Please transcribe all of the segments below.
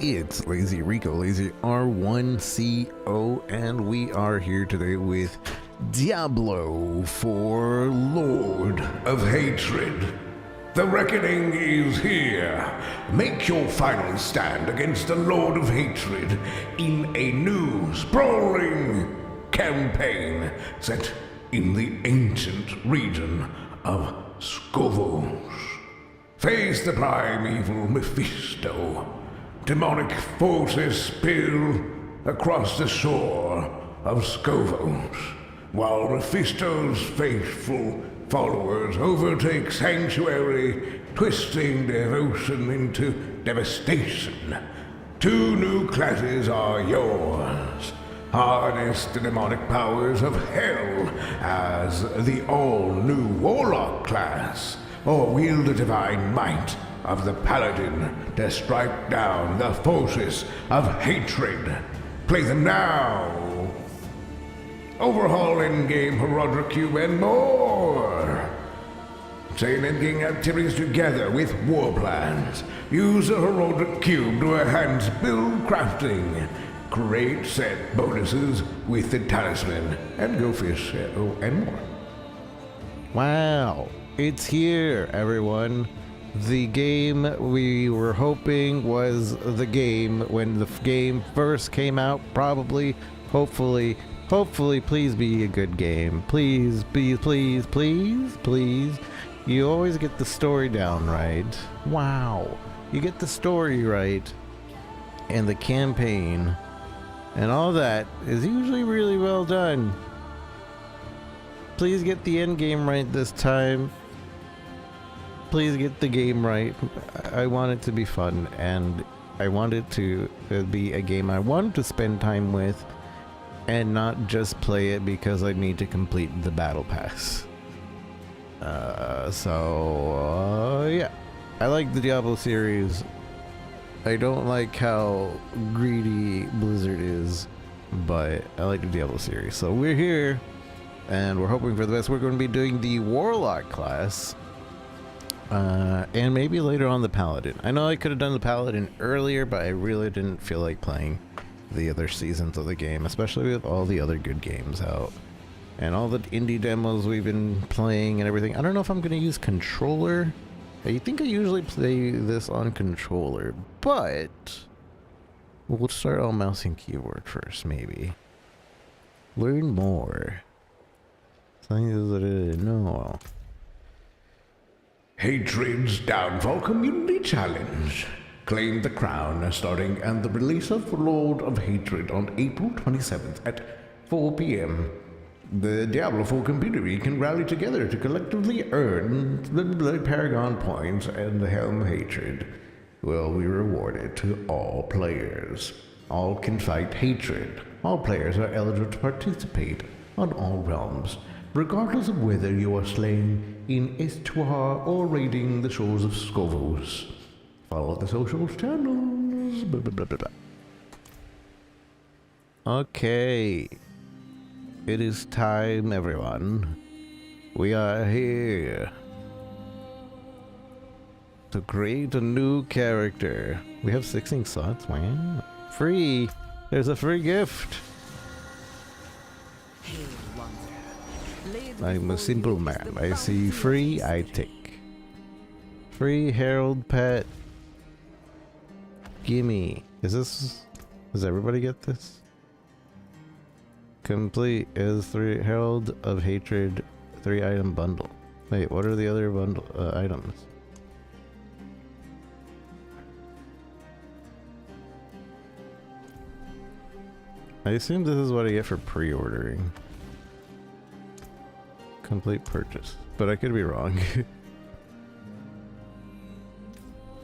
It's Lazy Rico, Lazy R1CO, and we are here today with Diablo IV Lord of Hatred. The reckoning is here. Make your final stand against the Lord of Hatred in a new, sprawling campaign set in the ancient region of Skovos. Face the primeval Mephisto. Demonic forces spill across the shore of Skovos, while Mephisto's faithful followers overtake Sanctuary, twisting devotion into devastation. Two new classes are yours. Harness the demonic powers of hell as the all-new Warlock class, or wield the divine might of the Paladin to strike down the forces of hatred. Play them now. Overhaul endgame, Horadric Cube, and more. Chain endgame activities together with war plans. Use the Horadric Cube to enhance build crafting. Create set bonuses with the talisman, and go fish, and more. Wow, it's here, everyone. The game we were hoping was the game when the game first came out, probably, hopefully, please be a good game. Please, please. You always get the story down right. Wow. You get the story right, and the campaign, and all that is usually really well done. Please get the end game right this time. Please get the game right. I want it to be fun, and I want it to be a game I want to spend time with, and not just play it because I need to complete the battle pass. Yeah. I like the Diablo series. I don't like how greedy Blizzard is, but I like the Diablo series. So we're here, and we're hoping for the best. We're going to be doing the Warlock class. And maybe later on the Paladin. I know I could have done the Paladin earlier, but I really didn't feel like playing the other seasons of the game, especially with all the other good games out. And all the indie demos we've been playing and everything. I don't know if I'm going to use controller. I think I usually play this on controller, but we'll start on mouse and keyboard first, maybe. Learn more. Something that I didn't know. Hatred's Downfall Community Challenge. Claim the crown starting at the release of Lord of Hatred on April 27th at 4 p.m. The Diablo IV community can rally together to collectively earn the Paragon points, and the Helm of Hatred will be rewarded to all players. All can fight hatred. All players are eligible to participate on all realms, regardless of whether you are slain in Estuar or raiding the shores of Skovos. Follow the social channels. Blah, blah, blah, blah, blah. Okay. It is time, everyone. We are here to create a new character. We have 16 slots. Wow. Free. There's a free gift. I'm a simple man. I see free, I take. Free Herald Pet. Gimme. Does everybody get this? Complete is 3 Herald of Hatred 3 item bundle. Wait, what are the other bundle items? I assume this is what I get for pre-ordering. Complete purchase, but I could be wrong.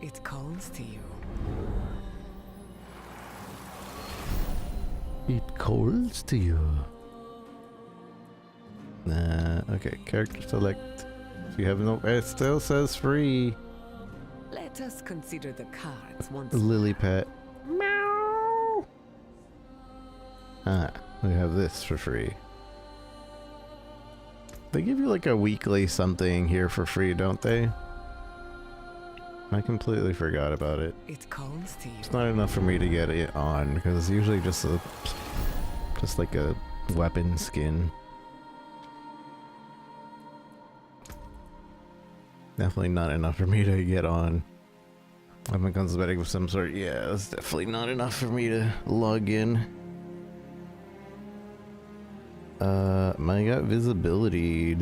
It calls to you. It calls to you. Okay, character select. If you have no, it still says free. Let us consider the cards once. Lily pet. Meow. Ah, we have this for free. They give you like a weekly something here for free, don't they? I completely forgot about it. It calls to you. It's not enough for me to get it on because it's usually just like a weapon skin. Definitely not enough for me to get on. I've been cosmetic of some sort. Yeah, that's definitely not enough for me to log in. I got visibility.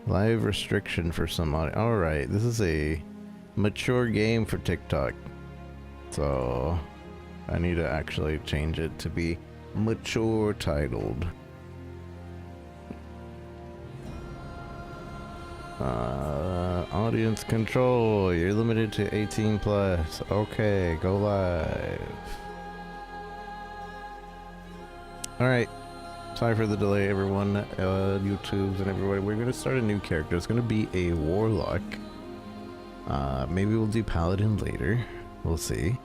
Live restriction for some audio. Alright, this is a mature game for TikTok. So I need to actually change it to be mature titled. Audience control. You're limited to 18 plus. Okay, go live. Alright. Sorry for the delay, everyone. YouTubes and everybody. We're gonna start a new character. It's gonna be a Warlock. Maybe we'll do Paladin later. We'll see.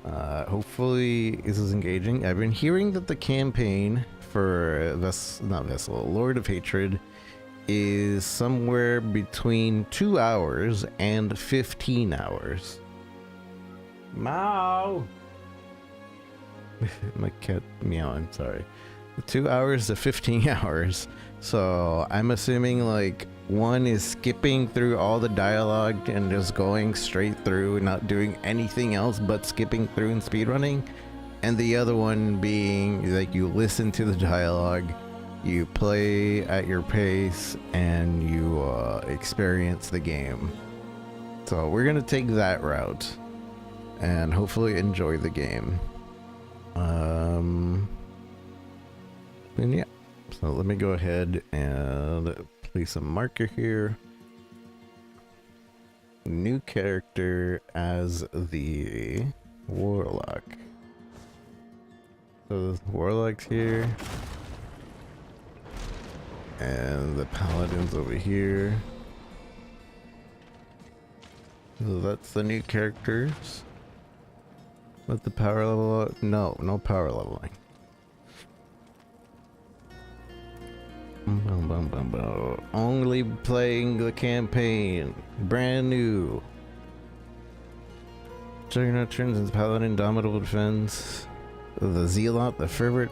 Hopefully this is engaging. I've been hearing that the campaign for Lord of Hatred is somewhere between 2 hours and 15 hours. Meow! My cat meowing, sorry. 2 hours to 15 hours. So I'm assuming like one is skipping through all the dialogue and just going straight through and not doing anything else but skipping through and speedrunning, and the other one being like you listen to the dialogue, you play at your pace, and you experience the game. So we're gonna take that route and hopefully enjoy the game. And yeah, so let me go ahead and place a marker here. New character as the Warlock. So the Warlock's here. And the Paladin's over here. So that's the new characters. With the power level, no power leveling. Only playing the campaign. Brand new. Juggernaut turns into Paladin, Indomitable Defense. The Zealot, the fervent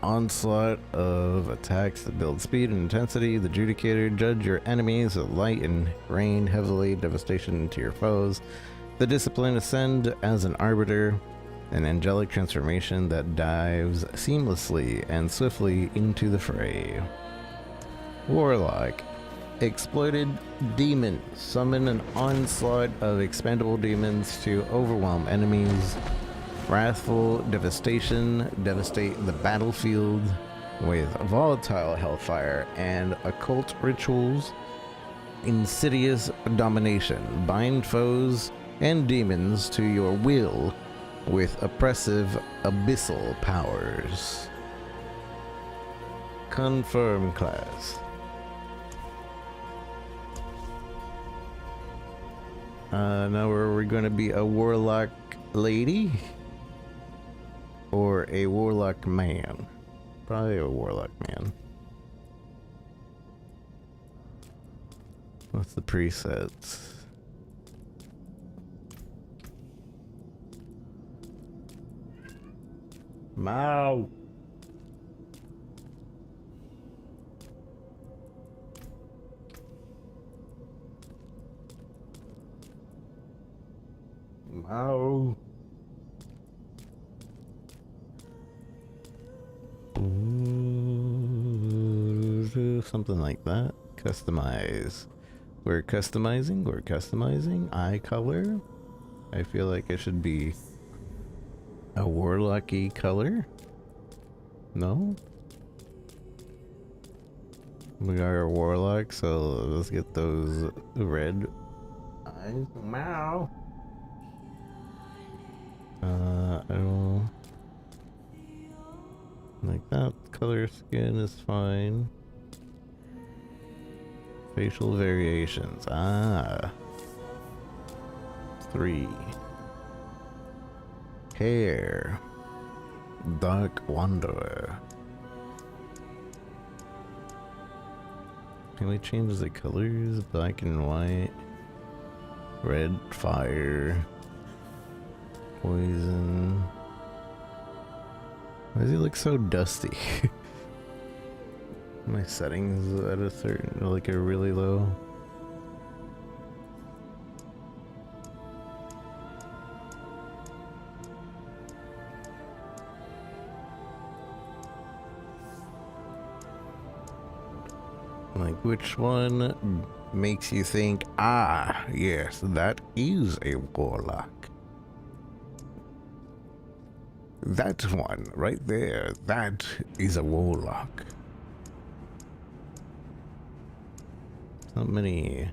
onslaught of attacks that build speed and intensity. The Judicator, judge your enemies with light and rain heavily, devastation to your foes. The Discipline, ascend as an arbiter, an angelic transformation that dives seamlessly and swiftly into the fray. Warlock, exploited demon, summon an onslaught of expendable demons to overwhelm enemies. Wrathful devastation, devastate the battlefield with volatile hellfire and occult rituals. Insidious domination, bind foes and demons to your will with oppressive abyssal powers. Confirm class. Now are we going to be a warlock lady or a warlock man? Probably a warlock man. What's the presets? Mow. Mow. Something like that. Customize. We're customizing. Eye color. I feel like it should be a warlocky color. No? We got our warlock, so let's get those red eyes. Meow. I don't like that. Color skin is fine. Facial variations. 3. Hair. Dark Wanderer. Can we change the colors? Black and white. Red fire. Poison. Why does he look so dusty? My settings at a certain, like, are really low. Like, which one makes you think, ah, yes, that is a warlock? That one right there, that is a warlock. Not many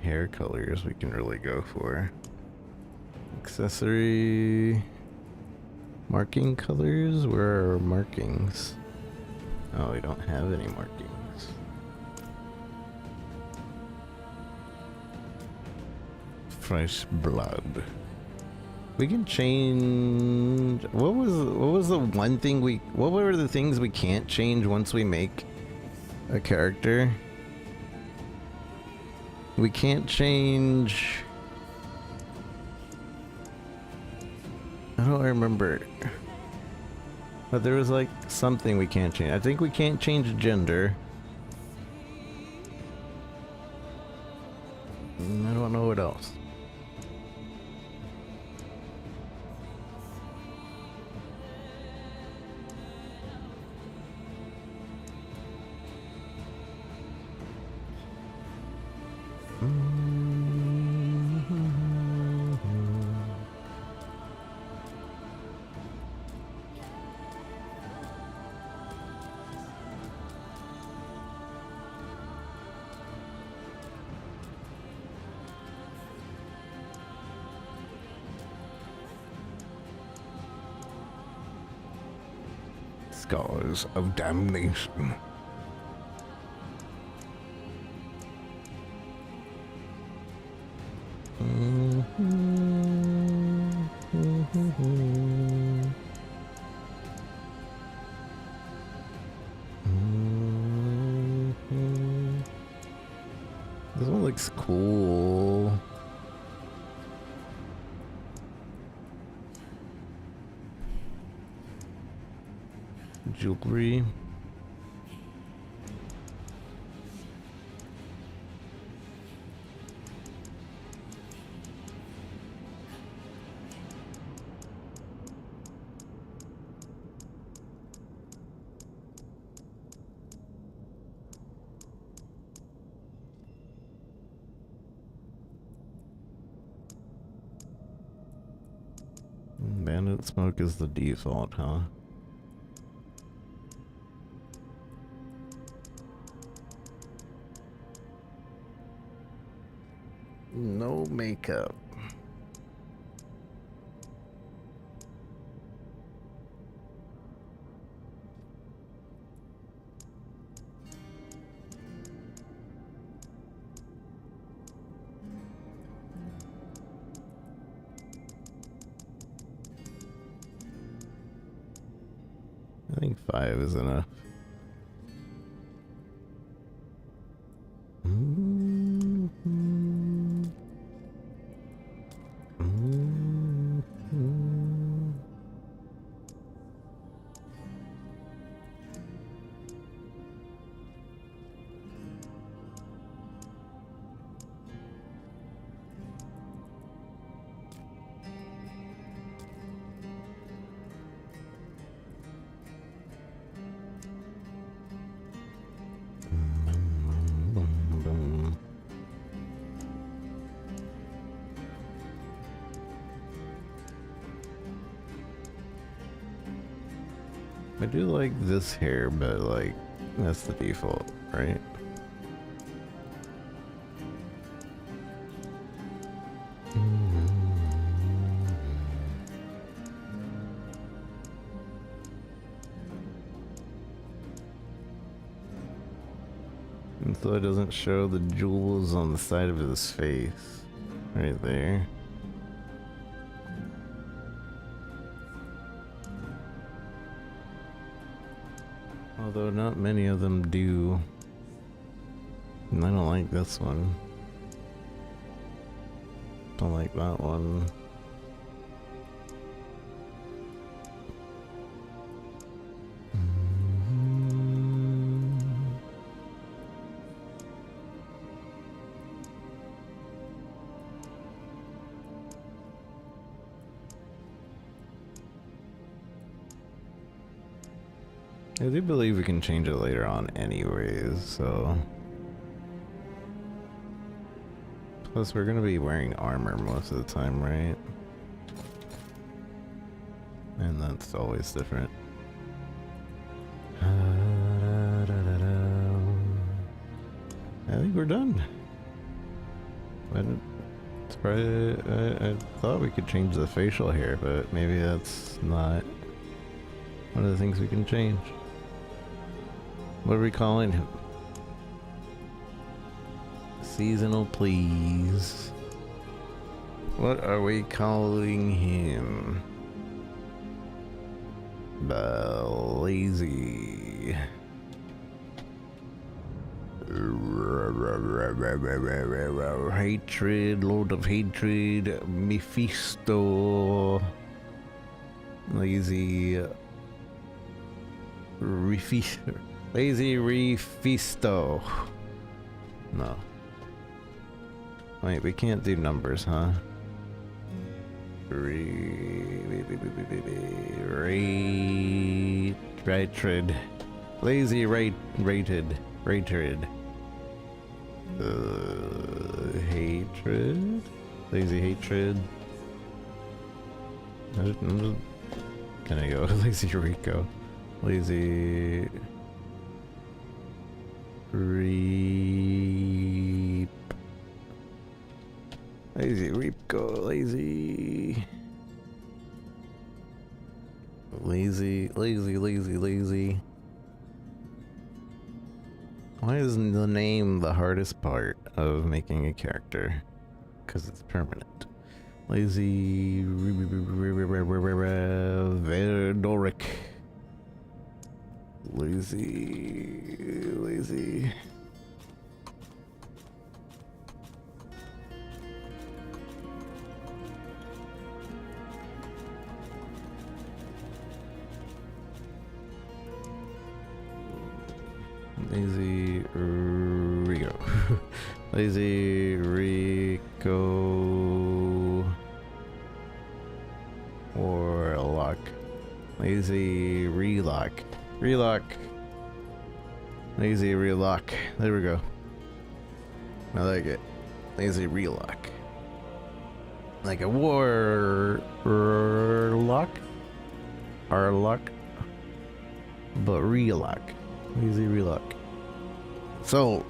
hair colors we can really go for. Accessory marking colors? Where are our markings? Oh, we don't have any markings. Fresh blood. We can change. What was the one thing we? What were the things we can't change once we make a character? We can't change. I don't remember. But there was like something we can't change. I think we can't change gender. I don't know what else. Scars of damnation. This one looks cool. Jewelry. Bandit smoke is the default, huh? No makeup. I think 5 is enough. I do like this hair, but like, that's the default, right? And so it doesn't show the jewels on the side of his face, right there. Although not many of them do. And I don't like this one. Don't like that one. I do believe we can change it later on anyways, so... Plus we're gonna be wearing armor most of the time, right? And that's always different. I think we're done. I thought we could change the facial hair, but maybe that's not one of the things we can change. What are we calling him? Seasonal, please. What are we calling him? Lazy. Hatred, Lord of Hatred, Mephisto. Lazy. Lazy Mephisto. No. Wait, we can't do numbers, huh? Hatred. Lazy rated. Hatred? Lazy hatred? I'm just gonna go Lazy Rico. Lazy... Reap. Lazy Reapco, lazy. Lazy. Why is the name the hardest part of making a character? Because it's permanent. Lazy Verdoric. Lazy. Lazy Rico. Lazy Rico. Warlock. Lazy Relock. Lazy Relock. There we go. I like it. Lazy Relock. Like a warlock. But relock. Lazy Relock. So,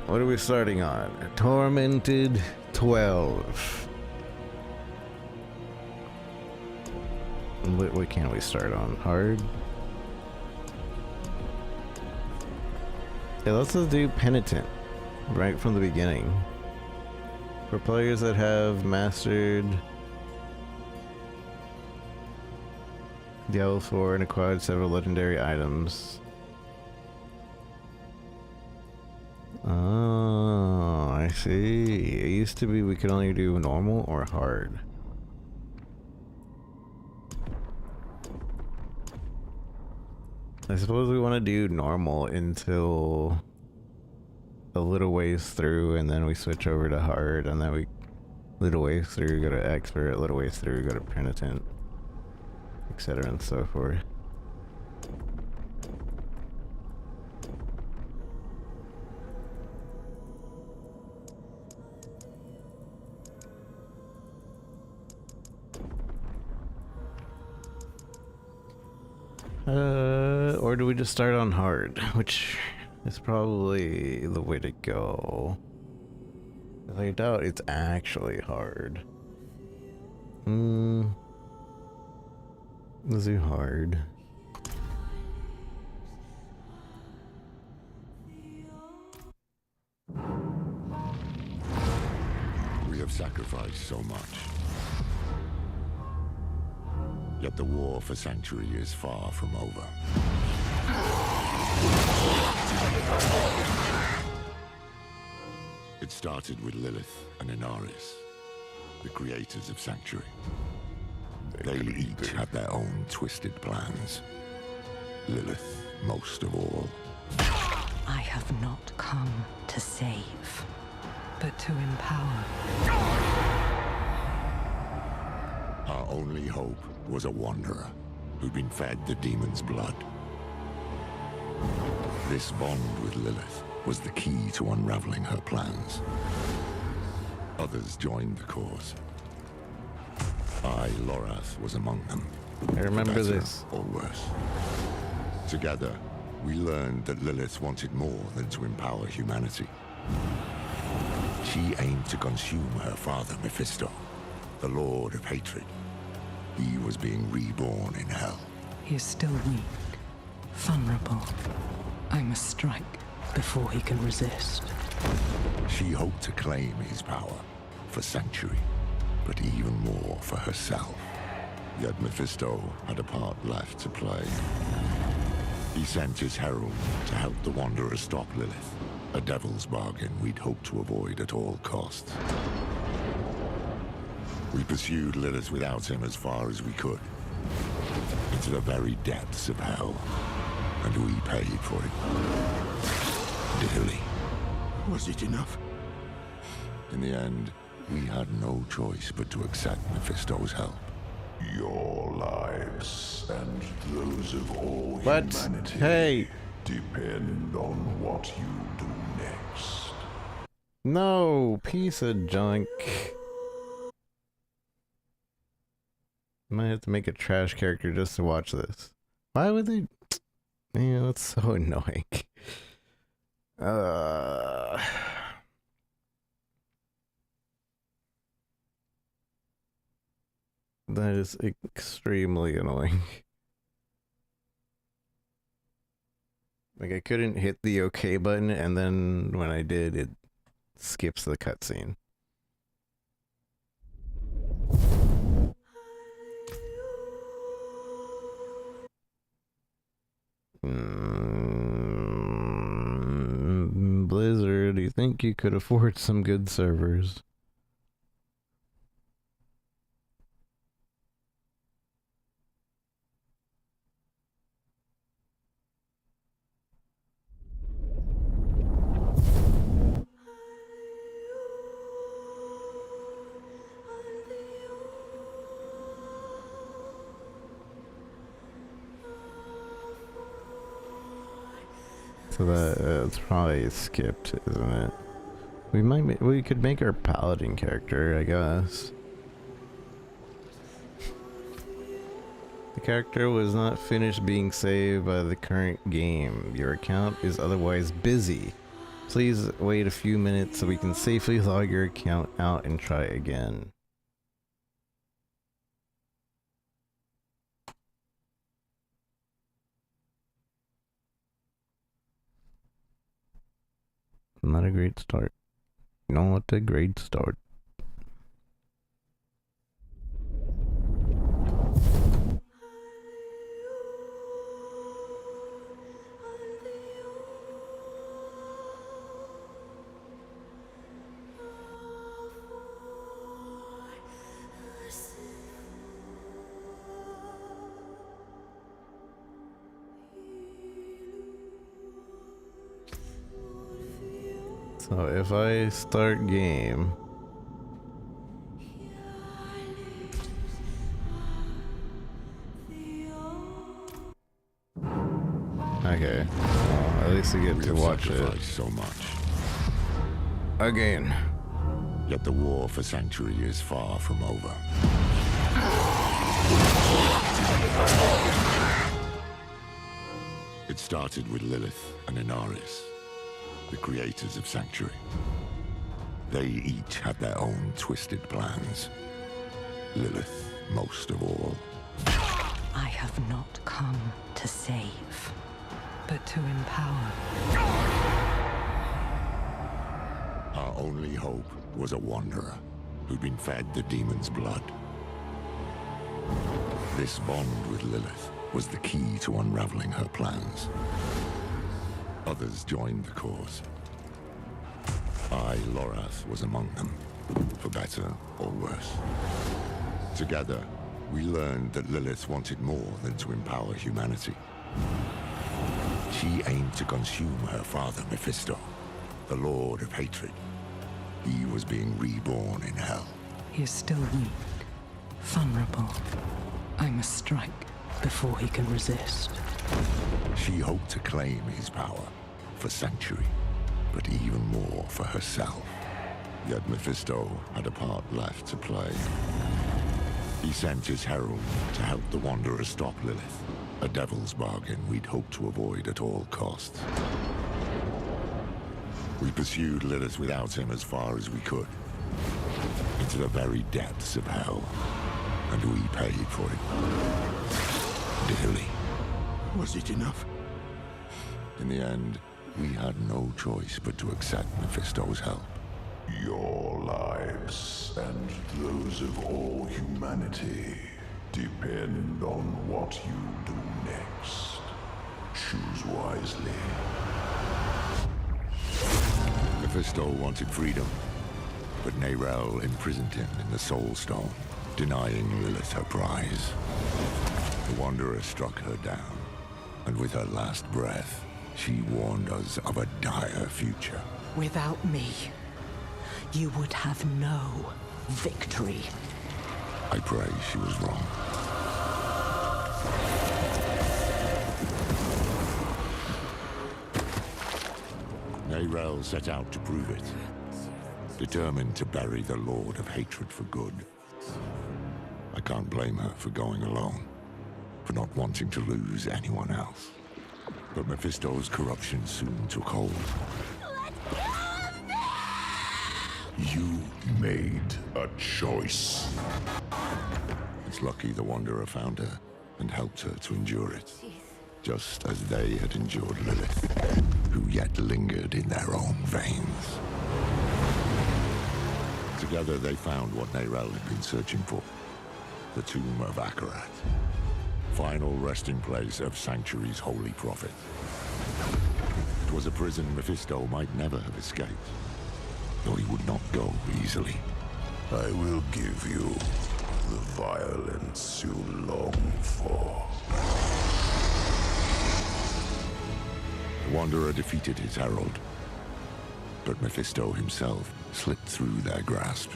what are we starting on? Tormented 12. What can't we start on? Hard? Yeah, let's just do Penitent right from the beginning. For players that have mastered Diablo IV and acquired several legendary items. Oh, I see. It used to be we could only do normal or hard. I suppose we want to do normal until a little ways through, and then we switch over to hard, and then we little ways through go to expert, little ways through go to penitent, etc. and so forth. Or do we just start on hard, which is probably the way to go. I doubt it's actually hard. Let's do hard. We have sacrificed so much. Yet the war for Sanctuary is far from over. It started with Lilith and Inaris, the creators of Sanctuary. They each had their own twisted plans. Lilith, most of all. I have not come to save, but to empower. Our only hope was a wanderer who'd been fed the demon's blood. This bond with Lilith was the key to unraveling her plans. Others joined the cause. I, Lorath, was among them. I remember Better this. or worse. Together, we learned that Lilith wanted more than to empower humanity. She aimed to consume her father, Mephisto, the Lord of Hatred. He was being reborn in hell. He is still weak, vulnerable. I must strike before he can resist. She hoped to claim his power for Sanctuary, but even more for herself. Yet Mephisto had a part left to play. He sent his herald to help the Wanderer stop Lilith, a devil's bargain we'd hoped to avoid at all costs. We pursued Lilith without him as far as we could, into the very depths of hell, and we paid for it dearly. Was it enough? In the end, we had no choice but to accept Mephisto's help. Your lives and those of all What? humanity Hey. depend on what you do next. No, piece of junk. Might have to make a trash character just to watch this. Why would they? Man, that's so annoying. That is extremely annoying. Like, I couldn't hit the OK button, and then when I did, it skips the cutscene. Blizzard, do you think you could afford some good servers? So that's probably skipped, isn't it? We could make our paladin character, I guess. The character was not finished being saved by the current game. Your account is otherwise busy. Please wait a few minutes so we can safely log your account out and try again. Not a great start. Not a great start. So if I start game, okay, well, at least I get to watch it so much. again. Yet the war for Sanctuary is far from over. It started with Lilith and Inaris, the creators of Sanctuary. They each had their own twisted plans. Lilith, most of all. I have not come to save, but to empower. Our only hope was a wanderer who'd been fed the demon's blood. This bond with Lilith was the key to unraveling her plans. Others joined the cause. I, Lorath, was among them, for better or worse. Together, we learned that Lilith wanted more than to empower humanity. She aimed to consume her father, Mephisto, the Lord of Hatred. He was being reborn in hell. He is still weak, vulnerable. I must strike before he can resist. She hoped to claim his power for Sanctuary, but even more for herself. Yet Mephisto had a part left to play. He sent his herald to help the Wanderer stop Lilith, a devil's bargain we'd hoped to avoid at all costs. We pursued Lilith without him as far as we could, into the very depths of hell, and we paid for it dearly. Was it enough? In the end, we had no choice but to accept Mephisto's help. Your lives and those of all humanity depend on what you do next. Choose wisely. Mephisto wanted freedom, but Neyrelle imprisoned him in the Soul Stone, denying Lilith her prize. The Wanderer struck her down, and with her last breath, she warned us of a dire future. Without me, you would have no victory. I pray she was wrong. Neyrelle set out to prove it, determined to bury the Lord of Hatred for good. I can't blame her for going alone, for not wanting to lose anyone else. But Mephisto's corruption soon took hold. You made a choice. It's lucky the Wanderer found her and helped her to endure it, just as they had endured Lilith, who yet lingered in their own veins. Together they found what Neyrelle had been searching for, the tomb of Akarat, final resting place of Sanctuary's holy prophet. It was a prison Mephisto might never have escaped, though he would not go easily. I will give you the violence you long for. The Wanderer defeated his herald, but Mephisto himself slipped through their grasp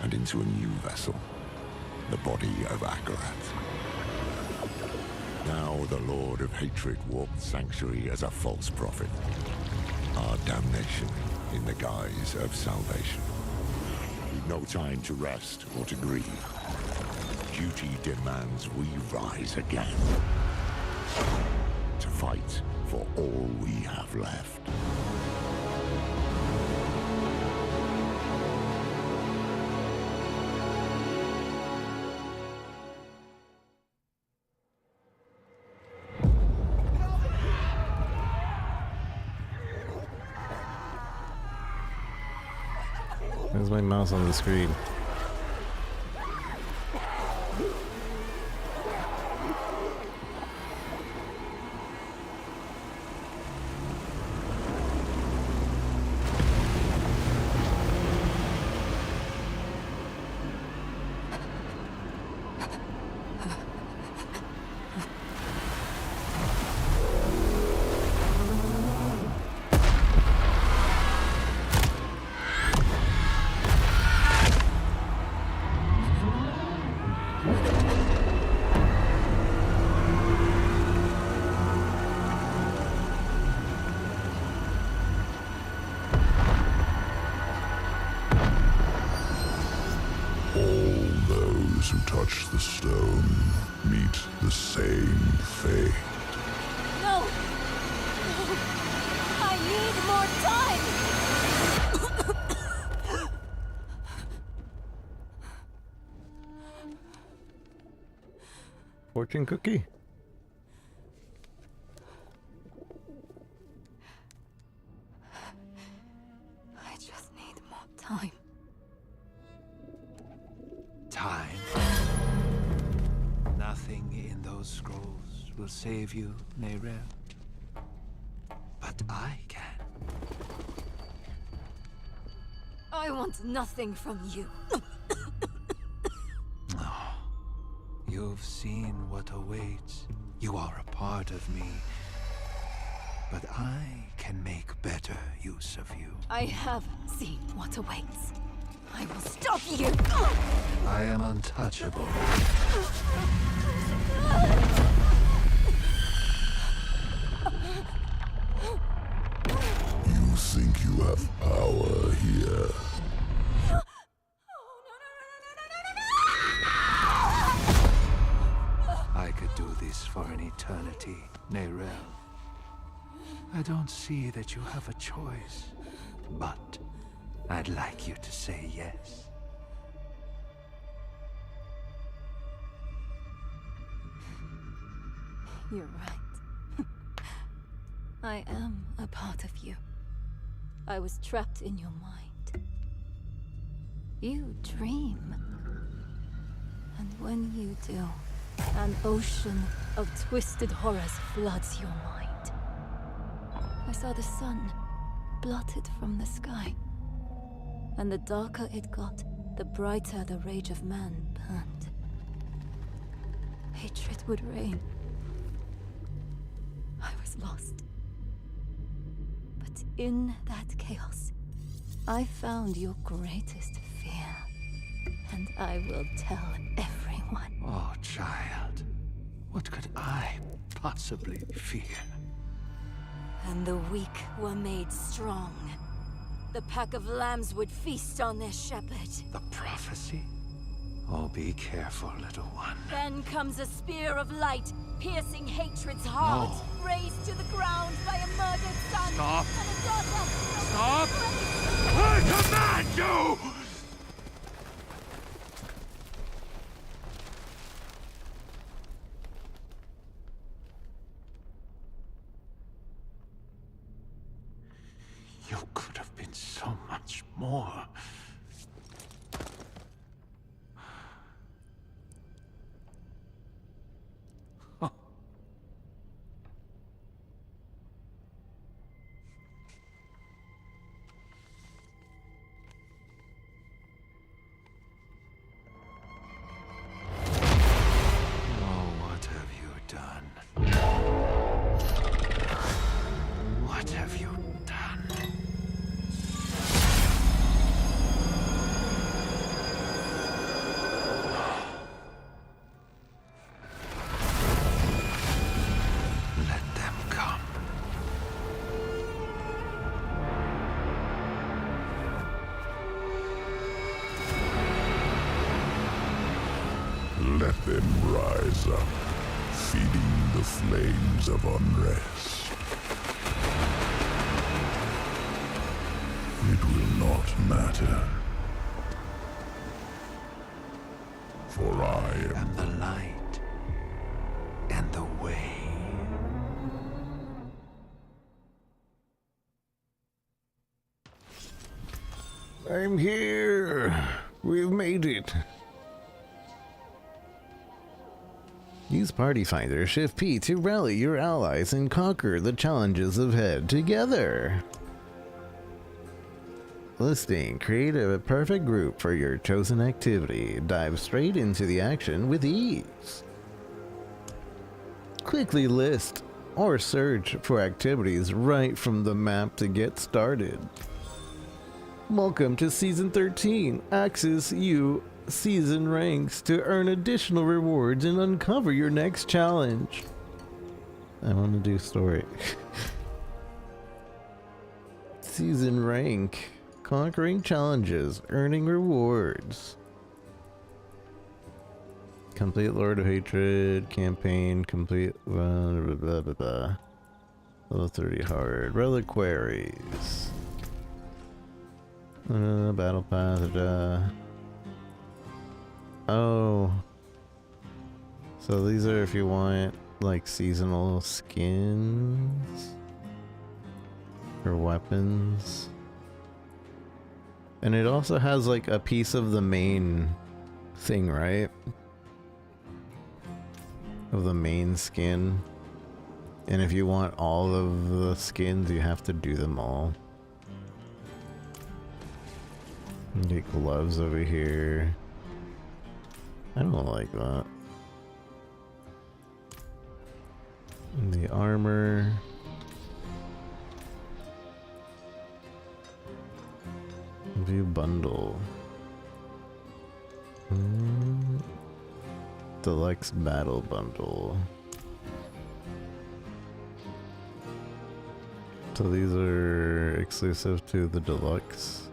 and into a new vessel, the body of Akarat. Now the Lord of Hatred walked Sanctuary as a false prophet, our damnation in the guise of salvation. We've no time to rest or to grieve. Duty demands we rise again, to fight for all we have left. There's my mouse on the screen. Those who touch the stone meet the same fate. No! No! I need more time! Fortune cookie. I just need more time. Time. Nothing in those scrolls will save you, Neyrelle. But what I can. I want nothing from you. Oh, you've seen what awaits. You are a part of me. But I can make better use of you. I have seen what awaits. I will stop you! I am untouchable. You think you have power here? I could do this for an eternity, Nerel. I don't see that you have a choice, but I'd like you to say yes. You're right. I am a part of you. I was trapped in your mind. You dream. And when you do, an ocean of twisted horrors floods your mind. I saw the sun blotted from the sky. And the darker it got, the brighter the rage of man burned. Hatred would reign. I was lost. But in that chaos, I found your greatest fear. And I will tell everyone. Oh, child. What could I possibly fear? And the weak were made strong. The pack of lambs would feast on their shepherd. The prophecy? Oh, be careful, little one. Then comes a spear of light, piercing Hatred's heart, razed to the ground by a murdered son. Stop! And a daughter. Stop! I command you! You could have been so much more. What have you done? Let them come. Let them rise up, feeding the flames of unrest. It will not matter. For I am The light and the way. I'm here. We've made it. Use Party Finder Shift P to rally your allies and conquer the challenges ahead together. Listing. Create a perfect group for your chosen activity. Dive straight into the action with ease. Quickly list or search for activities right from the map to get started. Welcome to Season 13. Access you season ranks to earn additional rewards and uncover your next challenge. I want to do story. Season rank. Conquering challenges, earning rewards. Complete Lord of Hatred campaign, complete blah, blah, blah, blah, blah. Level 30 hard. Reliquaries. Battle pass. Oh. So these are if you want like seasonal skins or weapons. And it also has like a piece of the main thing, right? Of the main skin. And if you want all of the skins, you have to do them all. Get gloves over here. I don't like that. And the armor. View bundle. Deluxe battle bundle. So these are exclusive to the deluxe.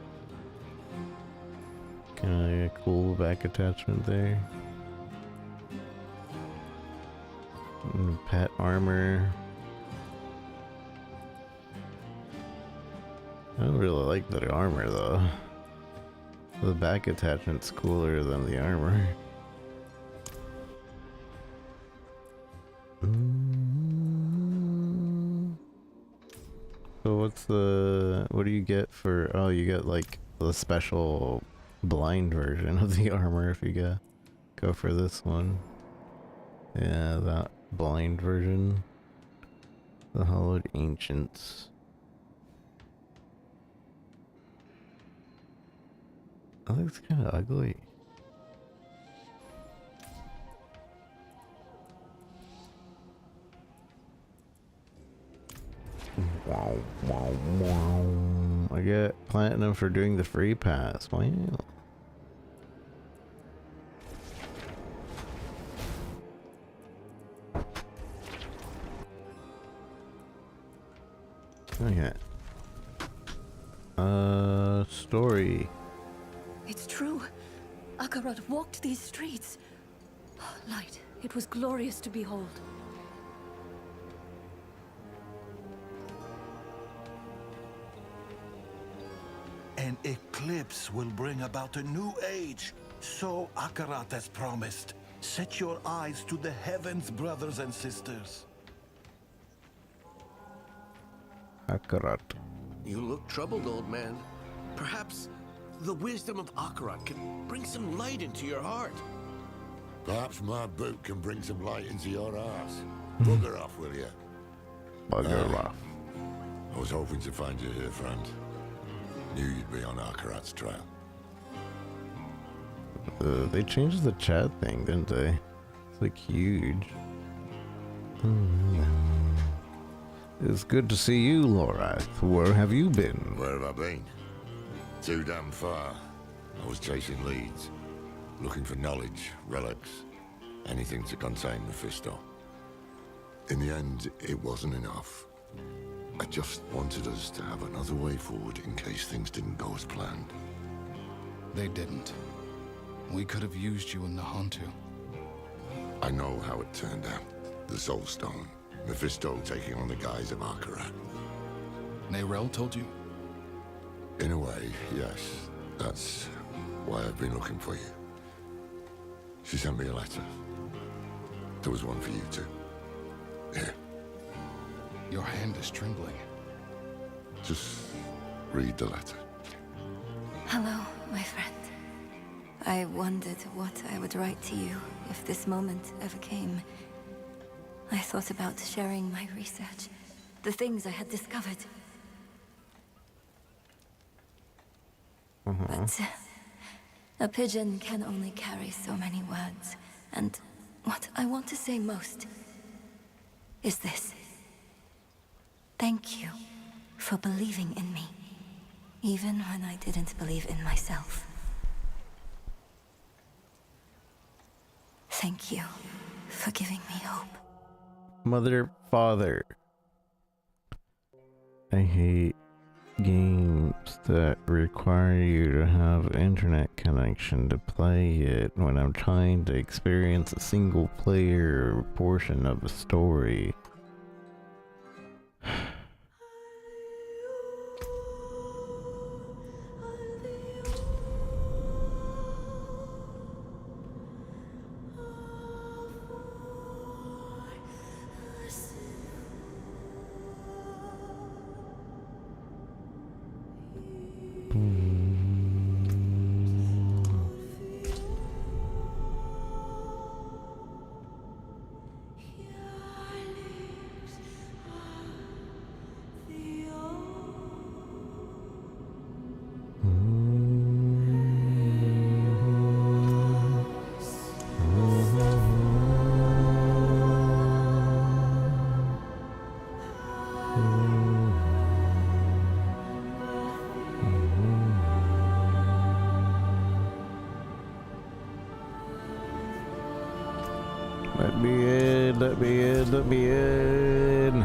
Kind of a cool back attachment there. And pet armor. I don't really like the armor though. The back attachment's cooler than the armor. So what do you get for, oh, you get like the special blind version of the armor if you go for this one. Yeah, that blind version. The Hallowed Ancients. That looks kind of ugly. Wow, wow, wow. I get platinum for doing the free pass. Wow. Okay. Story. It's true. Akarat walked these streets. Light. It was glorious to behold. An eclipse will bring about a new age. So Akarat has promised. Set your eyes to the heavens, brothers and sisters. Akarat. You look troubled, old man. Perhaps the wisdom of Akarat can bring some light into your heart. Perhaps my boot can bring some light into your ass. Bugger off, will you? Bugger off. I was hoping to find you here, friend. Knew you'd be on Akarat's trail. They changed the chat thing, didn't they? It's like huge. It's good to see you, Lorath. Where have you been? Where have I been? Too damn far. I was chasing leads, looking for knowledge, relics, anything to contain Mephisto. In the end, it wasn't enough. I just wanted us to have another way forward in case things didn't go as planned. They didn't. We could have used you in the Hantu. I know how it turned out. The Soul Stone. Mephisto taking on the guise of Akarat. Nerel told you? In a way, yes. That's why I've been looking for you. She sent me a letter. There was one for you too. Here. Your hand is trembling. Just read the letter. Hello, my friend. I wondered what I would write to you if this moment ever came. I thought about sharing my research, the things I had discovered. But a pigeon can only carry so many words, and what I want to say most is this. Thank you for believing in me, even when I didn't believe in myself. Thank you for giving me hope. Mother, father. I hate games that require you to have internet connection to play it when I'm trying to experience a single player portion of a story. Let me in, let me in, let me in.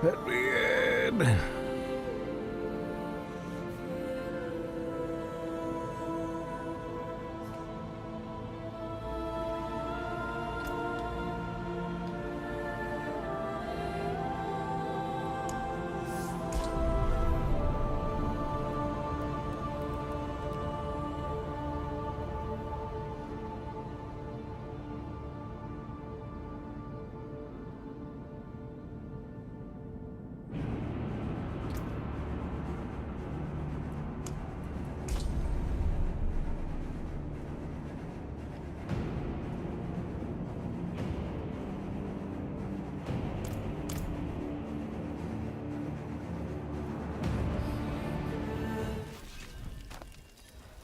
Let me in.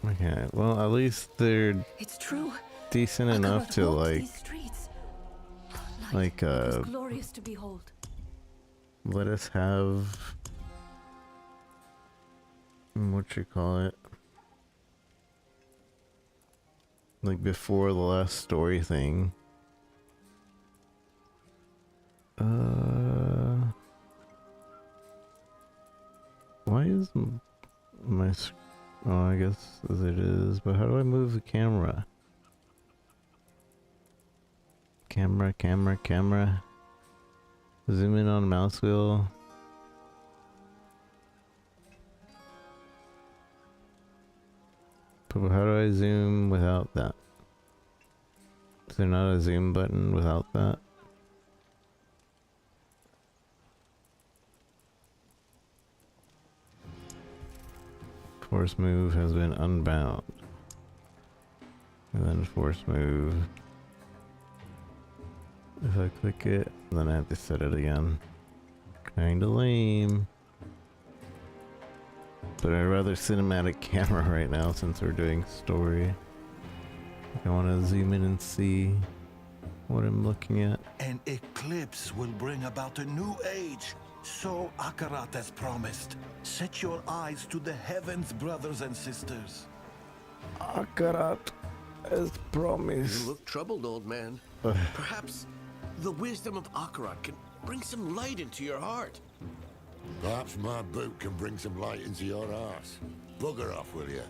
Okay, well, at least they're It's true. decent enough to Glorious to behold. let us have what you call it, like before the last story thing. Why is my oh, I guess as it is, but how do I move the camera? Camera. Zoom in on mouse wheel. But how do I zoom without that? Is there not a zoom button without that? Force move has been unbound. And then force move. If I click it, then I have to set it again. Kinda lame. But I'd rather cinematic camera right now since we're doing story. I want to zoom in and see what I'm looking at. An eclipse will bring about a new age. So Akarat has promised. Set your eyes to the heavens, brothers and sisters. Akarat as promised. You look troubled, old man. Perhaps the wisdom of Akarat can bring some light into your heart. Perhaps my boot can bring some light into your arse. Bugger off, will you?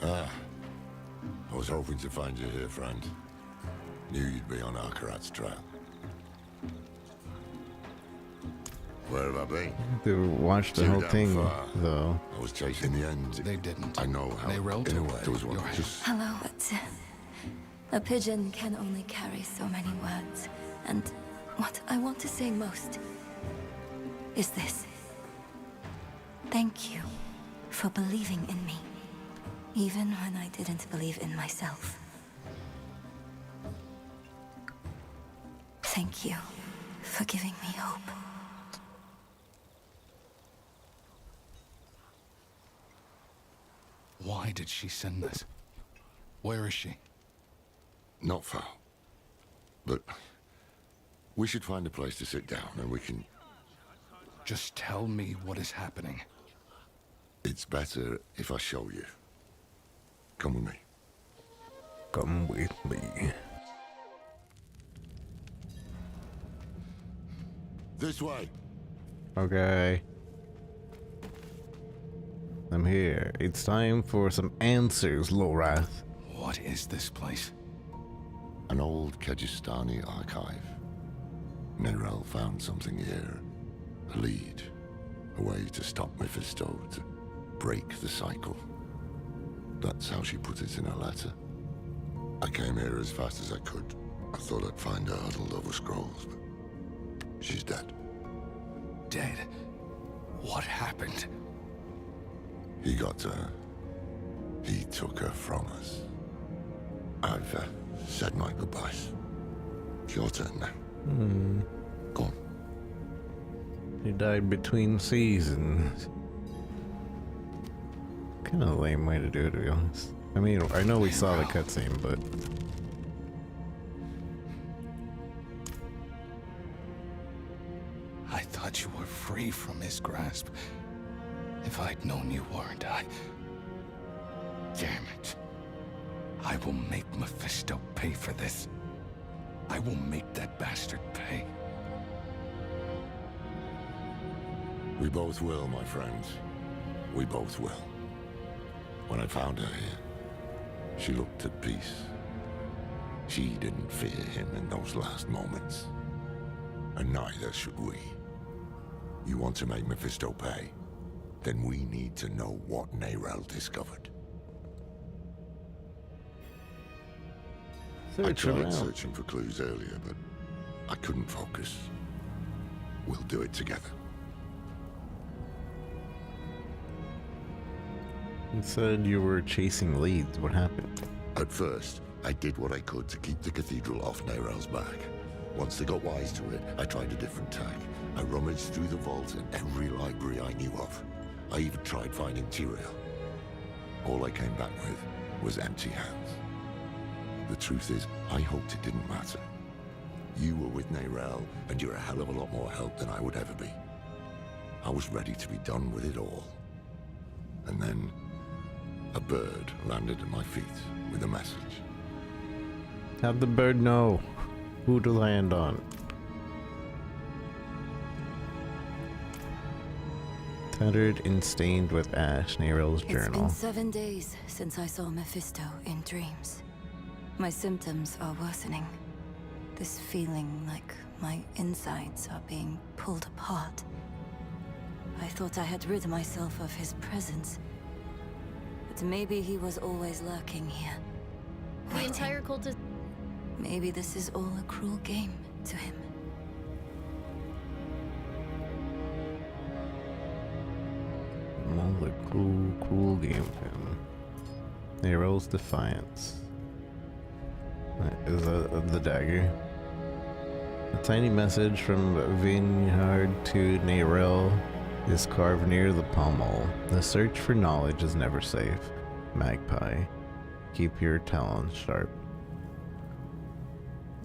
I was hoping to find you here, friend. Knew you'd be on Akarat's trail. Where have I been? They watched the whole thing, though. I was chasing the end. They didn't. I know how. They rolled in a away. way, there was one. Just Hello. But a pigeon can only carry so many words. And what I want to say most is this. Thank you for believing in me, even when I didn't believe in myself. Thank you for giving me hope. Why did she send this? Where is she? not far. But we should find a place to sit down and we can... Just tell me what is happening. It's better if I show you. Come with me. Come with me. This way. Okay. I'm here. It's time for some answers, Lorath. What is this place? An old Kegistani archive. Nerel found something here. A lead. A way to stop Mephisto, to break the cycle. That's how she put it in her letter. I came here as fast as I could. I thought I'd find her huddled over scrolls, but she's dead. Dead? What happened? He got her. He took her from us. I've said my goodbyes. It's your turn now. Go on. He died between seasons. Kind of a lame way to do it, to be honest. I mean, I know we saw the cutscene, but... I thought you were free from his grasp. If I'd known you weren't, Damn it. I will make Mephisto pay for this. I will make that bastard pay. We both will, my friends. We both will. When I found her here, she looked at peace. She didn't fear him in those last moments. And neither should we. You want to make Mephisto pay? Then we need to know what Neyrelle discovered. I tried searching for clues earlier, but I couldn't focus. We'll do it together. You said you were chasing leads. What happened? At first, I did what I could to keep the cathedral off Neyrelle's back. Once they got wise to it, I tried a different tack. I rummaged through the vault in every library I knew of. I even tried finding Tyrael. All I came back with was empty hands. The truth is, I hoped it didn't matter. You were with Neyrelle, and you're a hell of a lot more help than I would ever be. I was ready to be done with it all. And then, a bird landed at my feet with a message. How'd the bird know who to land on? Tattered and stained with ash, Neyrelle's journal. It's been 7 days since I saw Mephisto in dreams. My symptoms are worsening. This feeling like my insides are being pulled apart. I thought I had rid myself of his presence. But maybe he was always lurking here. The entire cult is... Maybe this is all a cruel game to him. All the cruel game for him. Neyrelle's defiance. Is that the dagger? A tiny message from Vineyard to Neyrelle is carved near the pommel. The search for knowledge is never safe. Magpie, keep your talons sharp.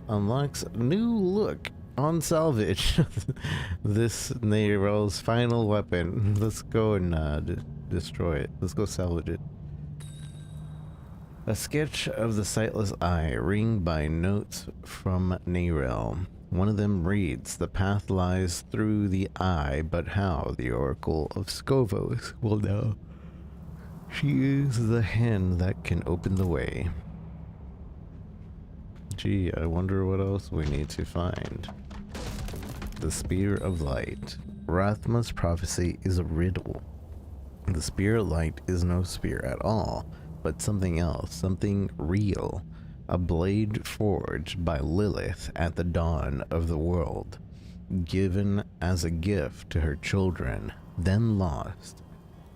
Unlocks new look on salvage. This Neyrelle's final weapon. Let's go and destroy it. Let's go salvage it. A sketch of the sightless eye, ringed by notes from Neyrelle. One of them reads, "The path lies through the eye, but how? The Oracle of Skovos will know. She is the hand that can open the way." Gee, I wonder what else we need to find. The Spear of Light. Rathma's prophecy is a riddle. The Spear of Light is no spear at all, but something else, something real. A blade forged by Lilith at the dawn of the world, given as a gift to her children, then lost.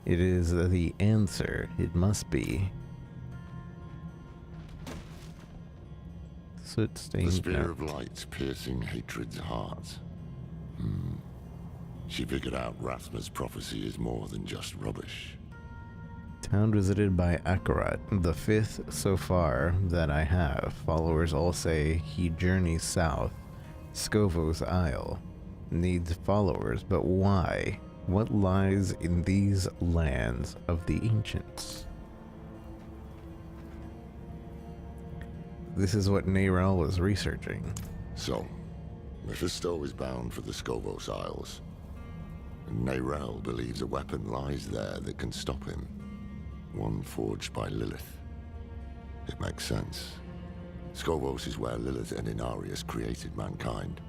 It is the answer. It must be. The Spear of Light piercing Hatred's heart. She figured out Rathma's prophecy is more than just rubbish. Town visited by Akarat, the 5th so far that I have. Followers all say he journeys south. Skovos Isle needs followers, but why? What lies in these lands of the ancients? This is what Neyrelle was researching. So, Mephisto is bound for the Skovos Isles. And Neyrelle believes a weapon lies there that can stop him. One forged by Lilith. It makes sense. Skovos is where Lilith and Inarius created mankind.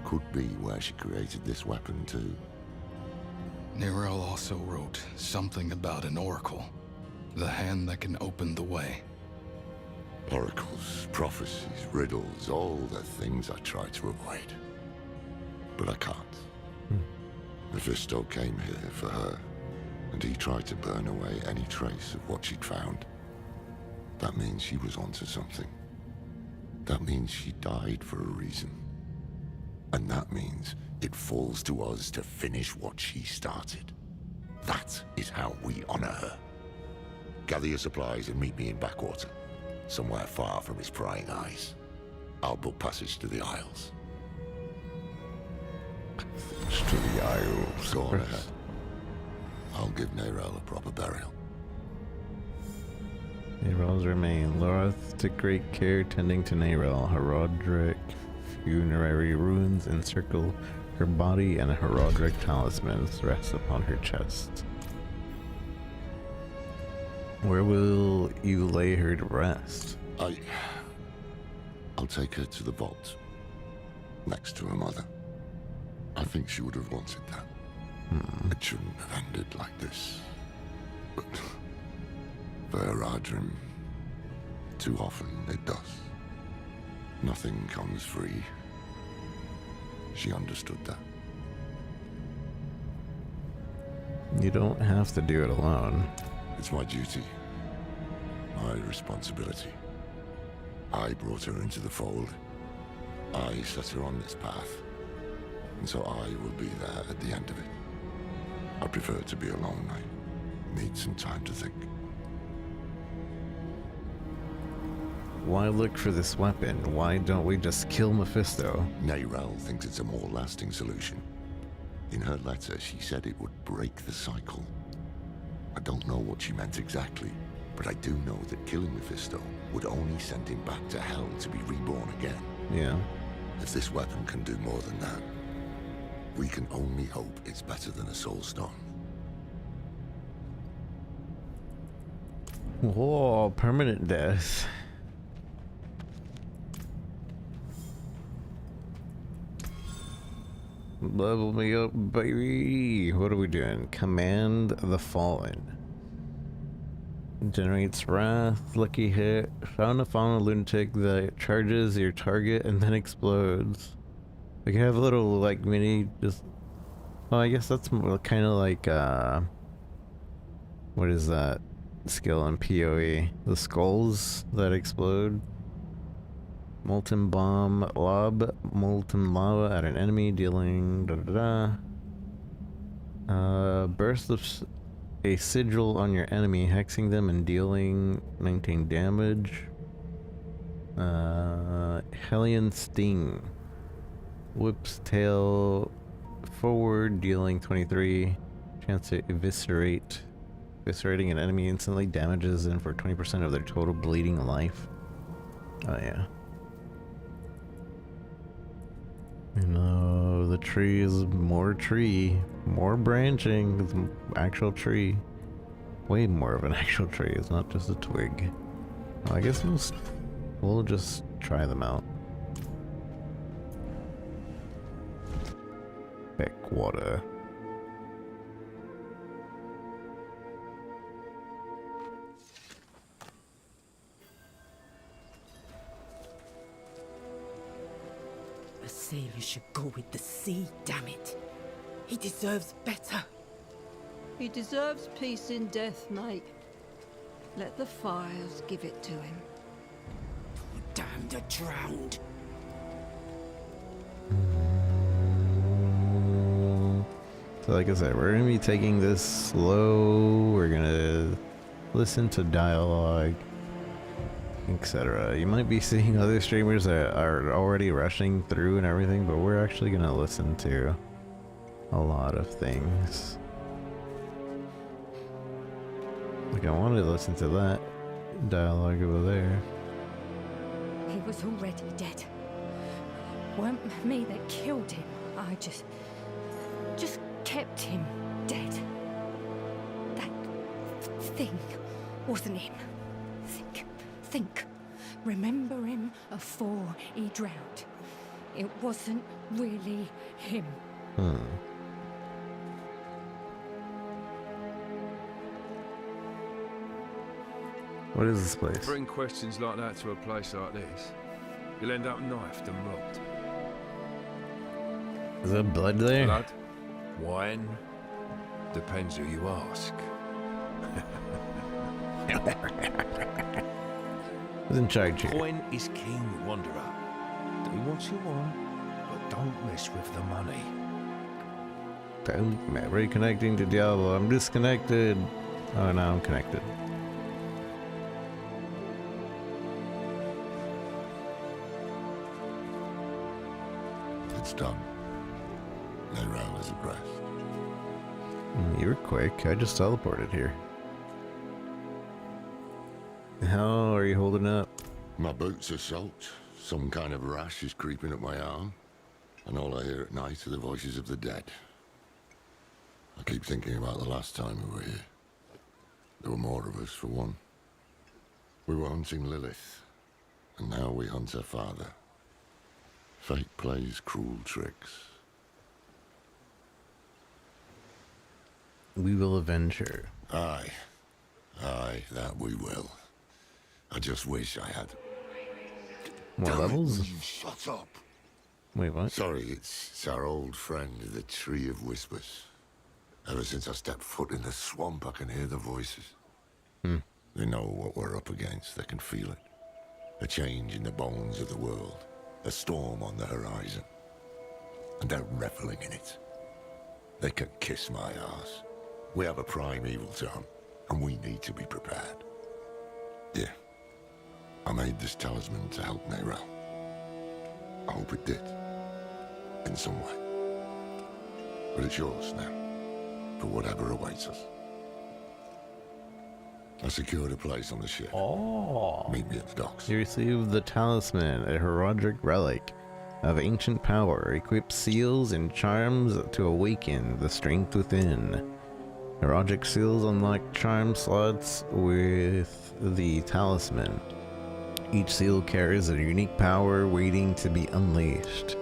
Could be where she created this weapon too. Neyrelle also wrote something about an oracle. The hand that can open the way. Oracles, prophecies, riddles, all the things I try to avoid. But I can't. Mephisto came here for her, and he tried to burn away any trace of what she'd found. That means she was onto something. That means she died for a reason. And that means it falls to us to finish what she started. That is how we honor her. Gather your supplies and meet me in Backwater, somewhere far from his prying eyes. I'll book passage to the Isles. To the Isles. Go on ahead. I'll give Neyrelle a proper burial. Nerel's remain. Lorath took great care tending to Nerel. Horadric funerary runes encircle her body, and a Horadric talisman rests upon her chest. Where will you lay her to rest? I'll take her to the vault, next to her mother. I think she would have wanted that. It shouldn't have ended like this. But for Horadrim, too often it does. Nothing comes free. She understood that. You don't have to do it alone. It's my duty, my responsibility. I brought her into the fold. I set her on this path. And so I will be there at the end of it. I prefer to be alone. I need some time to think. Why look for this weapon? Why don't we just kill Mephisto? Nerel thinks it's a more lasting solution. In her letter, she said it would break the cycle. I don't know what she meant exactly, but I do know that killing Mephisto would only send him back to hell to be reborn again. Yeah. If this weapon can do more than that, we can only hope it's better than a soul stone. Whoa, permanent death. Level me up, baby. What are we doing? Command the Fallen. Generates wrath, lucky hit. Found a fallen lunatic that charges your target and then explodes. We can have a little like mini just. Well, I guess that's kind of like what is that skill in PoE? The skulls that explode. Molten bomb, lob molten lava at an enemy, dealing burst of a sigil on your enemy, hexing them and dealing 19 damage. Hellion sting, whips tail forward, dealing 23. Chance to eviscerate. Eviscerating an enemy instantly damages them for 20% of their total bleeding life. Oh yeah. You know, the tree is more tree, more branching, it's an actual tree. Way more of an actual tree, it's not just a twig. Well, I guess we'll just try them out. Backwater. A sailor should go with the sea, damn it. He deserves better. He deserves peace in death, mate. Let the fires give it to him. Damned are drowned. So like I said, we're gonna be taking this slow. We're gonna listen to dialogue, etc. You might be seeing other streamers that are already rushing through and everything, but we're actually gonna listen to a lot of things. Like I wanted to listen to that dialogue over there. He was already dead. Weren't me that killed him. I just kept him dead. That thing wasn't him. Think. Remember him afore he drowned. It wasn't really him. What is this place? Bring questions like that to a place like this, you'll end up knifed and robbed. Is there blood there? Blood? Wine? Depends who you ask. Who's in charge here? Coin is king, Wanderer. Do what you want, but don't mess with the money. Reconnecting to Diablo. I'm disconnected. Oh, now I'm connected. It's done. Nerel is at rest. You were quick. I just teleported here. How are you holding up? My boots are soaked. Some kind of rash is creeping up my arm. And all I hear at night are the voices of the dead. I keep thinking about the last time we were here. There were more of us, for one. We were hunting Lilith, and now we hunt her father. Fate plays cruel tricks. We will avenge her. Aye. Aye, that we will. I just wish I had... More levels? You shut up. Wait, what? Sorry, it's our old friend, the Tree of Whispers. Ever since I stepped foot in the swamp, I can hear the voices. They know what we're up against. They can feel it. A change in the bones of the world. A storm on the horizon. And they're reveling in it. They can kiss my ass. We have a prime evil to hunt, and we need to be prepared. Yeah. I made this talisman to help Neyrelle. I hope it did. In some way. But it's yours now. For whatever awaits us. I secured a place on the ship. Oh. Meet me at the docks. You received the talisman, a Horadric relic of ancient power. Equip seals and charms to awaken the strength within. Horadric seals unlock charm slots with the talisman. Each seal carries a unique power waiting to be unleashed.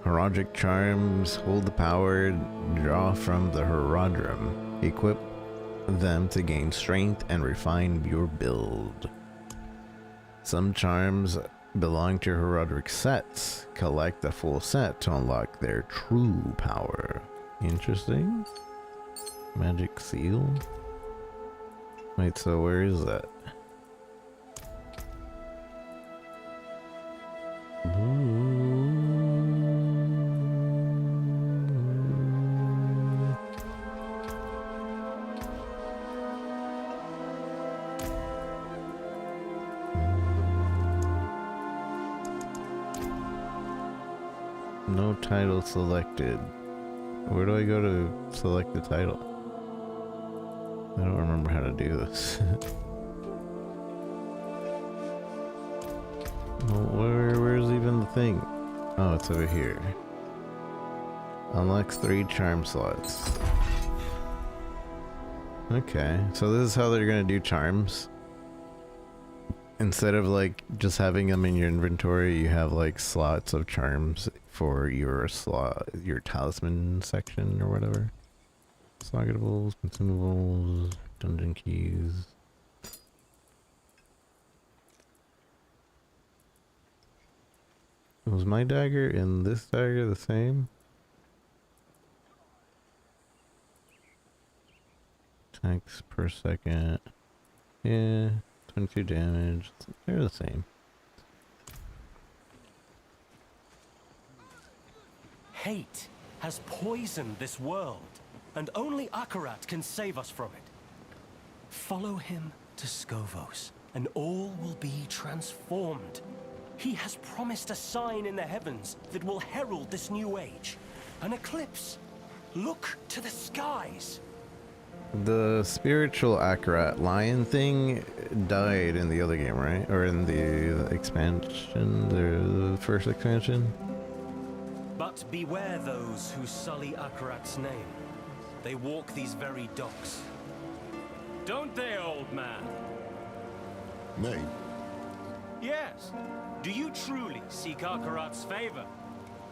Horadric charms hold the power draw from the Horadrim. Equip them to gain strength and refine your build. Some charms belong to Horadric sets. Collect the full set to unlock their true power. Interesting. Magic seal. Wait, so where is that? No title selected. Where do I go to select the title? I don't remember how to do this. Where's even the thing? Oh, it's over here. Unlocks 3 charm slots. Okay, so this is how they're gonna do charms. Instead of like just having them in your inventory, you have like slots of charms for your talisman section or whatever. Sloggetables, consumables, dungeon keys. Was my dagger and this dagger the same? Attacks per second. Yeah, 22 damage. They're the same. Hate has poisoned this world, and only Akarat can save us from it. Follow him to Skovos, and all will be transformed. He has promised a sign in the heavens that will herald this new age. An eclipse. Look to the skies. The spiritual Akarat lion thing died in the other game, right? Or in the expansion, the first expansion? But beware those who sully Akarat's name. They walk these very docks. Don't they, old man? Name? Yes. Do you truly seek Akarat's favor?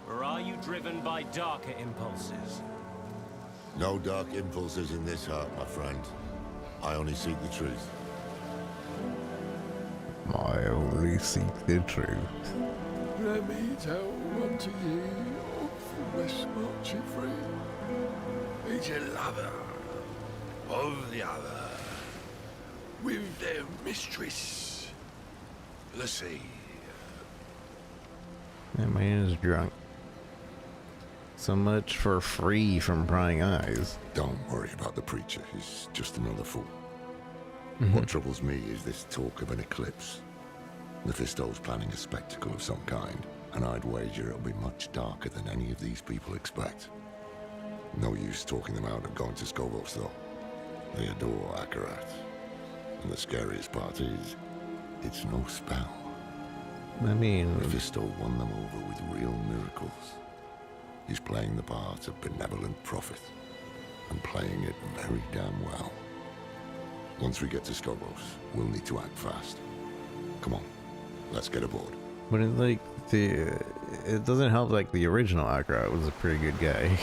Or are you driven by darker impulses? No dark impulses in this heart, my friend. I only seek the truth. I only seek the truth. Let me tell unto ye of the West Marching Free. Each a lover of the other, with their mistress, the sea. That man is drunk. So much for free from prying eyes. Don't worry about the preacher. He's just another fool. What troubles me is this talk of an eclipse. Mephisto's planning a spectacle of some kind, and I'd wager it'll be much darker than any of these people expect. No use talking them out of going to Skovos, though. They adore Akarat. And the scariest part is, it's no spell. I mean, Mephisto won them over with real miracles. He's playing the part of benevolent prophet, and playing it very damn well. Once we get to Skovos, we'll need to act fast. Come on, let's get aboard. but it doesn't help like the original Akarat was a pretty good guy.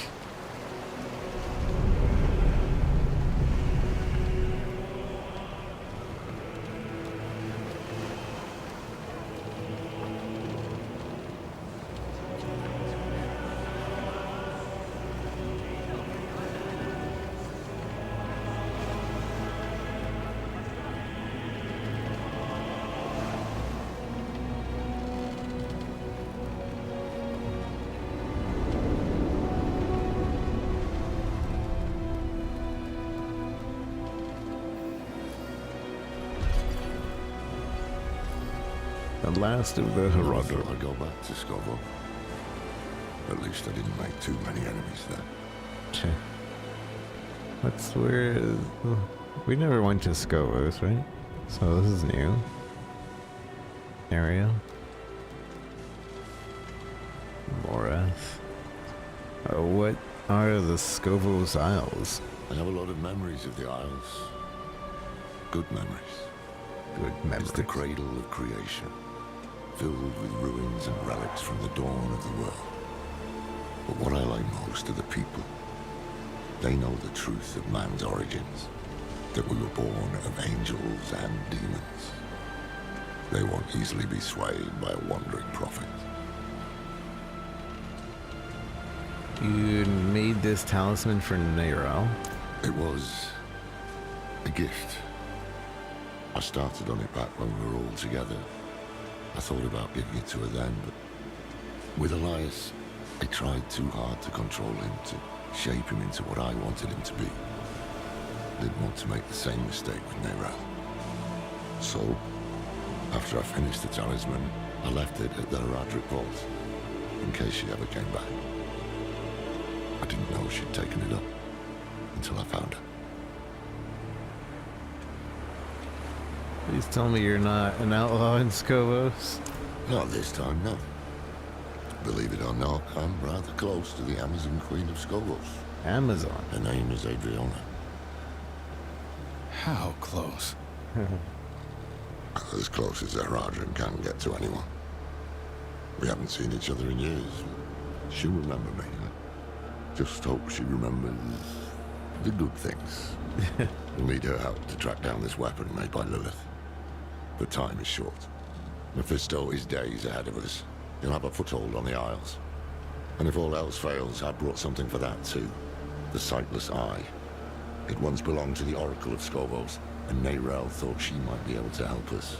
The last of the Horadric. I go back to Skovos. At least I didn't make too many enemies there. Okay. That's where we never went to Skovos, right? So this is new area. Morath. What are the Skovos Isles? I have a lot of memories of the Isles. Good memories. Good memories. It's the cradle of creation, filled with ruins and relics from the dawn of the world. But what I like most are the people. They know the truth of man's origins, that we were born of angels and demons. They won't easily be swayed by a wandering prophet. You made this talisman for Neyrelle? It was a gift. I started on it back when we were all together. I thought about giving it to her then, but with Elias, I tried too hard to control him, to shape him into what I wanted him to be. I didn't want to make the same mistake with Neyrelle. So, after I finished the talisman, I left it at the Horadric vault, in case she ever came back. I didn't know she'd taken it up until I found her. Please tell me you're not an outlaw in Skovos. Not this time, no. Believe it or not, I'm rather close to the Amazon Queen of Skovos. Amazon? Her name is Adriana. How close? As close as Horadric can get to anyone. We haven't seen each other in years. She'll remember me. I just hope she remembers the good things. We'll need her help to track down this weapon made by Lilith. But time is short. Mephisto is days ahead of us. He'll have a foothold on the Isles. And if all else fails, I brought something for that too. The Sightless Eye. It once belonged to the Oracle of Skovos, and Neyrelle thought she might be able to help us.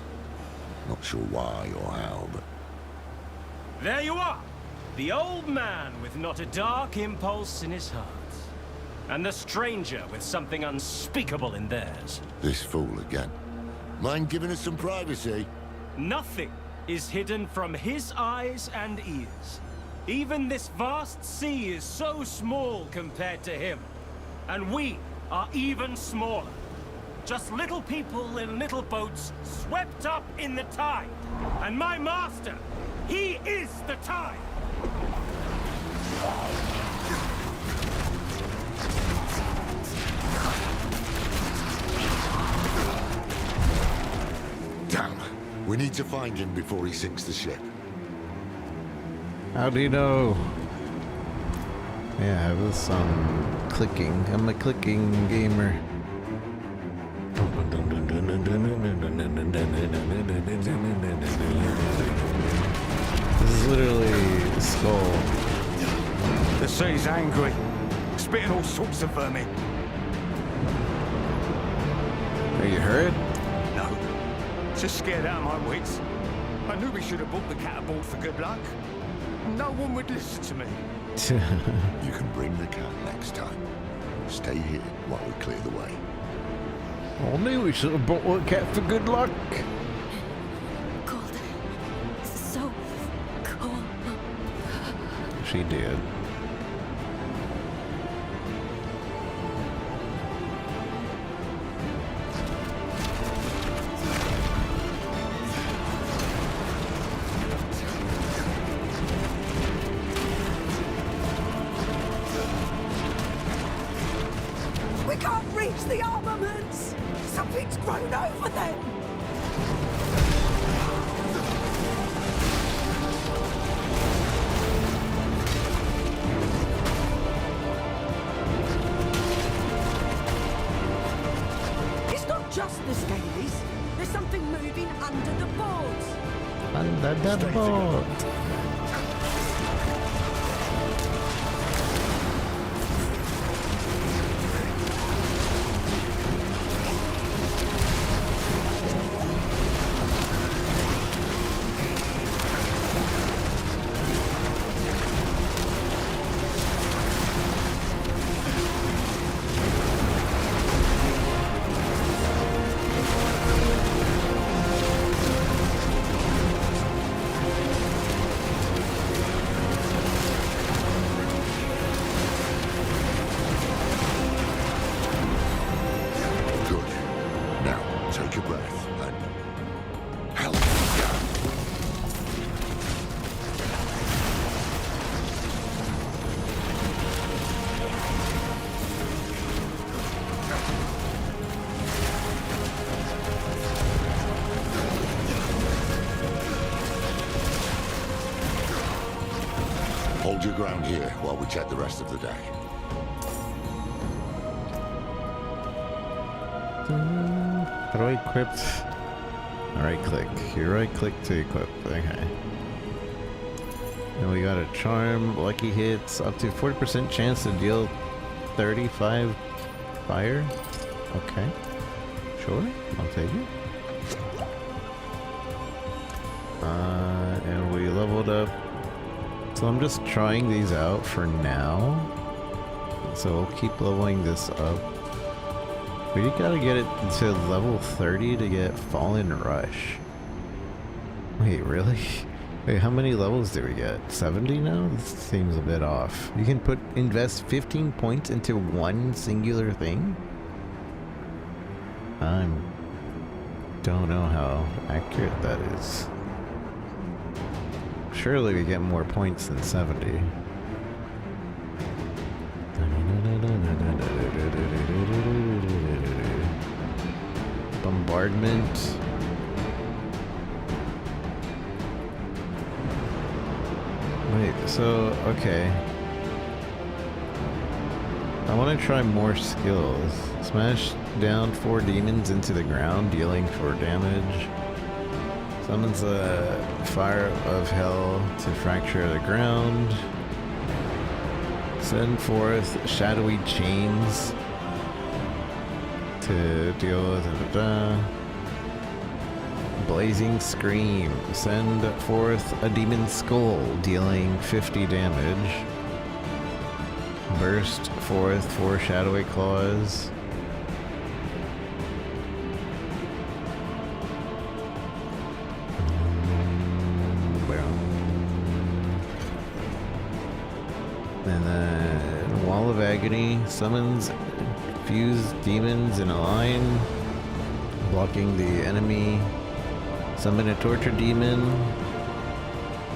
Not sure why or how, but... There you are! The old man with not a dark impulse in his heart. And the stranger with something unspeakable in theirs. This fool again. Mind giving us some privacy? Nothing is hidden from his eyes and ears. Even this vast sea is so small compared to him. And we are even smaller. Just little people in little boats swept up in the tide. And my master, he is the tide! Damn. We need to find him before he sinks the ship. How do you know? Yeah, I was clicking. I'm a clicking gamer. This is literally Skull. The sea's angry, spitting all sorts of vermin. Are you hurt? No, just scared out of my wits. I knew we should have bought the cat aboard for good luck. No one would listen to me. You can bring the cat next time. Stay here while we clear the way. I knew we should have bought one cat for good luck. Cold. So cold. She did. Something's grown over them! It's not just the scalies. There's something moving under the boards. Under the board. Hold your ground here while we check the rest of the deck. How do I equip? Right click. You right click to equip. Okay. And we got a charm, lucky hits, up to 40% chance to deal 35 fire. Okay. Sure, I'll take it. And we leveled up. So I'm just trying these out for now. So we'll keep leveling this up. We gotta get it to level 30 to get Fallen Rush. Wait, really? Wait, how many levels do we get? 70 now? This seems a bit off. You can invest 15 points into one singular thing? I don't know how accurate that is. Surely we get more points than 70. Bombardment. Wait, so, okay. I want to try more skills. Smash down 4 demons into the ground, dealing 4 damage. Summons a fire of hell to fracture the ground. Send forth shadowy chains to deal with Blazing Scream. Send forth a demon skull, dealing 50 damage. Burst forth 4 shadowy claws. And then Wall of Agony summons fused demons in a line, blocking the enemy. Summon a torture demon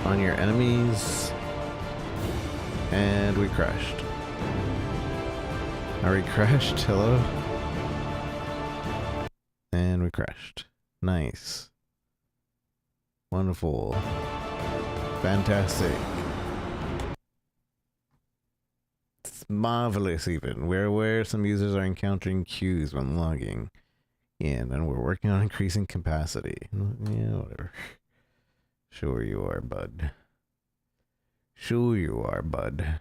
on your enemies. And we crashed. Are we crashed? Hello? And we crashed. Nice. Wonderful. Fantastic. Marvelous even, where some users are encountering queues when logging in, and we're working on increasing capacity. Yeah, whatever. Sure you are, bud. Sure you are, bud.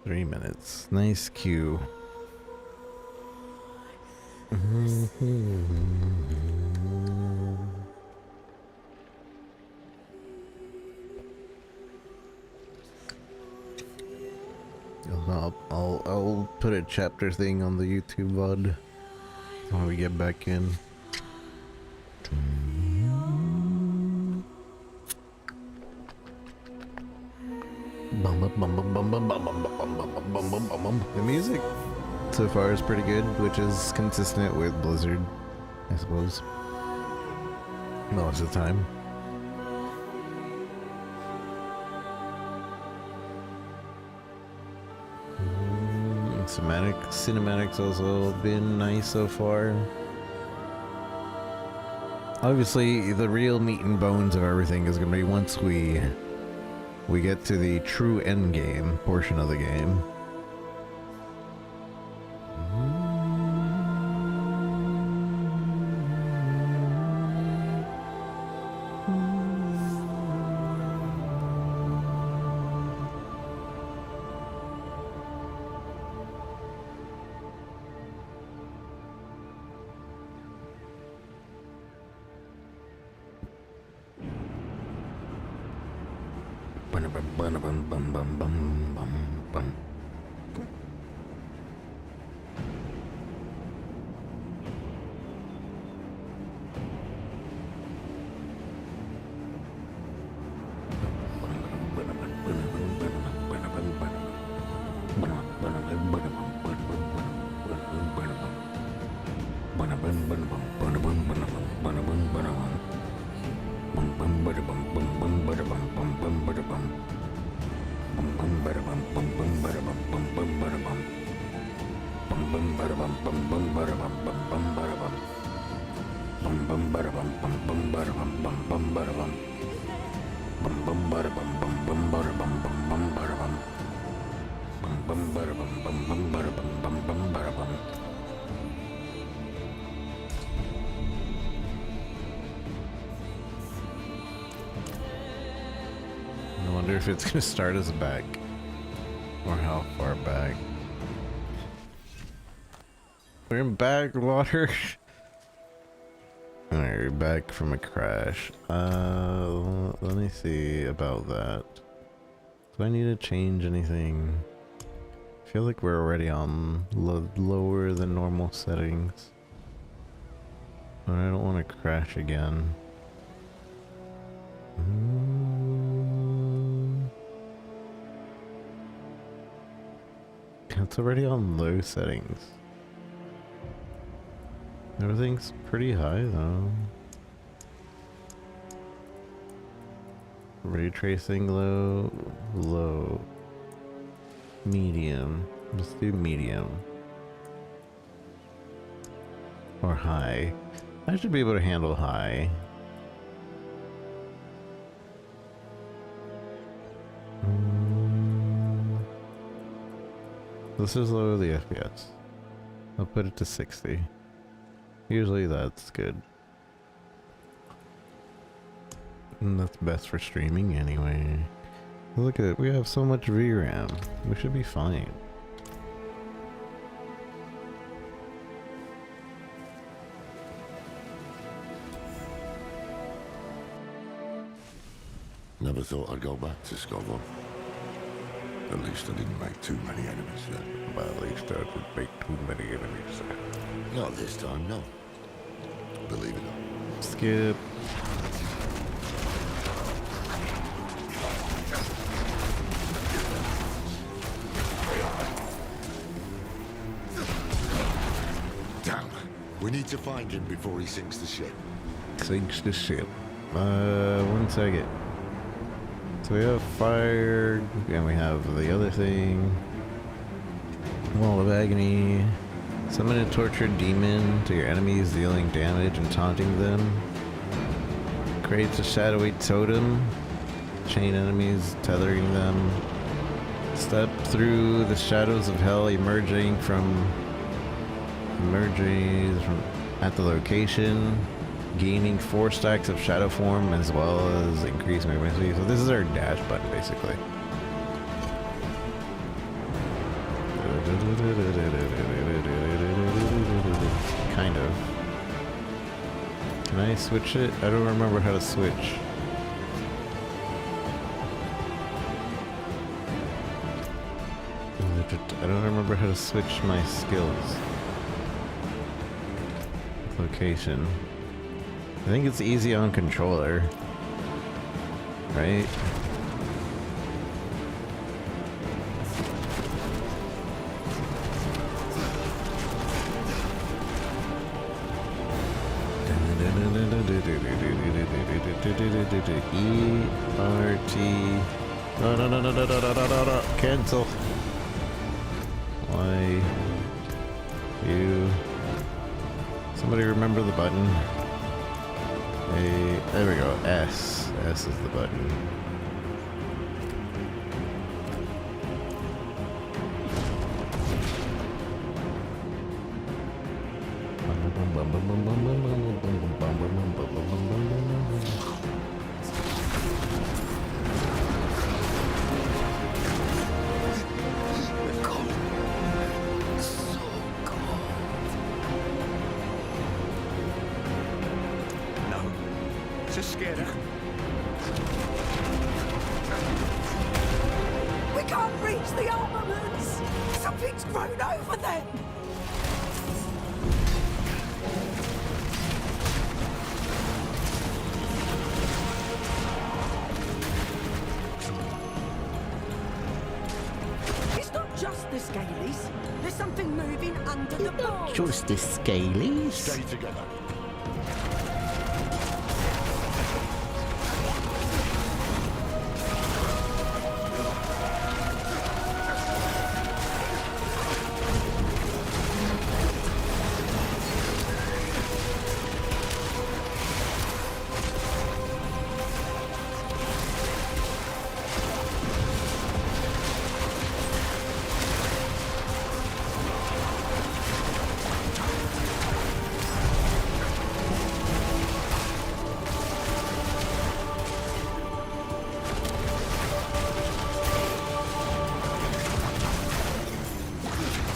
Minutes. Nice cue. I'll put a chapter thing on the YouTube VOD when we get back in. The music so far is pretty good, which is consistent with Blizzard, I suppose. Most of the time. Cinematics also been nice so far. Obviously, the real meat and bones of everything is going to be once we get to the true end game portion of the game. I wonder if it's gonna start us back, or how far back. We're in backwater. Alright, we're back from a crash. Let me see about that. Do I need to change anything? I feel like we're already on lower than normal settings. But I don't want to crash again. It's already on low settings. Everything's pretty high though. Ray tracing low, low, medium. Let's do medium. Or high. I should be able to handle high. Let's just lower the FPS. I'll put it to 60. Usually that's good. And that's best for streaming anyway. Look at it, we have so much VRAM. We should be fine. Never thought I'd go back to Skovos. At least I didn't make too many enemies there. But at least I didn't make too many enemies there. Not this time, no. Believe it or not. Skip. Damn. We need to find him before he sinks the ship. Sinks the ship. 1 second. So we have fire, and we have the other thing. Wall of Agony. Summon a tortured demon to your enemies, dealing damage and taunting them. Creates a shadowy totem. Chain enemies, tethering them. Step through the shadows of hell, emerging at the location. Gaining 4 stacks of shadow form as well as increased movement speed. So this is our dash button basically. Kind of. Can I switch it? I don't remember how to switch. I don't remember how to switch my skills. Location. I think it's easy on controller, right? E-R-T. No. Cancel. Y. U. Somebody remember the button. A. There we go. S. S is the button. Just scared her. We can't reach the armaments! Something's grown over them! It's not just the Scalies. There's something moving under the board. Just the Scalies. Stay together.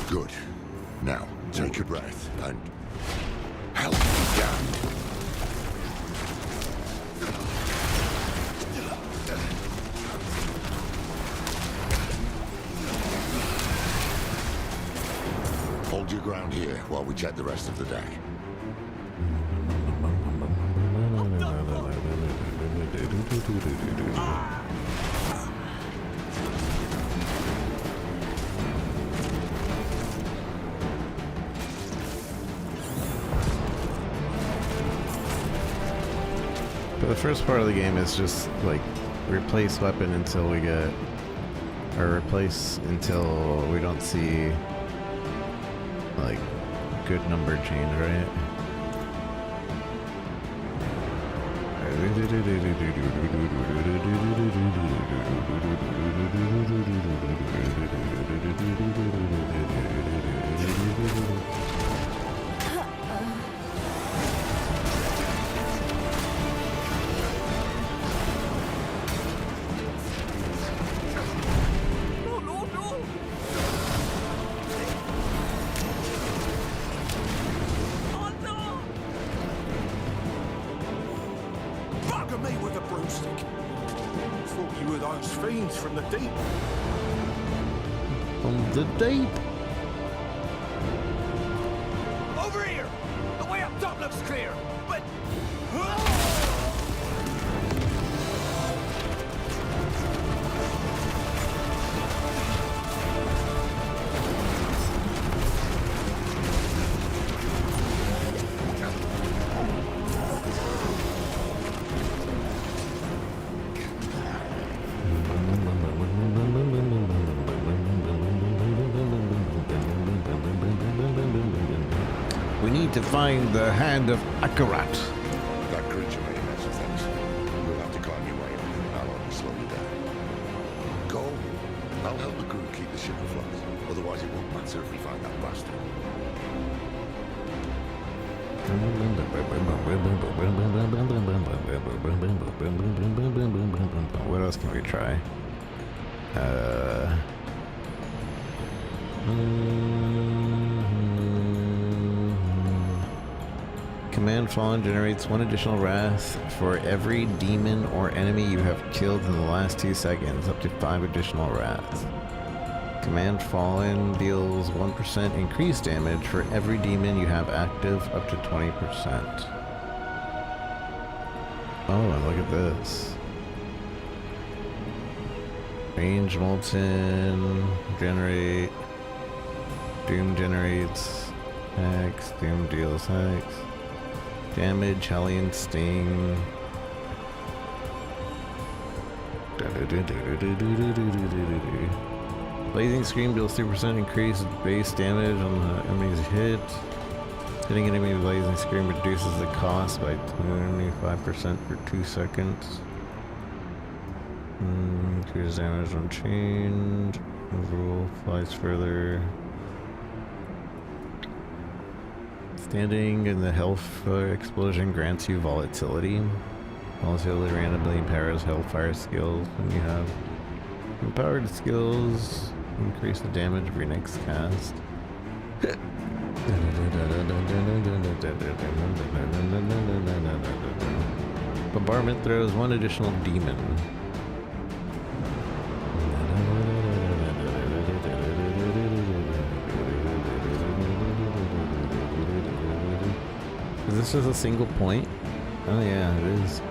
Good. Now, take a breath and help me down. Hold your ground here while we check the rest of the deck. But the first part of the game is just like replace weapon until we get, or replace until we don't see like good number change, right? Bugger me with a broomstick. Thought you were those fiends from the deep. From the deep. Over here! The way up top looks clear, but... We need to find the hand of Akarat. That creature may mess with things. You'll have to climb your way up, and I'll only slow you down. Go. I'll help the crew keep the ship afloat. Otherwise, it won't matter if we find that bastard. What else can we try? Command Fallen generates 1 additional wrath for every demon or enemy you have killed in the last 2 seconds, up to 5 additional wrath. Command Fallen deals 1% increased damage for every demon you have active, up to 20%. Oh, look at this. Range Molten, generate, Doom generates Hex, Doom deals Hex. Damage, Hellion Sting. Blazing Scream deals 3% increased base damage on the enemy's hit. Hitting an enemy with Blazing Scream reduces the cost by 25% for 2 seconds. Increases damage unchanged. Overall flies further. Standing in the health explosion grants you volatility. Volatility randomly empowers Hellfire skills when you have empowered skills. Increase the damage of your next cast. Bombardment throws 1 additional demon. Is this just a single point? Oh yeah, it is.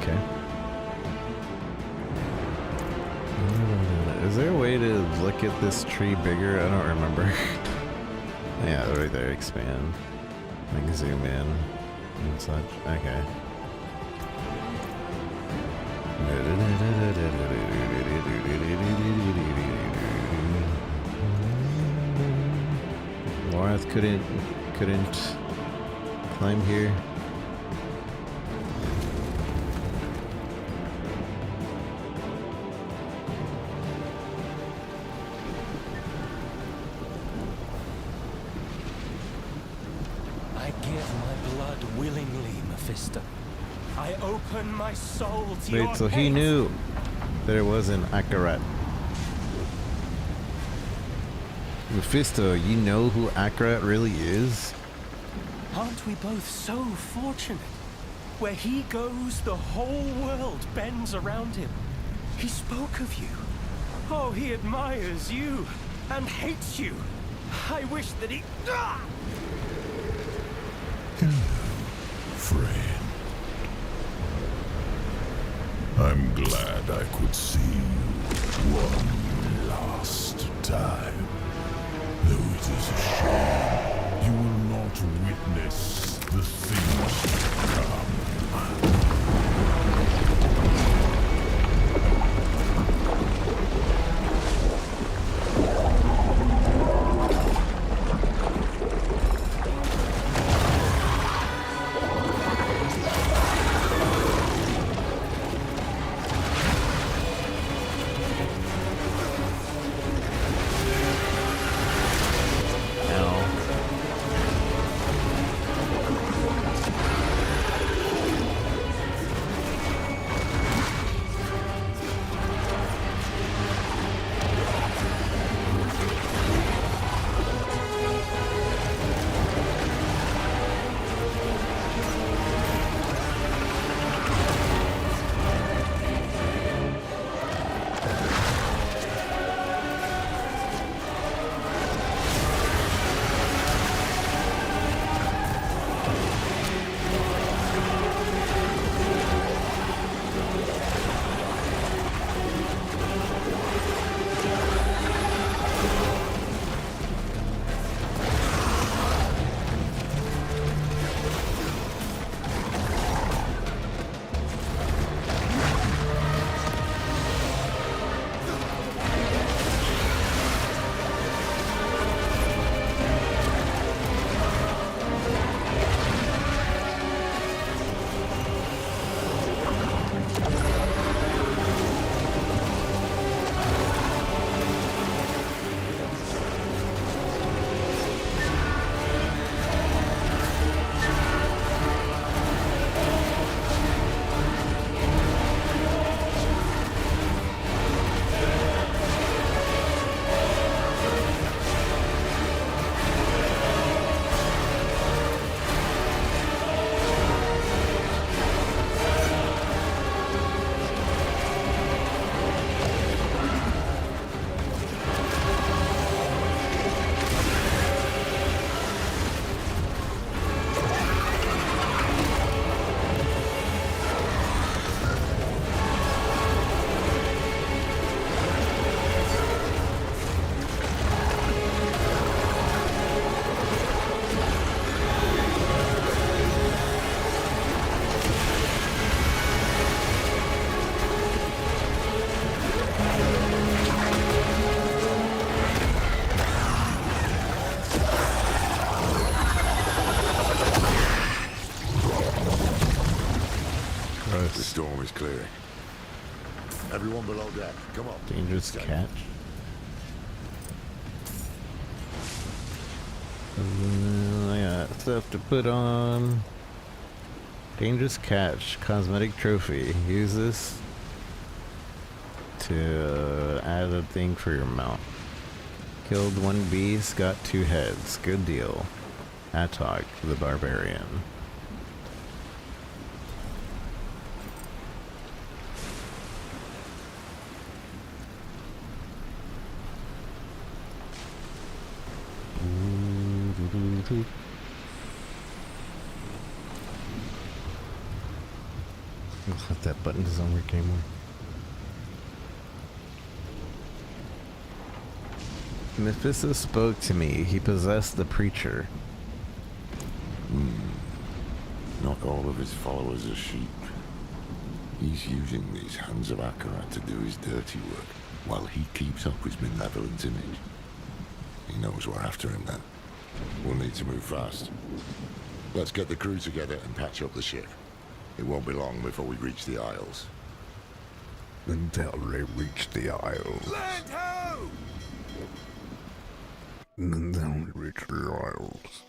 Okay. Is there a way to look at this tree bigger? I don't remember. Yeah, right there, expand. Like zoom in and such. Okay. Lorath couldn't climb here. I give my blood willingly, Mephisto. I open my soul to your Wait, so he knew there was an Akarat. Mephisto, you know who Akarat really is? Aren't we both so fortunate? Where he goes, the whole world bends around him. He spoke of you. Oh, he admires you and hates you. I wish that he... Ah! Friend. I'm glad I could see you one last time. Though it is a shame you will not witness the things to come. Dangerous catch. I got stuff to put on. Dangerous catch, cosmetic trophy. Use this to add a thing for your mount. Killed 1 beast, got 2 heads. Good deal. Atok the Barbarian. That button doesn't work anymore. Mephisto spoke to me. He possessed the preacher. Not all of his followers are sheep. He's using these hands of Akarat to do his dirty work, while he keeps up his benevolent image. He knows we're after him then. We'll need to move fast. Let's get the crew together and patch up the ship. It won't be long before we reach the Isles. Until they reach the Isles. Land ho! Until we reach the Isles.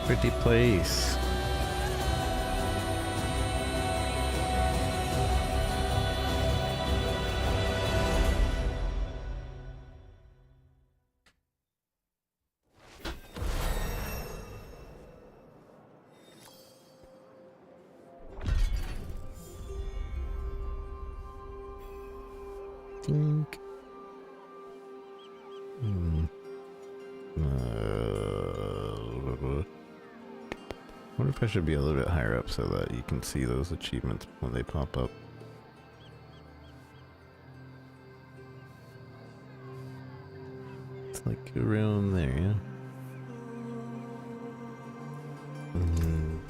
Pretty place. Think. I wonder if I should be a little bit higher up so that you can see those achievements when they pop up. It's like around there, yeah?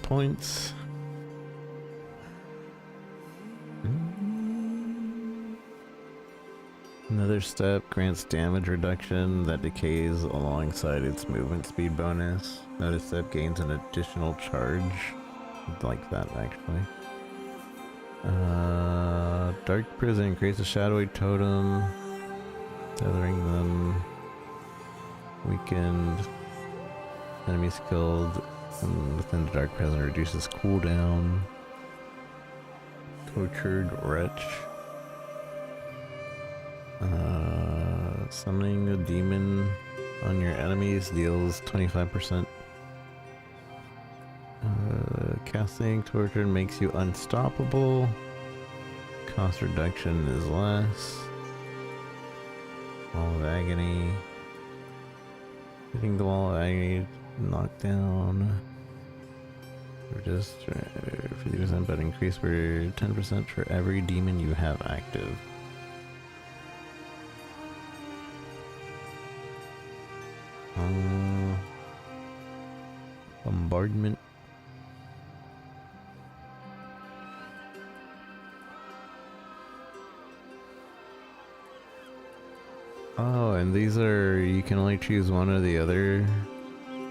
Points. Another step grants damage reduction that decays alongside its movement speed bonus. Another step gains an additional charge. Like that, actually. Dark Prison creates a shadowy totem. Tethering them. Weakened. Enemies killed within the Dark Prison reduces cooldown. Tortured Wretch. Summoning a demon on your enemies deals 25%. Casting Torture makes you unstoppable. Cost reduction is less. Wall of Agony. Hitting the Wall of Agony, knockdown. Just 50%, but increase for 10% for every demon you have active. Bombardment. Oh, and these are, you can only choose one or the other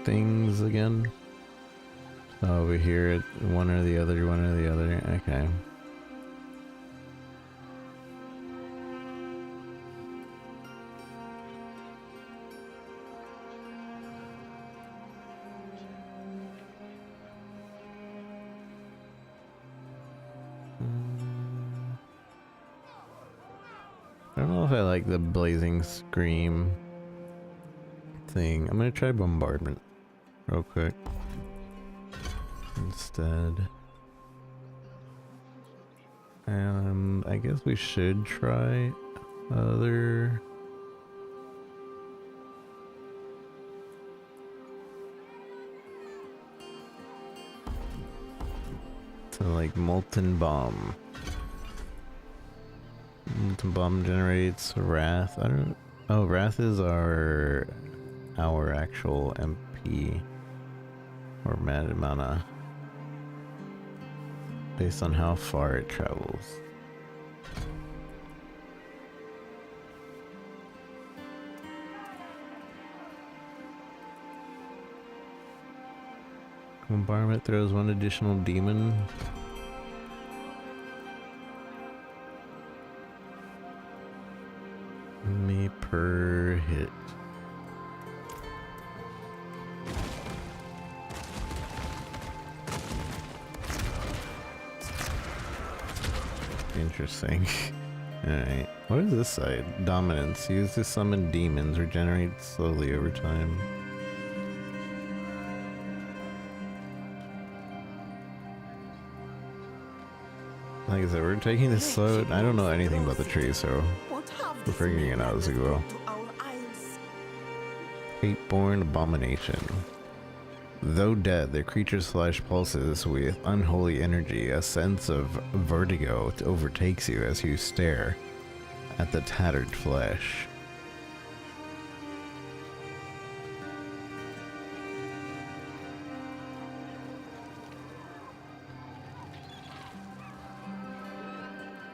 things again. So over here, one or the other, one or the other. Okay. I don't know if I like the Blazing Scream thing. I'm gonna try Bombardment real quick instead. And I guess we should try other... So like Molten Bomb. The bomb generates wrath. I don't. Oh, wrath is our actual MP or mana based on how far it travels. Bombardment throws one additional demon. Me per hit. Interesting. Alright. What is this side? Dominance. Use to summon demons. Regenerate slowly over time. Like I said, we're taking this slow. I don't know anything about the tree, so we're figuring it out as we go. Hateborn Abomination. Though dead, their creatures flesh pulses with unholy energy. A sense of vertigo overtakes you as you stare at the tattered flesh.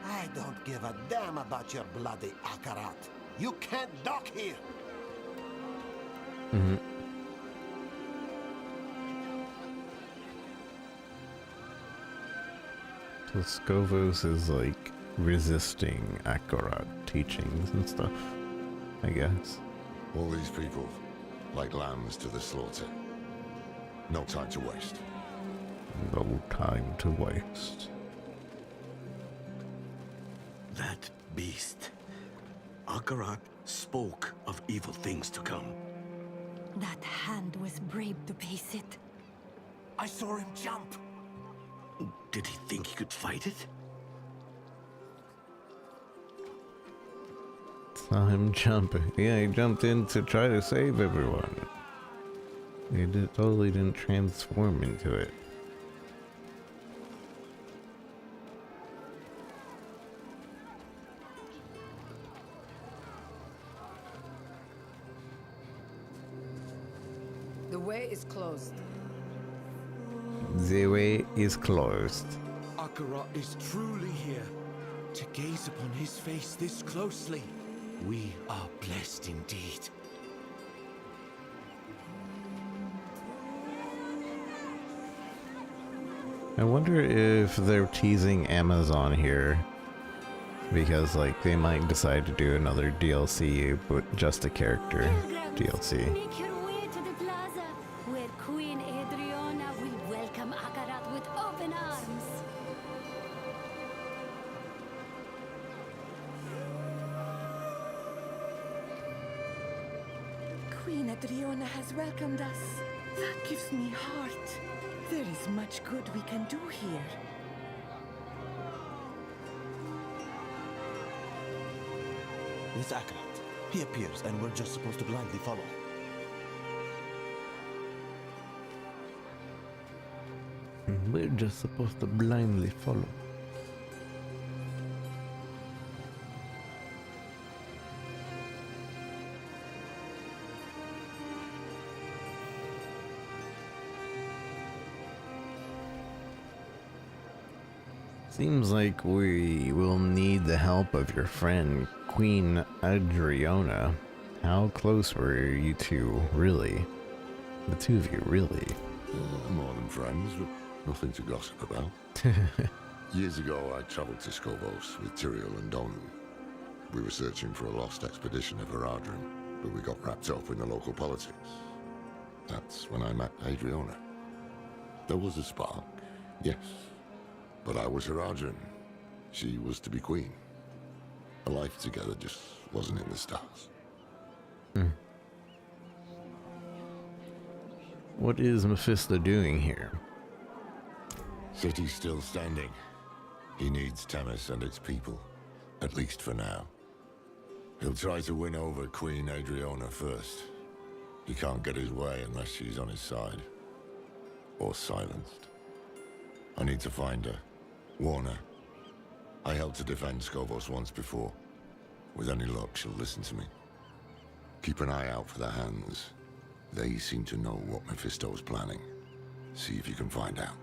I don't give a damn about your bloody Akarat. You can't dock here. Mm-hmm. So Skovos is like resisting Akarat teachings and stuff, I guess. All these people, like lambs to the slaughter. No time to waste. No time to waste. That beast. Akarat spoke of evil things to come. That hand was brave to face it. I saw him jump. Did he think he could fight it? Saw him jump. Yeah, he jumped in to try to save everyone. He totally didn't transform into it. The way is closed. The way is closed. Akarat is truly here. To gaze upon his face this closely, we are blessed indeed. I wonder if they're teasing Amazon here because like they might decide to do another DLC but just a character DLC. Make your way to the plaza, where Queen Adriana will welcome Akarat with open arms. Queen Adriana has welcomed us. That gives me heart. There is much good we can do here. This Akarat. He appears, and we're just supposed to blindly follow. We're just supposed to blindly follow. Seems like we will need the help of your friend, Queen Adriana. How close were you two, really? The two of you, really? More than friends, but nothing to gossip about. Years ago, I traveled to Skovos with Tyrael and Donu. We were searching for a lost expedition of Horadric, but we got wrapped up in the local politics. That's when I met Adriana. There was a spark, yes. But I was Horadric. She was to be queen. A life together just wasn't in the stars. What is Mephisto doing here? City's still standing. He needs Temis and its people, at least for now. He'll try to win over Queen Adriana first. He can't get his way unless she's on his side. Or silenced. I need to find her, warn her, I helped to defend Skovos once before. With any luck, she'll listen to me. Keep an eye out for the hands. They seem to know what Mephisto's planning. See if you can find out.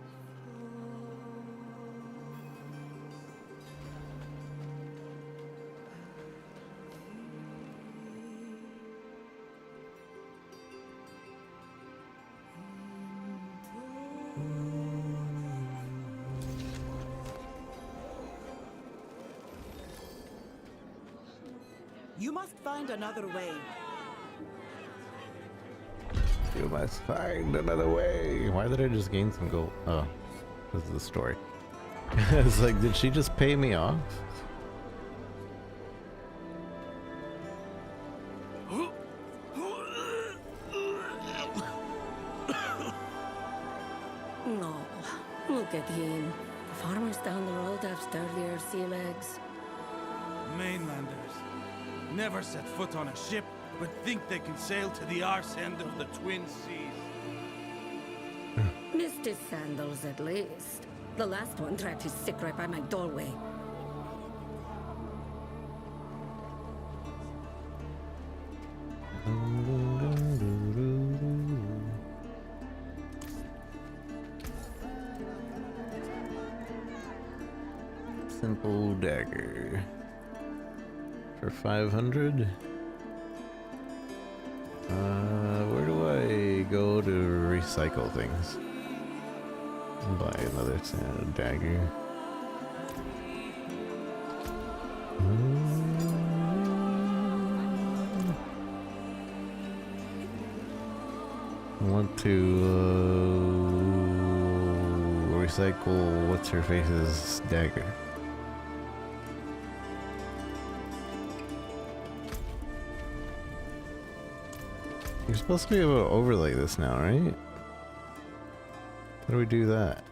You must find another way. You must find another way. Why did I just gain some gold? Oh, this is the story. It's like, did she just pay me off? No, look at him. The farmers down the road have sturdier sea legs. Mainlanders. Never set foot on a ship, but think they can sail to the arse end of the Twin Seas. Missed his sandals at least. The last one dragged his sick right by my doorway. Simple dagger. For 500? Where do I go to recycle things? Buy another dagger. I want to recycle what's her face's dagger. You're supposed to be able to overlay this now, right? How do we do that?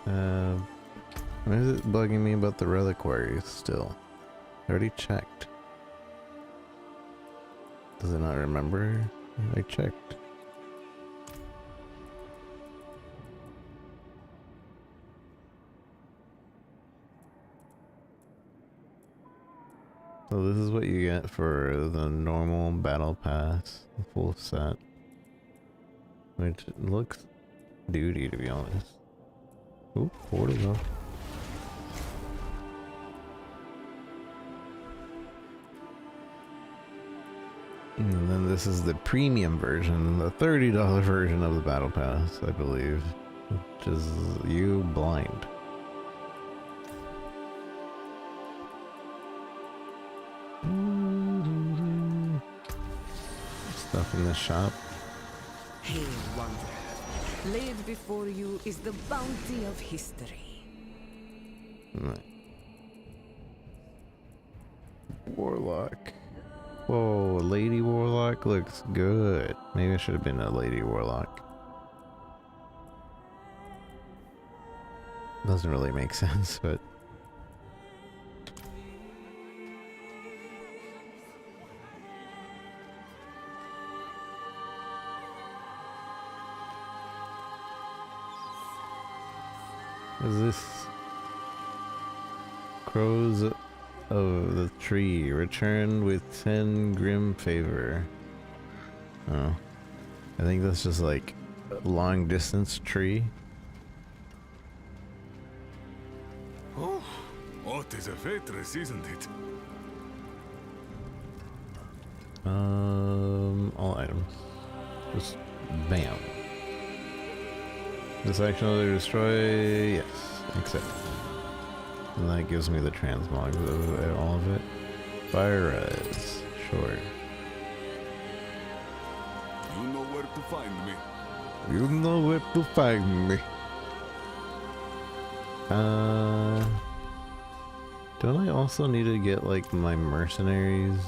Why is it bugging me about the reliquaries still? I already checked. Does it not remember? I checked. So this is what you get for the normal battle pass, the full set. Which looks duty, to be honest. Oop, portal. And then this is the premium version, the $30 version of the battle pass, I believe. Which is you blind. Stuff in the shop. Hail, wanderer. Laid before you is the bounty of history. Warlock. Whoa, Lady Warlock looks good. Maybe I should have been a Lady Warlock. Doesn't really make sense, but... Is this Crows of the Tree return with 10 grim favor? Oh, I think that's just like a long distance tree. Oh, what is a waitress, isn't it? All items. Just bam. This action will destroy, yes, accept. And that gives me the transmog of all of it. Fire res, sure. You know where to find me. You know where to find me. Don't I also need to get like my mercenaries?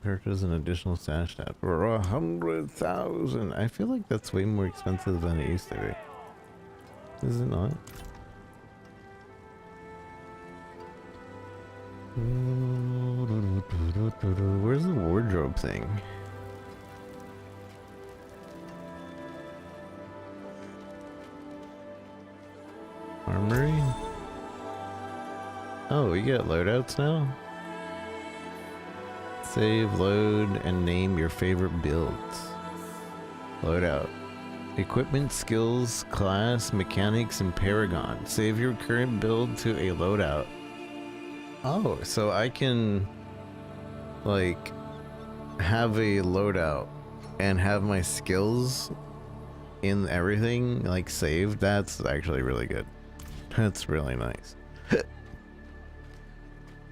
Purchase an additional stash tab for 100,000. I feel like that's way more expensive than it used to be. Is it not? Where's the wardrobe thing? Armory? Oh, we get loadouts now? Save, load, and name your favorite builds. Loadout. Equipment, skills, class, mechanics, and paragon. Save your current build to a loadout. Oh, so I can, like, have a loadout and have my skills in everything, like, saved? That's actually really good. That's really nice.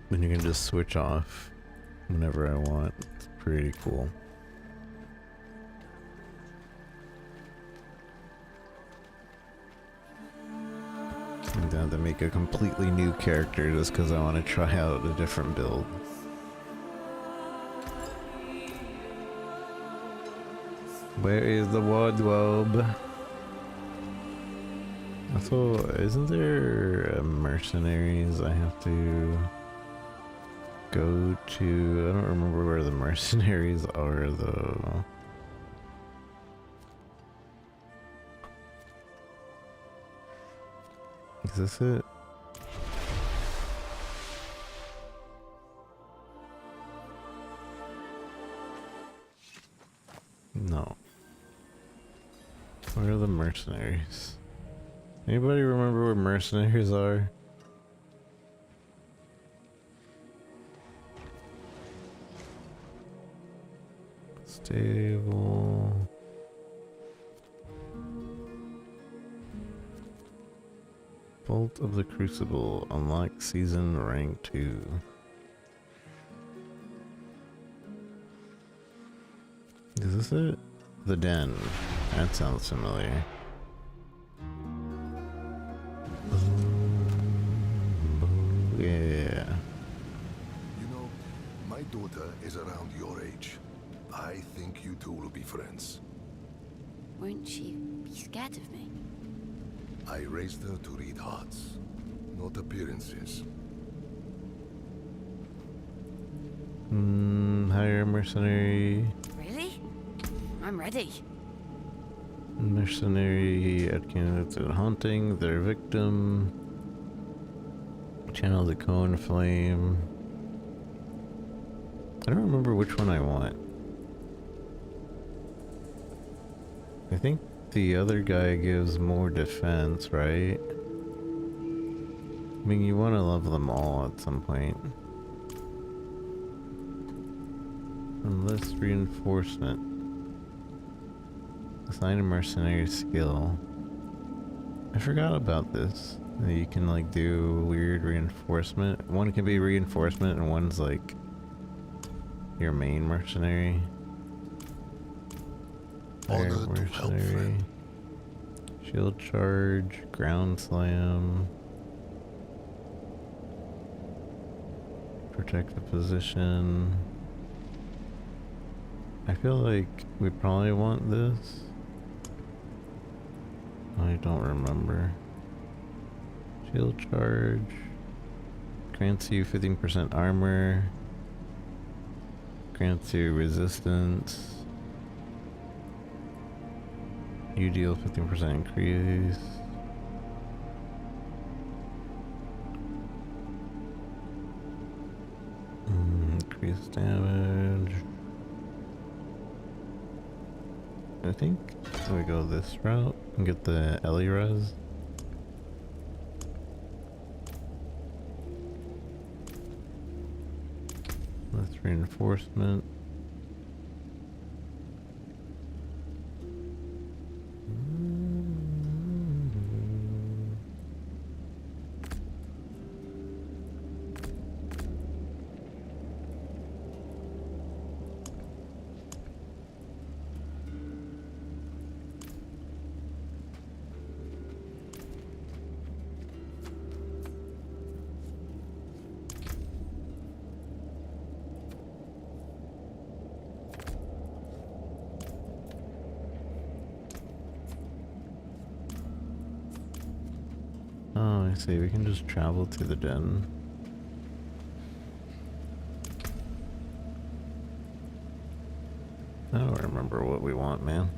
Then you can just switch off whenever I want. It's pretty cool. I'm down to make a completely new character just because I want to try out a different build. Where is the wardrobe? Also, isn't there mercenaries I have to go to? I don't remember where the mercenaries are though. Is this it? No. Where are the mercenaries? Anybody remember where mercenaries are? Stable. Bolt of the Crucible. Unlock season rank 2. Is this it? The Den. That sounds familiar. Yeah. You know, my daughter is around your age. I think you two will be friends. Won't she be scared of me? I raised her to read hearts, not appearances. Hire mercenary. Really? I'm ready. Mercenary add candidates at hunting their victim. Channel the cone flame. I don't remember which one I want. I think the other guy gives more defense, right? I mean, you want to level them all at some point. And less reinforcement. Assign a mercenary skill. I forgot about this. You can like do weird reinforcement. One can be reinforcement and one's like your main mercenary. Fire mercenary. Shield charge, ground slam. Protect the position. I feel like we probably want this. I don't remember. Shield charge. Grants you 15% armor. Grants you resistance. You deal 15% increase. Increase damage. I think we go this route and get the Ellie res. That's reinforcement. Oh, I see. We can just travel to the den. I don't remember what we want, man.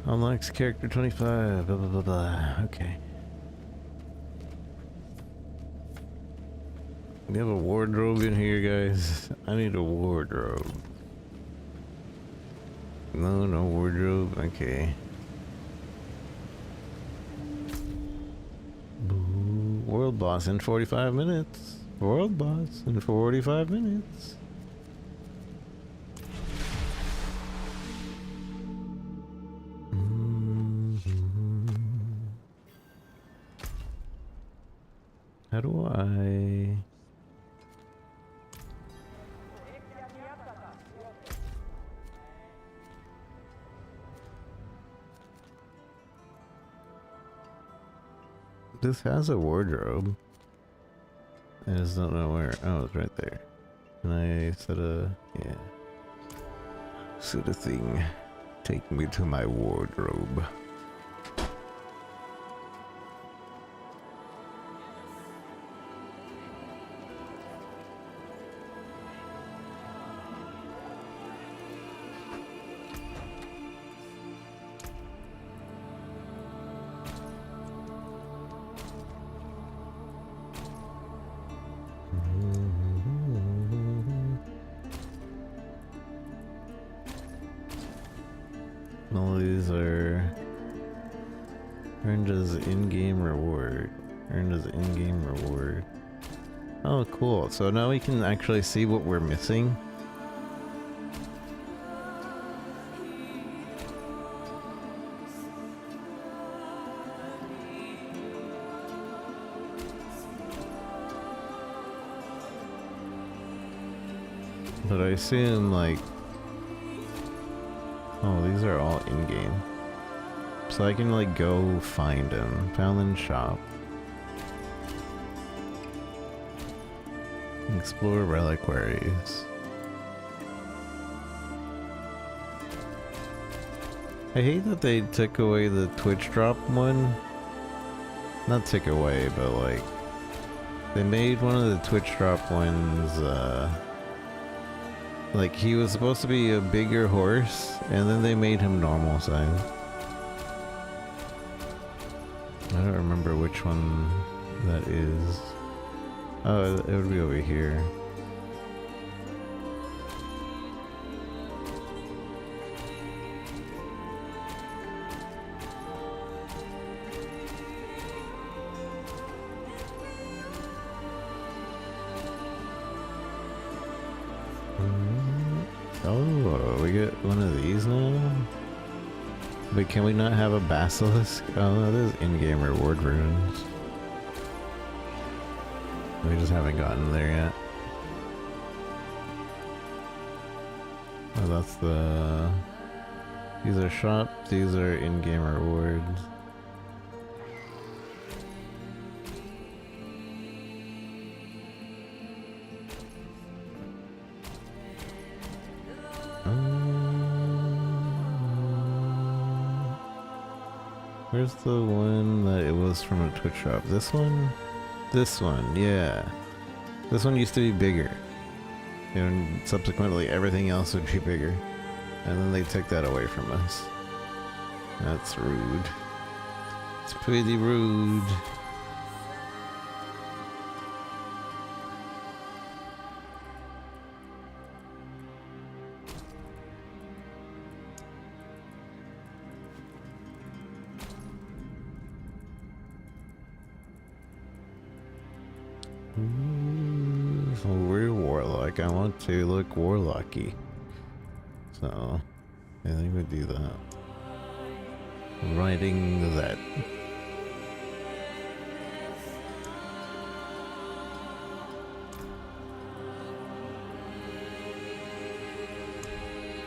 Unlocks character 25, blah blah blah blah. Okay. We have a wardrobe in here, guys. I need a wardrobe. No, no wardrobe. Okay. Boo. World boss in 45 minutes. World boss in 45 minutes. How do I... This has a wardrobe. I just don't know where. Oh, it's right there. Can I set a... yeah. Set a thing. Take me to my wardrobe. All these are earned as in-game reward. Earned as in-game reward. Oh, cool. So now we can actually see what we're missing. But I assume, like... oh, these are all in-game. So I can, like, go find them. Found in shop. Explore reliquaries. I hate that they took away the Twitch drop one. Not took away, but, like... they made one of the Twitch drop ones, like, he was supposed to be a bigger horse, and then they made him normal size. I don't remember which one that is. Oh, it would be over here. Oh, we get one of these now? But can we not have a basilisk? Oh, that is in-game reward runes. We just haven't gotten there yet. Oh, that's the... these are shop, these are in-game rewards. Where's the one that it was from a Twitch shop? This one? This one, yeah. This one used to be bigger. And subsequently everything else would be bigger. And then they took that away from us. That's rude. It's pretty rude. So we're Warlock. I want to look Warlocky. So I think we do that. Writing that.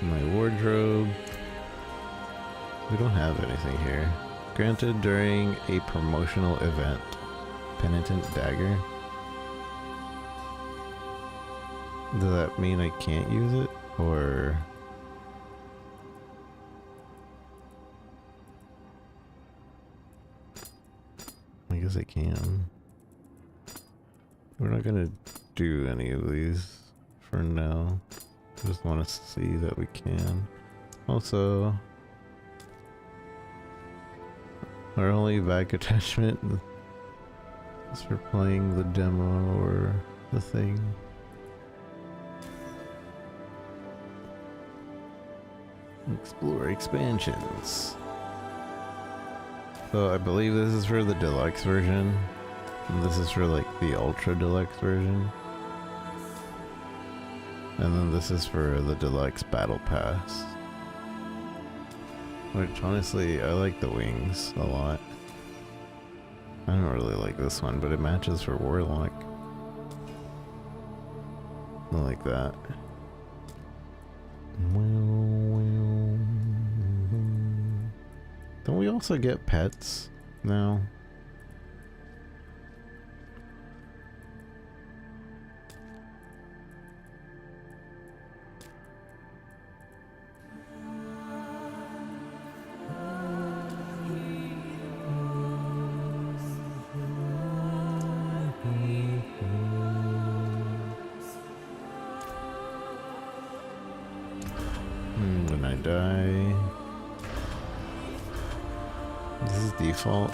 My wardrobe. We don't have anything here. Granted during a promotional event. Penitent dagger. Does that mean I can't use it? Or... I guess I can. We're not gonna do any of these for now. Just want to see that we can. Also, our only back attachment is for playing the demo or the thing. Explore expansions. So I believe this is for the deluxe version. And this is for like the ultra deluxe version. And then this is for the deluxe battle pass. Which honestly, I like the wings a lot. I don't really like this one, but it matches for Warlock. I like that. Don't we also get pets now? When I die, this is default.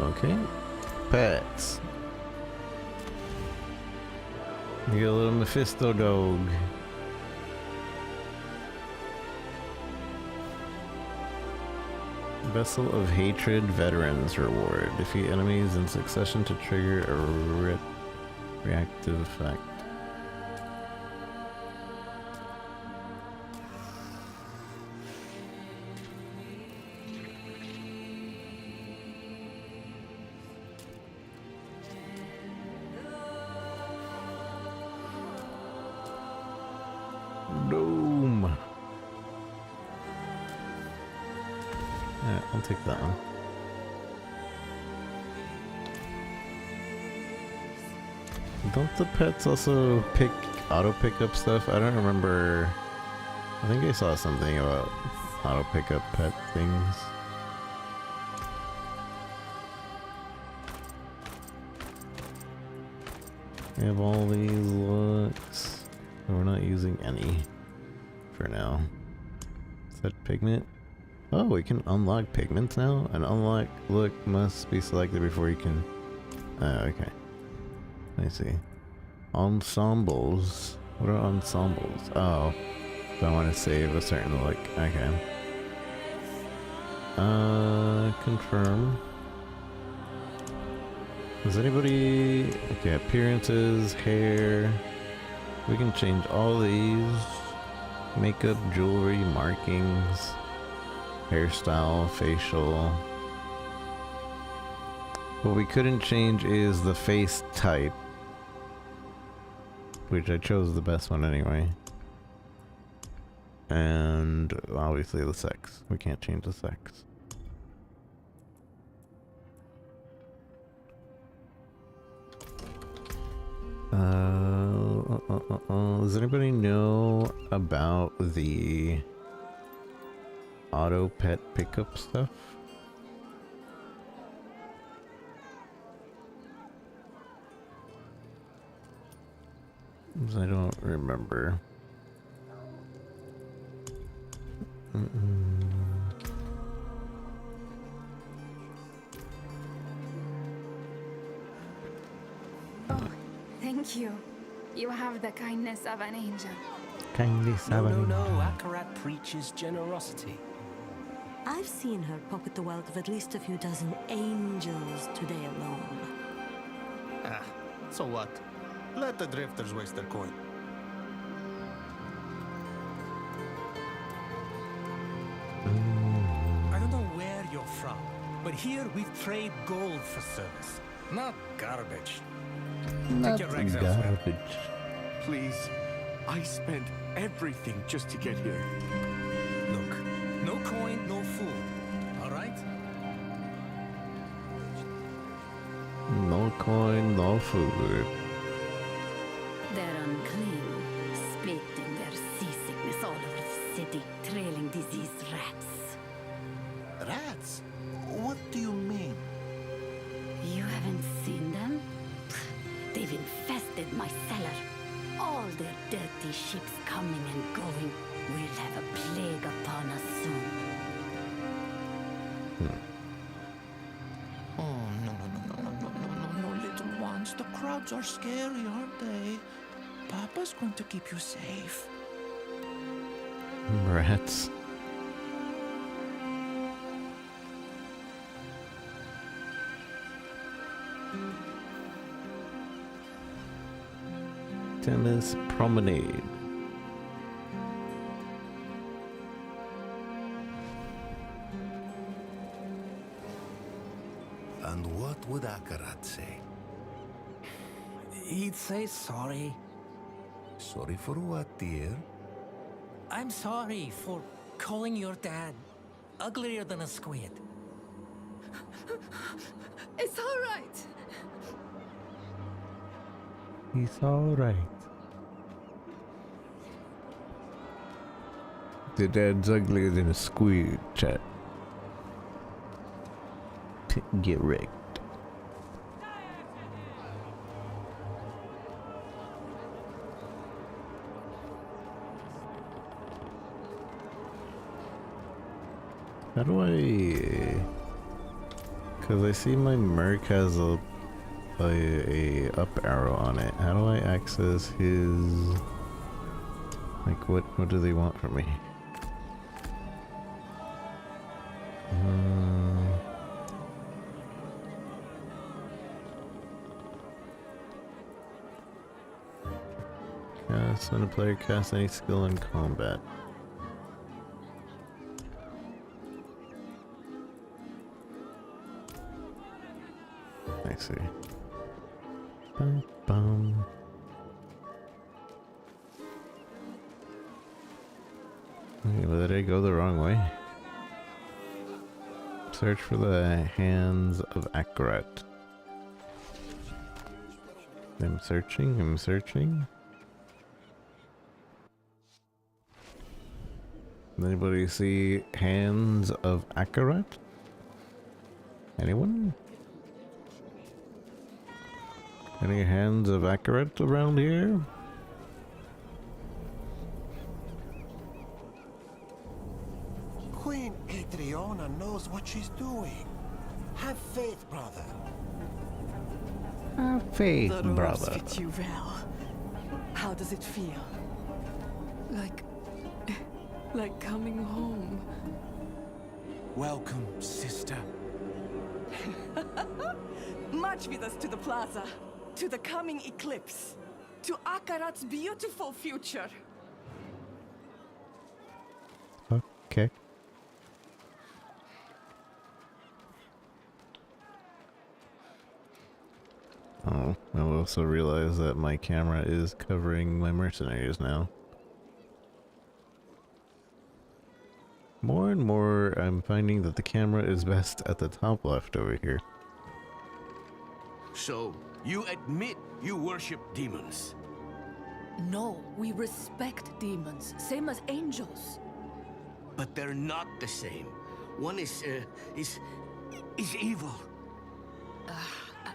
Okay. Pets. You get a little Mephisto dog. Vessel of Hatred Veterans reward. Defeat enemies in succession to trigger a reactive effect. Doom. Yeah, I'll take that one. Don't the pets also auto pick up stuff? I don't remember. I think I saw something about auto pick up pet things. We have all these looks. We're not using any for now. Is that pigment? Oh, we can unlock pigments now? An unlock look must be selected before you can... okay. Let me see. Ensembles. What are ensembles? Oh. So I want to save a certain look. Okay. Confirm. Does anybody... Okay, appearances, hair... We can change all these. Makeup, jewelry, markings, hairstyle, facial. What we couldn't change is the face type, which I chose the best one anyway. And obviously the sex. We can't change the sex. Does anybody know about the auto pet pickup stuff? I don't remember. Thank you. You have the kindness of an angel. No, Akarat preaches generosity. I've seen her pocket the wealth of at least a few dozen angels today alone. Ah, so what? Let the drifters waste their coin. I don't know where you're from, but here we trade gold for service, not garbage. Take your rags elsewhere. Please, I spent everything just to get here. Look, no coin, no fool. All right? No coin, no food. They're unclean, spitting their seasickness all over the city, trailing diseased rats. Rats? What do you mean? You haven't seen them? They've infested my cellar. All their dirty ships coming and going. We'll have a plague upon us soon. Oh, no, little ones. The crowds are scary, aren't they? Papa's going to keep you safe. Rats. Tennis Promenade. And what would Akarat say? He'd say sorry. Sorry for what, dear? I'm sorry for calling your dad uglier than a squid. It's all right. He's alright. The dad's uglier than a squid, chat. Get wrecked. How do I... Because I see my merc has a up arrow on it. How do I access his... Like, what do they want from me? Cast when a player casts any skill in combat. I see. Bum, bum. Okay, well, did I go the wrong way? Search for the hands of Akarat. I'm searching. Anybody see hands of Akarat? Anyone? Any hands of Akarat around here? Queen Adriana knows what she's doing. Have faith, brother. Faith, The robes brother. fit you well. How does it feel? Like coming home. Welcome, sister. March with us to the plaza, to the coming eclipse, to Akarat's beautiful future. Okay. Oh, I also realize that my camera is covering my mercenaries now. More and more, I'm finding that the camera is best at the top left over here. So, you admit you worship demons? No, we respect demons, same as angels. But they're not the same. One is evil.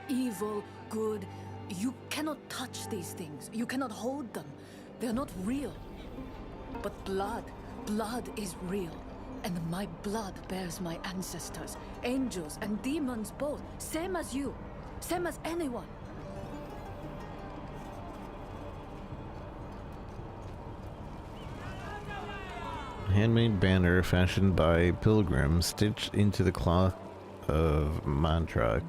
Evil, good. You cannot touch these things. You cannot hold them. They're not real. But blood is real. And my blood bears my ancestors, angels and demons both, same as you, same as anyone. handmade banner fashioned by pilgrims, stitched into the cloth of mantra.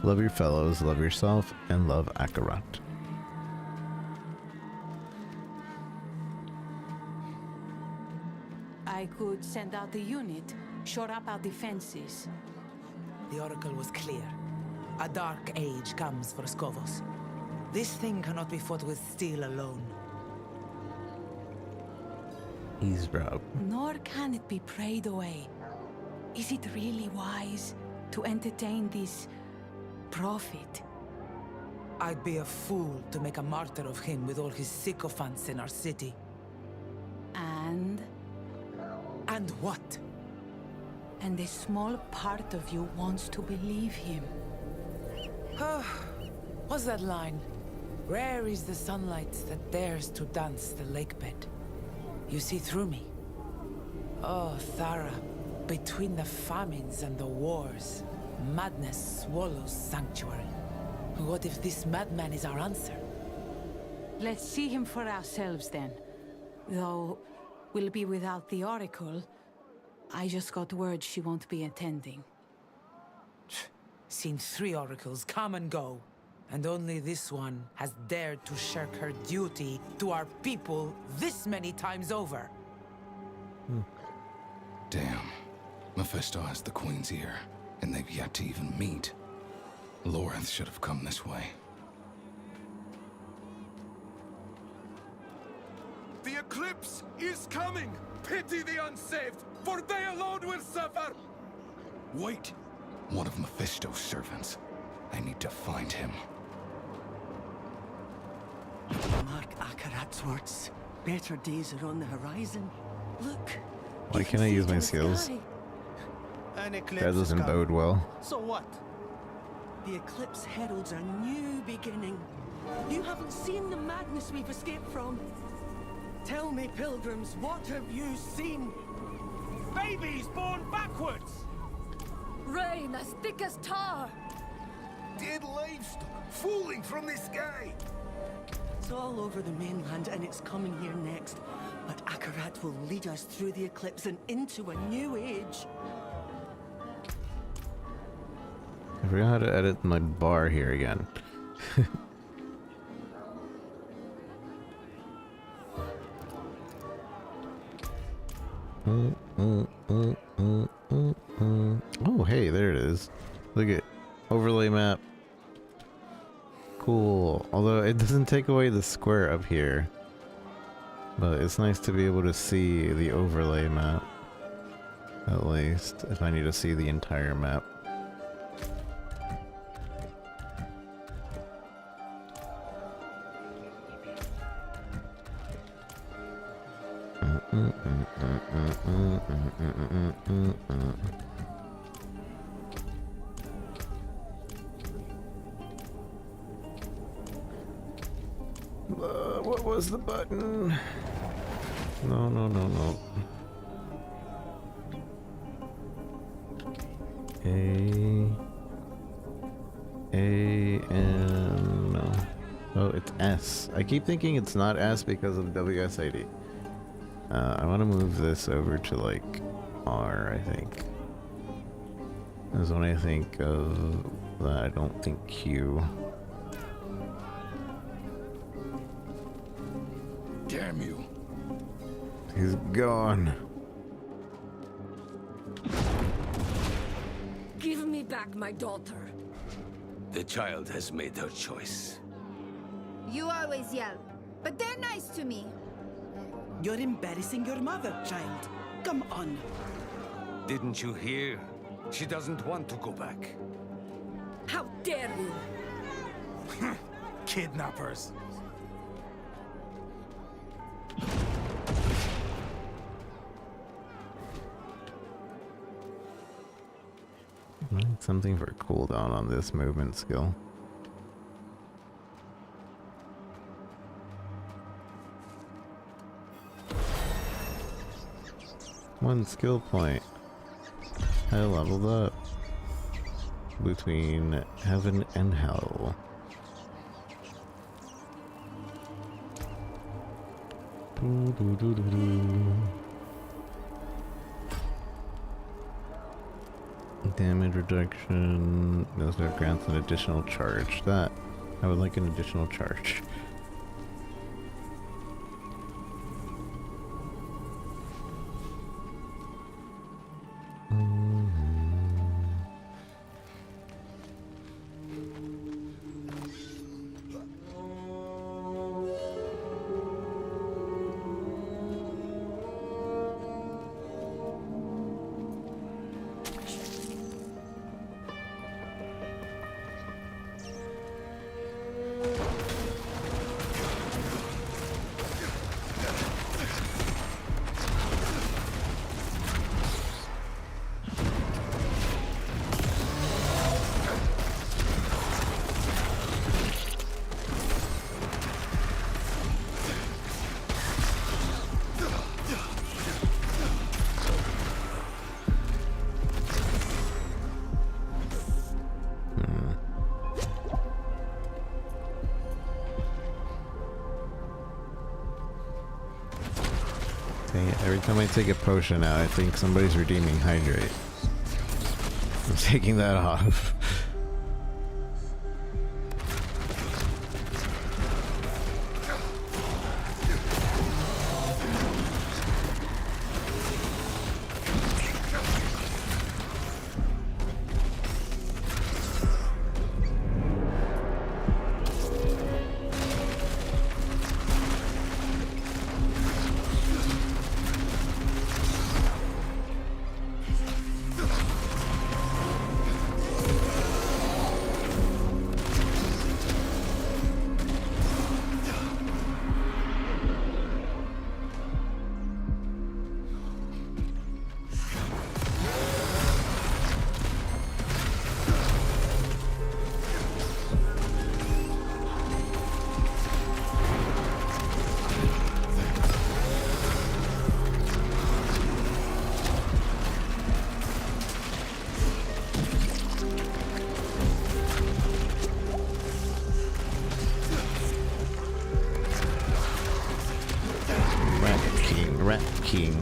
Love your fellows, love yourself, and love Akarat. I could send out a unit, shore up our defenses. The Oracle was clear. A dark age comes for Skovos. This thing cannot be fought with steel alone. Eavesdrop. Nor can it be prayed away. Is it really wise to entertain this prophet? I'd be a fool to make a martyr of him with all his sycophants in our city. And? And what? And a small part of you wants to believe him. What's that line? Rare is the sunlight that dares to dance the lakebed. You see through me. Oh, Thara, between the famines and the wars, madness swallows sanctuary. What if this madman is our answer? Let's see him for ourselves then. Though we'll be without the Oracle. I just got word she won't be attending. Seen 3 oracles come and go, and only this one has dared to shirk her duty to our people this many times over. Damn. Mephisto has the Queen's ear, and they've yet to even meet. Lorith should have come this way. The eclipse is coming! Pity the unsaved, for they alone will suffer! Wait! One of Mephisto's servants. I need to find him. Mark Akarat's words. Better days are on the horizon. Look. Why can't I use my skills? That doesn't bode well. So what? The eclipse heralds a new beginning. You haven't seen the madness we've escaped from. Tell me, pilgrims, what have you seen? Babies born backwards! Rain as thick as tar! Dead livestock falling from the sky! It's all over the mainland and it's coming here next. But Akarat will lead us through the eclipse and into a new age. I forgot how to edit my bar here again. Oh, hey, there it is. Look at overlay map. Cool. Although it doesn't take away the square up here. But it's nice to be able to see the overlay map. At least, if I need to see the entire map. What was the button? No. And no. Oh, it's S. I keep thinking it's not S because of WSID. I want to move this over to like R, I think. That's when I think of that. I don't think Q. Damn you. He's gone. Give me back my daughter. The child has made her choice. You always yell, but they're nice to me. You're embarrassing your mother, child. Come on. Didn't you hear? She doesn't want to go back. How dare you! Kidnappers. I need something for cooldown on this movement skill. One skill point. I leveled up between heaven and hell. Damage reduction. Those that grants an additional charge. That I would like an additional charge. Every time I take a potion out, I think somebody's redeeming Hydrate. I'm taking that off. Rat King.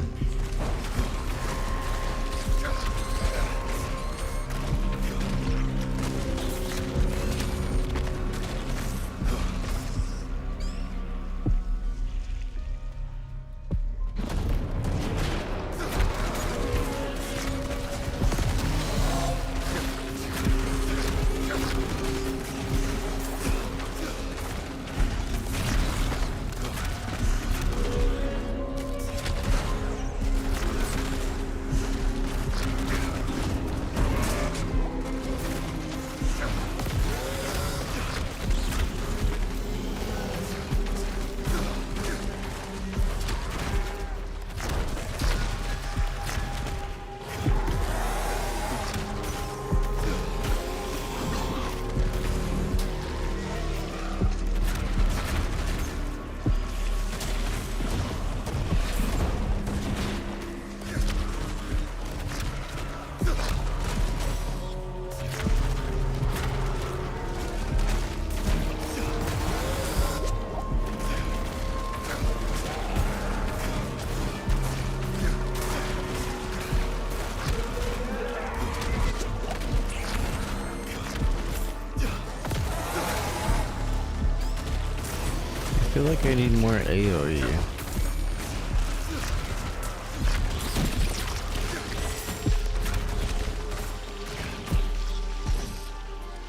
I feel like I need more AoE.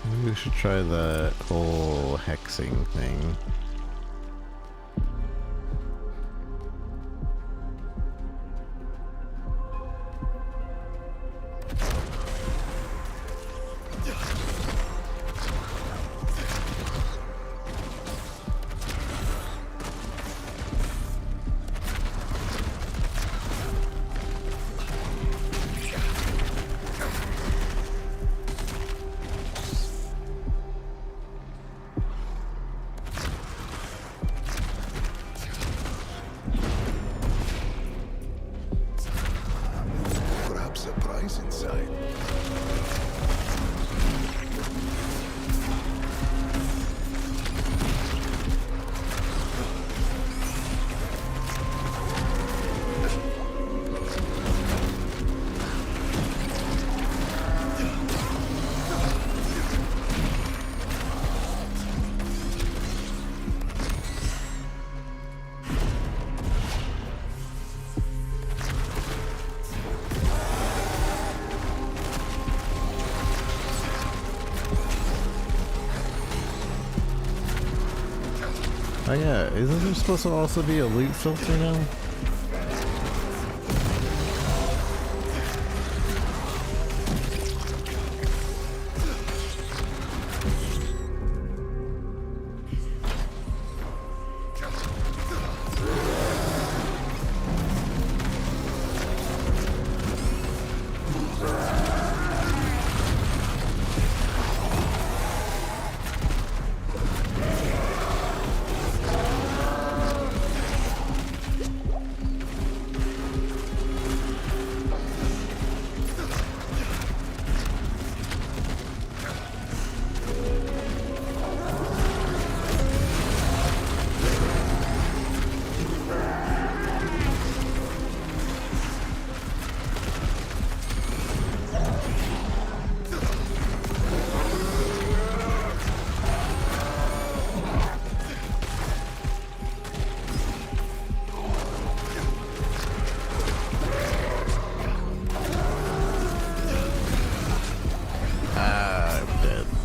Maybe we should try the whole hexing thing. Oh yeah, isn't there supposed to also be a loot filter now?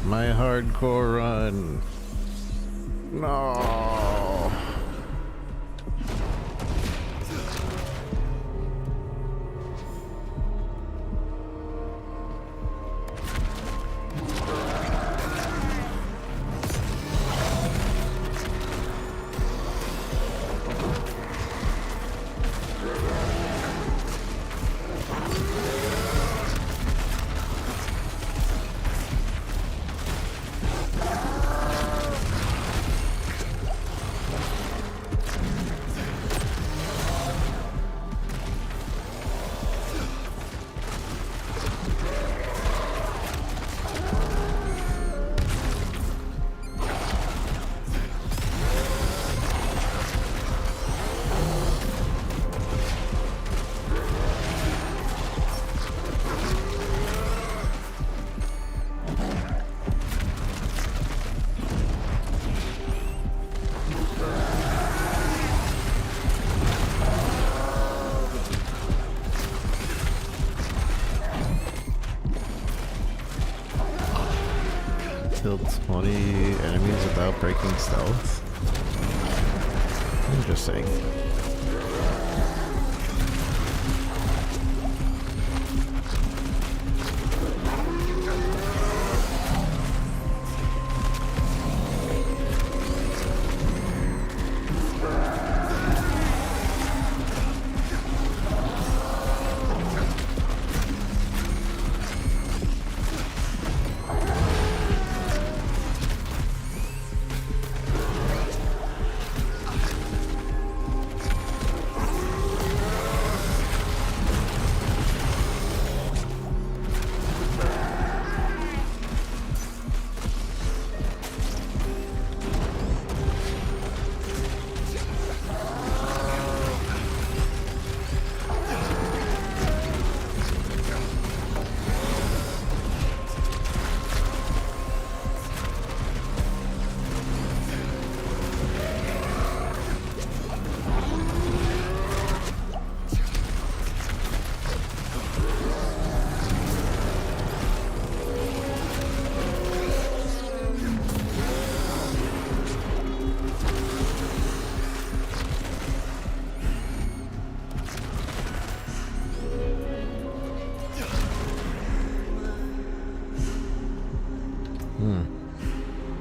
My hardcore run. No. Killed 20 enemies without breaking stealth. Interesting.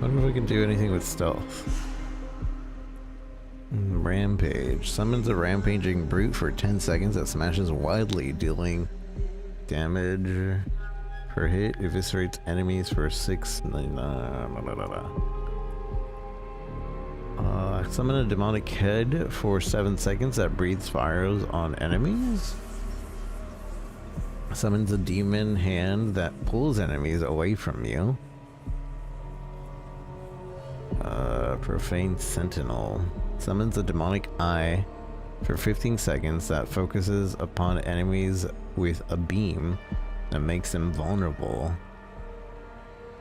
I don't know if we can do anything with stealth. Rampage. Summons a rampaging brute for 10 seconds that smashes wildly, dealing damage per hit, eviscerates enemies for 6. Summon a demonic head for 7 seconds that breathes fires on enemies. Summons a demon hand that pulls enemies away from you. Profane Sentinel. Summons a demonic eye for 15 seconds that focuses upon enemies with a beam that makes them vulnerable.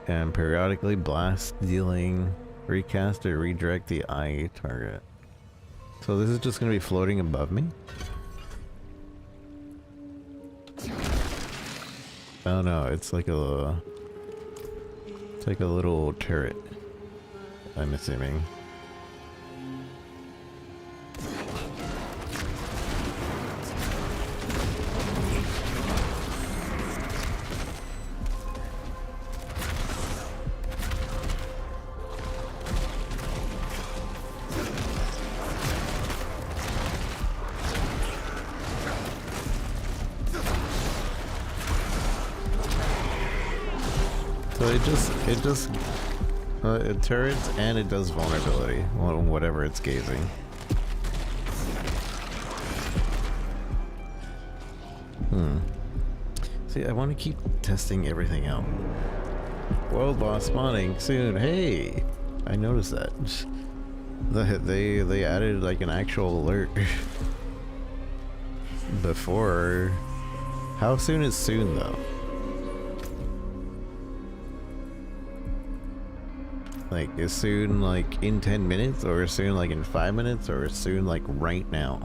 And periodically blasts, dealing recast or redirect the eye target. So this is just going to be floating above me? Oh no, it's like a little turret, I'm assuming. So it turrets and it does vulnerability, whatever it's gazing. See, I want to keep testing everything out. World boss spawning soon. Hey, I noticed that. They added like an actual alert before. How soon is soon though? Like, is soon like in 10 minutes, or soon like in 5 minutes, or soon like right now?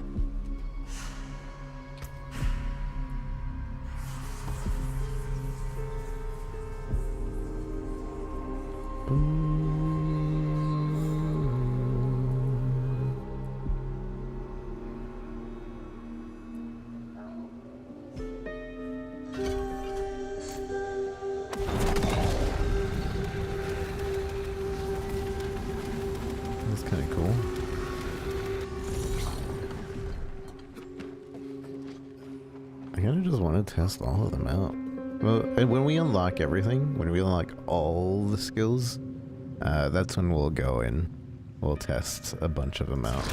That's kind of cool. I kind of just want to test all of them out. Well, and when we unlock everything, when we unlock all the skills, that's when we'll go and we'll test a bunch of them out.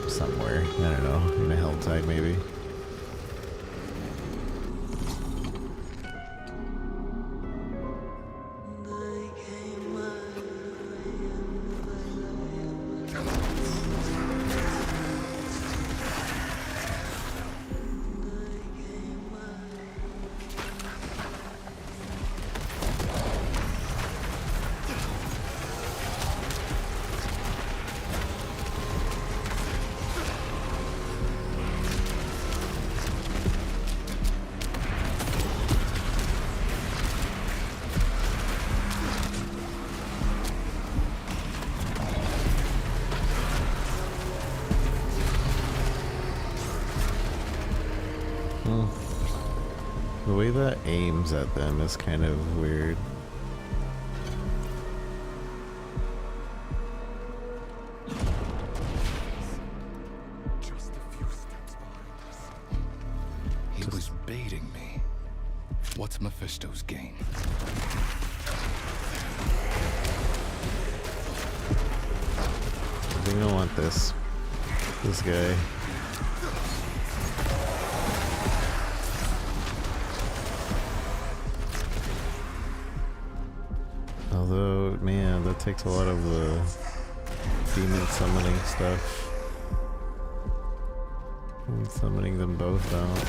Somewhere, I don't know, in a Helltide maybe. The way that aims at them is kind of weird. Just a few steps behind us. He was baiting me. What's Mephisto's game? I think I want this guy. Although, man, that takes a lot of the demon summoning stuff. I'm summoning them both out.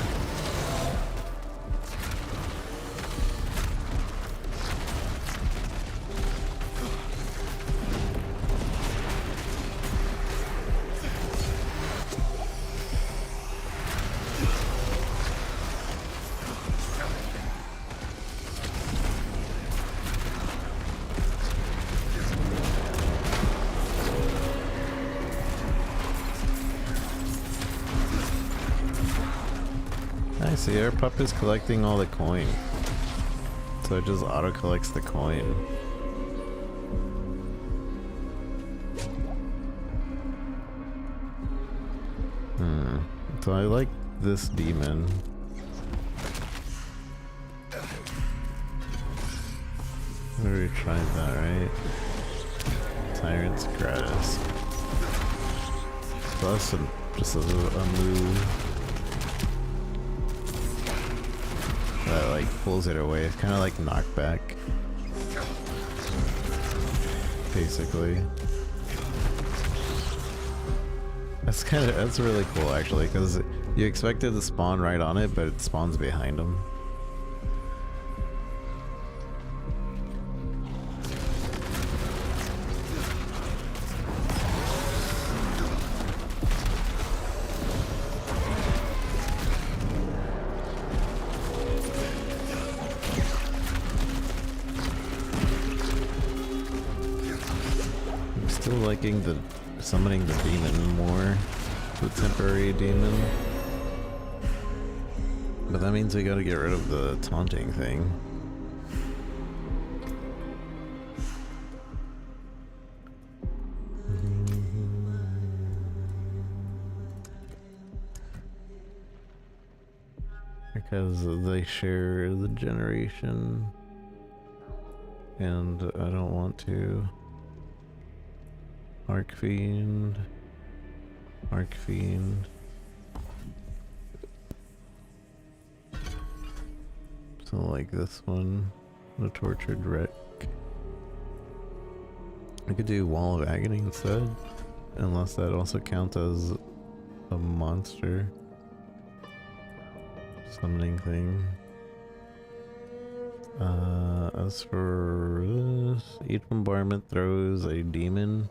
I see, our pup is collecting all the coin. So it just auto collects the coin. So I like this demon. We already tried that, right? Tyrant's Gratis. Plus just a move that like pulls it away. It's kind of like knockback, basically. That's really cool actually, because you expect it to spawn right on it, but it spawns behind him. I'm still liking the summoning the demon more, the temporary demon. But that means we gotta get rid of the taunting thing. because they share the generation, and I don't want to. Arcfiend. So like this one, the Tortured Wreck. I could do Wall of Agony instead, unless that also counts as a monster summoning thing. As for this, each bombardment throws a demon.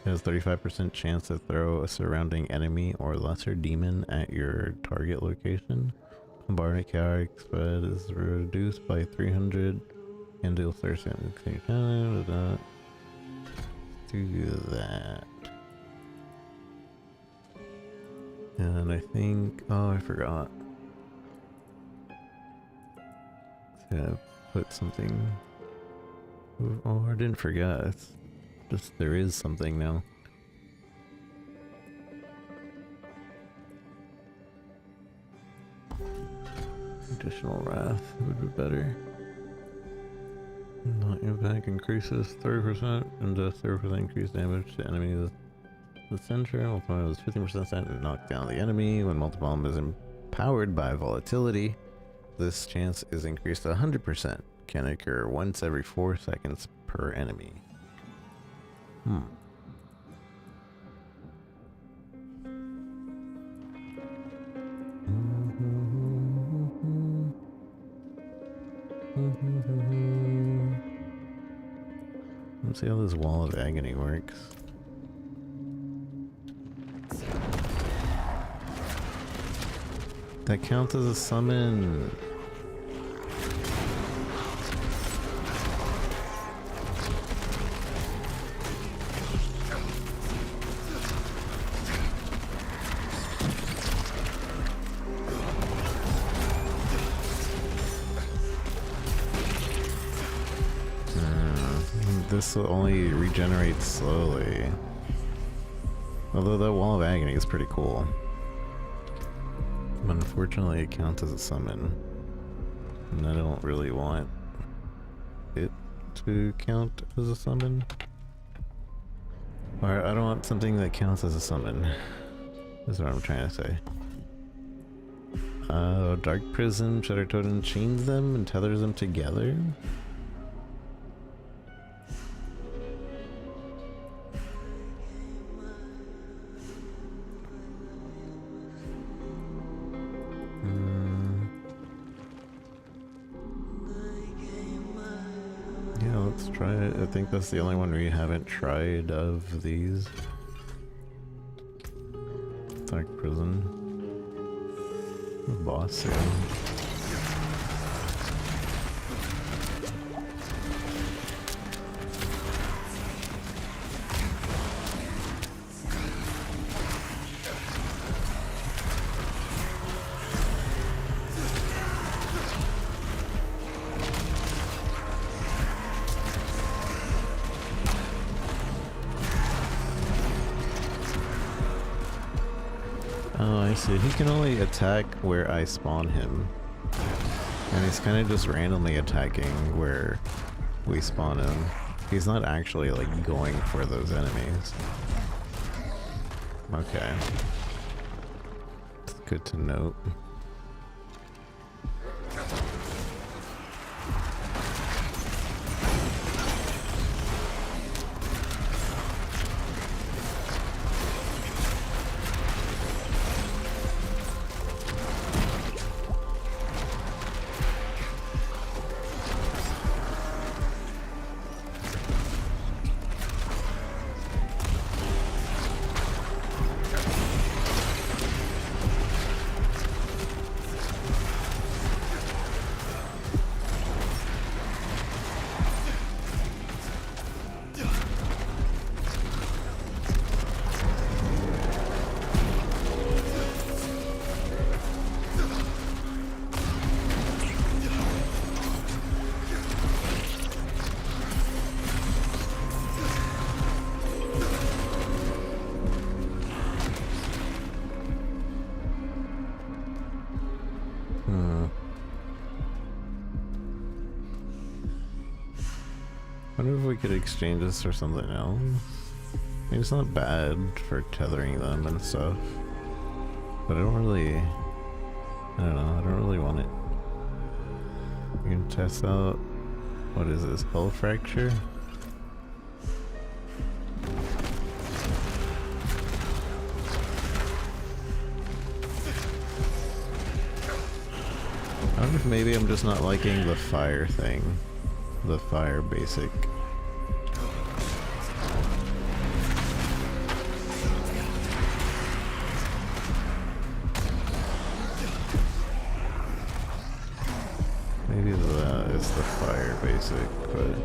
It has 35% chance to throw a surrounding enemy or lesser demon at your target location. Bombardment chaotic spread is reduced by 300 and deals 30 damage. Do that. And I think, oh, I forgot. Yeah, put something. Oh, I didn't forget. It's just there is something now. Additional wrath would be better. Impact increases 30% and does 30% increased damage to enemies. The center ultimately was 15% to knock down the enemy. When multiple bomb is empowered by volatility, this chance is increased to 100%. Can occur once every 4 seconds per enemy. Let's see how this Wall of Agony works. That counts as a summon. This only regenerates slowly. Although that Wall of Agony is pretty cool. But unfortunately it counts as a summon. And I don't really want it to count as a summon. Or I don't want something that counts as a summon. That's what I'm trying to say. Dark Prison, Shadow Totem chains them and tethers them together. Yeah, let's try it. I think that's the only one we haven't tried of these. Dark Prison. The boss soon. Oh, I see. He can only attack where I spawn him. And he's kind of just randomly attacking where we spawn him. He's not actually, like, going for those enemies. Okay. It's good to note. Wonder if we could exchange this for something else. I mean, it's not bad for tethering them and stuff, but I don't know, I don't really want it. We can test out, what is this, hull fracture? I wonder if maybe I'm just not liking the fire thing. The fire basic. Maybe that is the fire basic, but...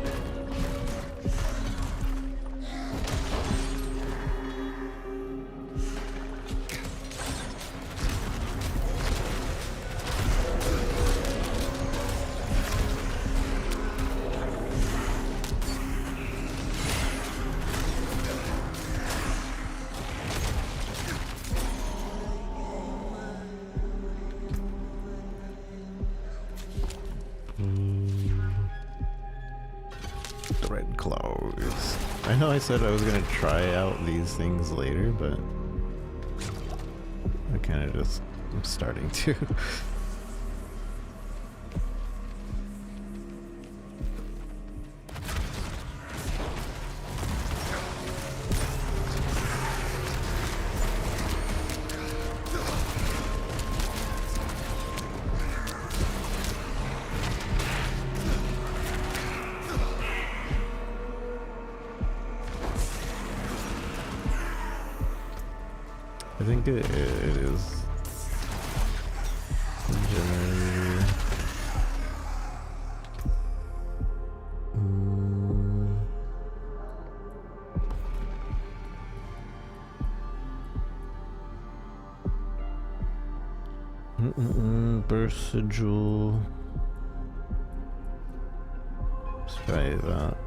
Red claws. I know I said I was gonna try out these things later, but I kind of just am starting to. I think it is generator. Burst sigil. Let's try that.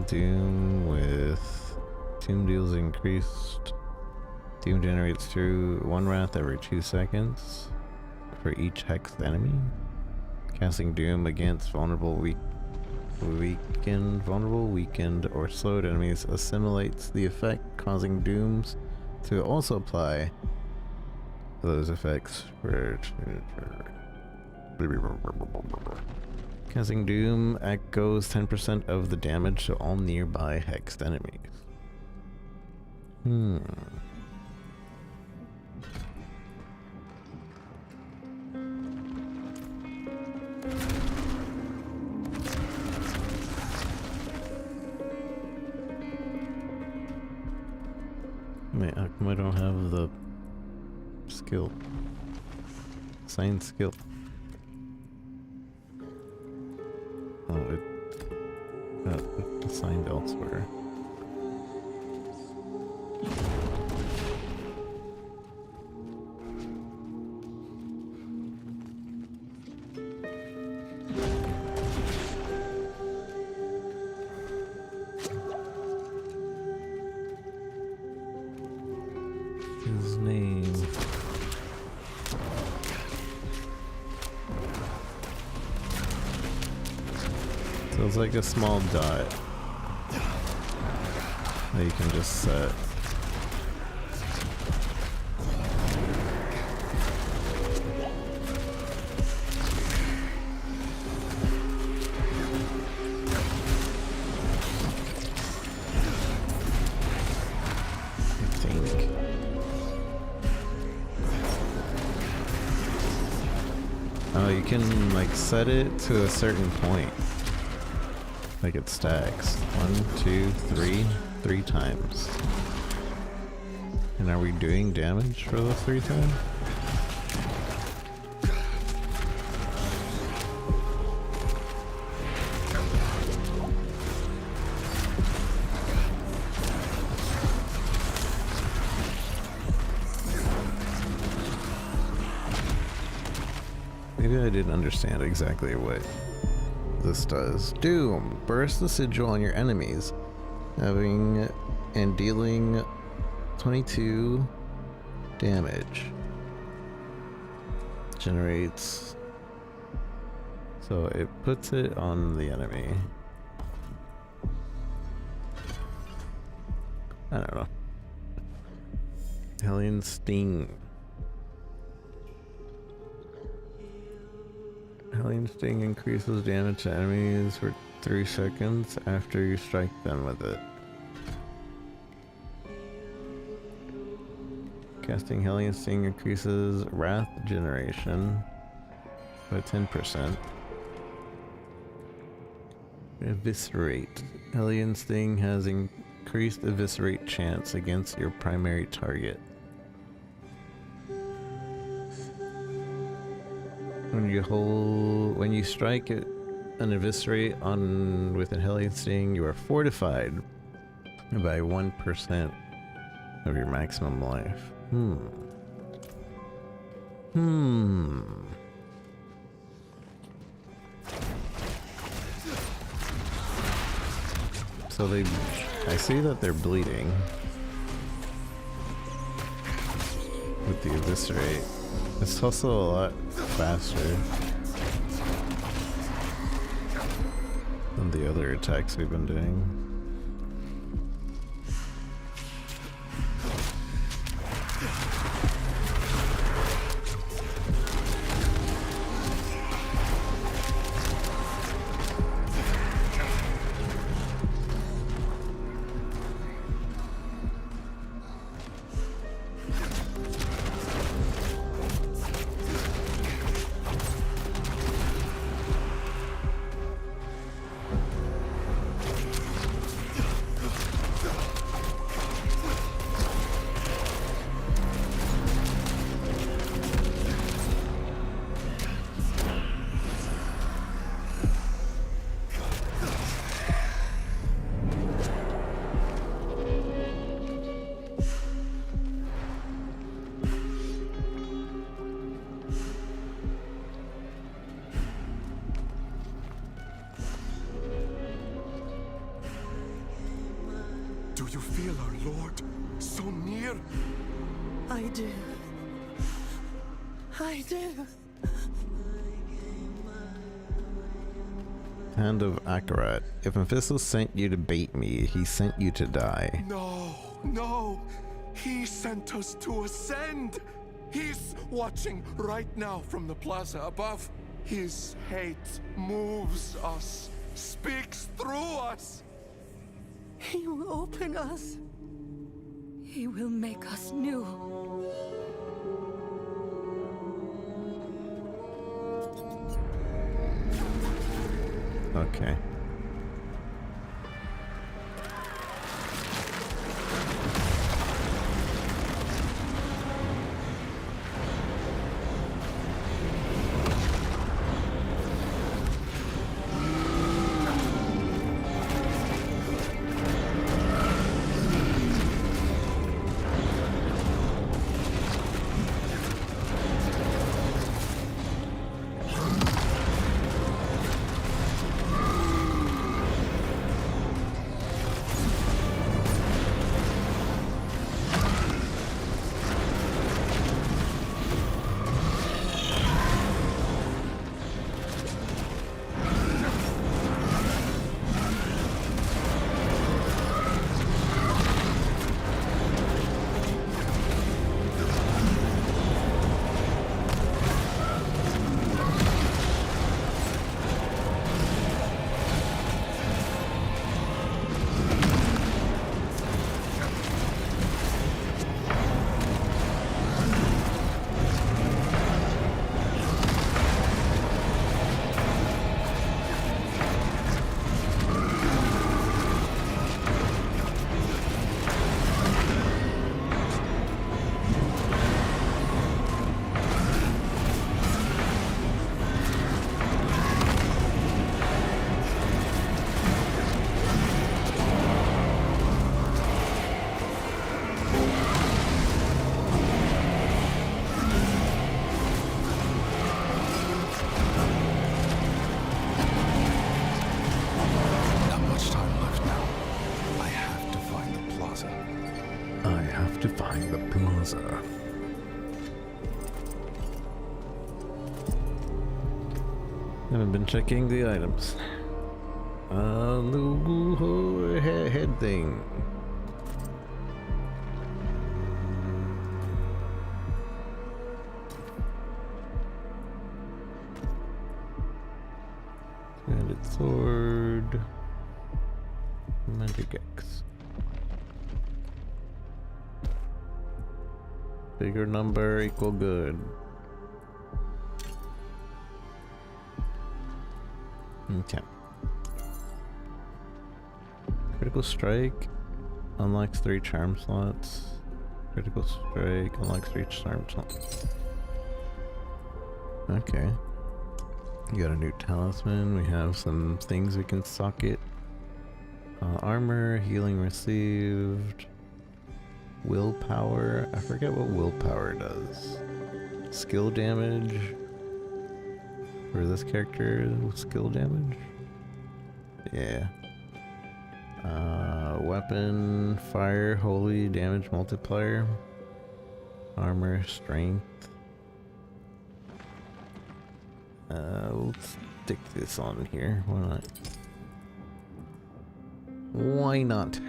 Doom deals increased. Doom generates through 1 wrath every 2 seconds for each hexed enemy. Casting Doom against vulnerable, weakened, or slowed enemies assimilates the effect, causing Dooms to also apply those effects for... Casting Doom echoes 10% of the damage to all nearby hexed enemies. Wait, how come I don't have the skill? Assigned skill. Oh, it got assigned elsewhere. His name. So it's like a small dot that you can just set. Oh, you can like set it to a certain point. Like it stacks. 1, 2, 3, 3 times. And are we doing damage for the 3 times? Maybe I didn't understand exactly what this does. Doom. Burst the sigil on your enemies, having and dealing 22 damage. Generates So it puts it on the enemy. I don't know. Hellion Sting. Hellion Sting increases damage to enemies for 3 seconds after you strike them with it. Casting Hellion Sting increases Wrath generation by 10%. Eviscerate. Hellion Sting has increased eviscerate chance against your primary target. When you strike it, an eviscerate on with a Hellion Sting, you are fortified by 1% of your maximum life. So I see that they're bleeding with the eviscerate. It's also a lot faster than the other attacks we've been doing. Do you feel our Lord so near? I do. I do. Hand of Akarat. If Mephisto sent you to bait me, he sent you to die. No, no. He sent us to ascend. He's watching right now from the plaza above. His hate moves us, speaks through us. He will open us. He will make us new. Okay. Haven't been checking the items. The head thing. Banded sword. Magic X. Bigger number equal good. Okay. Critical strike unlocks 3 charm slots. Critical strike unlocks 3 charm slots. Okay. You got a new talisman. We have some things we can socket. Armor, healing received. Willpower. I forget what willpower does. Skill damage. For this character, skill damage? Yeah. Weapon, fire, holy, damage multiplier. Armor, strength. Let's stick this on here. Why not? Why not?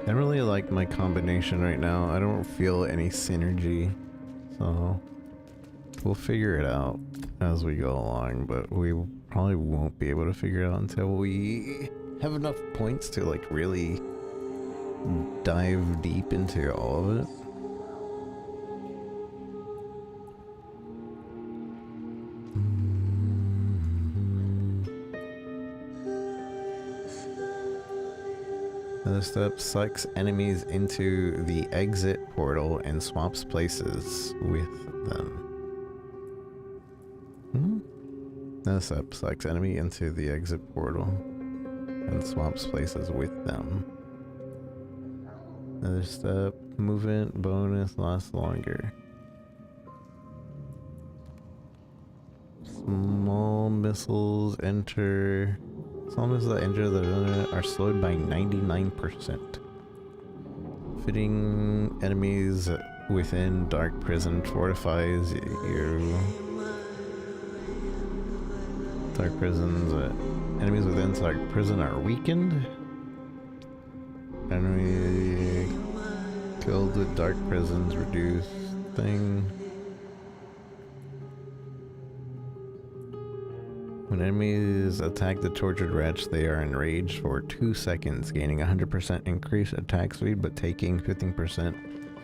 I really like my combination right now. I don't feel any synergy, so we'll figure it out as we go along, but we probably won't be able to figure it out until we have enough points to like really dive deep into all of it. Another step, sucks enemies into the exit portal and swaps places with them. Another step, sucks enemy into the exit portal and swaps places with them. Another step, movement bonus lasts longer. Small missiles enter... Small missiles that enter the arena are slowed by 99%. Fitting enemies within Dark Prison fortifies you. Dark Prisons... enemies within Dark Prison are weakened. Enemy killed with Dark Prisons reduce thing. When enemies attack the tortured wretch, they are enraged for 2 seconds, gaining 100% increased attack speed, but taking 15%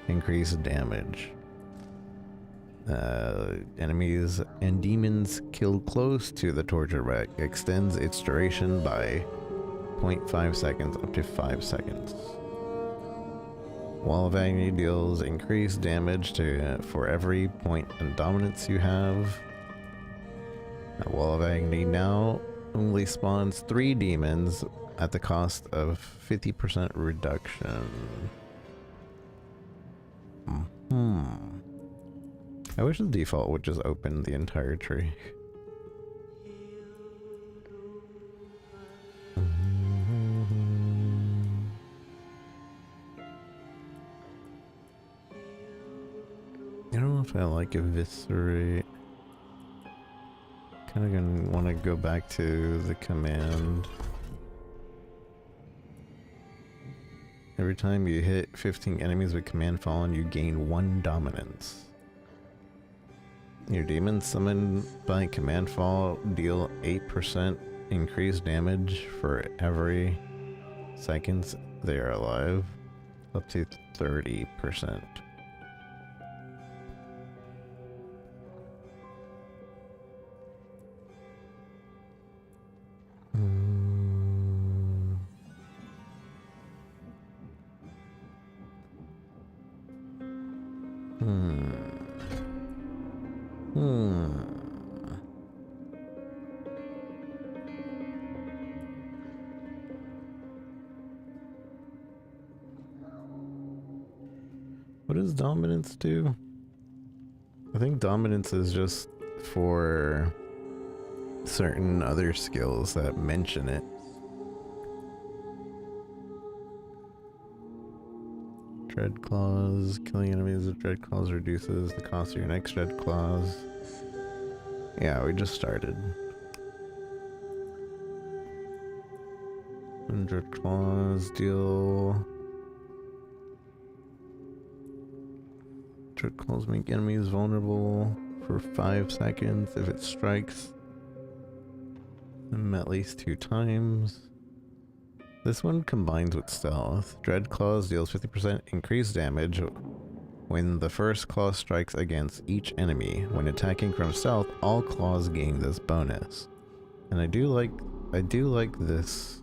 increased damage. Enemies and demons killed close to the tortured wretch extends its duration by 0.5 seconds up to 5 seconds. Wall of Agony deals increased damage for every point in dominance you have. Wall of Agony now only spawns 3 demons at the cost of 50% reduction. I wish the default would just open the entire tree. I don't know if I like Eviscerate. Kind of gonna want to go back to the command. Every time you hit 15 enemies with command fallen, you gain 1 dominance. Your demons summoned by command fall deal 8% increased damage for every seconds they are alive, up to 30%. What does dominance do? I think dominance is just for certain other skills that mention it. Dread Claws. Killing enemies with Dread Claws reduces the cost of your next Dread Claws. Yeah, we just started. And Dread Claws deal... Dread Claws make enemies vulnerable for 5 seconds if it strikes them at least 2 times. This one combines with stealth. Dread Claws deals 50% increased damage when the first claw strikes against each enemy. When attacking from stealth, all claws gain this bonus. And I do like this.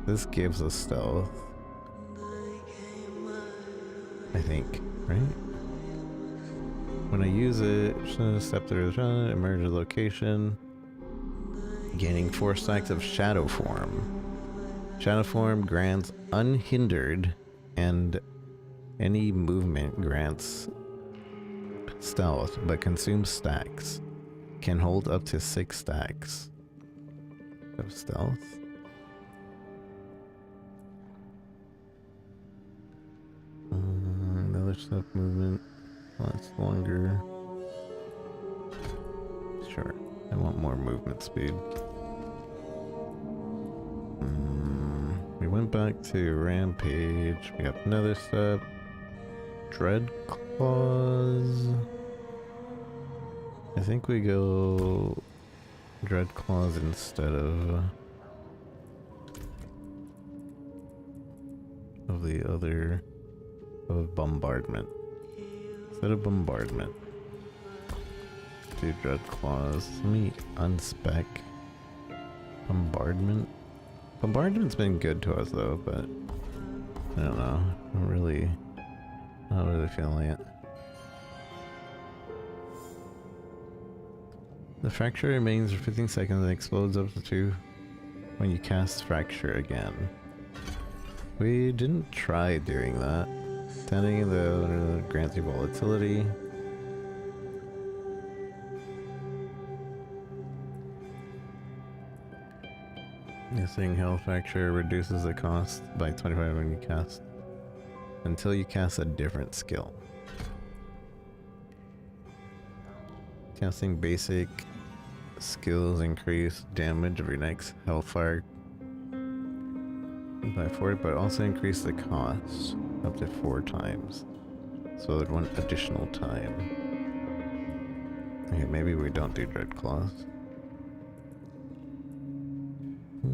This gives us stealth. I think, right? When I use it, Scepter is emerge a location, gaining 4 stacks of Shadow Form. Shadow Form grants unhindered, and any movement grants stealth, but consumes stacks. Can hold up to 6 stacks of stealth. Another stuff movement lasts longer. Sure, I want more movement speed. We went back to Rampage. We got another step. Dread Claws. I think we go Dread Claws instead of the other Bombardment. Instead of Bombardment, do Dread Claws. Let me unspec Bombardment. Bombardment's been good to us though, but I don't know. I'm not really feeling it. The fracture remains for 15 seconds and explodes up to 2 when you cast Fracture again. We didn't try doing that. Standing the grants you volatility. Missing Health Fracture reduces the cost by 25 when you cast until you cast a different skill. Casting basic skills increase damage of your next Hellfire by 40, but also increase the cost up to 4 times. So it 1 additional time. Okay, maybe we don't do Dread Claws. I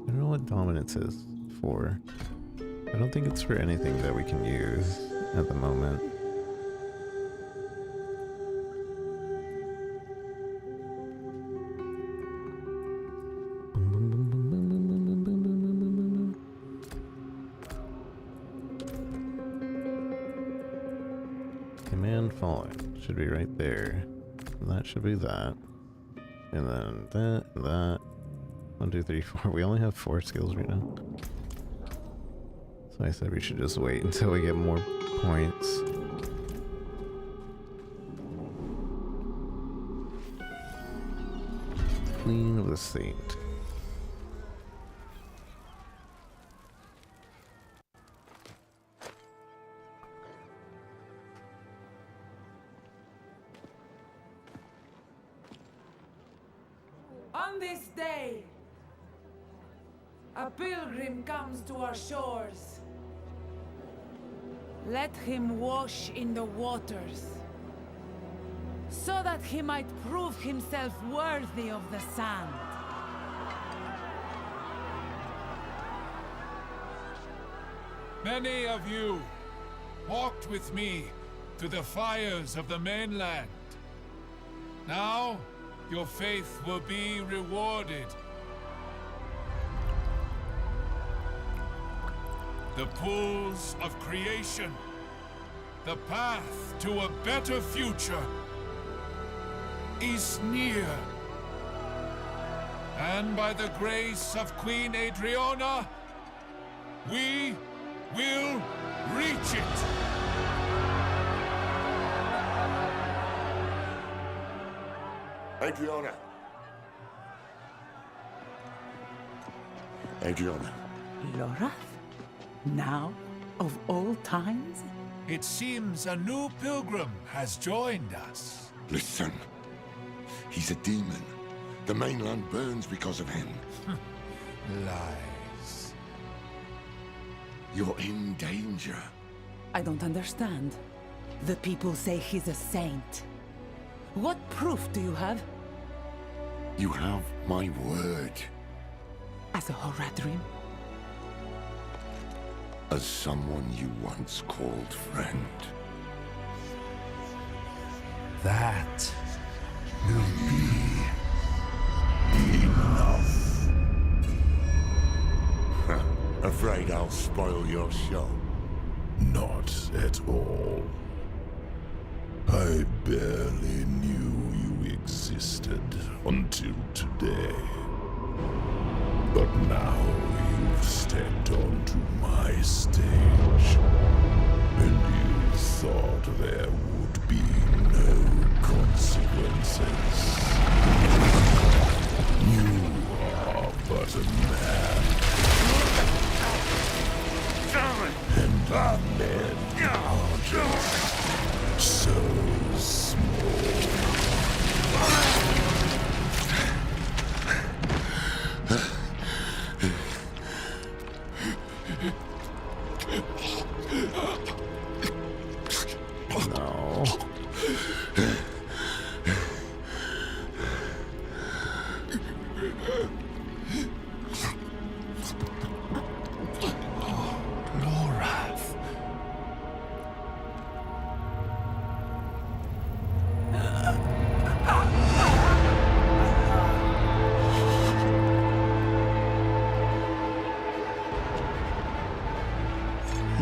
don't know what dominance is for. I don't think it's for anything that we can use at the moment. Command Fallen should be right there. And that should be that. And then that. 1, 2, 3, 4. We only have 4 skills right now. So I said we should just wait until we get more points. Queen of the Saint. On this day, a pilgrim comes to our shores. Let him wash in the waters, so that he might prove himself worthy of the sand. Many of you walked with me to the fires of the mainland. Now, your faith will be rewarded. The pools of creation, the path to a better future, is near. And by the grace of Queen Adriana, we will reach it. Adriana. Adriana. Lorath? Now, of all times? It seems a new pilgrim has joined us. Listen. He's a demon. The mainland burns because of him. Lies. You're in danger. I don't understand. The people say he's a saint. What proof do you have? You have my word. As a Horadrim? As someone you once called friend. That will be enough. Afraid I'll spoil your show? Not at all. I barely knew you existed until today. But now you've stepped onto my stage, and you thought there would be no consequences. You are but a man. And men are just so small. No. Lorath.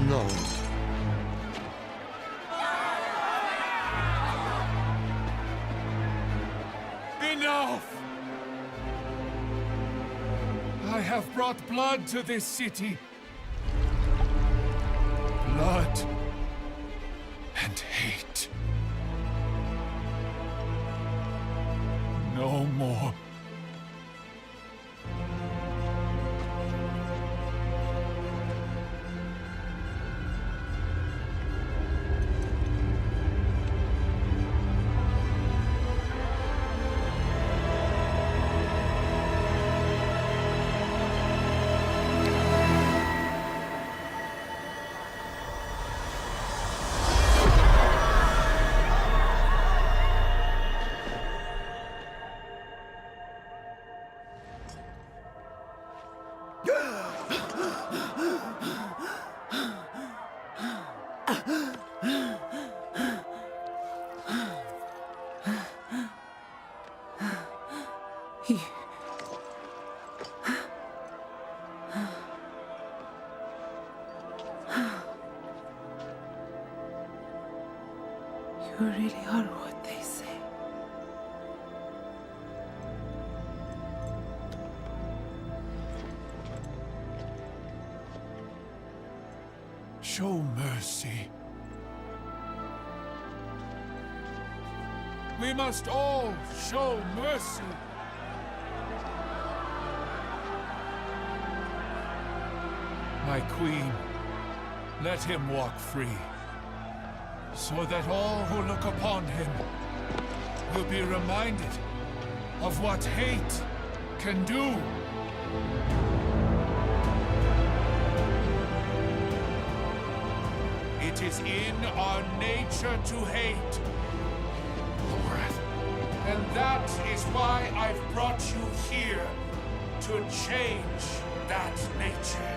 No. Enough! I have brought blood to this city. Blood and hate. No more. You really are what they say. Show mercy. We must all show mercy. My queen, let him walk free, so that all who look upon him will be reminded of what hate can do. It is in our nature to hate, Lorath. And that is why I've brought you here, to change that nature.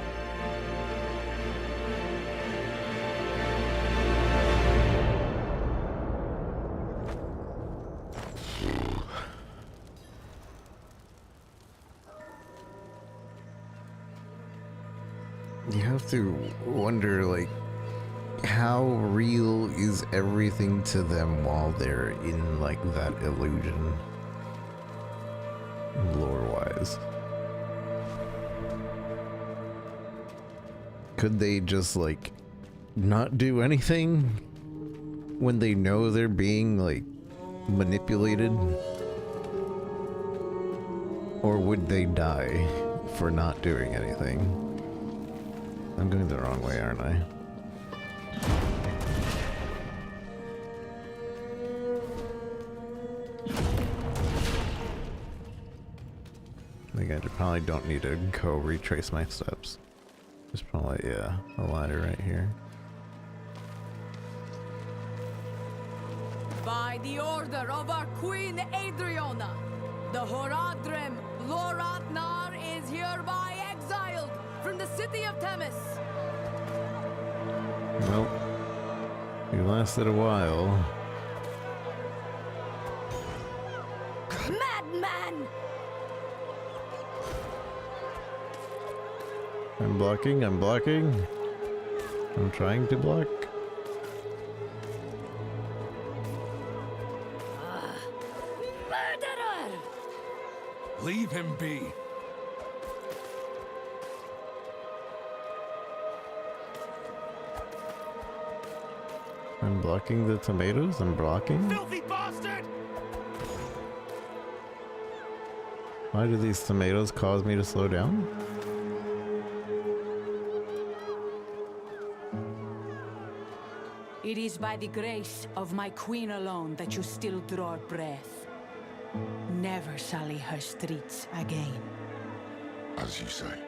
You have to wonder, like, how real is everything to them while they're in, like, that illusion? Lore-wise. Could they just, like, not do anything when they know they're being, like, manipulated? Or would they die for not doing anything? I'm going the wrong way, aren't I? I think I probably don't need to go retrace my steps. There's probably, yeah, a ladder right here. By the order of our Queen Adriana, the Horadrim Loratnar is hereby exiled from the city of Themis. Nope. You lasted a while. Madman! I'm blocking, I'm blocking. I'm trying to block. Murderer! Leave him be. I'm blocking the tomatoes, I'm blocking. Filthy bastard! Why do these tomatoes cause me to slow down? It is by the grace of my queen alone that you still draw breath. Never sully her streets again. As you say.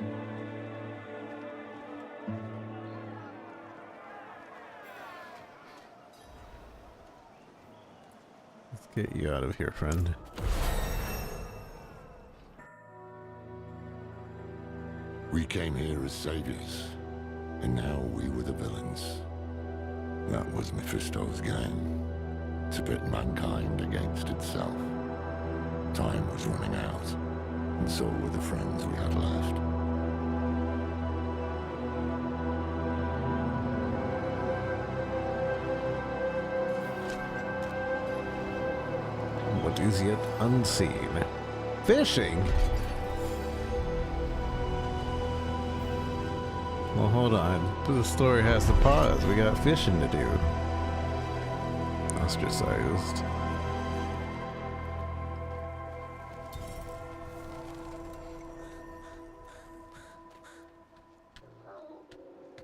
Let's get you out of here, friend. We came here as saviors, and now we were the villains. That was Mephisto's game, to pit mankind against itself. Time was running out, and so were the friends we had left. What is yet unseen? Fishing? Well, hold on. The story has to pause. We got fishing to do. Ostracized.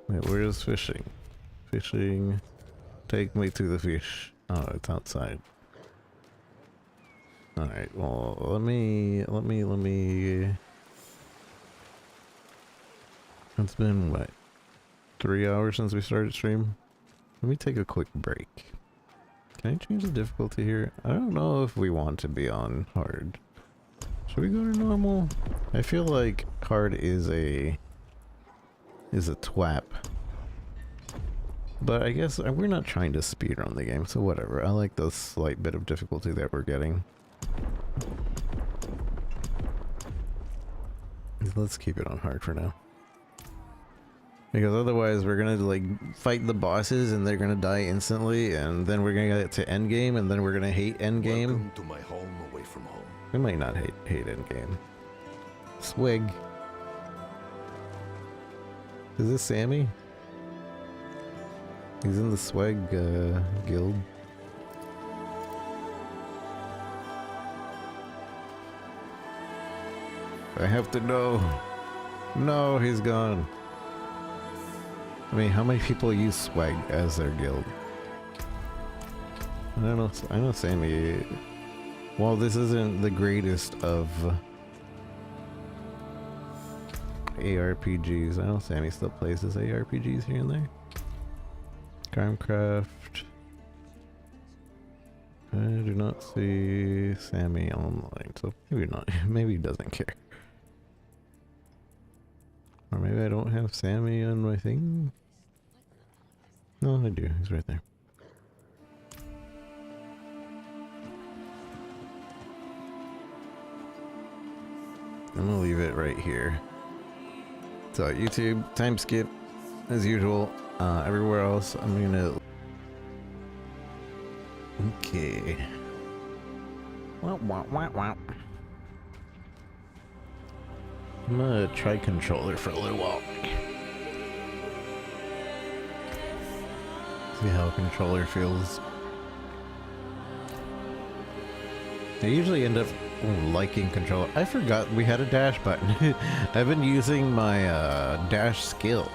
Wait, where is fishing? Fishing. Take me to the fish. Oh, it's outside. Alright, well, let me... It's been, what, 3 hours since we started stream? Let me take a quick break. Can I change the difficulty here? I don't know if we want to be on hard. Should we go to normal? I feel like hard is a twap. But I guess we're not trying to speedrun the game, so whatever. I like the slight bit of difficulty that we're getting. Let's keep it on hard for now. Because otherwise we're gonna like fight the bosses and they're gonna die instantly, and then we're gonna get to endgame and then we're gonna hate endgame. Welcome to my home away from home. We might not hate endgame. Swig. Is this Sammy? He's in the swag guild. I have to know. No, he's gone. I mean, how many people use swag as their guild? I don't know. I know Sammy. Well, this isn't the greatest of ARPGs. I know Sammy still plays his ARPGs here and there. Crimecraft. I do not see Sammy online, so maybe not. Maybe he doesn't care. Or maybe I don't have Sammy on my thing. No, I do. He's right there. I'm gonna leave it right here. So YouTube, time skip, as usual. Everywhere else, I'm gonna... Okay. Wow. I'm gonna try controller for a little while. See how controller feels. I usually end up liking controller. I forgot we had a dash button. I've been using my dash skill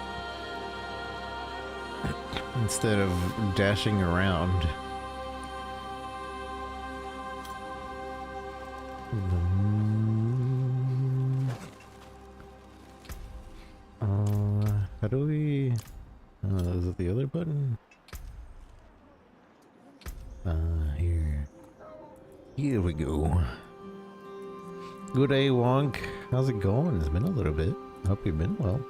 instead of dashing around. How do we... is it the other button? Here. Here we go. Good day, Wonk. How's it going? It's been a little bit. Hope you've been well.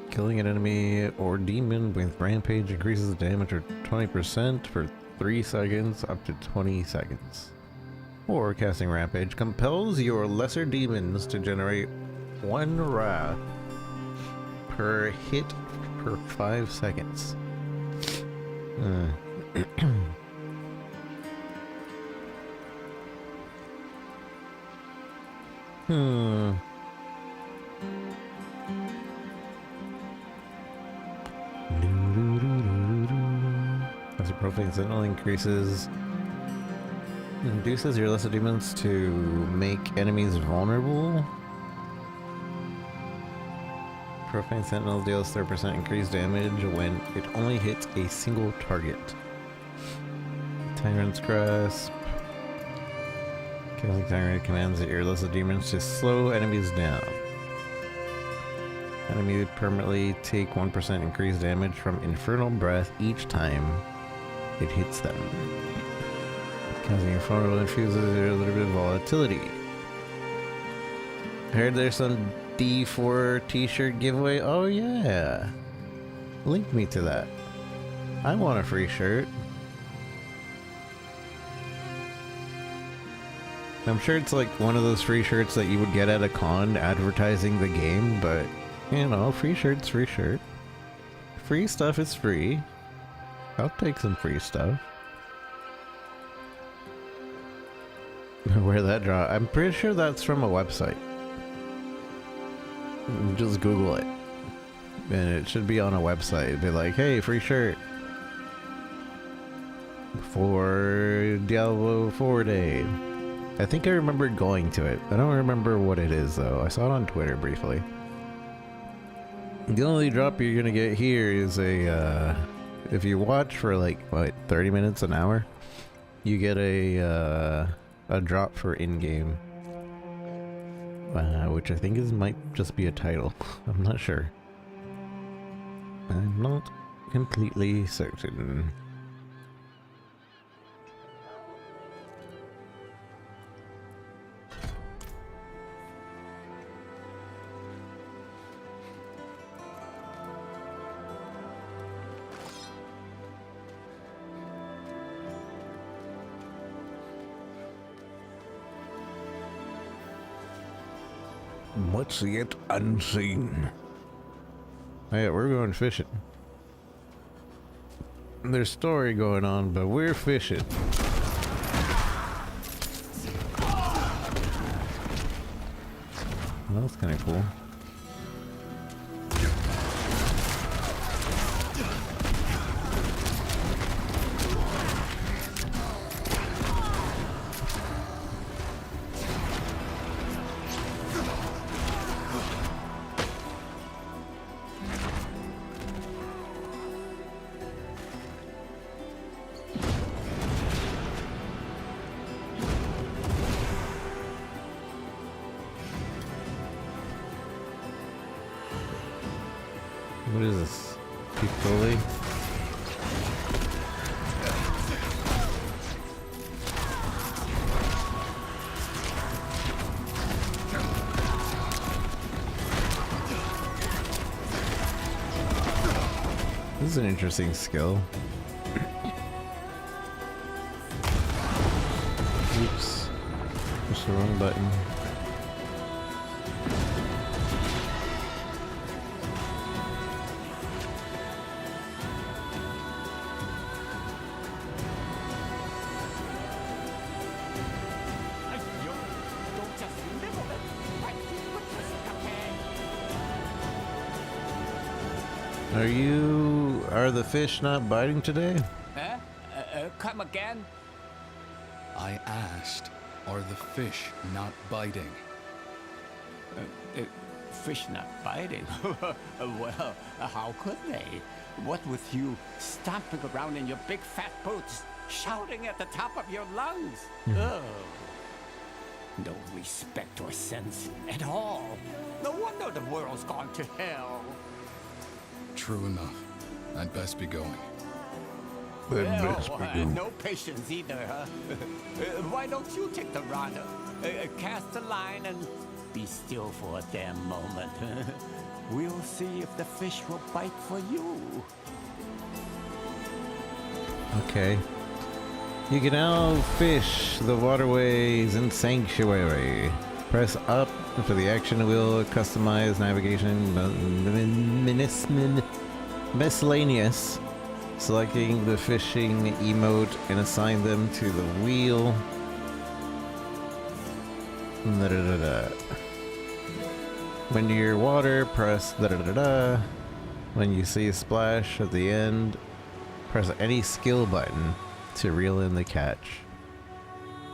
Killing an enemy or demon with rampage increases the damage of 20% for 3 seconds up to 20 seconds. Or casting rampage compels your lesser demons to generate 1 wrath per hit per 5 seconds. As a profane sentinel increases, induces your lesser demons to make enemies vulnerable. Profane sentinel deals 30% increased damage when it only hits a single target. Tyrant's Grasp. Killing Tyrant commands your lesser demons to slow enemies down. Enemies permanently take 1% increased damage from Infernal Breath each time it hits them. Causing Infernal infuses a little bit of volatility. I heard there's some D4 t-shirt giveaway. Oh yeah. Link me to that. I want a free shirt. I'm sure it's like one of those free shirts that you would get at a con advertising the game, but you know, free shirt's free shirt. Free stuff is free. I'll take some free stuff. Where that draw? I'm pretty sure that's from a website. Just Google it. And it should be on a website. It'd be like, hey, free shirt. For Diablo 4 Day. I think I remember going to it. I don't remember what it is though. I saw it on Twitter briefly. The only drop you're gonna get here is a, if you watch for like, what, 30 minutes, an hour? You get a drop for in-game. Which I think might just be a title. I'm not sure. I'm not completely certain. What's yet unseen? Oh yeah, we're going fishing. There's story going on, but we're fishing. Well, that's kind of cool. What is this? Piccoli? This is an interesting skill. Oops. Push the wrong button. Are the fish not biting today? Huh? Come again? I asked, are the fish not biting? Fish not biting? Well, how could they? What with you stomping around in your big fat boots, shouting at the top of your lungs? Ugh. No respect or sense at all. No wonder the world's gone to hell. True enough. I'd best be going. No patience either, huh? Why don't you take the rod? Cast the line and be still for a damn moment. We'll see if the fish will bite for you. Okay. You can now fish the waterways in Sanctuary. Press up for the action wheel, customize navigation, miscellaneous. Selecting the fishing emote and assign them to the wheel. When near water, press When you see a splash at the end, press any skill button to reel in the catch.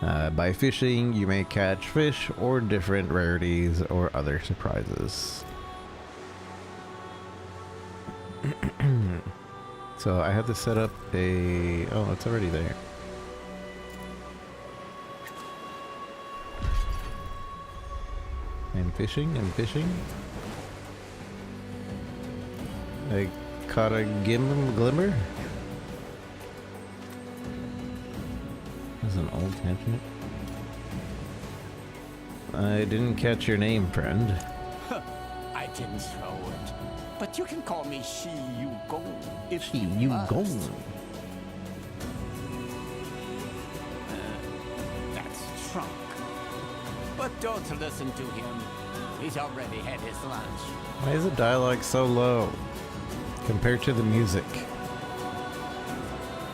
By fishing, you may catch fish or different rarities or other surprises. So I have to set up a... Oh, it's already there. I'm fishing, I caught a glimmer? That's an old tangent. I didn't catch your name, friend. I didn't throw it. But you can call me She-You-Go if you must. That's Trunk. But don't listen to him. He's already had his lunch. Why is the dialogue so low compared to the music?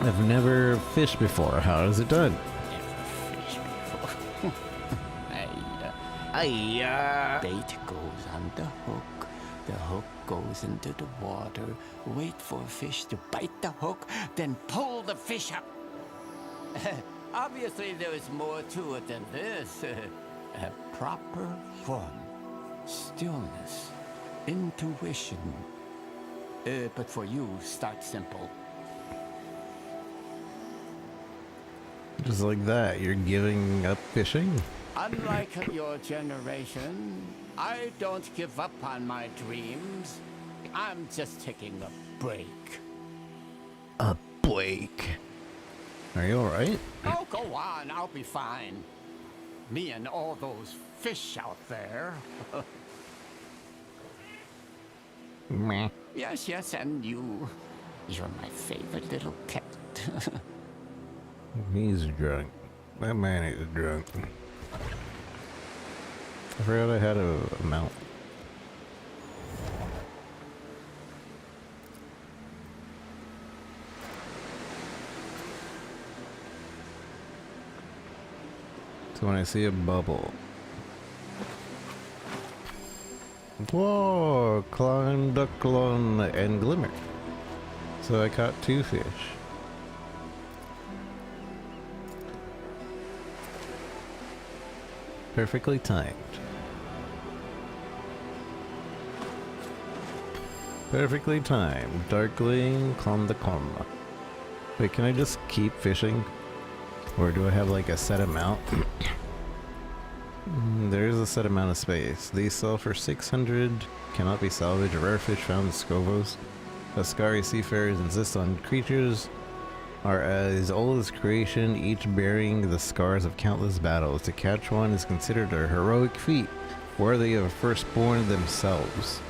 I've never fished before. How is it done? Never fished before. Bait goes on the hook. The hook goes into the water. Wait for a fish to bite the hook, then pull the fish up. Obviously, there is more to it than this. A proper fun, stillness, intuition. But for you, start simple. Just like that, you're giving up fishing? Unlike your generation, I don't give up on my dreams. I'm just taking a break. A break? Are you alright? Oh, go on. I'll be fine. Me and all those fish out there. Meh. Yes, and you. You're my favorite little cat. He's drunk. That man is drunk. I forgot I had a mount. So when I see a bubble... Whoa! Climb, ducklon, and glimmer. So I caught 2 fish. Perfectly timed. Perfectly timed. Darkling, Klondakon. Wait, can I just keep fishing? Or do I have like a set amount? There is a set amount of space. These sell for 600. Cannot be salvaged. Rare fish found in Skovos. Ascari seafarers insist on creatures are as old as creation, each bearing the scars of countless battles. To catch one is considered a heroic feat, worthy of a firstborn themselves.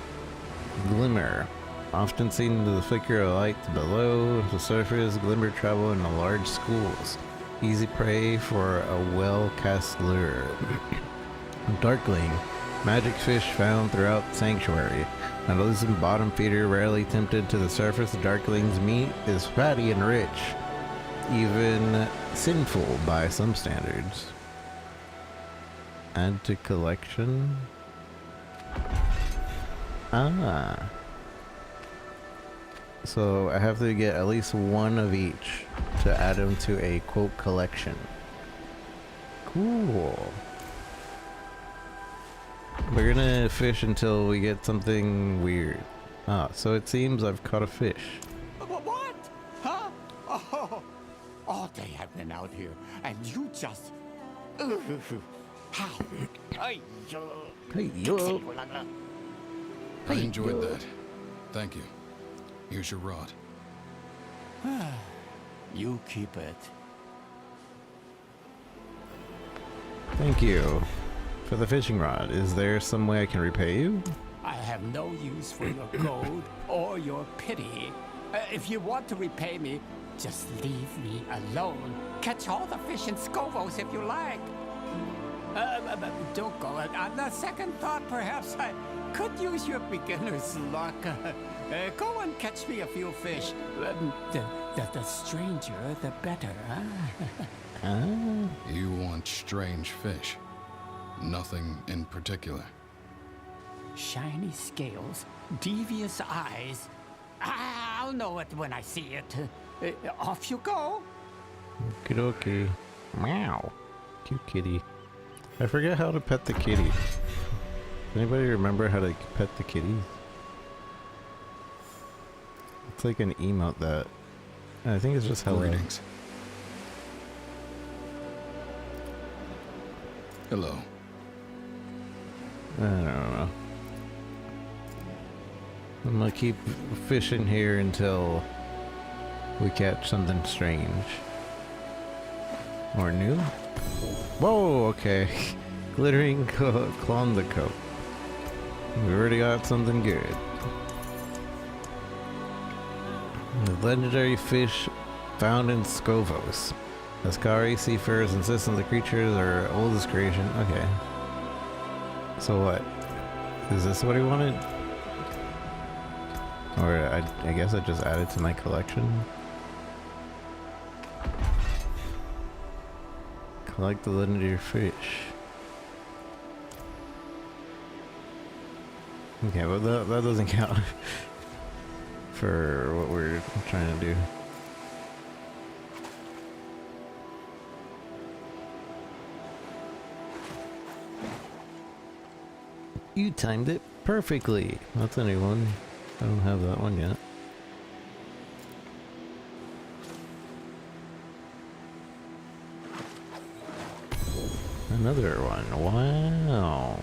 Glimmer. Often seen in the flicker of light below the surface, glimmer travel in large schools. Easy prey for a well-cast lure. Darkling. Magic fish found throughout Sanctuary. An elusive bottom feeder rarely tempted to the surface, Darkling's meat is fatty and rich. Even sinful by some standards. Add to collection. Ah. So I have to get at least one of each. to add them to a quote collection. Cool. We're gonna fish until we get something weird. Ah, so it seems I've caught a fish. What? Huh? Oh, all day I've been out here, and you just... How? Hey, yo. I enjoyed that. Thank you. Here's your rod. You keep it. Thank you for the fishing rod. Is there some way I can repay you? I have no use for your gold or your pity. If you want to repay me, just leave me alone. Catch all the fish in Skovos if you like. Don't go. On the second thought, perhaps I could use your beginner's luck. Go and catch me a few fish. The stranger, the better, huh? You want strange fish? Nothing in particular. Shiny scales, devious eyes. I'll know it when I see it. Off you go. Okie dokie. Meow. Cute kitty. I forget how to pet the kitty. Anybody remember how to pet the kitties? It's like an emote that... I think it's just hello. Greetings. Hello. I don't know. I'm gonna keep fishing here until we catch something strange. Or new? Whoa, okay. Glittering Klondike. We already got something good. The legendary fish found in Skovos. Ascari seafarers insist on the creatures are oldest creation. Okay. So what? Is this what he wanted? Or I guess I just added to my collection. Collect the legendary fish. Okay, well that doesn't count for what we're trying to do. You timed it perfectly. That's a new one. I don't have that one yet. Another one. Wow.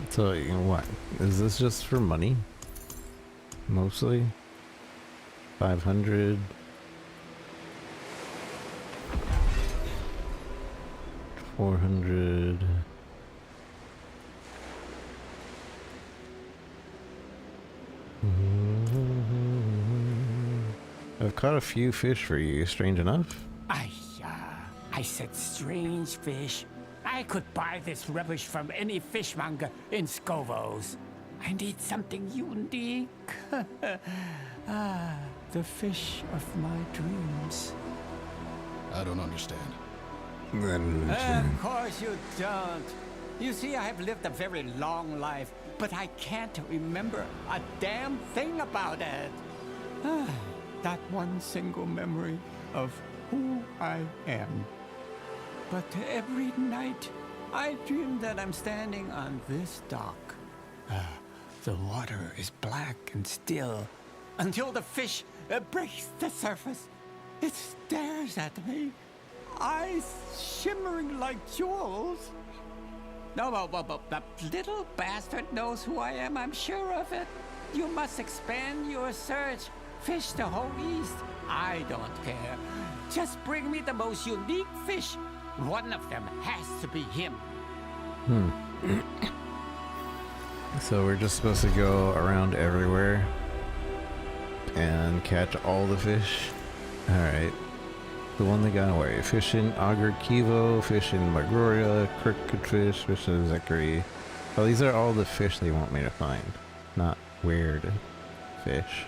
So, you know what? Is this just for money? Mostly? 500. 400. I've caught a few fish for you, strange enough. I said strange fish. I could buy this rubbish from any fishmonger in Skovos. I need something unique. The fish of my dreams. I don't understand. Of course you don't. You see, I have lived a very long life, but I can't remember a damn thing about it. Not one single memory of who I am. But every night, I dream that I'm standing on this dock. The water is black and still until the fish breaks the surface. It stares at me, eyes shimmering like jewels. No, that little bastard knows who I am, I'm sure of it. You must expand your search. Fish the whole east. I don't care. Just bring me the most unique fish. One of them has to be him. So we're just supposed to go around everywhere and catch all the fish. Alright. The one that got away. Fish in Augur Kivo, fish in Magruria, crooked fish, fish in Zachary. Oh, these are all the fish they want me to find. Not weird fish.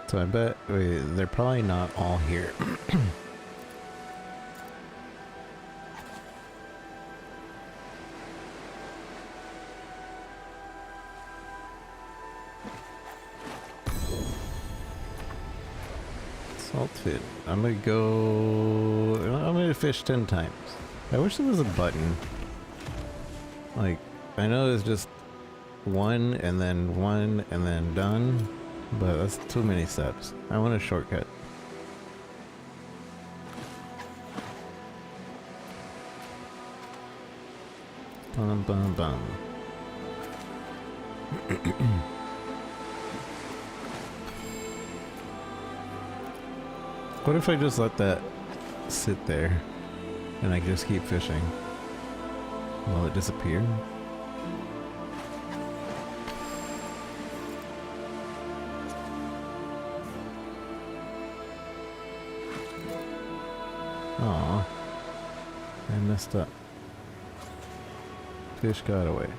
So I bet they're probably not all here. Salt fit. I'm gonna fish 10 times. I wish there was a button. Like, I know it's just one and then done, but that's too many steps. I want a shortcut. Bum bum bum. What if I just let that sit there and I just keep fishing? Will it disappear? Aw, I messed up. Fish got away.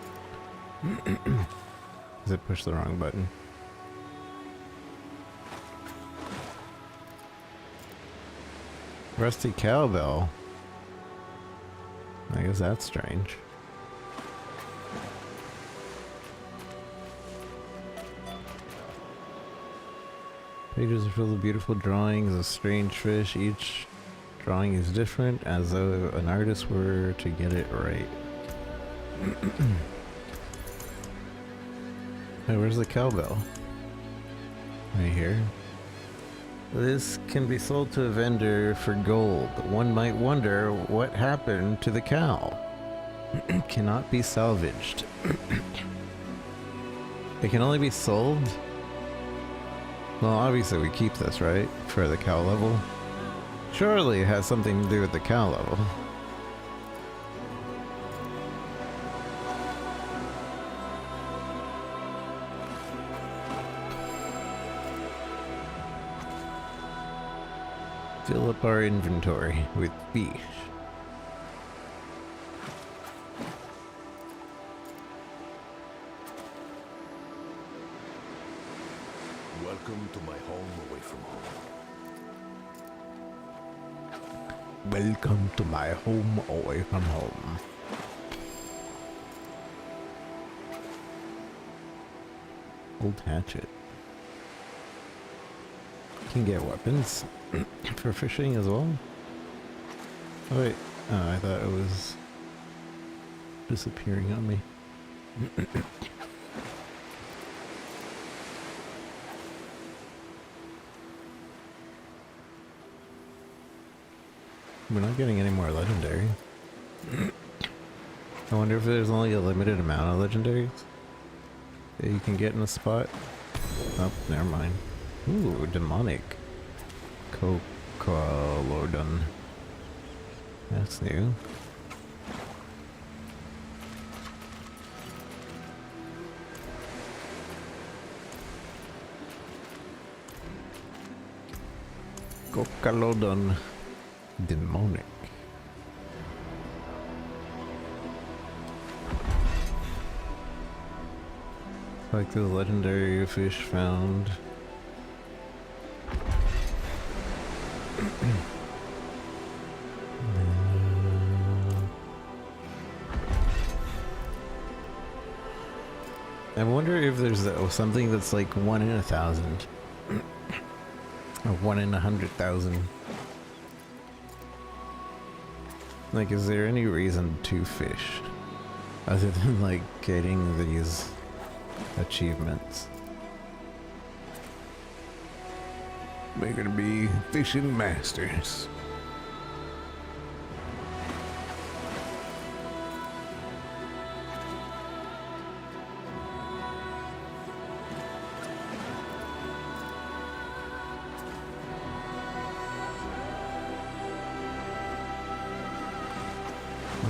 Does it push the wrong button? Rusty cowbell. I guess that's strange. Pages are filled with beautiful drawings of strange fish. Each drawing is different, as though an artist were to get it right. Hey, where's the cowbell? Right here. This can be sold to a vendor for gold. One might wonder what happened to the cow. Cannot be salvaged. It can only be sold? Well, obviously we keep this, right? For the cow level. Surely it has something to do with the cow level. Fill up our inventory with fish. Welcome to my home away from home. Welcome to my home away from home. Old hatchet. Can get weapons for fishing as well. Oh wait, I thought it was disappearing on me. We're not getting any more legendary. I wonder if there's only a limited amount of legendaries that you can get in a spot. Oh, never mind. Ooh, demonic. Kokolodon. That's new. Kokolodon. Demonic. Like the legendary fish found. I wonder if there's something that's like 1 in 1,000 or 1 in 100,000. Like, is there any reason to fish other than like getting these achievements? We're gonna be fishing masters.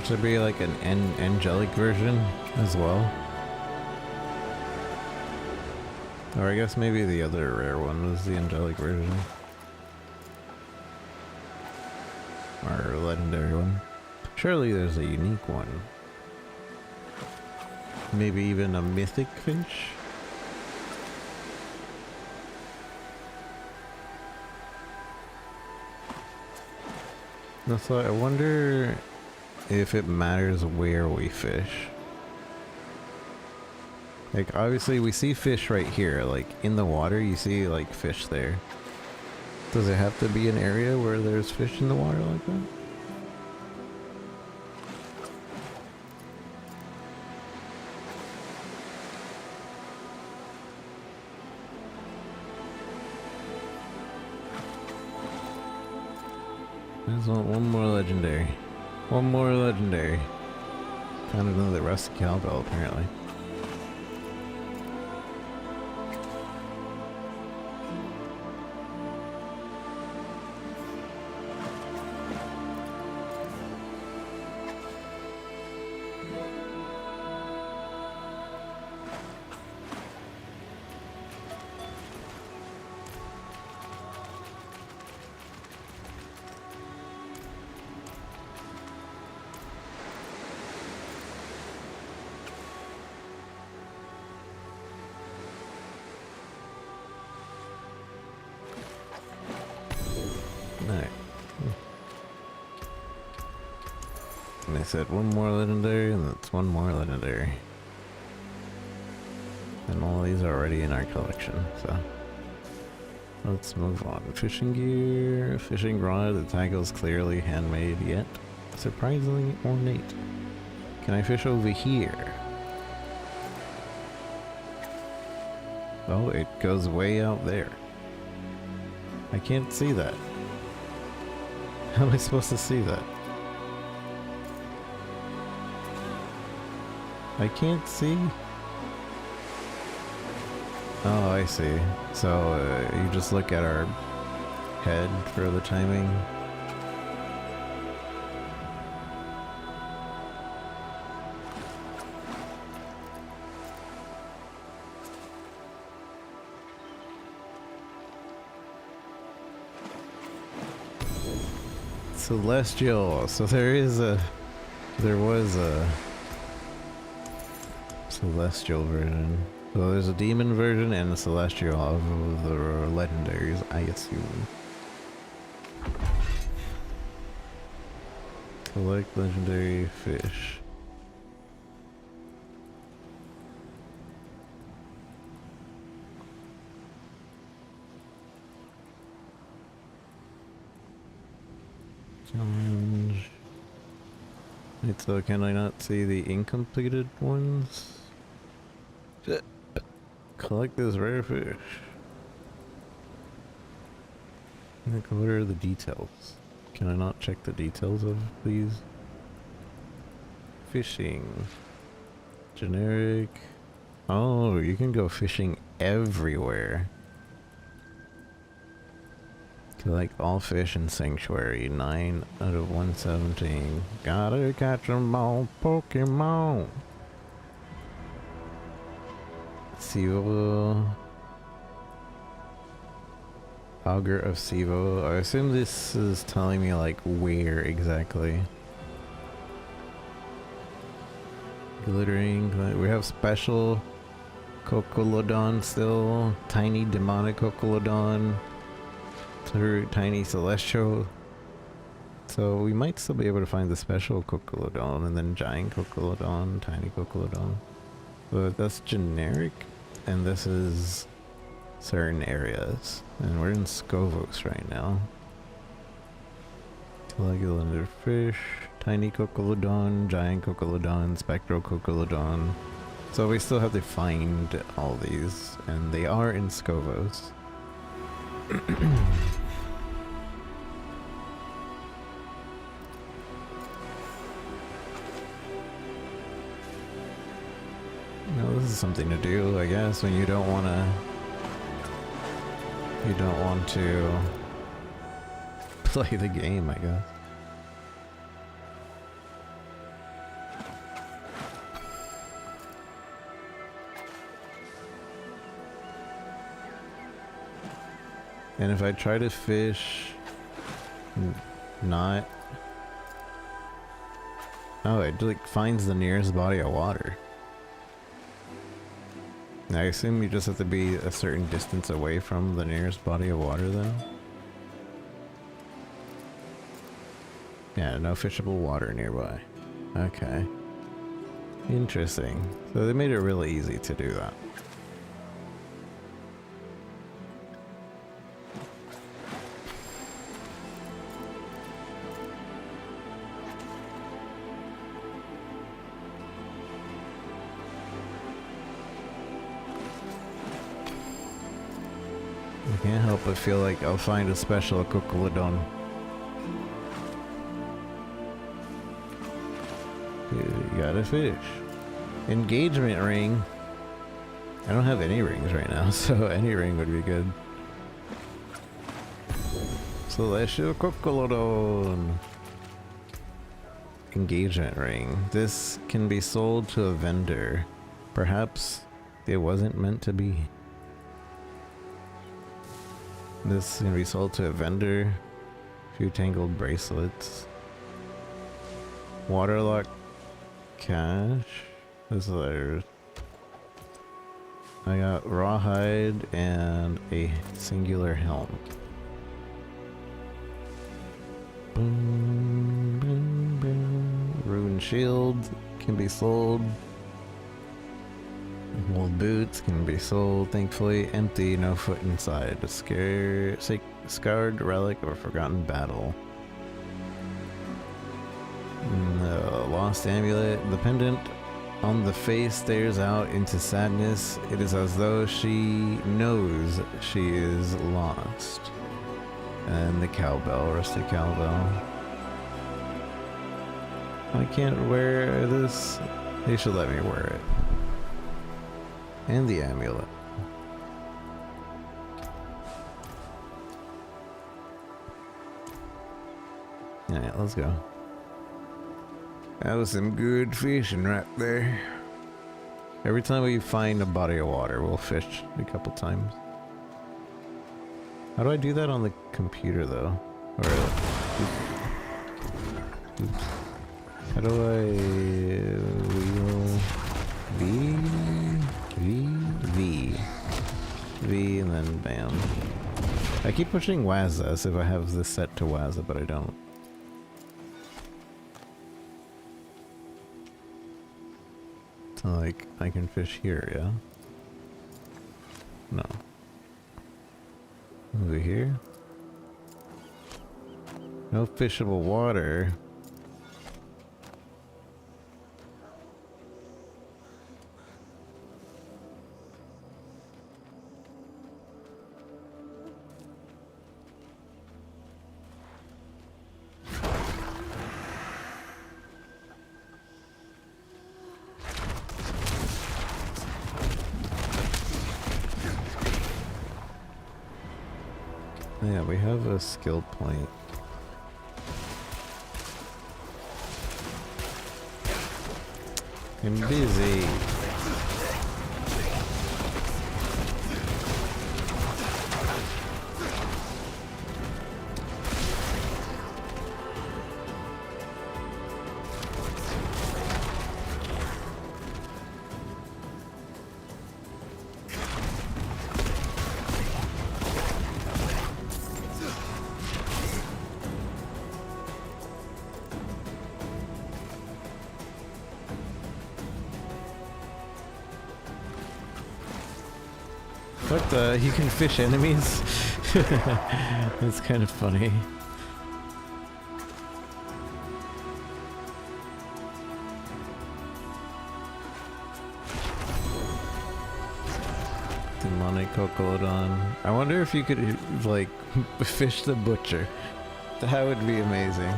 Should there be like an angelic version as well? Or I guess maybe the other rare one was the angelic version. Or a legendary one. Surely there's a unique one. Maybe even a mythic finch? So I wonder if it matters where we fish. Like, obviously we see fish right here, like in the water you see like fish there. Does it have to be an area where there's fish in the water like that? I just want one more legendary. One more legendary. Found another rusty cowbell apparently. Alright. And I said one more legendary, and that's one more legendary. And all these are already in our collection, so let's move on. Fishing gear, fishing rod, the tackle's clearly handmade yet surprisingly ornate. Can I fish over here? Oh, it goes way out there. I can't see that. How am I supposed to see that? I can't see. Oh, I see. So you just look at our head for the timing. Celestial. So there was a celestial version. So there's a demon version and a celestial of the legendaries, I assume. Collect legendary fish. Challenge. Wait, so can I not see the incompleted ones? Collect this rare fish. Like, what are the details? Can I not check the details of these? Fishing. Generic. Oh, you can go fishing everywhere. Collect all fish in Sanctuary. 9 out of 117. Gotta catch 'em all, Pokemon. Sivo. Augur of Sivo. I assume this is telling me like where exactly. Glittering. We have special Cocolodon still. Tiny demonic Cocolodon. Tiny celestial. So we might still be able to find the special Cocolodon and then giant Cocolodon, tiny Cocolodon. But that's generic, and this is certain areas. And we're in Skovos right now. Collect fish, tiny Cocolodon, giant Cocolodon, spectral Cocolodon. So we still have to find all these, and they are in Skovos. Now this is something to do, I guess, when you don't want to play the game, I guess. And if I try to fish, not... Oh, it like finds the nearest body of water. I assume you just have to be a certain distance away from the nearest body of water then? Yeah, no fishable water nearby. Okay. Interesting. So they made it really easy to do that. I can't help but feel like I'll find a special Kokolodon. You got a fish. Engagement ring. I don't have any rings right now, so any ring would be good. Celestial Kokolodon. Engagement ring. This can be sold to a vendor. Perhaps it wasn't meant to be. This can be sold to a vendor. Few tangled bracelets. Waterlock cash. This is ours. I got rawhide and a singular helm. Boom, boom, boom. Rune shield can be sold. Old boots can be sold. Thankfully empty, no foot inside. A scarred relic of a forgotten battle. The lost amulet. The pendant on the face stares out into sadness. It is as though she knows she is lost. And the cowbell, rustic cowbell. I can't wear this. They should let me wear it. And the amulet. Alright, let's go. That was some good fishing right there. Every time we find a body of water, we'll fish a couple times. How do I do that on the computer though? Or oops. How do I wheel V and then bam. I keep pushing Waza as if I have this set to Waza, but I don't. So like I can fish here, yeah? No. Over here? No fishable water. Yeah, we have a skill point. I'm busy. What the? You can fish enemies? That's kind of funny. Demonic Kokolodon. I wonder if you could, like, fish the butcher. That would be amazing.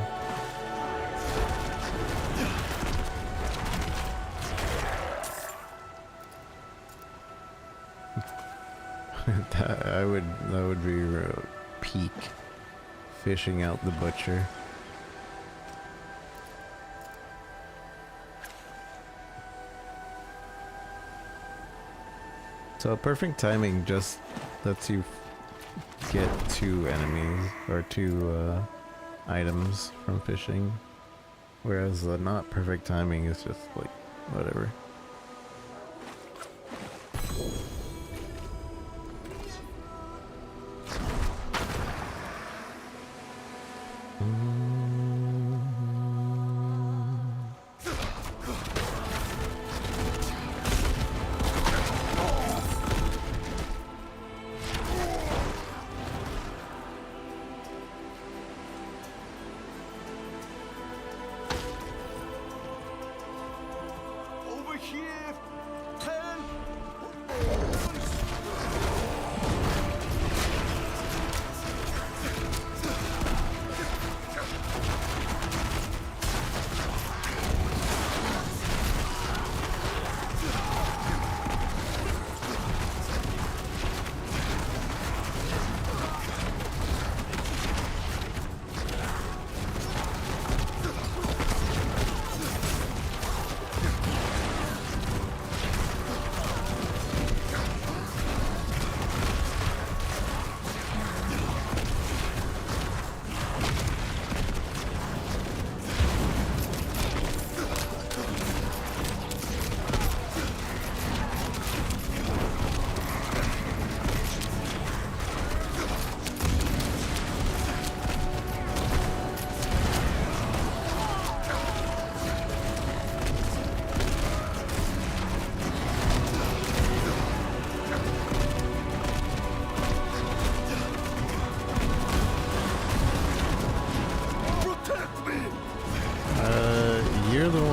That would be peak fishing out the butcher. So perfect timing just lets you get 2 enemies or 2 items from fishing, whereas the not perfect timing is just like whatever.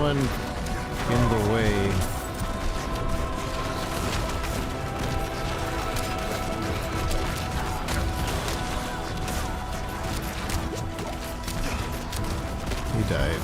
anyone in the way. He died.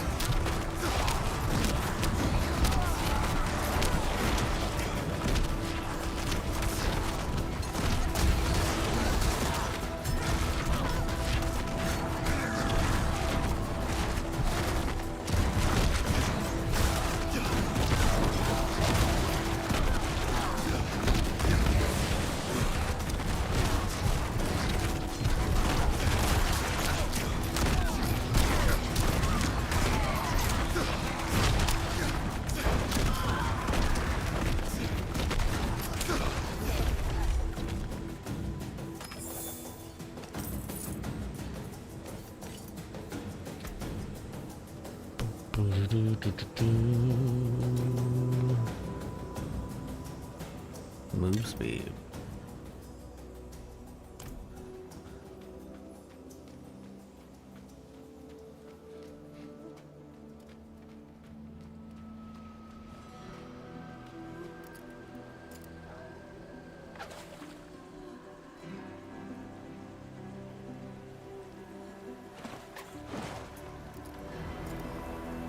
Move speed.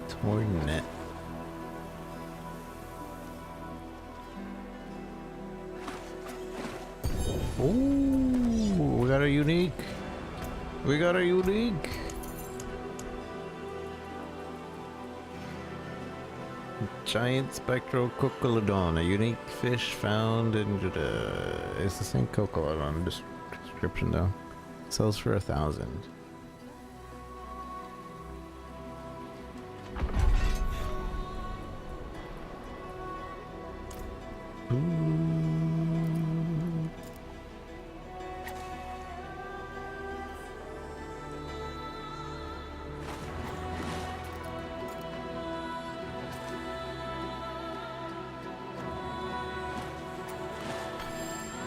Torn net. Ooh, we got a unique. We got a unique. Giant spectral coccolodon, a unique fish found in it's the same coccolodon description though. Sells for 1,000.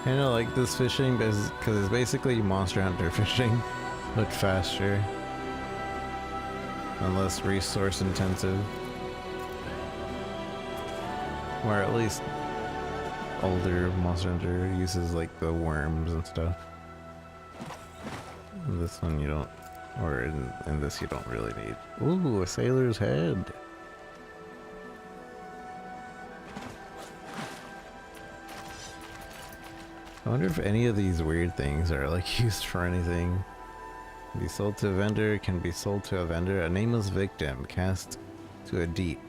I know, like this fishing, because it's basically Monster Hunter fishing, but faster and less resource intensive, or at least older Monster Hunter uses like the worms and stuff. In this one you don't, or in this you don't really need. Ooh, a sailor's head. I wonder if any of these weird things are like used for anything. Can be sold to a vendor, can be sold to a vendor. A nameless victim cast to a deep.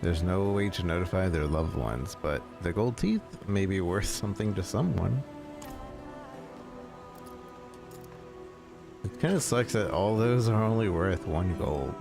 There's no way to notify their loved ones, but the gold teeth may be worth something to someone. It kind of sucks that all those are only worth 1 gold.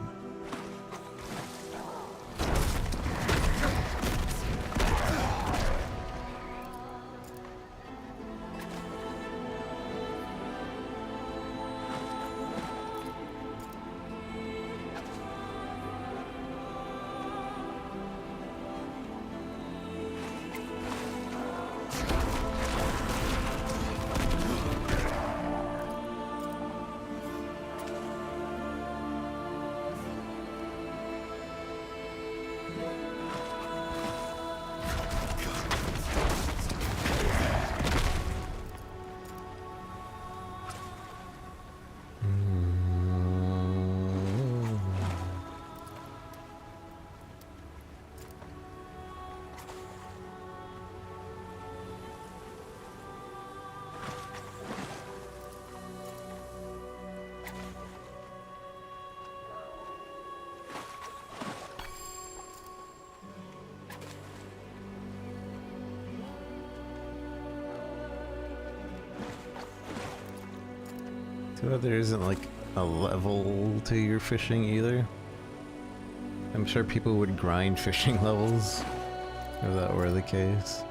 So there isn't like a level to your fishing either. I'm sure people would grind fishing levels if that were the case.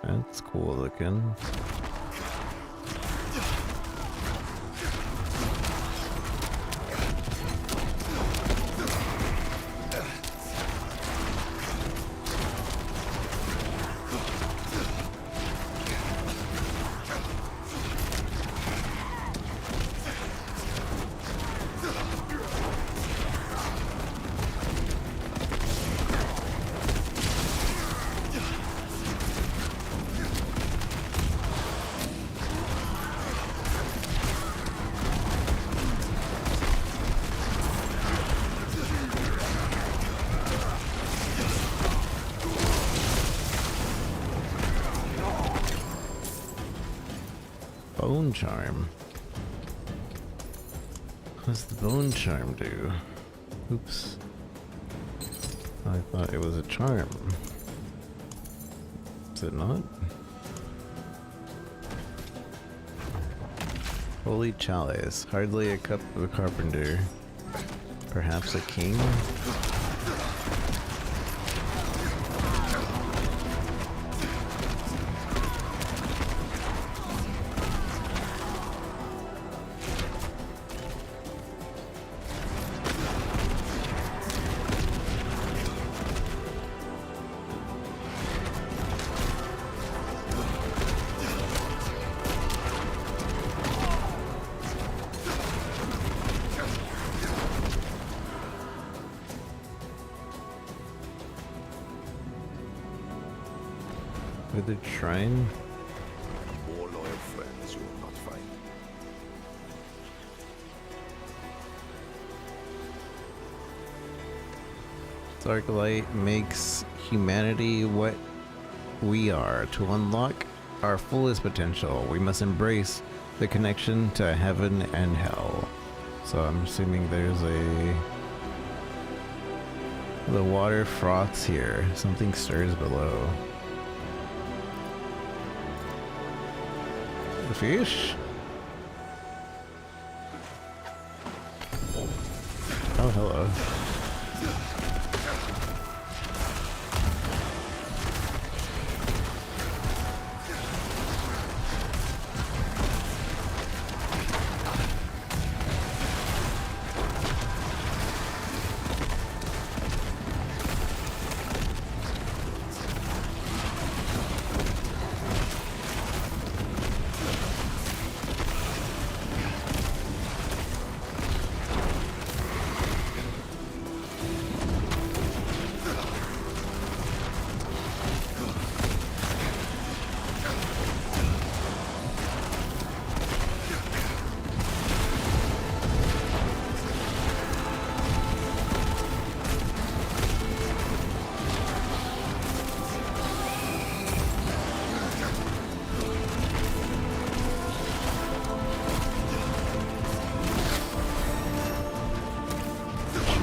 That's cool looking. Bone charm. What does the bone charm do? Oops. I thought it was a charm. Is it not? Holy chalice. Hardly a cup of a carpenter. Perhaps a king? Withered shrine? More loyal friends you will not find. Dark light makes humanity what we are. To unlock our fullest potential, we must embrace the connection to heaven and hell. So I'm assuming there's the water froths here. Something stirs below. The fish? Oh, hello.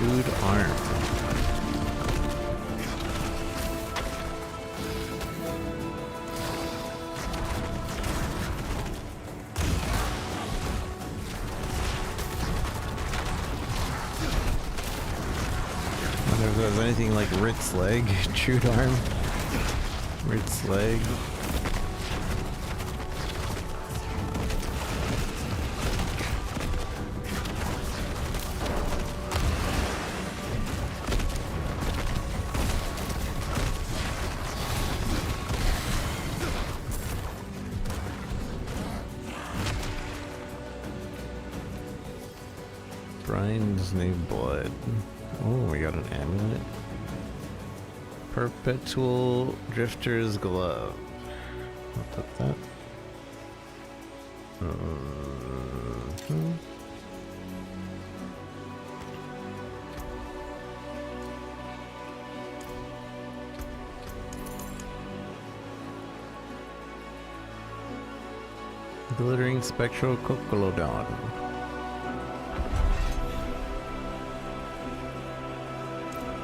Chewed arm. I wonder if there's anything like Rit's leg, chewed arm, Rit's leg. Brian's new blood. Oh, we got an amulet. Perpetual Drifter's Glove. I'll put that. Glittering Spectral Coccolodon.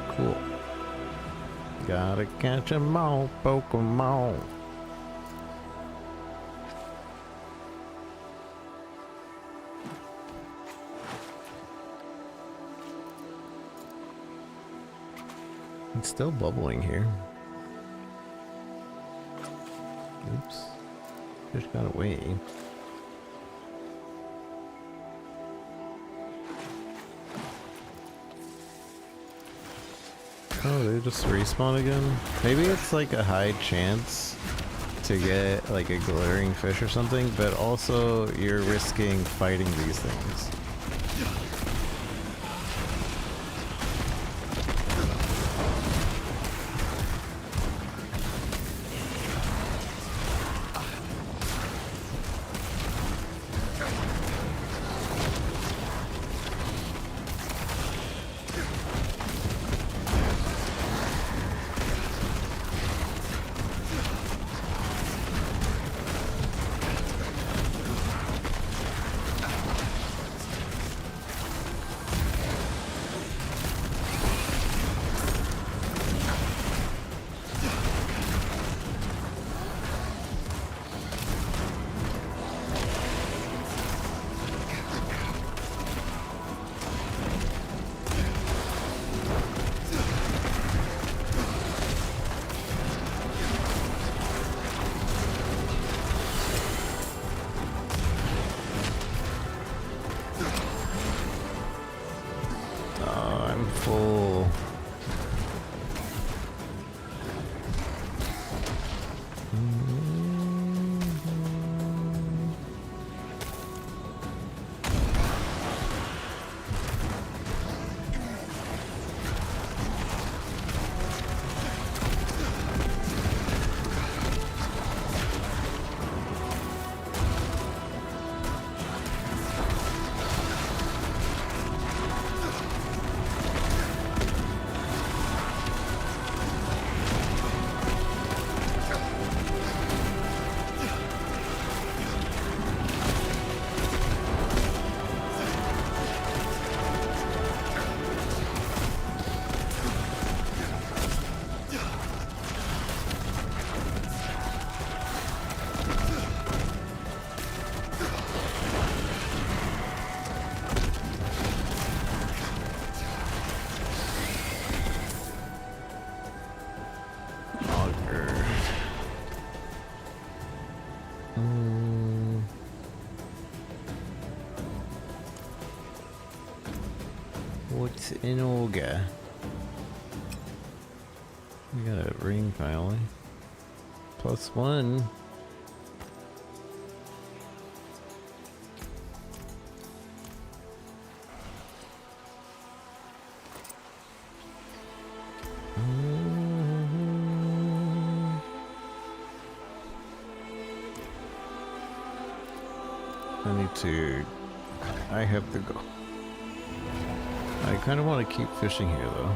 Cool. Gotta catch 'em all, Pokemon. It's still bubbling here. Fish got away. Oh, they just respawn again? Maybe it's like a high chance to get like a glittering fish or something, but also you're risking fighting these things. Full. What's in Olga? We got a ring finally. +1. I have to go. I kind of want to keep fishing here though.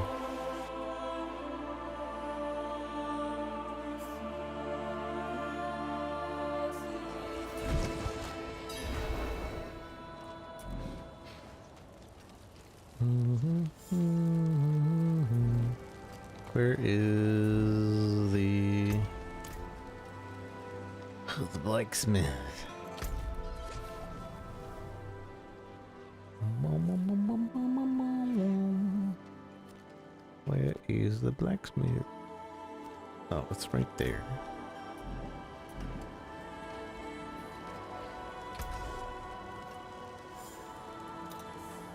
Where is the blacksmith? Where is the blacksmith? Oh, it's right there.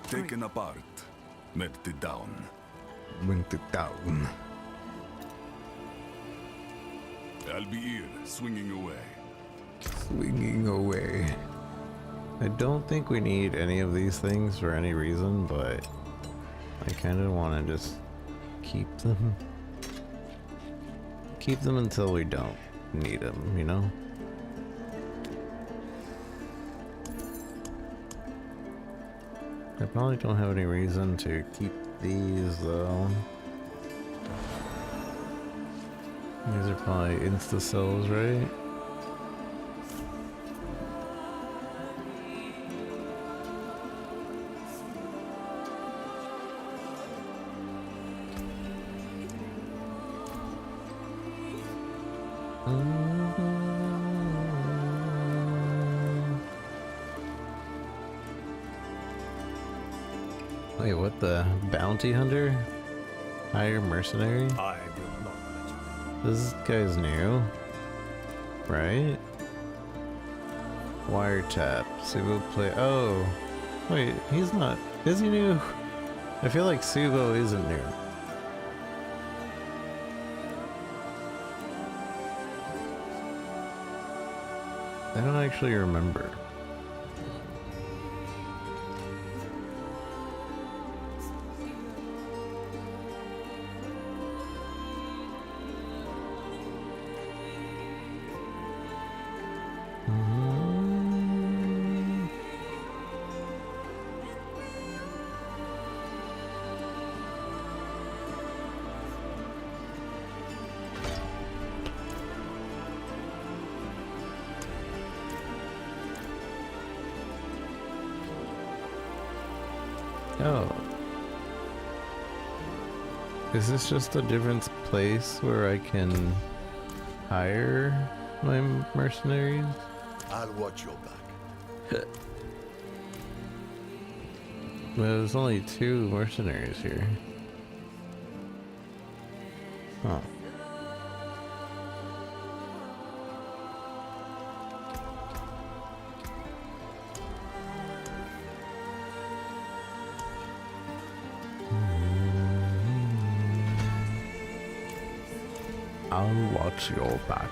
Taken apart, melted down. Melted down. I'll be here, swinging away. Swinging away. I don't think we need any of these things for any reason, but I kind of want to just keep them. Keep them until we don't need them, you know? I probably don't have any reason to keep these though. These are probably insta-cells, right? Wait, what the? Bounty hunter? Hire mercenary? I will not let you. This guy's new, right? Wiretap. Subo play. Oh, wait, he's not. Is he new? I feel like Subo isn't new. I don't actually remember. Oh. Is this just a different place where I can hire my mercenaries? I'll watch your back. Well, there's only 2 mercenaries here. Huh. I'll watch your back.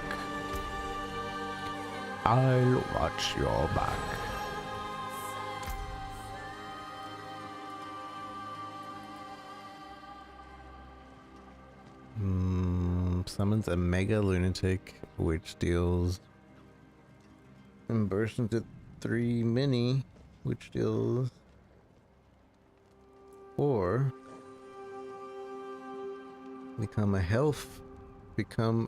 I'll watch your back. Summons a mega lunatic, which deals and bursts into 3 mini, which deals 4. Become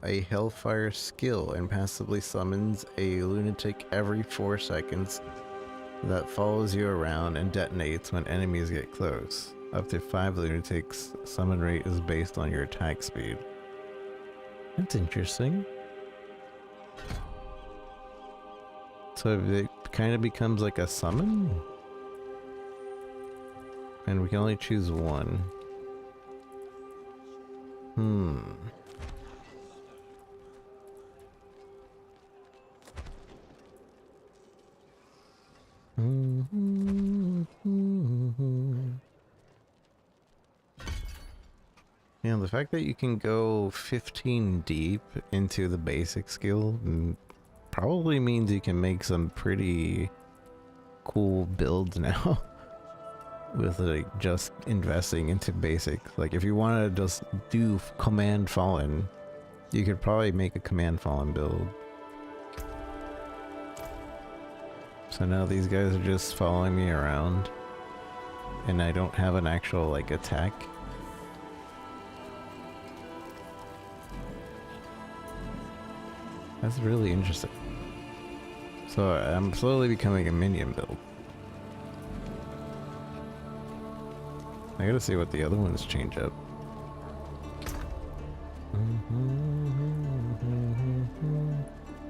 a Hellfire skill and passively summons a lunatic every 4 seconds that follows you around and detonates when enemies get close. Up to 5 lunatics. Summon rate is based on your attack speed. That's interesting. So it kind of becomes like a summon? And we can only choose 1. Yeah, the fact that you can go 15 deep into the basic skill probably means you can make some pretty cool builds now. With like just investing into basic. Like if you want to just do Command Fallen, you could probably make a Command Fallen build. So now these guys are just following me around and I don't have an actual like attack. That's really interesting. So I'm slowly becoming a minion build. I gotta see what the other ones change up.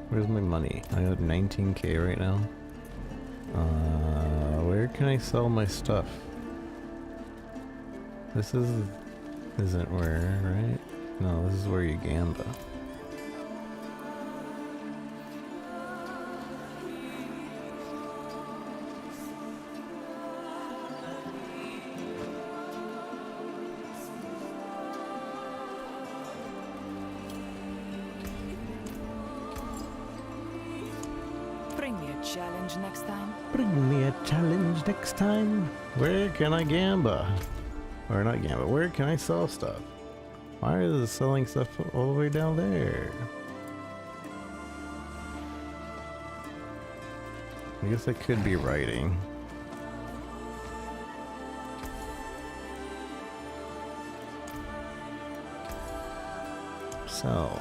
Where's my money? I have 19k right now. Where can I sell my stuff? This isn't where, right? No, this is where you gamba. Challenge next time. Bring me a challenge next time. Where can I gamba? Or not gamba, where can I sell stuff? Why is it selling stuff all the way down there? I guess I could be writing. Sell.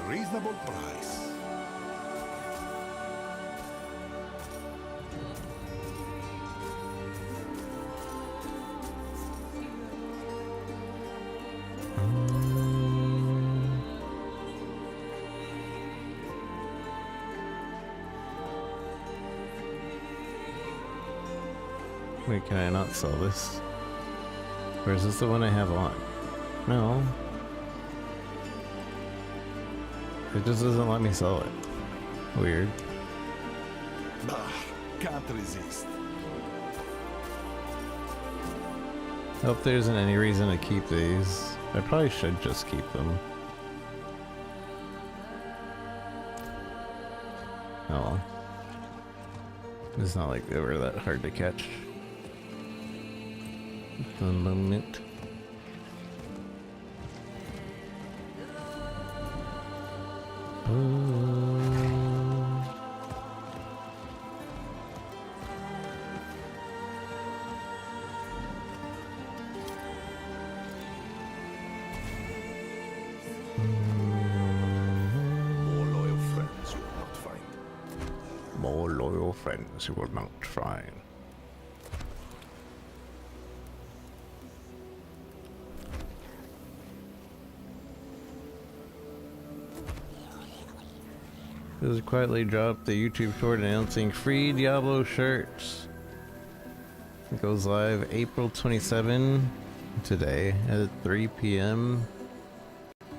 Reasonable price. Wait, can I not sell this? Or is this the one I have on? No. It just doesn't let me sell it. Weird. Bah, can't resist. Hope there isn't any reason to keep these. I probably should just keep them. Oh well. It's not like they were that hard to catch. The moment. More loyal friends you will not find. Just quietly dropped the YouTube short announcing free Diablo shirts. It goes live April 27 today at 3 p.m.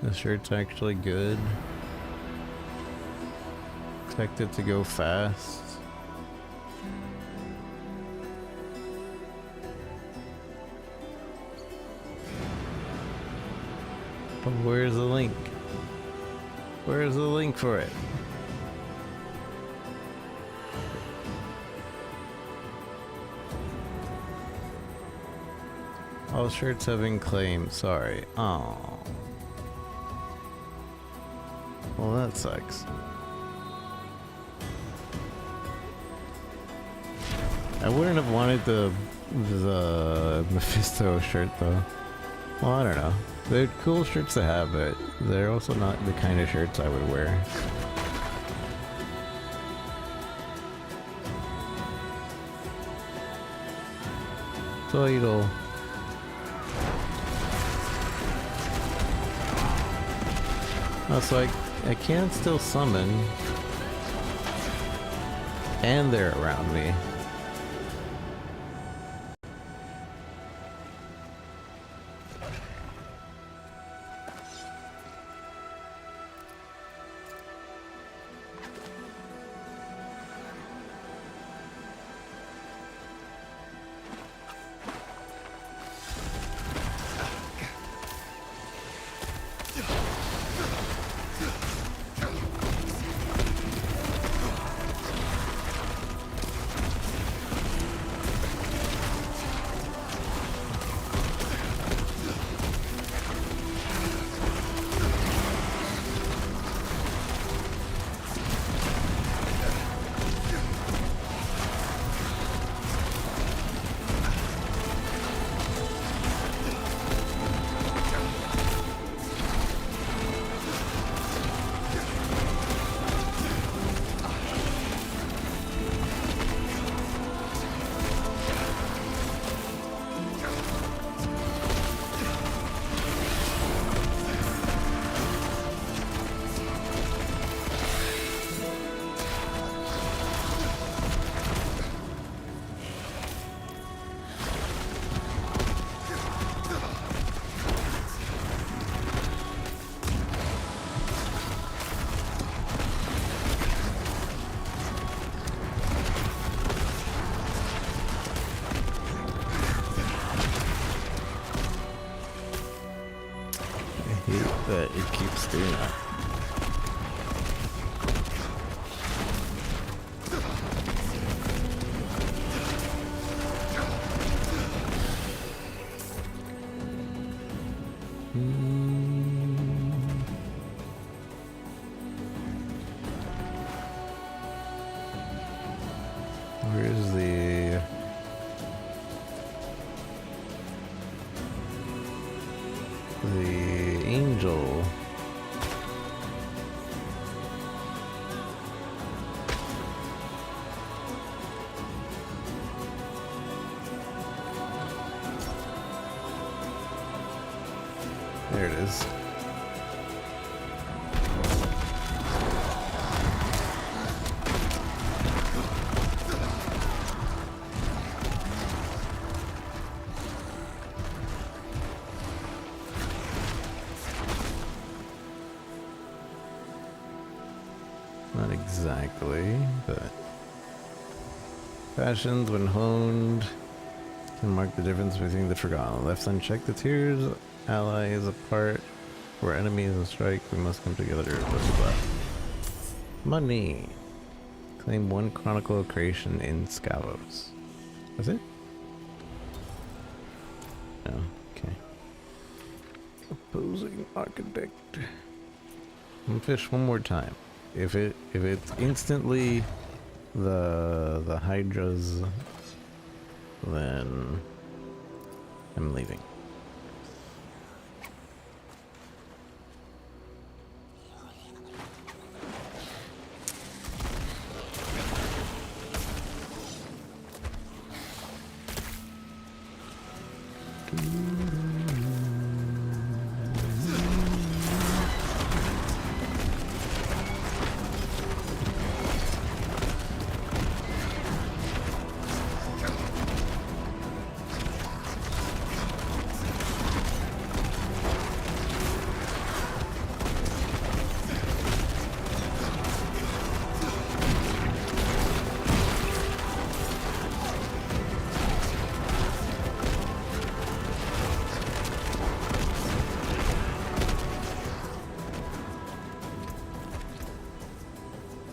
The shirt's actually good. Expect it to go fast. But where's the link? Where's the link for it? All shirts have been claimed. Sorry. Oh. Well, that sucks. I wouldn't have wanted the Mephisto shirt though. Well, I don't know. They're cool shirts to have, but they're also not the kind of shirts I would wear. Title. Oh, so I can still summon, and they're around me. That it keeps doing that. Where's the angel? There it is. Not exactly, but passions when honed can mark the difference between the forgotten. Left unchecked, the tears allies apart. Where enemies and strike, we must come together. Blah, blah, blah. Money. Claim 1 Chronicle of Creation in Skovos. That's it? No, okay. Opposing Architect. I'm gonna fish one more time. If it's instantly the Hydras, then I'm leaving.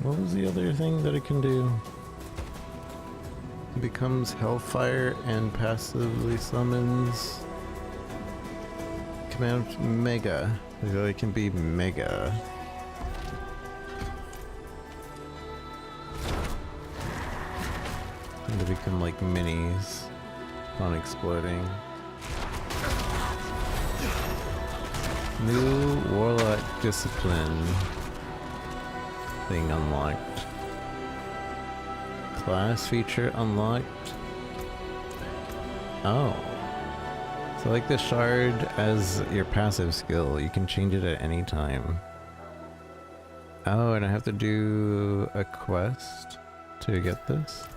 What was the other thing that it can do? It becomes Hellfire and passively summons command Mega. So it can be Mega. And they become like minis on exploding. New Warlock Discipline thing unlocked. Class feature unlocked. Oh. So like the shard as your passive skill, you can change it at any time. Oh, and I have to do a quest to get this?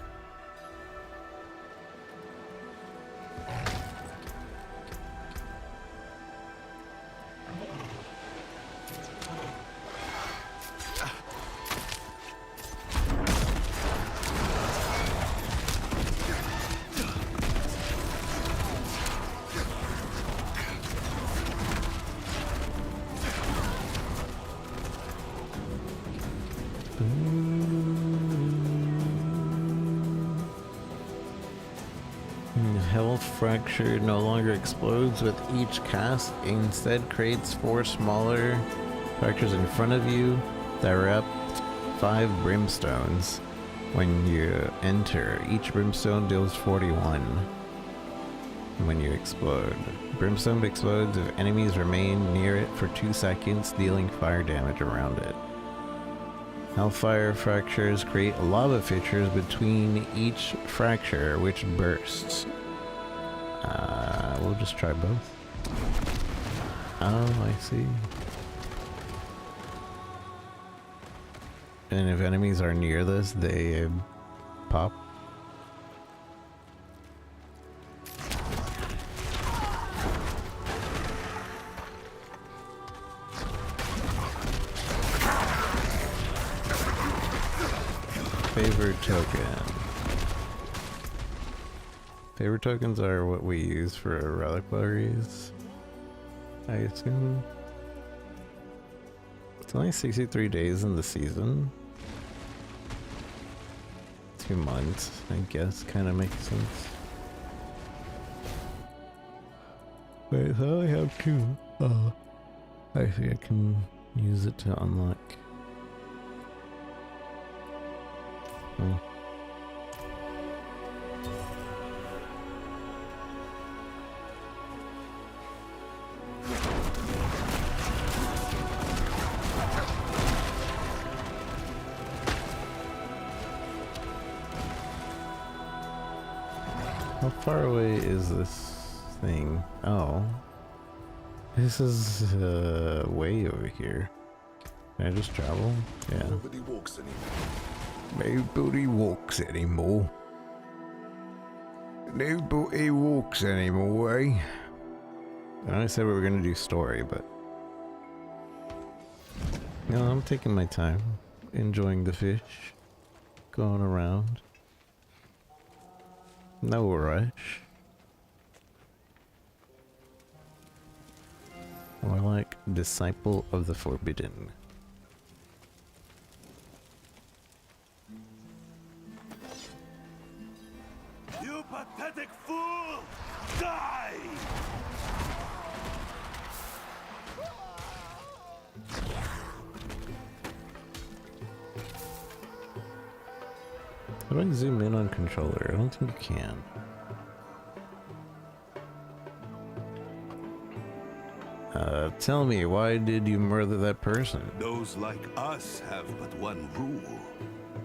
Fracture no longer explodes with each cast, instead creates 4 smaller fractures in front of you that wrap 5 brimstones. When you enter, each brimstone deals 41 when you explode. Brimstone explodes if enemies remain near it for 2 seconds, dealing fire damage around it. Hellfire fractures create lava fissures between each fracture, which bursts. We'll just try both. Oh, I see. And if enemies are near this, they pop. Favor token. Favor tokens are what we use for reliquaries, I assume. It's only 63 days in the season. 2 months, I guess, kind of makes sense. Wait, so I have 2. I think I can use it to unlock. Oh. How far away is this thing? Oh. This is way over here. Can I just travel? Yeah. Nobody walks anymore. Nobody walks anymore. Nobody walks anymore, eh? I only said we were gonna do story, but... No, I'm taking my time. enjoying the fish. Going around. No rush. More like Disciple of the Forbidden. You pathetic fool! Die! How do I zoom in on controller? I don't think you can. Tell me, why did you murder that person? Those like us have but one rule.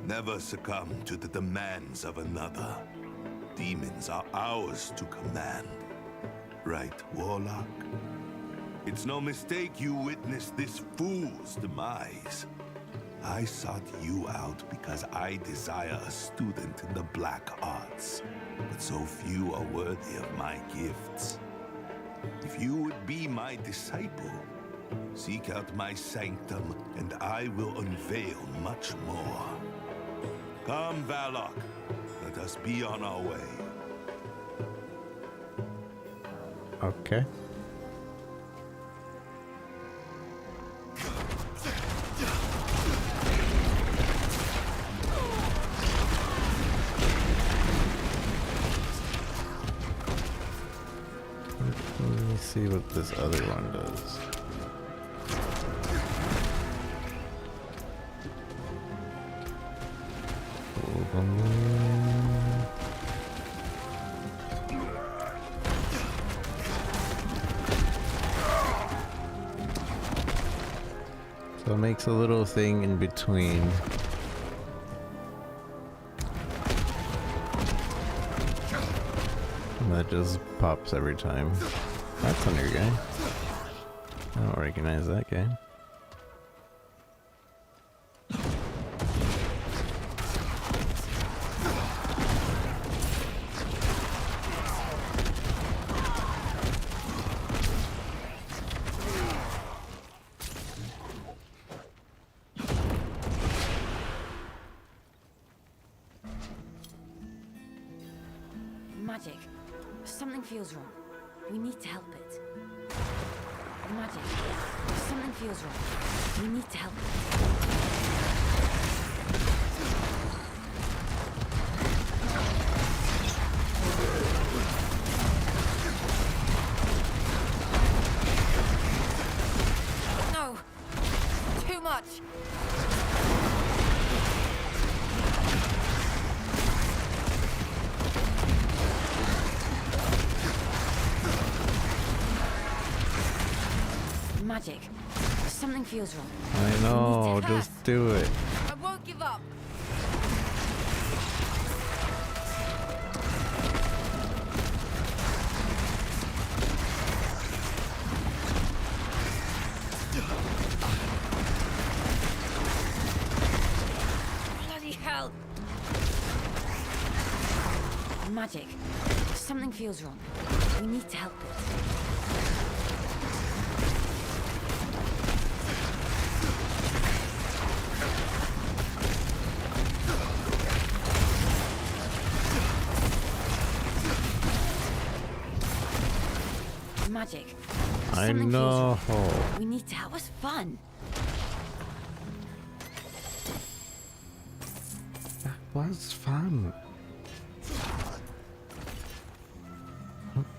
Never succumb to the demands of another. Demons are ours to command. Right, Warlock? It's no mistake you witnessed this fool's demise. I sought you out because I desire a student in the black arts, but so few are worthy of my gifts. If you would be my disciple, seek out my sanctum, and I will unveil much more. Come, Warlock, let us be on our way. Okay. Let me see what this other one does. So it makes a little thing in between. And that just pops every time. That's a new guy. I don't recognize that guy. Magic. Something feels wrong. We need to help it. Magic. Something feels wrong. We need to help it. No! Too much! Magic. Something feels wrong. I know, just do it. I won't give up. Bloody hell. Magic. Something feels wrong. We need to help it. Magic. I Something know. feels wrong. We need to help us fun. That was fun.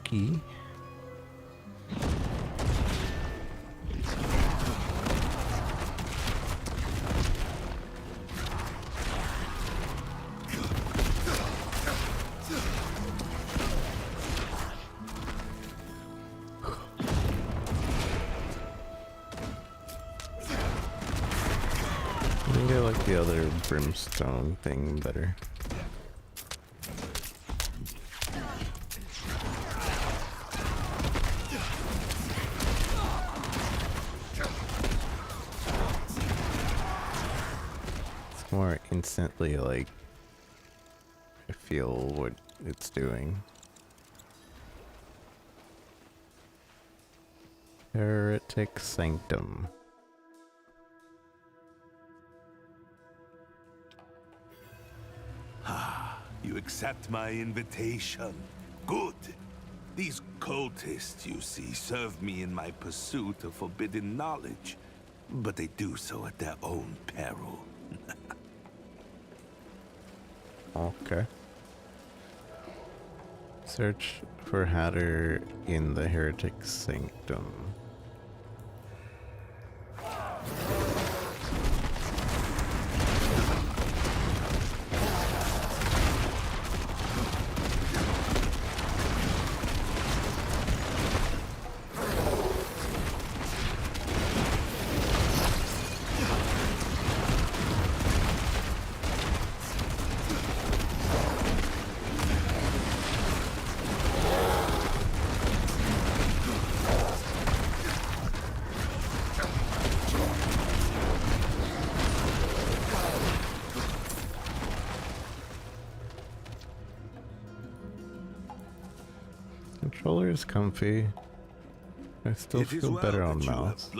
Okay. I think I like the other brimstone thing better. It's more instantly like I feel what it's doing. Heretic Sanctum. You accept my invitation. Good. These cultists, you see, serve me in my pursuit of forbidden knowledge. But they do so at their own peril. Okay. Search for Hatter in the Heretic Sanctum. Controller is comfy. I still feel better on mouse.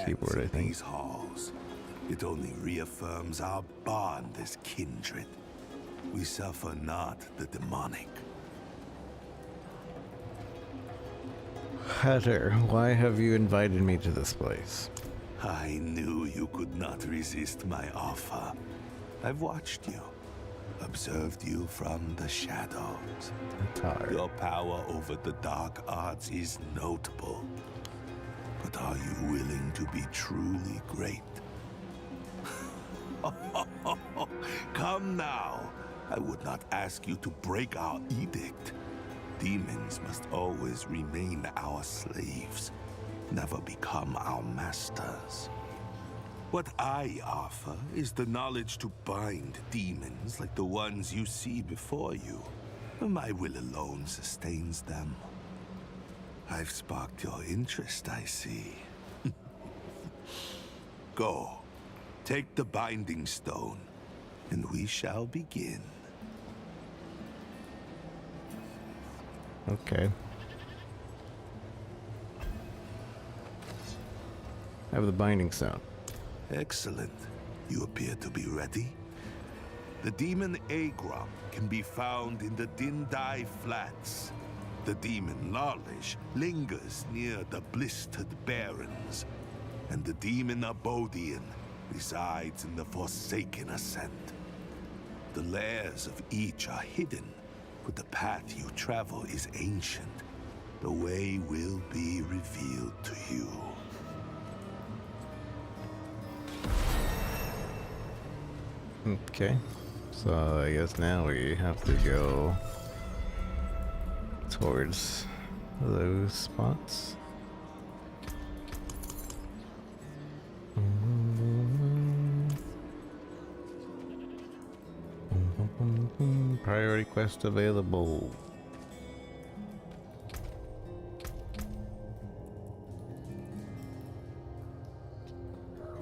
Keyboard, I think. These halls. It only reaffirms our bond as kindred. We suffer not the demonic. Hatter, why have you invited me to this place? I knew you could not resist my offer. I've watched you. Observed you from the shadows. Your power over the dark arts is notable. But are you willing to be truly great? Come now. I would not ask you to break our edict. Demons must always remain our slaves, never become our masters. What I offer is the knowledge to bind demons like the ones you see before you. My will alone sustains them. I've sparked your interest, I see. Go, take the binding stone, and we shall begin. Okay. I have the binding stone. Excellent. You appear to be ready. The demon Agrom can be found in the Dindai Flats. The demon Larlish lingers near the Blistered Barrens. And the demon Abodian resides in the Forsaken Ascent. The lairs of each are hidden, but the path you travel is ancient. The way will be revealed to you. Okay, so I guess now we have to go towards those spots. Priority quest available.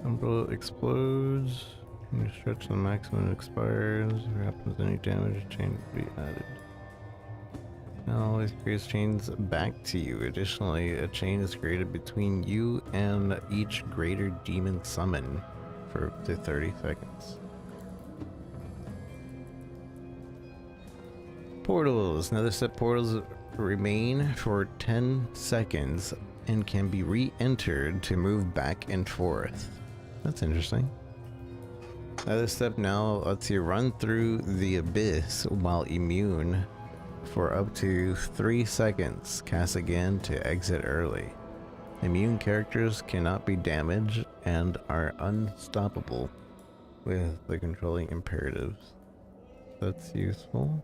Umbrella explodes. When you stretch the maximum, it expires. If it happens any damage, a chain will be added. Now always creates chains back to you. Additionally, a chain is created between you and each greater demon summon for up to 30 seconds. Portals. Another set portals remain for 10 seconds and can be re-entered to move back and forth. That's interesting. Another step now lets you run through the abyss while immune for up to 3 seconds. Cast again to exit early. Immune characters cannot be damaged and are unstoppable with the controlling imperatives. That's useful.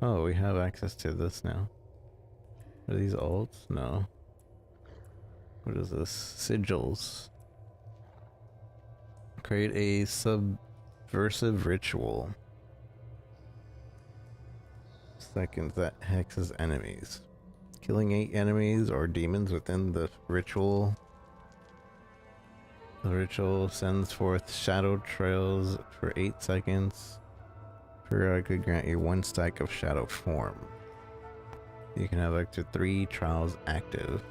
Oh, we have access to this now. Are these alts? No. What is this? Sigils. Create a subversive ritual. Seconds that hexes enemies. Killing 8 enemies or demons within the ritual. The ritual sends forth shadow trails for 8 seconds. Periodically grant you 1 stack of shadow form. You can have up to 3 trials active.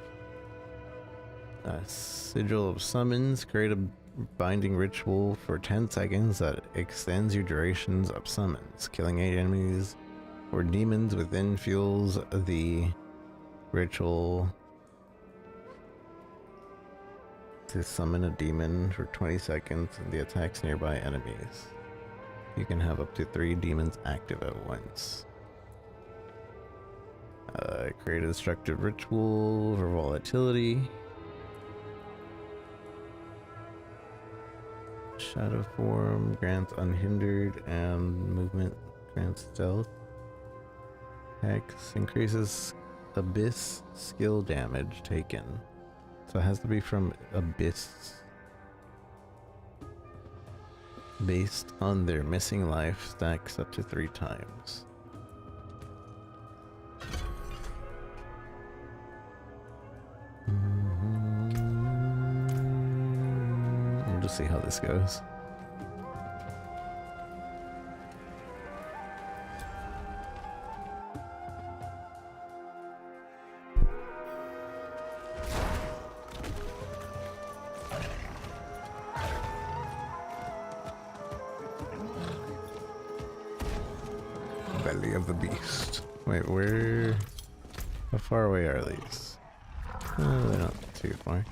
Sigil of Summons. Create a binding ritual for 10 seconds that extends your durations of summons. Killing 8 enemies or demons within fuels the ritual to summon a demon for 20 seconds and the attacks nearby enemies. You can have up to 3 demons active at once. Create a destructive ritual for volatility. Shadow form grants unhindered and movement grants stealth. Hex increases abyss skill damage taken. So it has to be from abyss. Based on their missing life, stacks up to 3 times. We'll just see how this goes. Belly of the beast. Wait, where? How far away are these? They're not too far.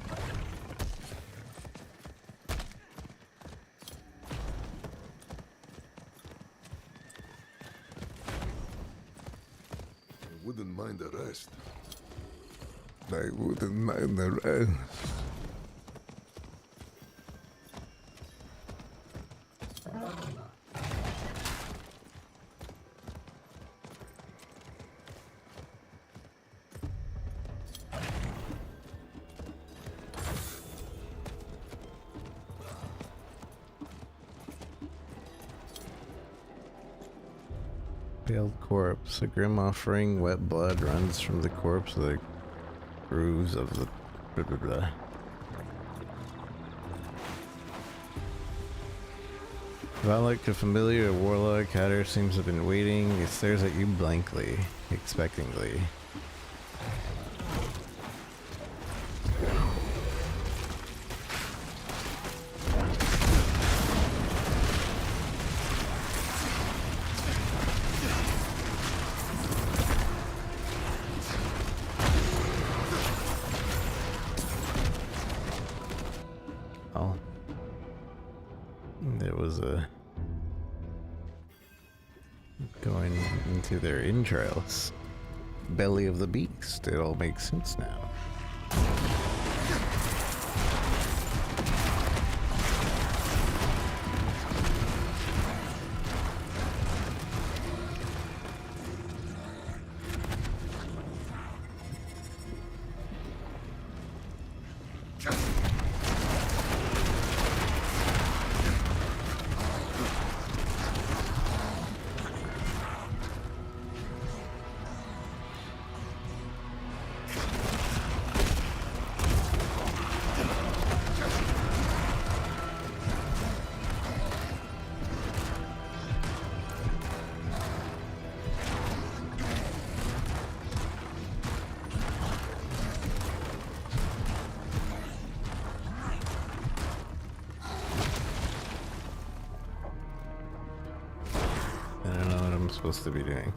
I wouldn't mind the rest. I wouldn't mind the rest. Failed corpse. A grim offering, wet blood runs from the corpse of the grooves of the blah blah blah. About like a familiar warlock, Hatter seems to have been waiting. He stares at you blankly, expectingly. Oh. There was a... going into their entrails. Belly of the beast. It all makes sense now. Supposed to be doing.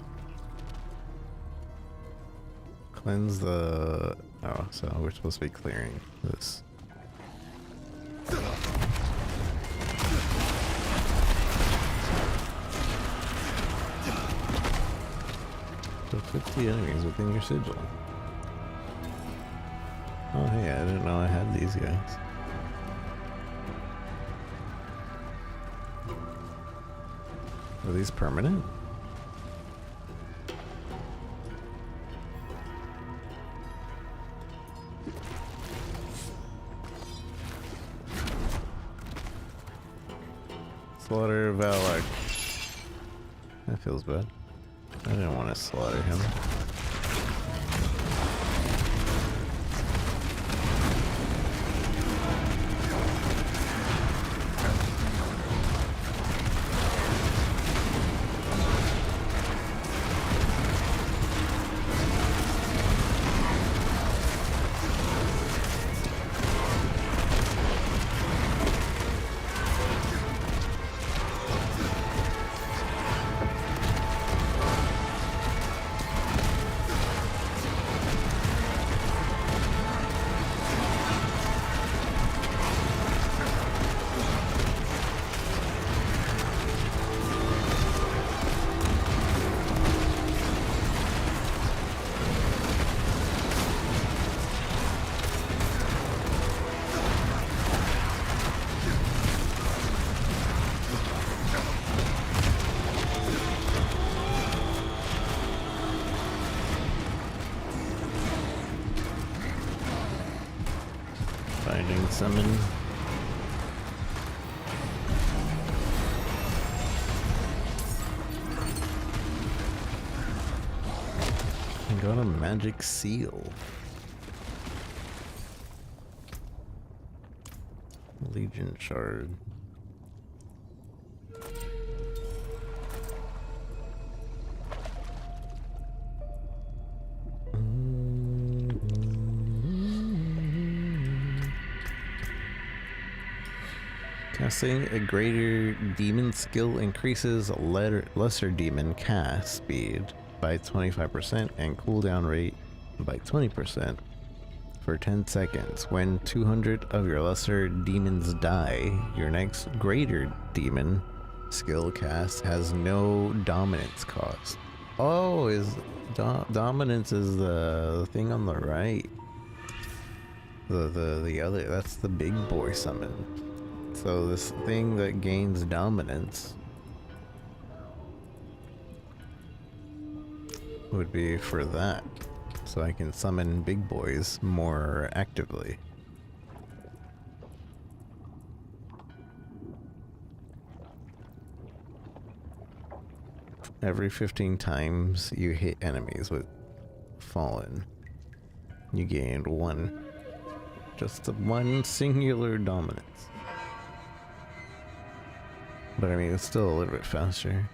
Cleanse the... oh, so we're supposed to be clearing this. So 50 enemies within your sigil. Oh hey, I didn't know I had these guys. Are these permanent? Slaughter Valak. That feels bad. I didn't want to slaughter him. Binding summon. I got a magic seal. Legion shard. Casting a greater demon skill increases lesser demon cast speed by 25% and cooldown rate by 20% for 10 seconds. When 200 of your lesser demons die, your next greater demon skill cast has no dominance cost. Oh, is dominance is the thing on the right. The other, that's the big boy summon. So this thing that gains dominance would be for that. So I can summon big boys more actively. Every 15 times you hit enemies with Fallen, you gain one. Just one singular dominance. But I mean, it's still a little bit faster.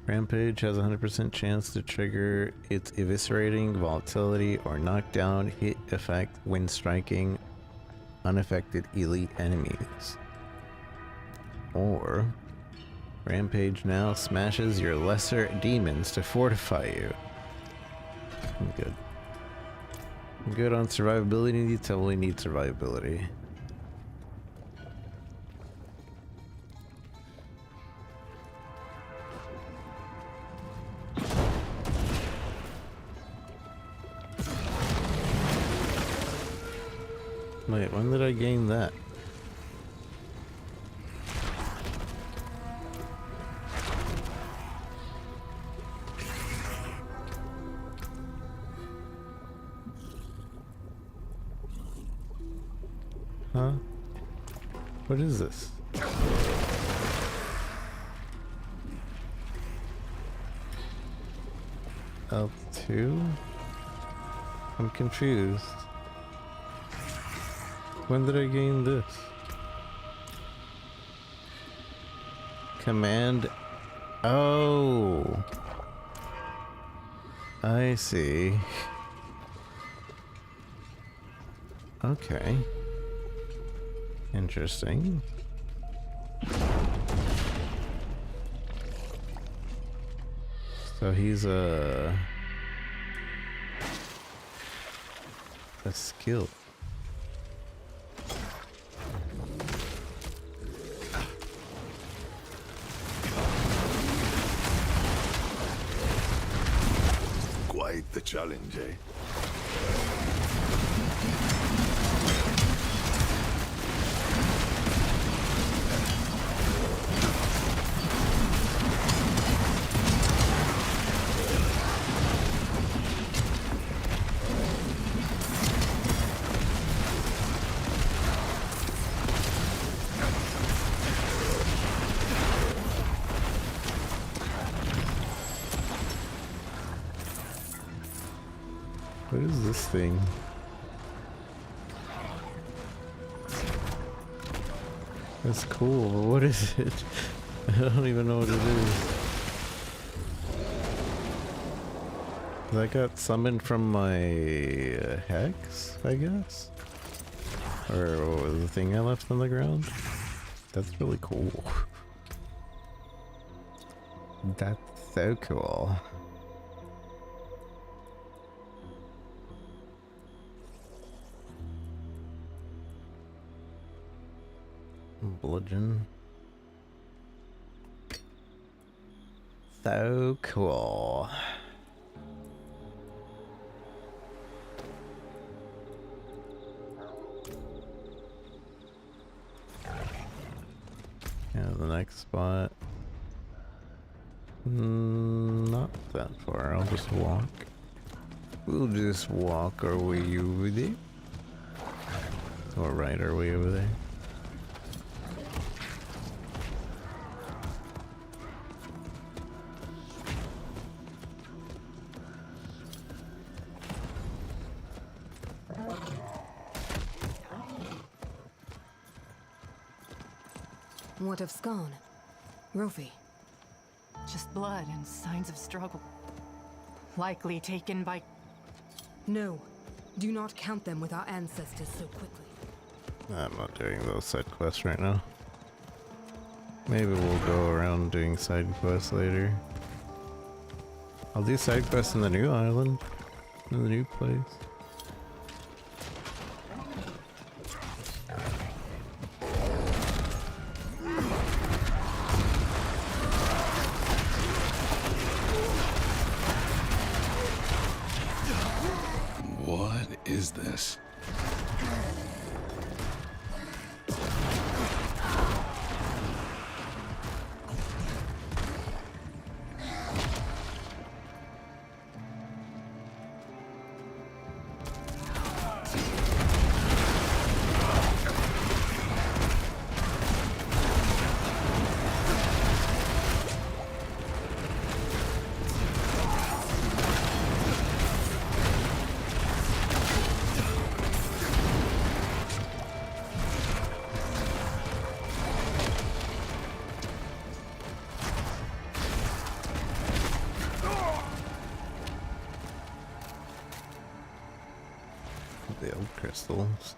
Rampage has a 100% chance to trigger its eviscerating, volatility, or knockdown hit effect when striking unaffected elite enemies. Or Rampage now smashes your lesser demons to fortify you. I'm good. I'm good on survivability. You totally need survivability. Wait, when did I gain that? Huh? What is this? L2? I'm confused. When did I gain this? Command. Oh. I see. Okay. Interesting. So he's a skill. Quite the challenge, eh? What is this thing? That's cool, but what is it? I don't even know what it is. I got summoned from my hex, I guess? Or what was the thing I left on the ground? That's really cool. That's so cool. Bludgeon. So cool. the next spot. Not that far, I'll just walk. We'll just walk our way over there. Or ride our way over there. What of Scone? Rofi? Just blood and signs of struggle. Likely taken by... No. Do not count them with our ancestors so quickly. I'm not doing those side quests right now. Maybe we'll go around doing side quests later. I'll do side quests in the new island. In the new place. What is this? The old crystals.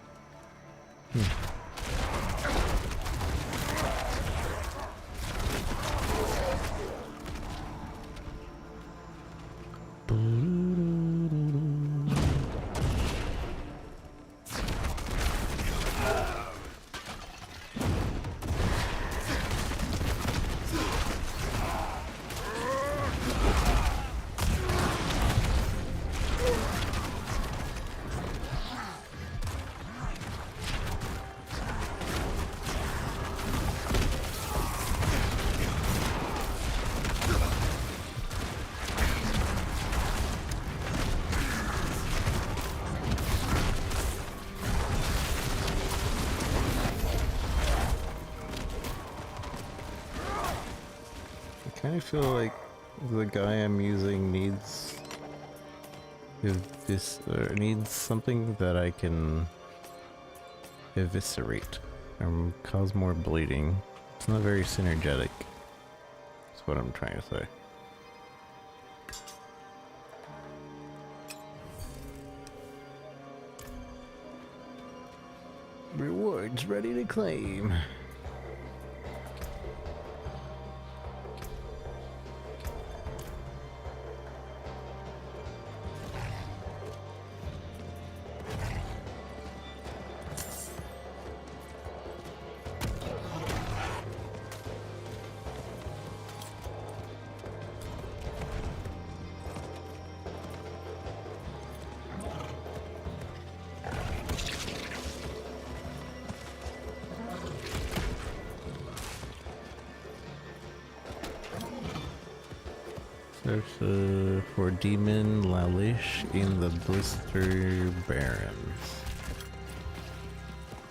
I feel like the guy I'm using needs needs something that I can eviscerate and cause more bleeding. It's not very synergetic. That's what I'm trying to say. Rewards ready to claim. Search for Demon Lalish in the Blister Barrens.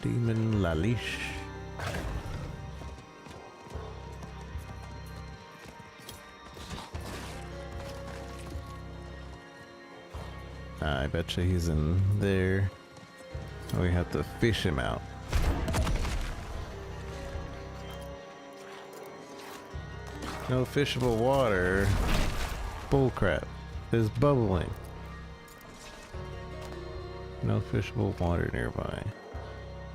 Demon Lalish. I bet you he's in there. We have to fish him out. No fishable water. Bullcrap. There's bubbling. No fishable water nearby.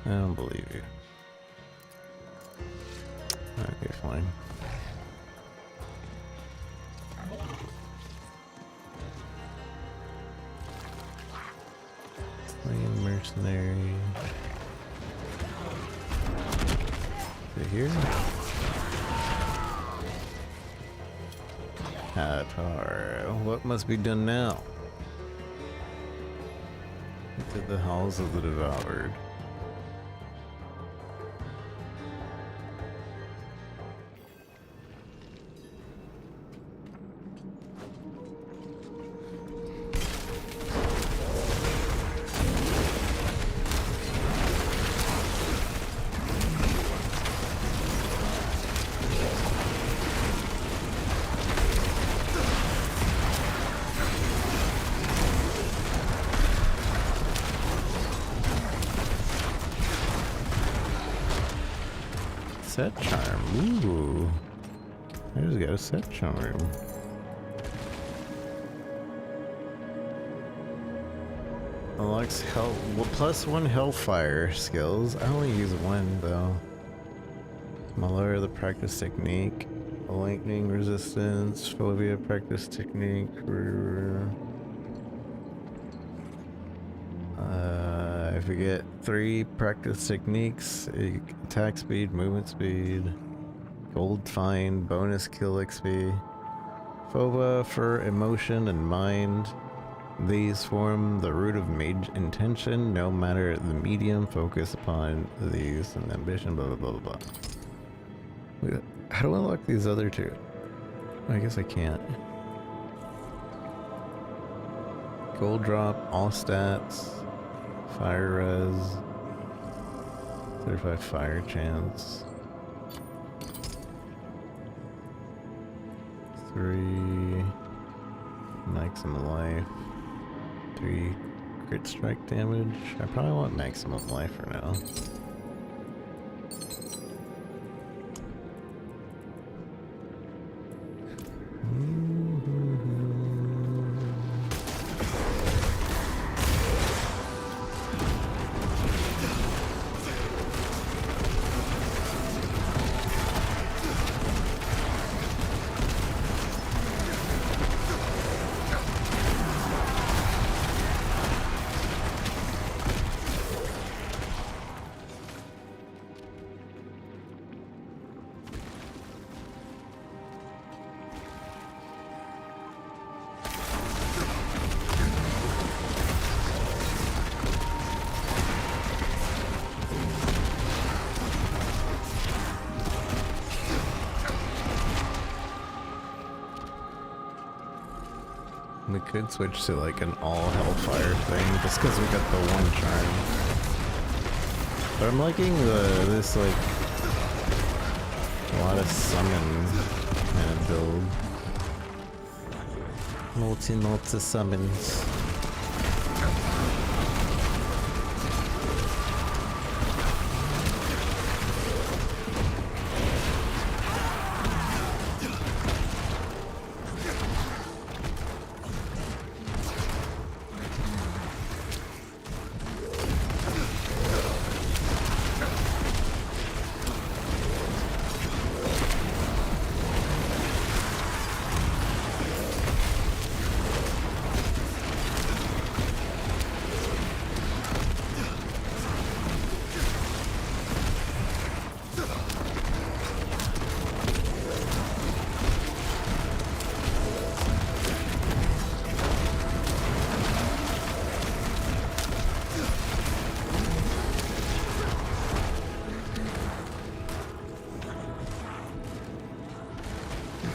I don't believe you. Okay, fine. Slain mercenary. Is it here? Hatar. What must be done now? Into the halls of the devoured. set charm. Ooh. I just got a set charm. Unlocks hell. Well, +1 hellfire skills. I only use one though. Malora, the practice technique. Lightning resistance. Phobia practice technique. If you get 3 practice techniques, attack speed, movement speed, gold find, bonus kill XP. Phobia for emotion and mind. These form the root of mage intention, no matter the medium. Focus upon these and ambition, blah blah blah blah blah. Wait, how do I unlock these other 2? I guess I can't. Gold drop, all stats, fire res, 35 fire chance, 3 maximum life, 3 crit strike damage. I probably want maximum life for now. We could switch to like an all hellfire thing just because we got the one charm. But I'm liking this like a lot of summon kind of build. Multi summons.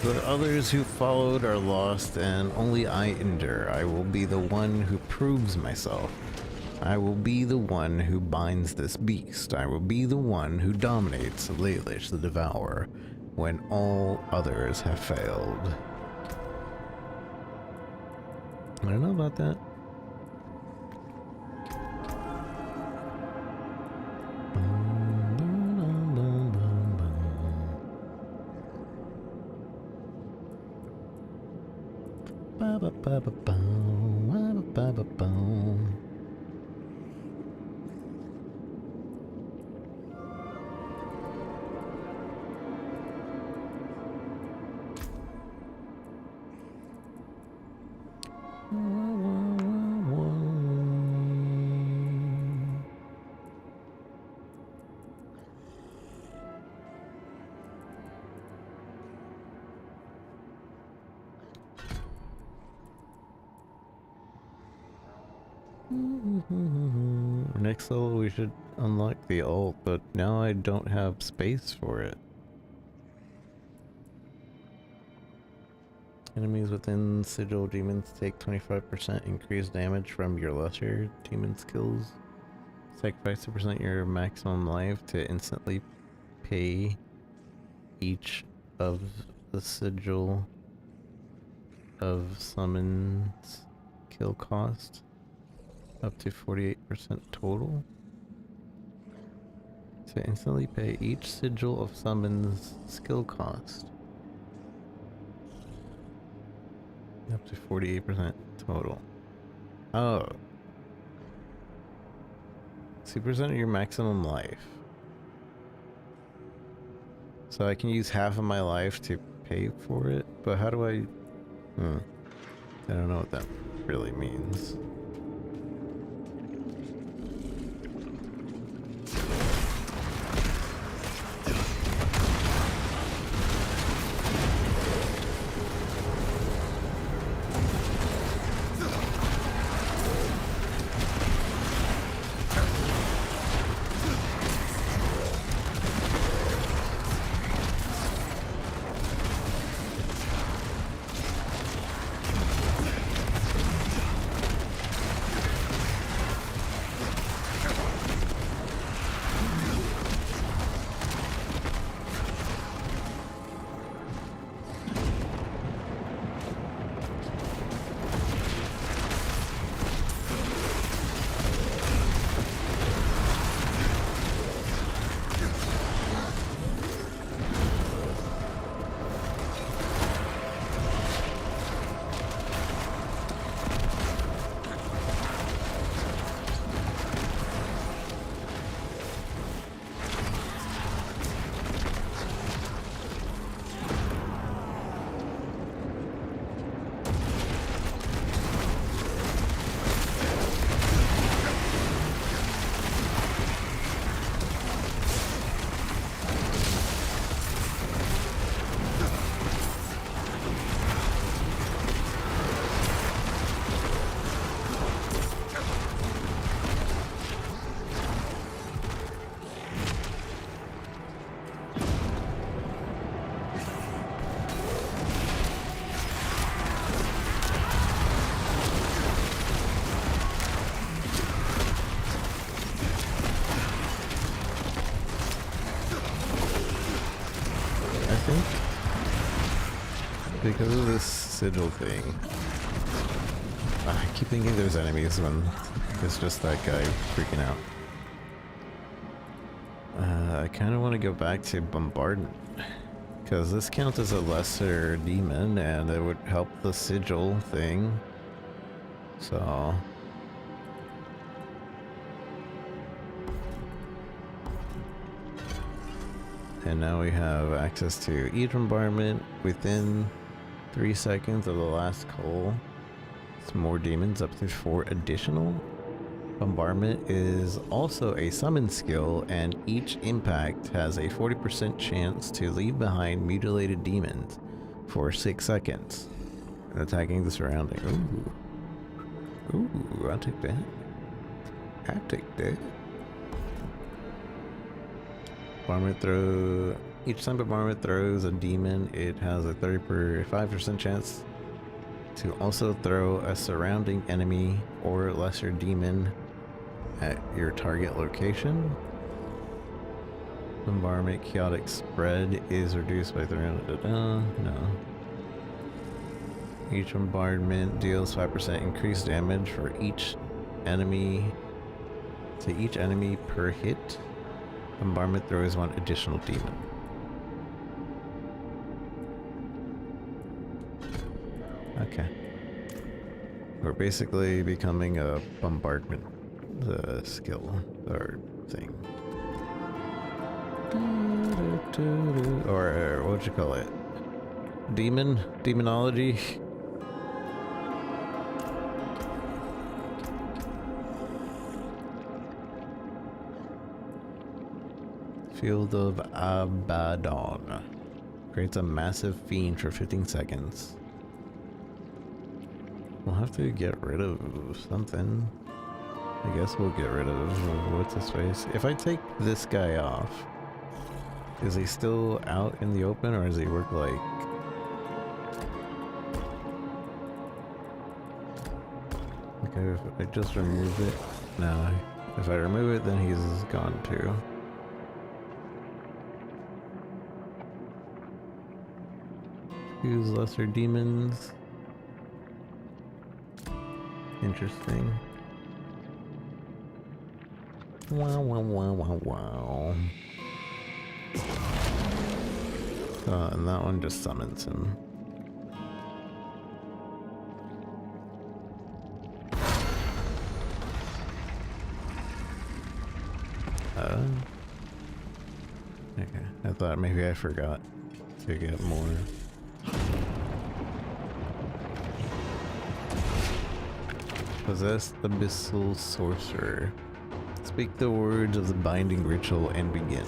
The others who followed are lost, and only I endure. I will be the one who proves myself. I will be the one who binds this beast. I will be the one who dominates Lalish the Devourer when all others have failed. I don't know about that. Next level we should unlock the ult, but now I don't have space for it. Enemies within Sigil demons take 25% increased damage from your lesser demon skills. Sacrifice 2% your maximum life to instantly pay each of the Sigil of summons kill cost. Up to 48% total. To instantly pay each sigil of summons skill cost. Up to 48% total. Oh. 2% of your maximum life. So I can use half of my life to pay for it? But how do I... I don't know what that really means. Because of this sigil thing. I keep thinking there's enemies when it's just that guy freaking out. I kind of want to go back to bombardment. Because this counts as a lesser demon and it would help the sigil thing. So... And now we have access to each bombardment within 3 seconds of the last call. It's more demons, up to 4 additional. Bombardment is also a summon skill, and each impact has a 40% chance to leave behind mutilated demons for 6 seconds, attacking the surrounding. Ooh. Ooh, I'll take that. I'll take that. Bombardment throw. Each time bombardment throws a demon, it has a 35% chance to also throw a surrounding enemy or lesser demon at your target location. Bombardment chaotic spread is reduced by 300. No. Each bombardment deals 5% increased damage for each enemy to each enemy per hit. Bombardment throws 1 additional demon. Okay. We're basically becoming a bombardment skill or thing. Or what would you call it? Demonology? Field of Abaddon. Creates a massive fiend for 15 seconds. We'll have to get rid of something. I guess we'll get rid of what's his face. If I take this guy off, is he still out in the open or does he work like... Okay, if I just remove it, no. If I remove it, then he's gone too. Use lesser demons. Interesting. Wow, wow, wow, wow, wow. And that one just summons him. Okay, I thought maybe I forgot to get more. Possess the Abyssal Sorcerer. Speak the words of the binding ritual and begin.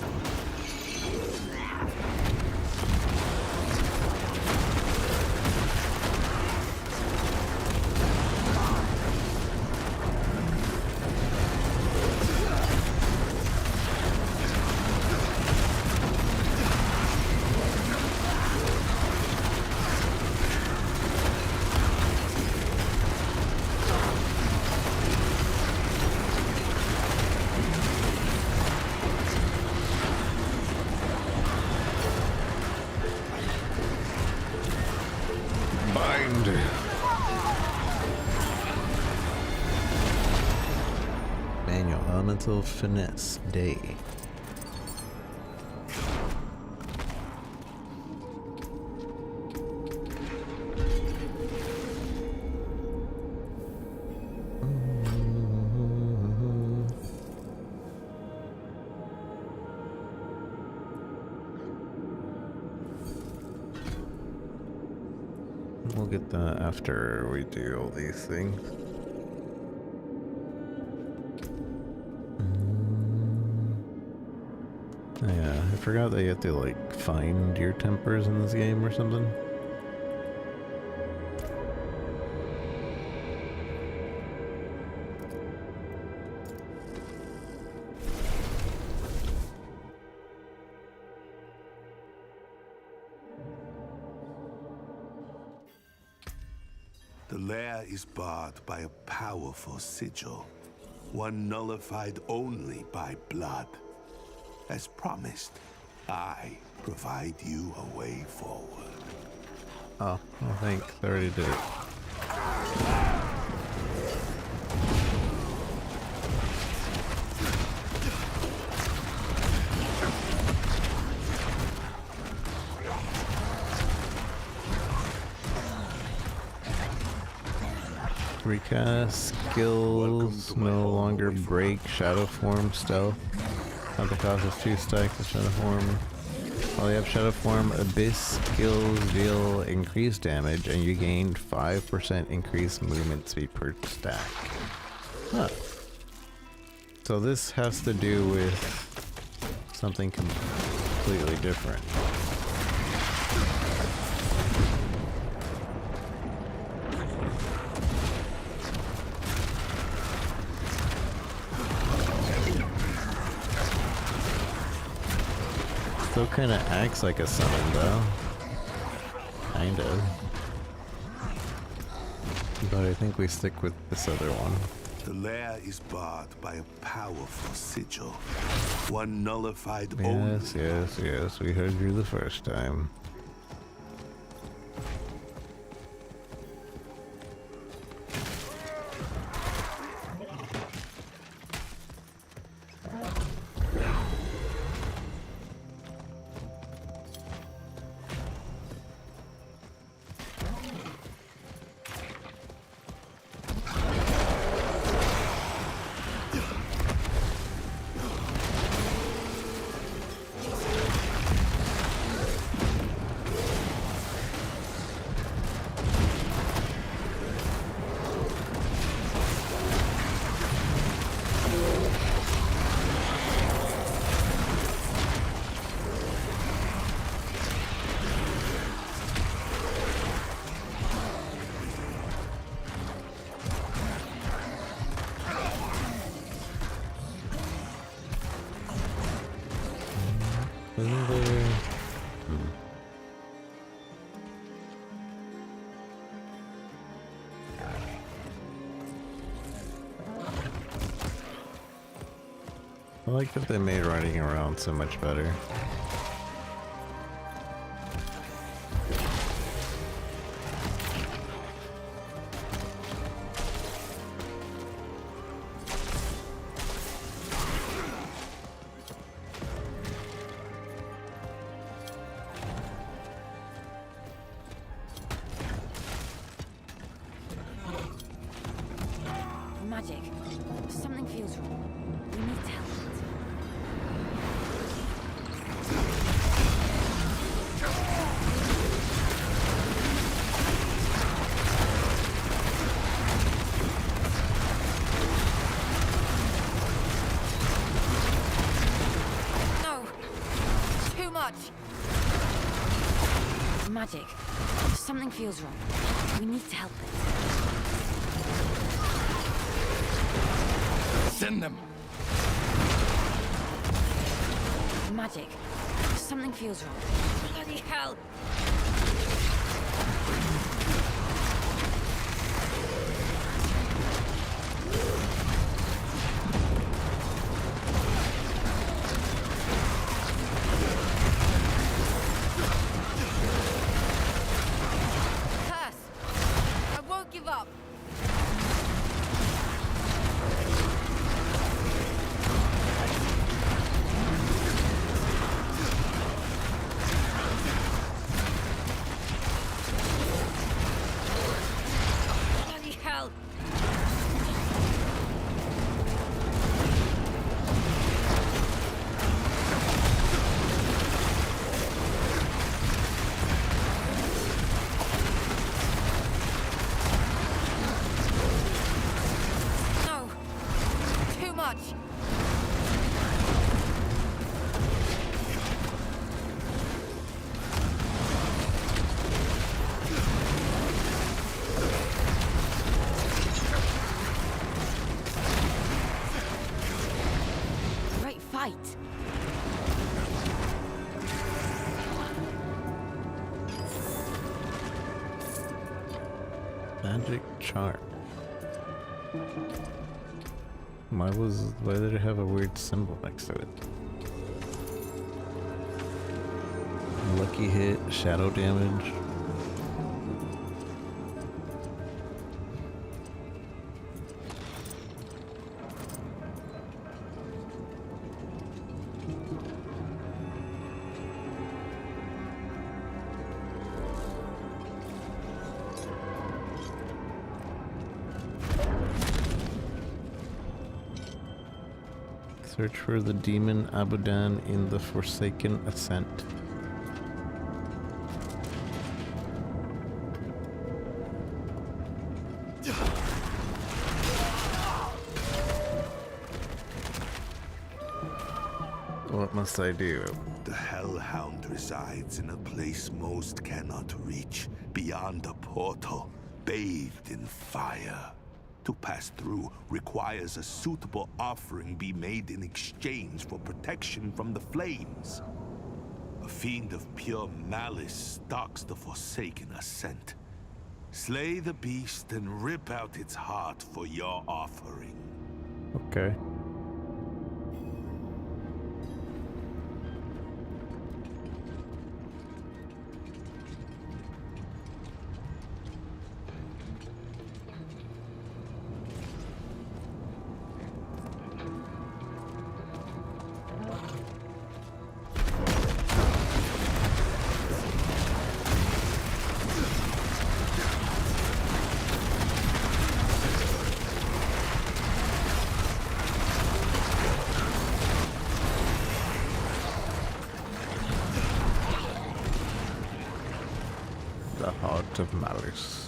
Manual Elemental Finesse Day. We'll get that after we do all these things. Yeah, I forgot that you have to like find your tempers in this game or something. The lair is barred by a powerful sigil, one nullified only by blood. As promised, I provide you a way forward. Oh, I think they already did it. Recast skills no longer break shadow form stealth. At the cost of 2 stacks of shadow form. While you have shadow form, abyss skills deal increased damage, and you gain 5% increased movement speed per stack. Huh. So this has to do with something completely different. Still kind of acts like a summon though. Kind of. But I think we stick with this other one. The lair is barred by a powerful sigil, one nullified only. Yes, we heard you the first time. I like that they made riding around so much better. Magic. Something feels wrong. We need to help it. No! Too much! Magic. Something feels wrong. We need to help it. Send them! Magic. Something feels wrong. Bloody hell! Curse! I won't give up! Bloody hell! No! Too much! Great fight. Magic charm. Why did it have a weird symbol next to it? Lucky hit, shadow damage. Search for the demon Abudan in the Forsaken Ascent. What must I do? The Hellhound resides in a place most cannot reach, beyond a portal, bathed in fire. To pass through requires a suitable offering be made in exchange for protection from the flames. A fiend of pure malice stalks the Forsaken Ascent. Slay the beast and rip out its heart for your offering. Okay. The Heart of Malice.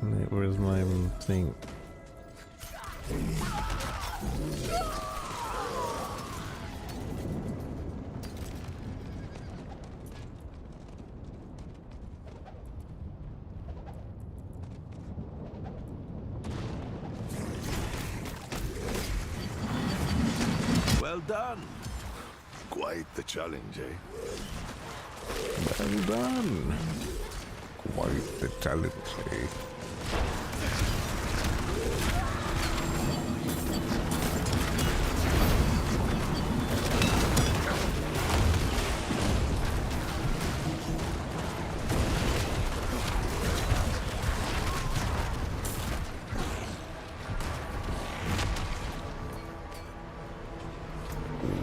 Wait, where's my thing? Well done. Quite the challenge, eh? Well done. Quite the challenge, eh?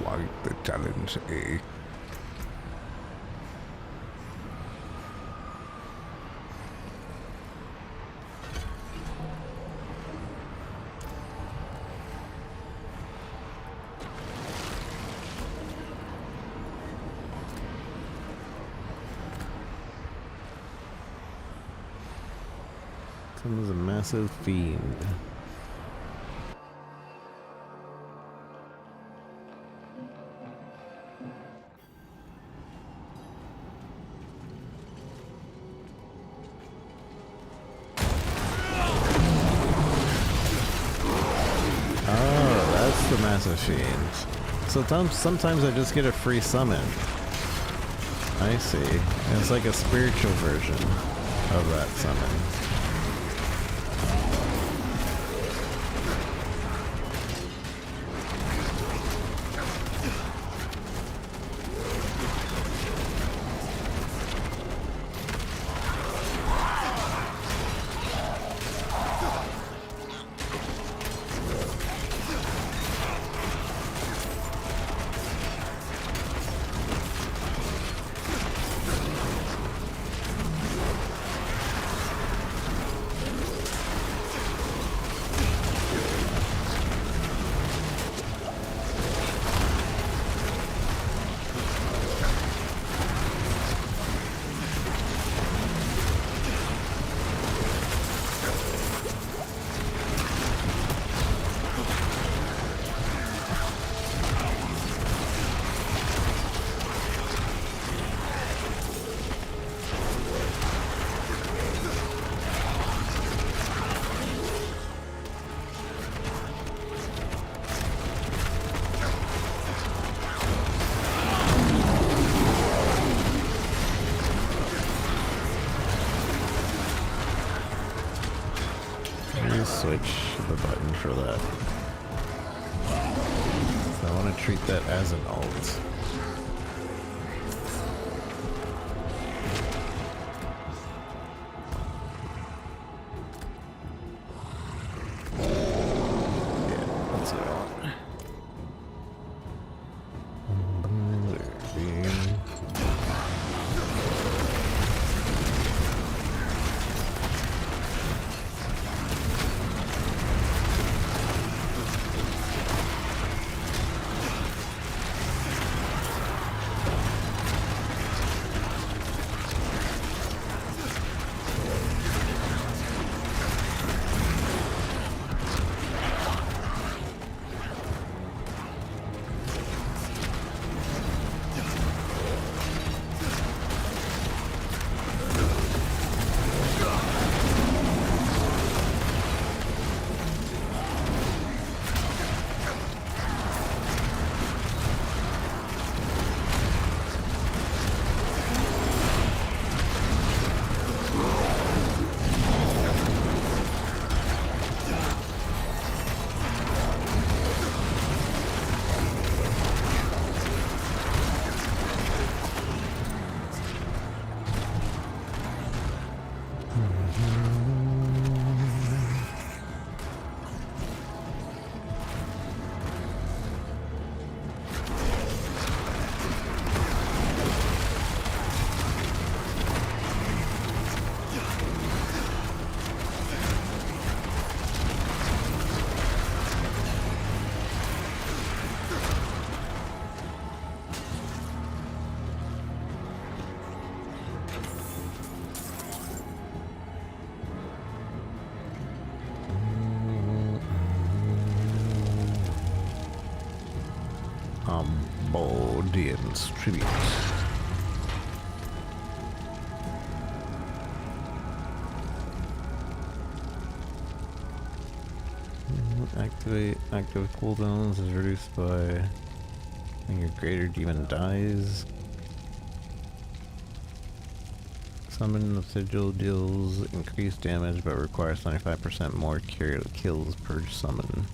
Quite the challenge, eh? Someone's a massive fiend. Oh, that's the massive fiend. So sometimes I just get a free summon. I see. It's like a spiritual version of that summon. Switch the button for that. So I want to treat that as an alt. Yeah, that's what I want. Guardian's Tribute. Activate active cooldowns is reduced by when your greater demon dies. Summon the sigil deals increased damage but requires 25% more kills per summon.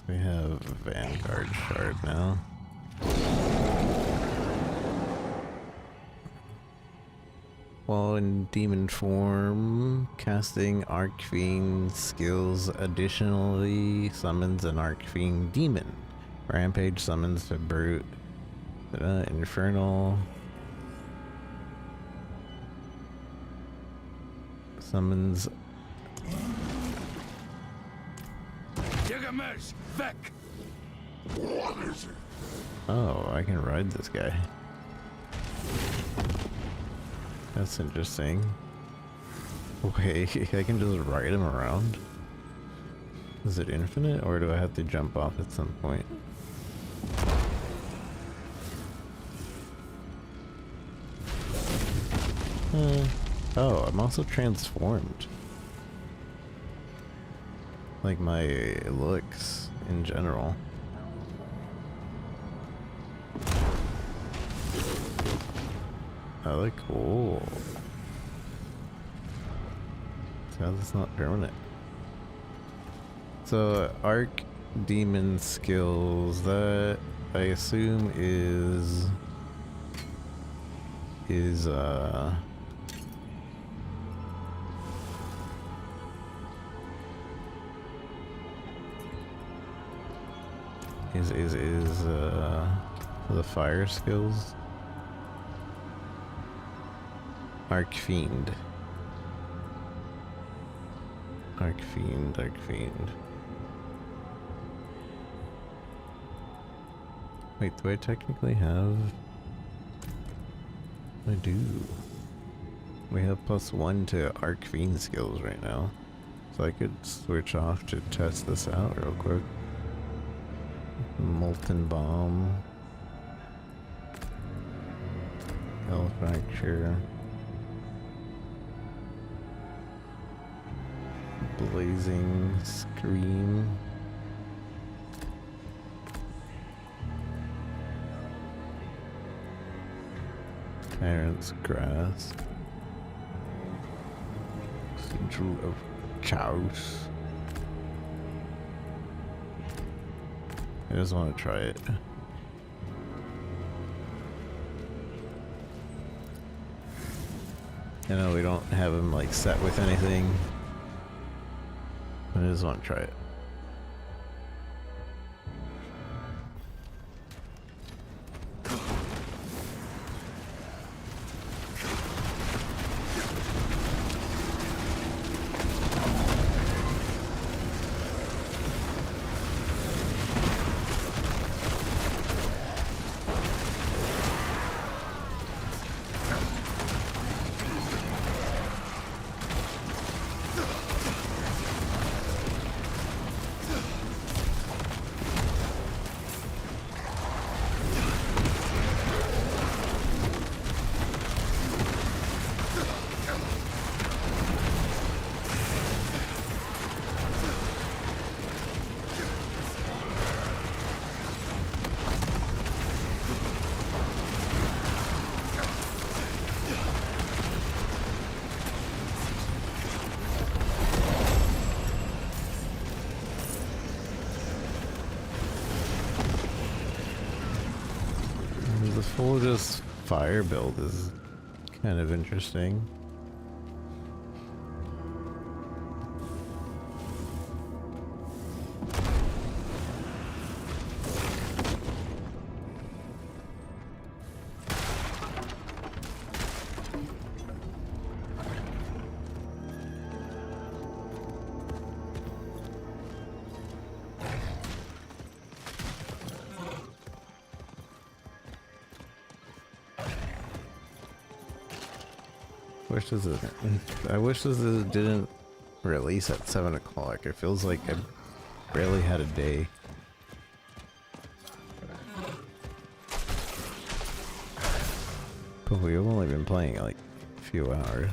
We have Vanguard Shard now. While in demon form, casting Archfiend skills additionally summons an Archfiend demon. Rampage summons the Brute. Infernal summons Oh, I can ride this guy. That's interesting. Wait, I can just ride him around? Is it infinite, or do I have to jump off at some point? Oh, I'm also transformed. Like my looks in general. I look cool. So that's not permanent. So Arc Demon skills, that I assume is the fire skills. Archfiend. Wait, do I technically have? I do. We have +1 to Archfiend skills right now. So I could switch off to test this out real quick. Molten Bomb. Hell Fracture. Blazing Scream. Tyrant's Grasp. Sigil of Chaos. I just want to try it. I know we don't have him like set with anything, but I just want to try it. The full just fire build is kind of interesting. I wish this didn't release at 7 o'clock. It feels like I barely had a day. But we've only been playing like a few hours.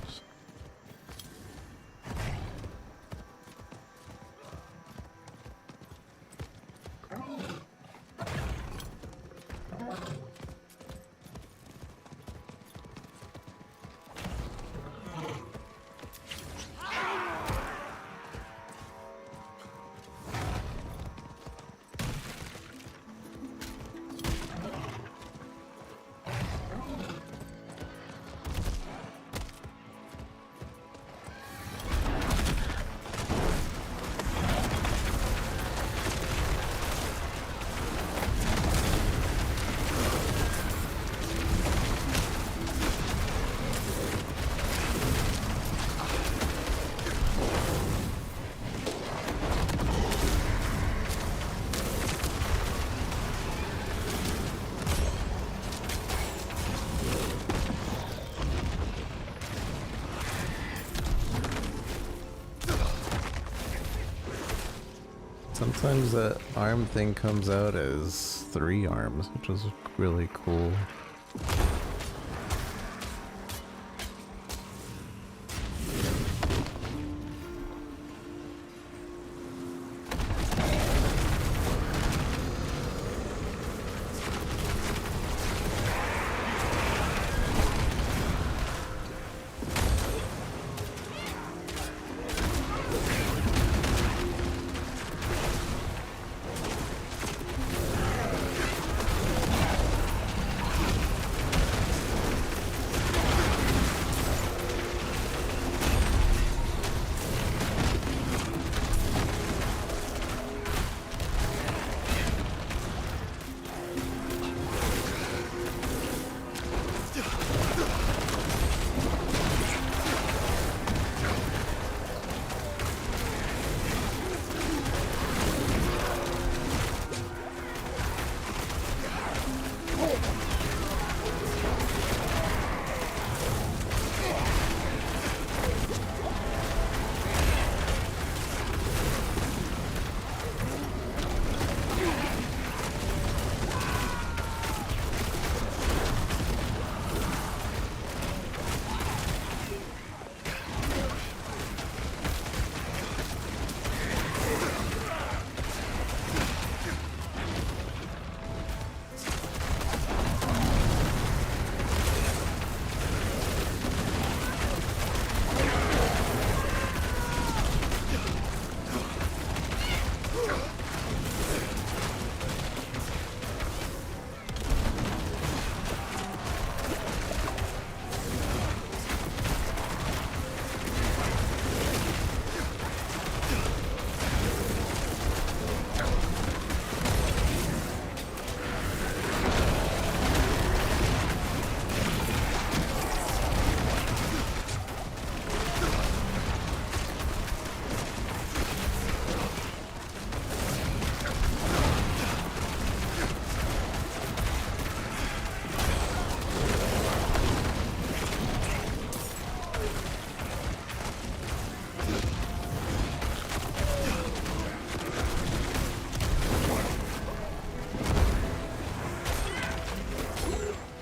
Sometimes that arm thing comes out as 3 arms, which is really cool.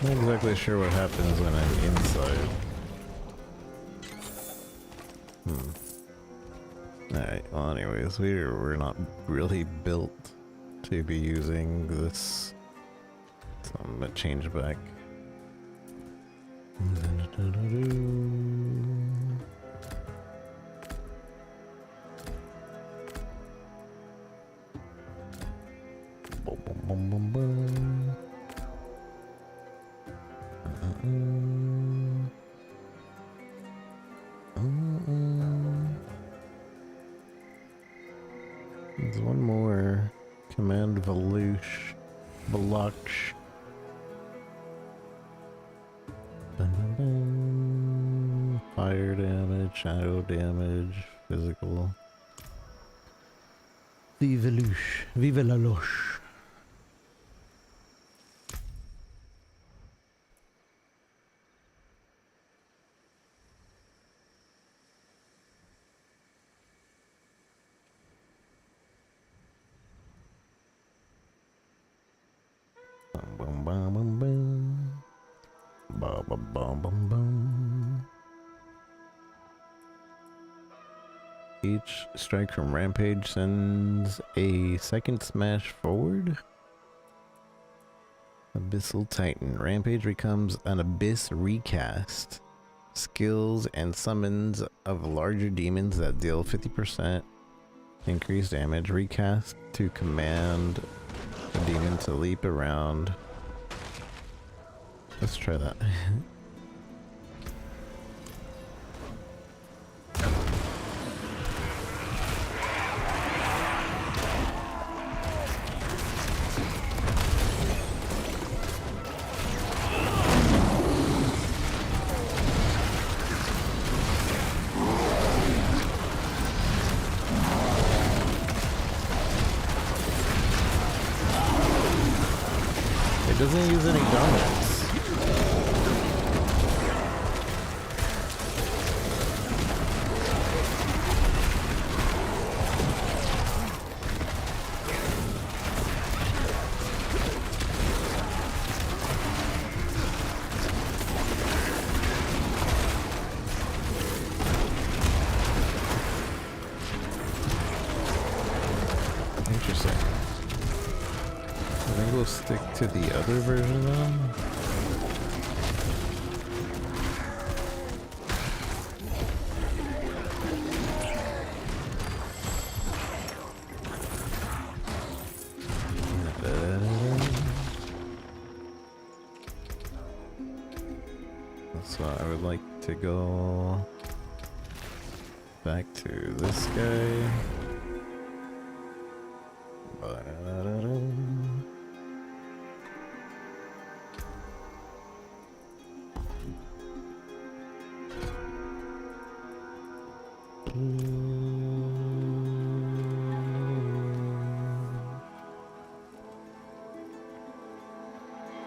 Not exactly sure what happens when I'm inside. Alright, well anyways, we're not really built to be using this. So I'm gonna change back. Boom, boom, boom, boom, boom. one more. Command Veloch. Fire damage, shadow damage, physical. Vive la Loche. Bum bum bum bum. Ba ba bum bum bum. Each strike from Rampage sends a second smash forward. Abyssal Titan. Rampage becomes an Abyss recast. Skills and summons of larger demons that deal 50% increased damage. Recast to command a demon to leap around. Let's try that. It doesn't use any donuts. Interesting. I think we'll stick to the other version then. So I would like to go back to this guy.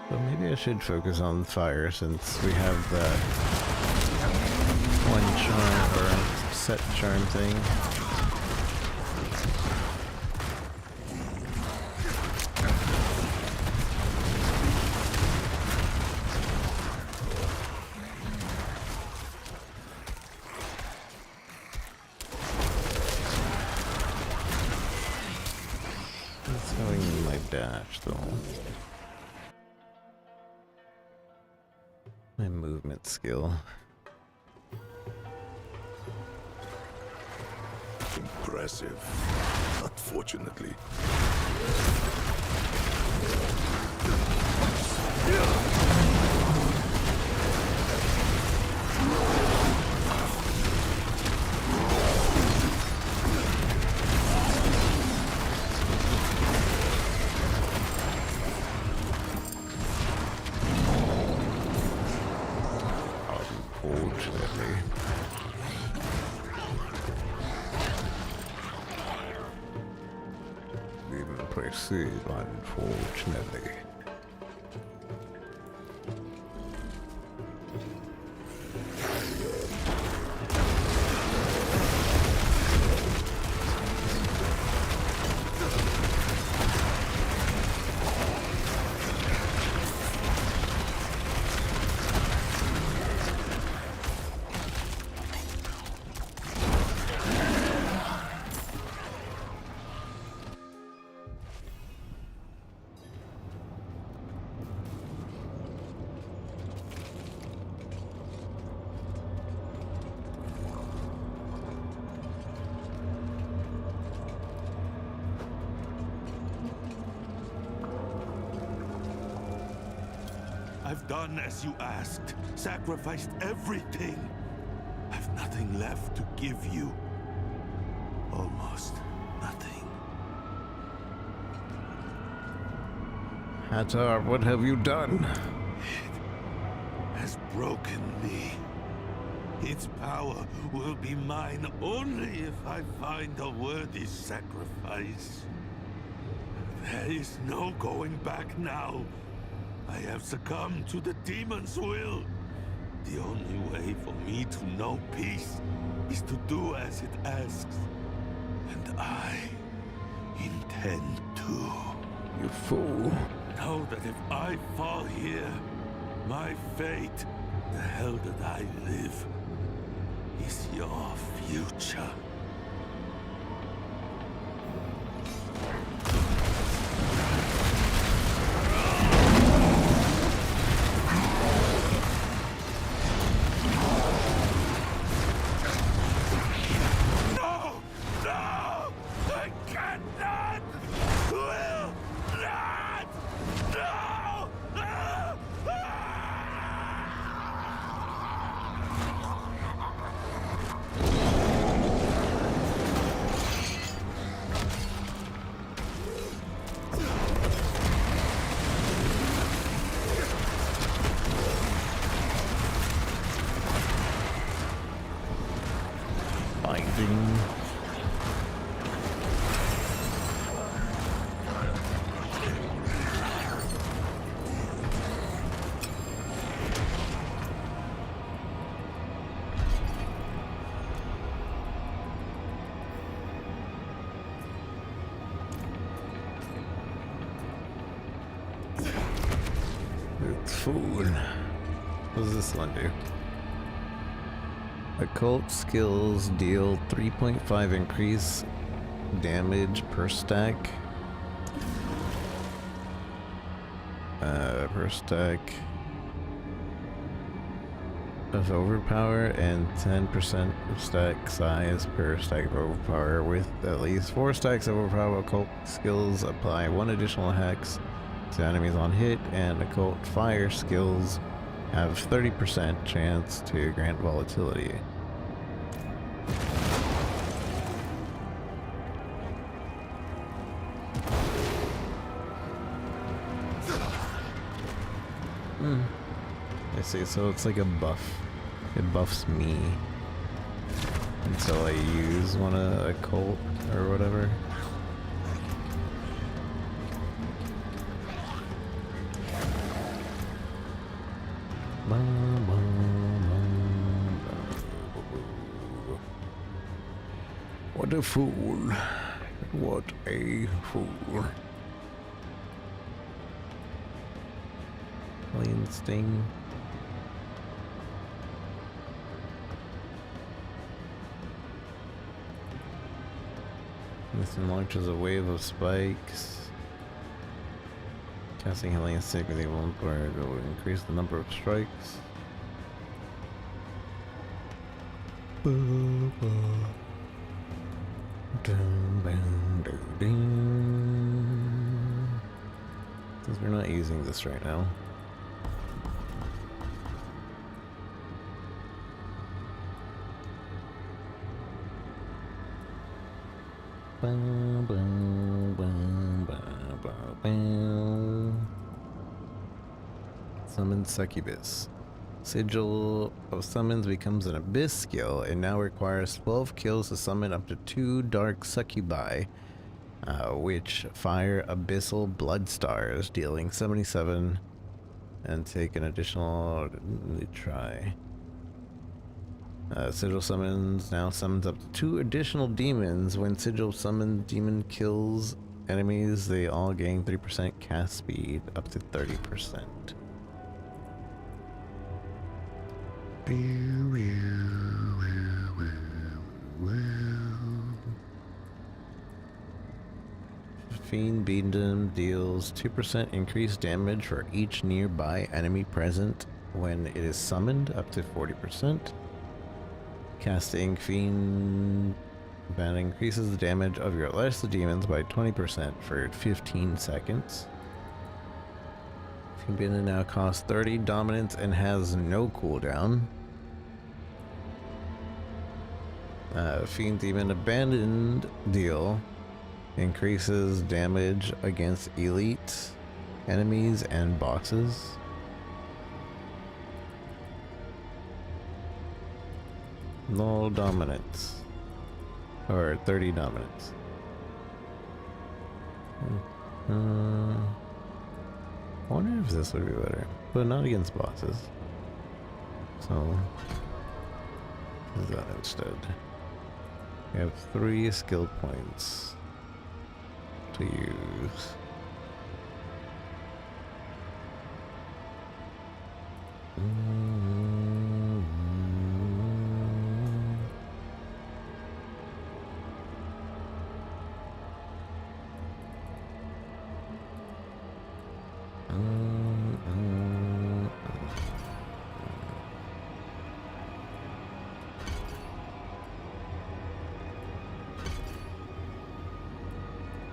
But maybe I should focus on fire since we have that one charm or set charm thing. It's going in my dash though. My movement skill. Impressive. Unfortunately. Unfortunately. Didn't proceed, unfortunately. I've done as you asked, sacrificed everything. I've nothing left to give you. Almost nothing. Hatar, what have you done? Has broken me. Its power will be mine only if I find a worthy sacrifice. There is no going back now. I have succumbed to the demon's will. The only way for me to know peace is to do as it asks. And I intend to. You fool. Know that if I fall here, my fate, the hell that I live, is your future. Fool. What does this one do? Occult skills deal 3.5 increase damage per stack. Per stack of overpower and 10% of stack size per stack of overpower. With at least 4 stacks of overpower, occult skills apply 1 additional hex to enemies on hit, and occult fire skills have 30% chance to grant volatility. I see, so it's like a buff. It buffs me until I use one of occult or whatever. What a fool. What a fool. Alien sting. This launches a wave of spikes. Casting Hellion Stick with evil employer will increase the number of strikes. Since we're not using this right now. Summon Succubus. Sigil of Summons becomes an Abyss skill and now requires 12 kills to summon up to 2 Dark Succubi, which fire Abyssal Blood Stars, dealing 77 and take an additional... Let me try. Sigil Summons now summons up to 2 additional demons. When Sigil Summons demon kills enemies, they all gain 3% cast speed up to 30%. Fiend Beatum deals 2% increased damage for each nearby enemy present when it is summoned, up to 40%. Casting Fiend Ban increases the damage of your lesser demons by 20% for 15 seconds. Fiend Beatum now costs 30 dominance and has no cooldown. Fiend Demon Abandoned deal increases damage against elite Enemies and bosses. No dominance. Or 30 dominance. I wonder if this would be better. But not against bosses. So, do that instead. We have 3 skill points to use.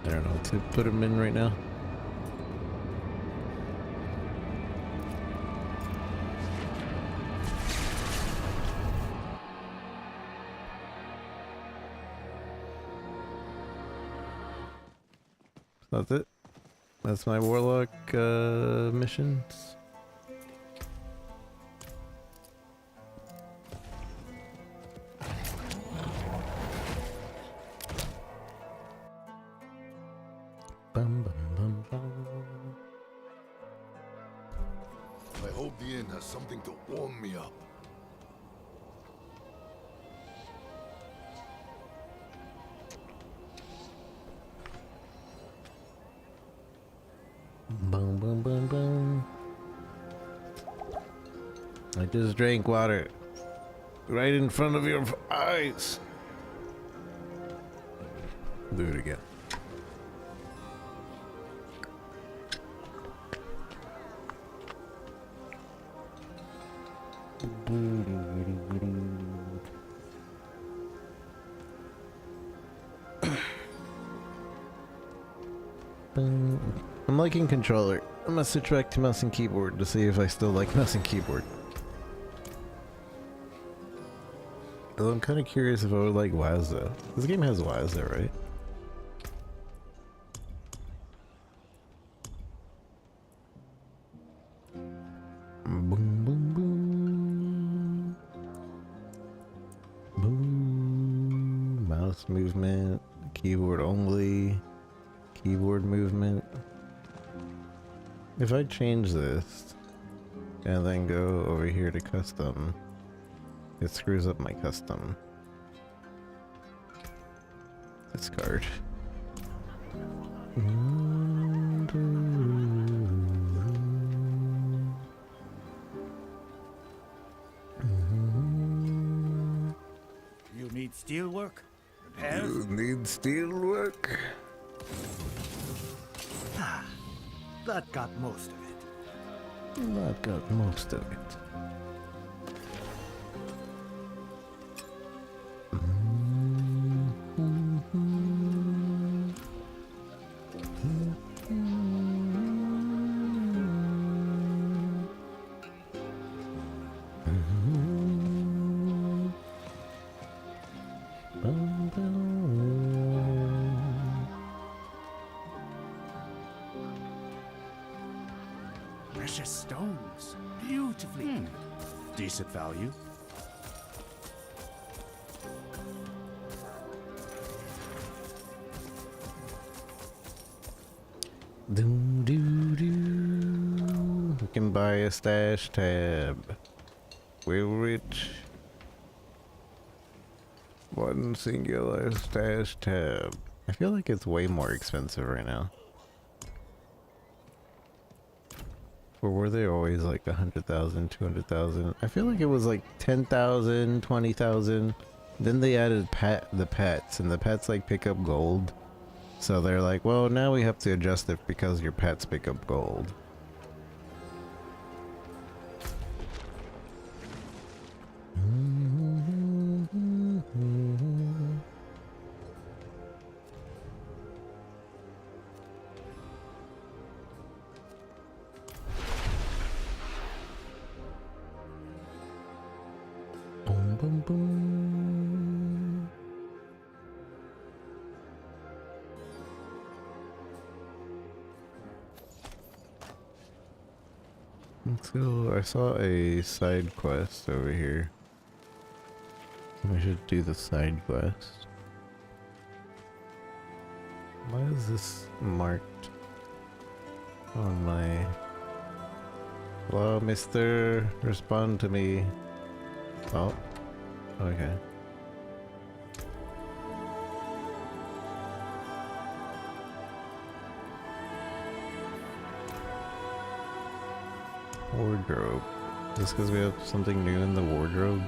I don't know what to put him in right now. That's it. That's my Warlock missions. Bum, bum, bum, bum. I hope the inn has something to warm me up. Boom, boom, boom, boom. I just drank water right in front of your eyes. Do it again. I'm liking controller. I'm gonna switch back to mouse and keyboard to see if I still like mouse and keyboard. Although I'm kind of curious if I would like Wazda. This game has Wazda, right? Boom, boom, boom. Boom. Mouse movement. Keyboard only. Keyboard movement. If I change this and then go over here to custom, it screws up my custom. Discard. You need steel work? Repairs? You need steel work? Ah, that got most of it. That got most of it. Precious stones. Beautifully. Decent value. Doo doo doo. We can buy a stash tab. We're rich. One singular stash tab. I feel like it's way more expensive right now. Or were they always like 100,000, 200,000? I feel like it was like 10,000, 20,000. Then they added the pets, and the pets like pick up gold. So they're like, well, now we have to adjust it because your pets pick up gold. Boom, boom, boom. Let's go. I saw a side quest over here. We should do the side quest. Why is this marked on my... Hello, mister. Respond to me. Oh. Okay. Wardrobe. Just because we have something new in the wardrobe?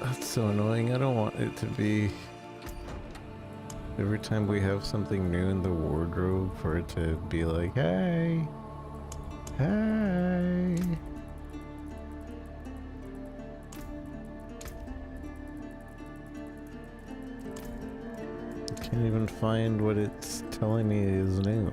That's so annoying. I don't want it to be every time we have something new in the wardrobe for it to be like, hey, hey. I can't even find what it's telling me is new.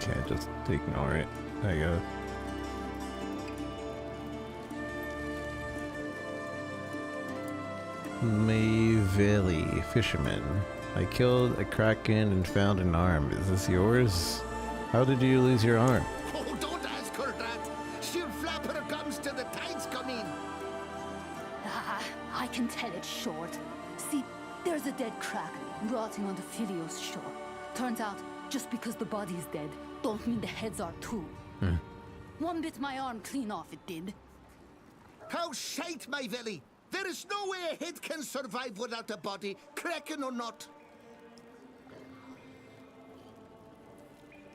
Can't just ignore it, I guess. Mayveli, fisherman. I killed a kraken and found an arm. Is this yours? How did you lose your arm? Oh, don't ask her that. She'll flap her gums till the tides come in. I can tell it's short. See, there's a dead kraken rotting on the Philios shore. Turns out, just because the body's dead, don't mean the heads are too. One bit my arm clean off, it did. How shite, my velly! There is no way a head can survive without a body, kraken or not.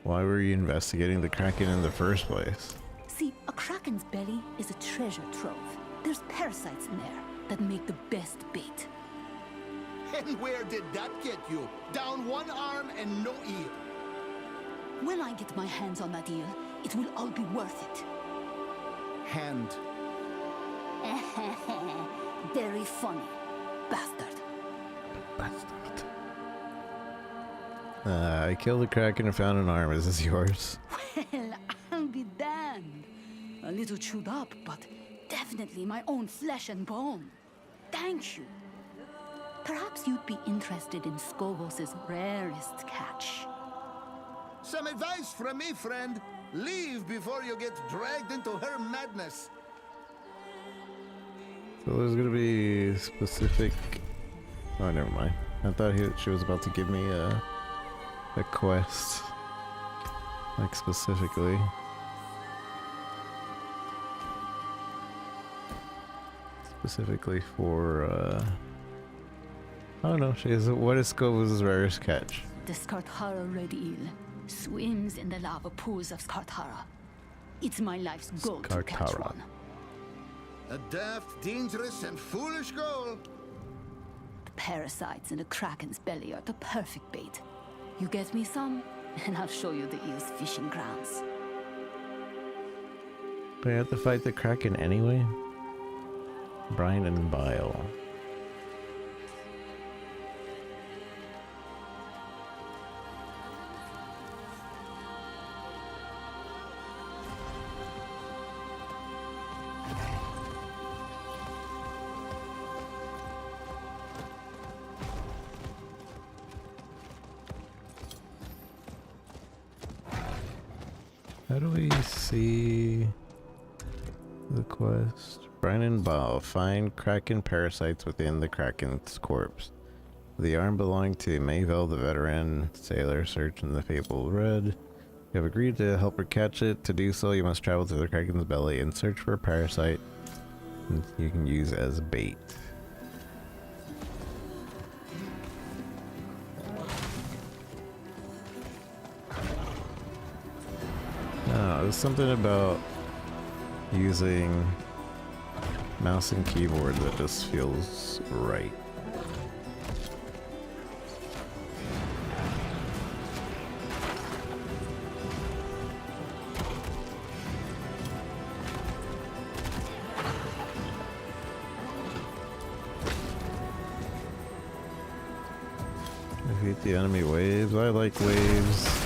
Why were you investigating the kraken in the first place? See, a kraken's belly is a treasure trove. There's parasites in there that make the best bait. And where did that get you? Down one arm and no ear. When I get my hands on that eel, it will all be worth it. Hand. Very funny. Bastard. I killed a kraken and found an arm. Is this yours? Well, I'll be damned. A little chewed up, but definitely my own flesh and bone. Thank you. Perhaps you'd be interested in Skovos' rarest catch. Some advice from me, friend. Leave before you get dragged into her madness. So there's gonna be specific... Oh, never mind. I thought she was about to give me a quest. Like, specifically. Specifically for, I don't know, what is Skovos' rarest catch? The Skarthara red eel swims in the lava pools of Skarthara. It's my life's goal to catch one. A daft, dangerous, and foolish goal. The parasites in the kraken's belly are the perfect bait. You get me some, and I'll show you the eel's fishing grounds. But I have to fight the kraken anyway? Brine and bile. How do we see the quest? Brine and bile. Find kraken parasites within the kraken's corpse. The arm belonged to Mayvel, the veteran sailor. Search in the fabled red. You have agreed to help her catch it. To do so, you must travel to the kraken's belly and search for a parasite you can use as bait. There's something about using mouse and keyboard that just feels right. the enemy waves. I like waves.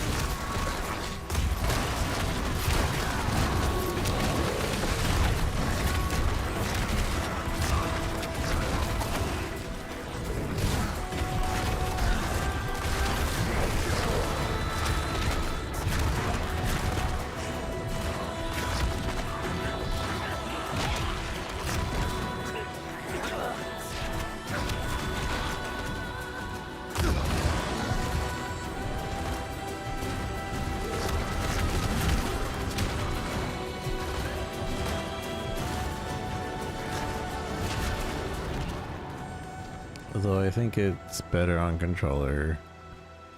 Although I think it's better on controller.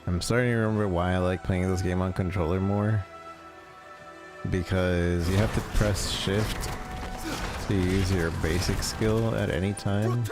I'm starting to remember why I like playing this game on controller more. Because you have to press shift to use your basic skill at any time.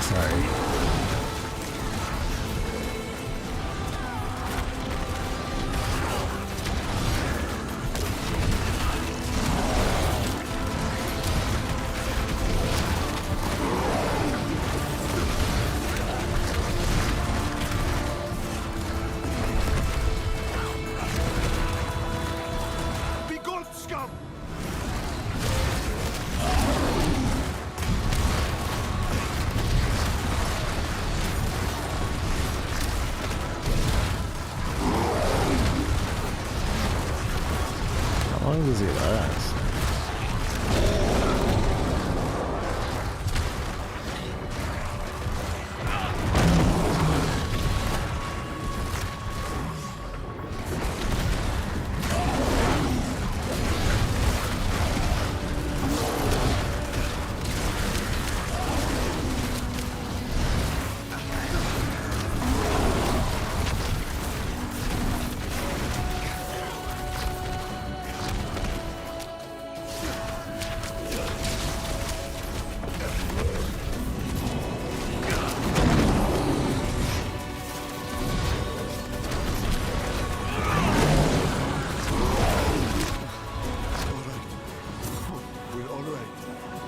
Sorry. Be gone, scum! How long does he last?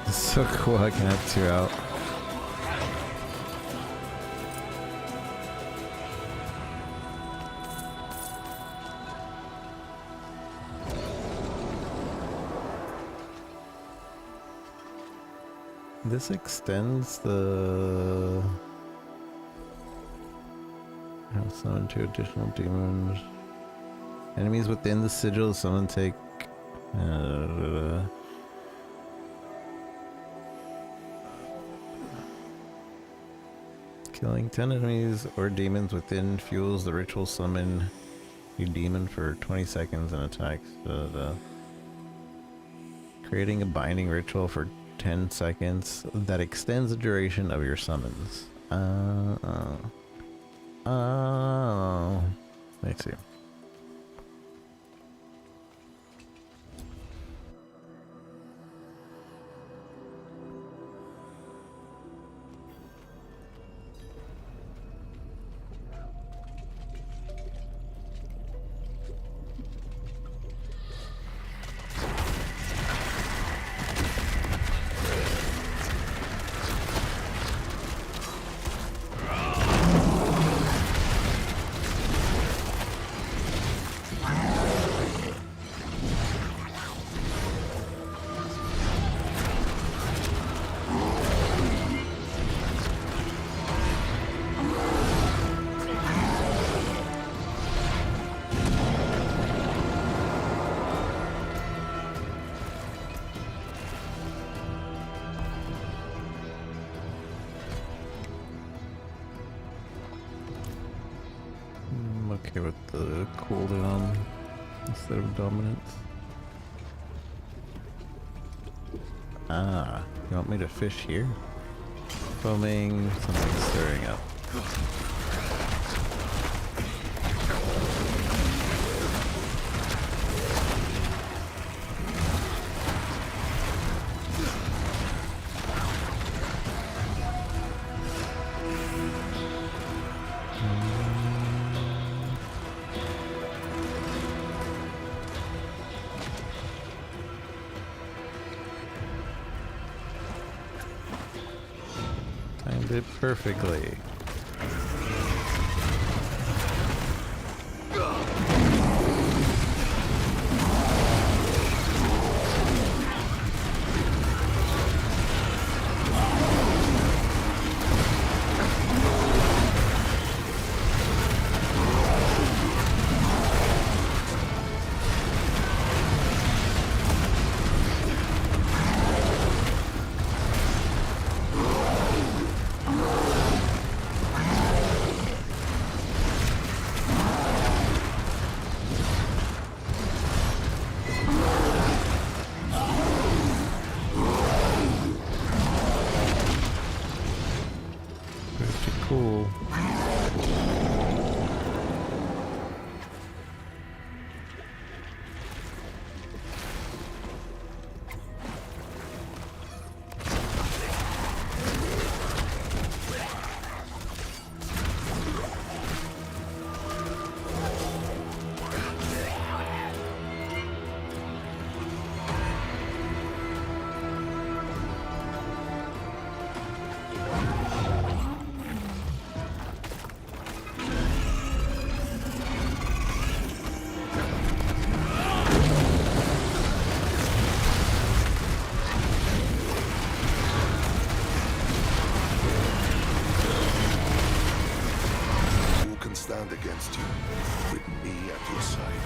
It's so cool I can have two out. This extends the... Have summon 2 additional demons. Enemies within the sigil summon take... Killing 10 enemies or demons within fuels the ritual summon a demon for 20 seconds and attacks. Creating a binding ritual for 10 seconds that extends the duration of your summons. Let's see. Okay with the cooldown instead of dominance. Ah, you want me to fish here? Foaming, something stirring up. Timed it perfectly. Cool. Stand against you, with me at your side.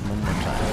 One more time.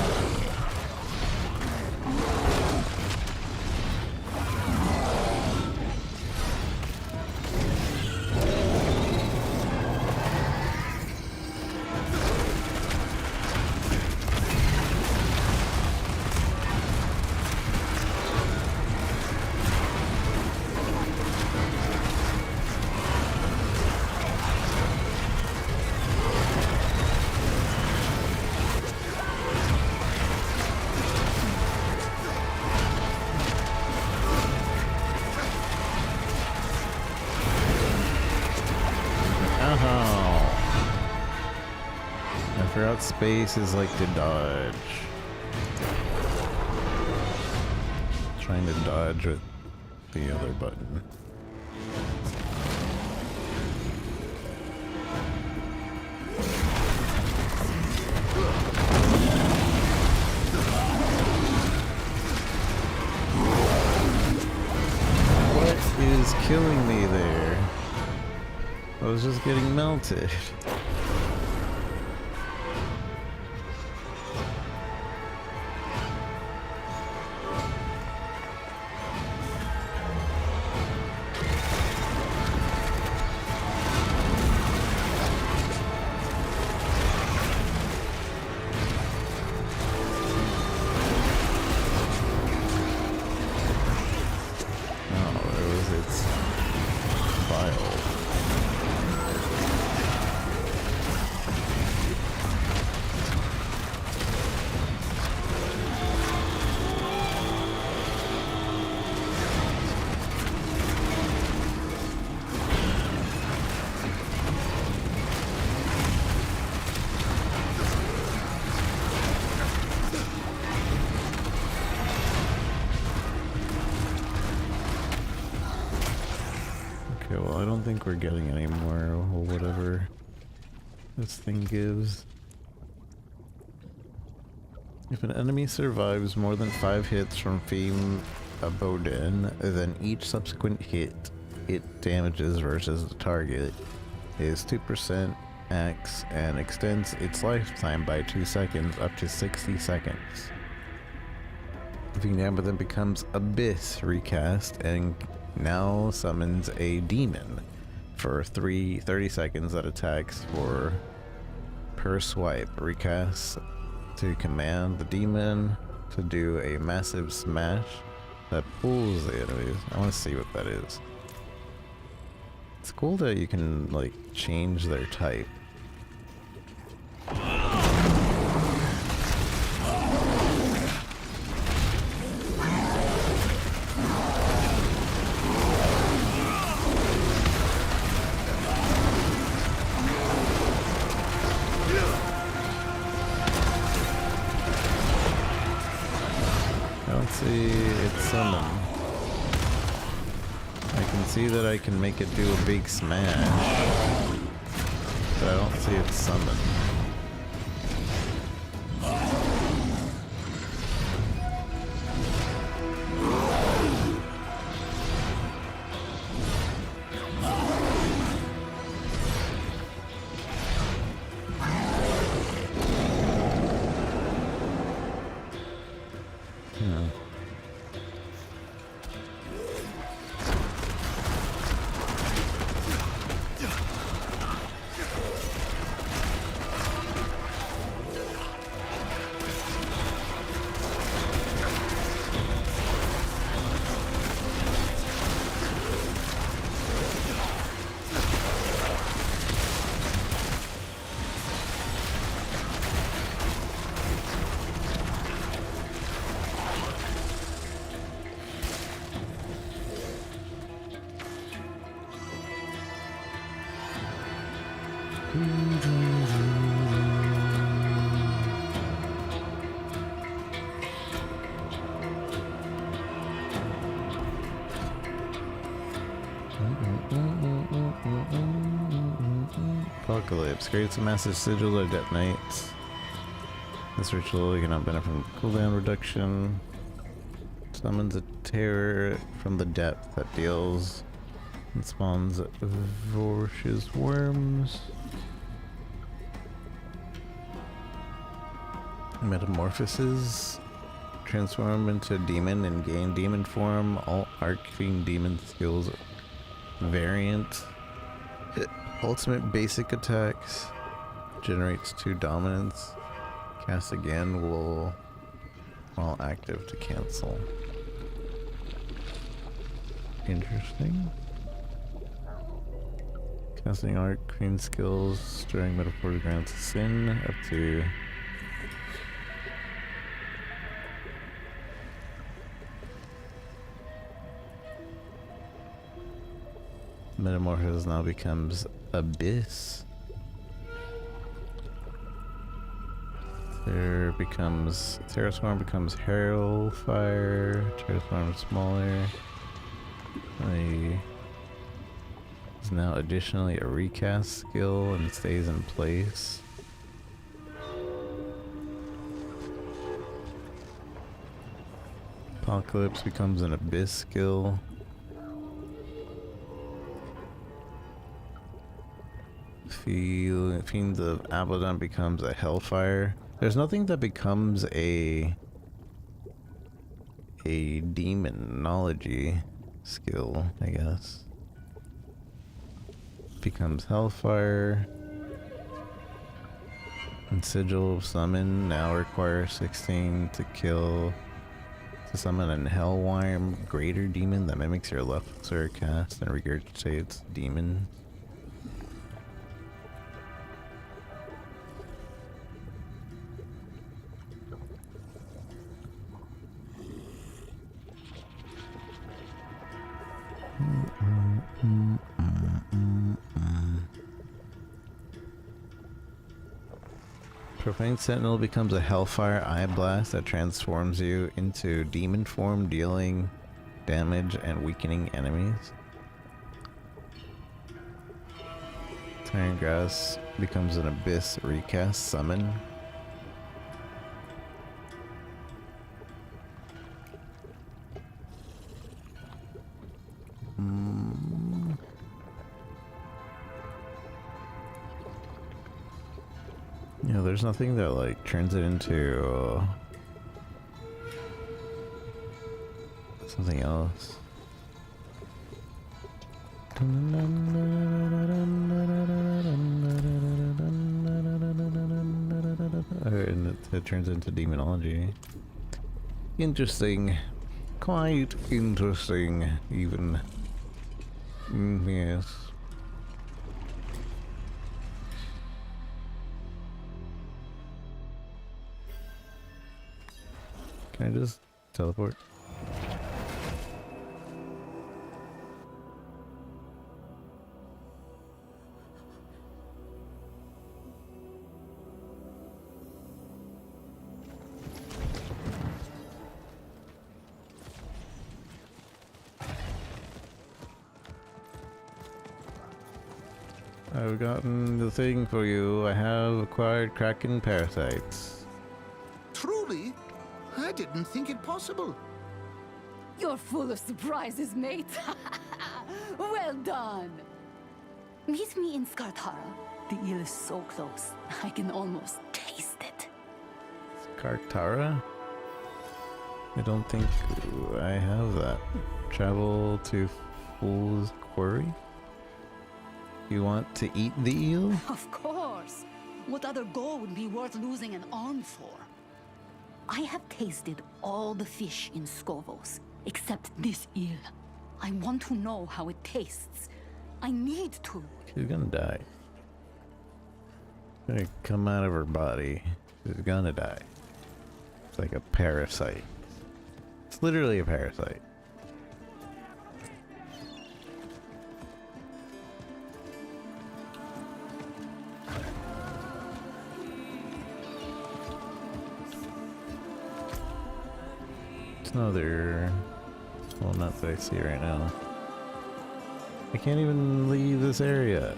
I forgot space is like to dodge. Trying to dodge with the other button. What is killing me there? I was just getting melted. Okay, well, I don't think we're getting any more, or whatever this thing gives. If an enemy survives more than 5 hits from Fame Abodin, then each subsequent hit it damages versus the target is 2% X and extends its lifetime by 2 seconds up to 60 seconds. Vignamba then becomes Abyss recast and now summons a demon for 30 seconds that attacks for per swipe. Recast to command the demon to do a massive smash that pulls the enemies. I want to see what that is. It's cool that you can like change their type. See, it's summon. I can see that I can make it do a big smash, but I don't see it summon. Apocalypse creates a massive sigil that detonates. This ritual cannot benefit from cooldown reduction. Summons a terror from the depth that deals and spawns voracious worms. Metamorphoses. Transform into a demon and gain demon form. All arcane demon skills variant. Ultimate basic attacks. Generates 2 dominance. Cast again will while active to cancel. Interesting. Casting arcane skills during metaphor grants sin up to Metamorphosis now becomes Abyss. Terraswarm becomes Hellfire. Terraswarm smaller. Is now additionally a recast skill and stays in place. Apocalypse becomes an Abyss skill. Fiend of Abaddon becomes a Hellfire. There's nothing that becomes a demonology skill, I guess. Becomes Hellfire. And Sigil of Summon now requires 16 to kill. To summon an Hellworm Greater Demon that mimics your Lesser cast and regurgitates demon. Profane Sentinel becomes a Hellfire Eye Blast that transforms you into demon form, dealing damage and weakening enemies. Tyrant Grass becomes an Abyss recast summon. Yeah, there's nothing that like turns it into something else. that turns into demonology. Interesting. Quite interesting, even. Yes. Can I just teleport? I've gotten the thing for you. I have acquired Kraken parasites. Truly? I didn't think it possible. You're full of surprises, mate. Well done. Meet me in Skartara. The eel is so close, I can almost taste it. Skartara? I don't think I have that. Travel to Fool's Quarry? You want to eat the eel? Of course. What other goal would be worth losing an arm for? I have tasted all the fish in Skovos, except this eel. I want to know how it tastes. I need to. She's gonna die. It's gonna come out of her body. She's gonna die. It's like a parasite. It's literally a parasite. It's another... well, not that I see right now. I can't even leave this area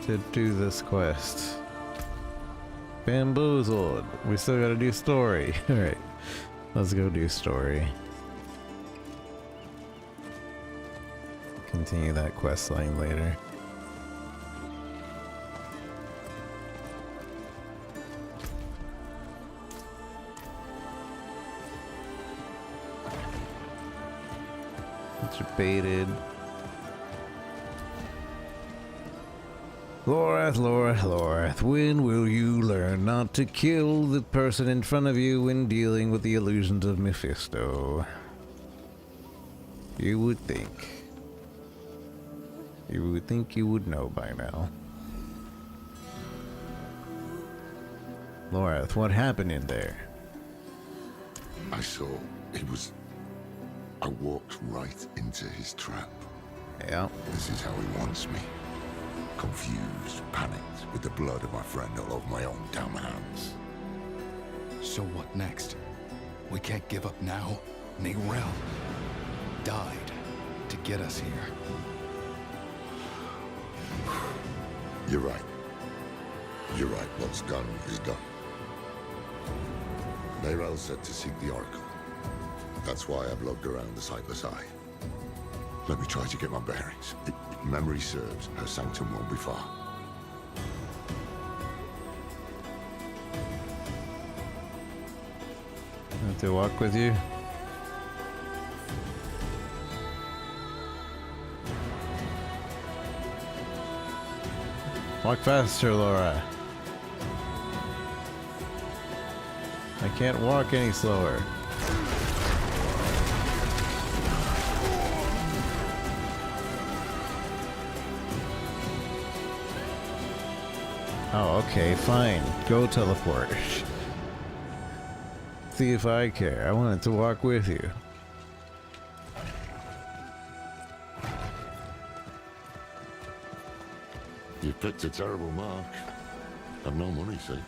to do this quest. Bamboozled. We still gotta do story. Alright. Let's go do story. Continue that quest line later. Baited. Lorath, Lorath, Lorath, when will you learn not to kill the person in front of you when dealing with the illusions of Mephisto? You would think. You would think you would know by now. Lorath, what happened in there? I saw it was... I walked right into his trap. Yeah. This is how he wants me. Confused, panicked, with the blood of my friend all over my own damn hands. So what next? We can't give up now. Neyrelle died to get us here. You're right. You're right. What's done is done. Neyrelle said to seek the Oracle. That's why I've looked around the Sightless Eye. Let me try to get my bearings. If memory serves, her sanctum won't be far. I have to walk with you? Walk faster, Laura. I can't walk any slower. Oh, okay, fine. Go teleport. See if I care. I wanted to walk with you. You picked a terrible mark. I've no money, see?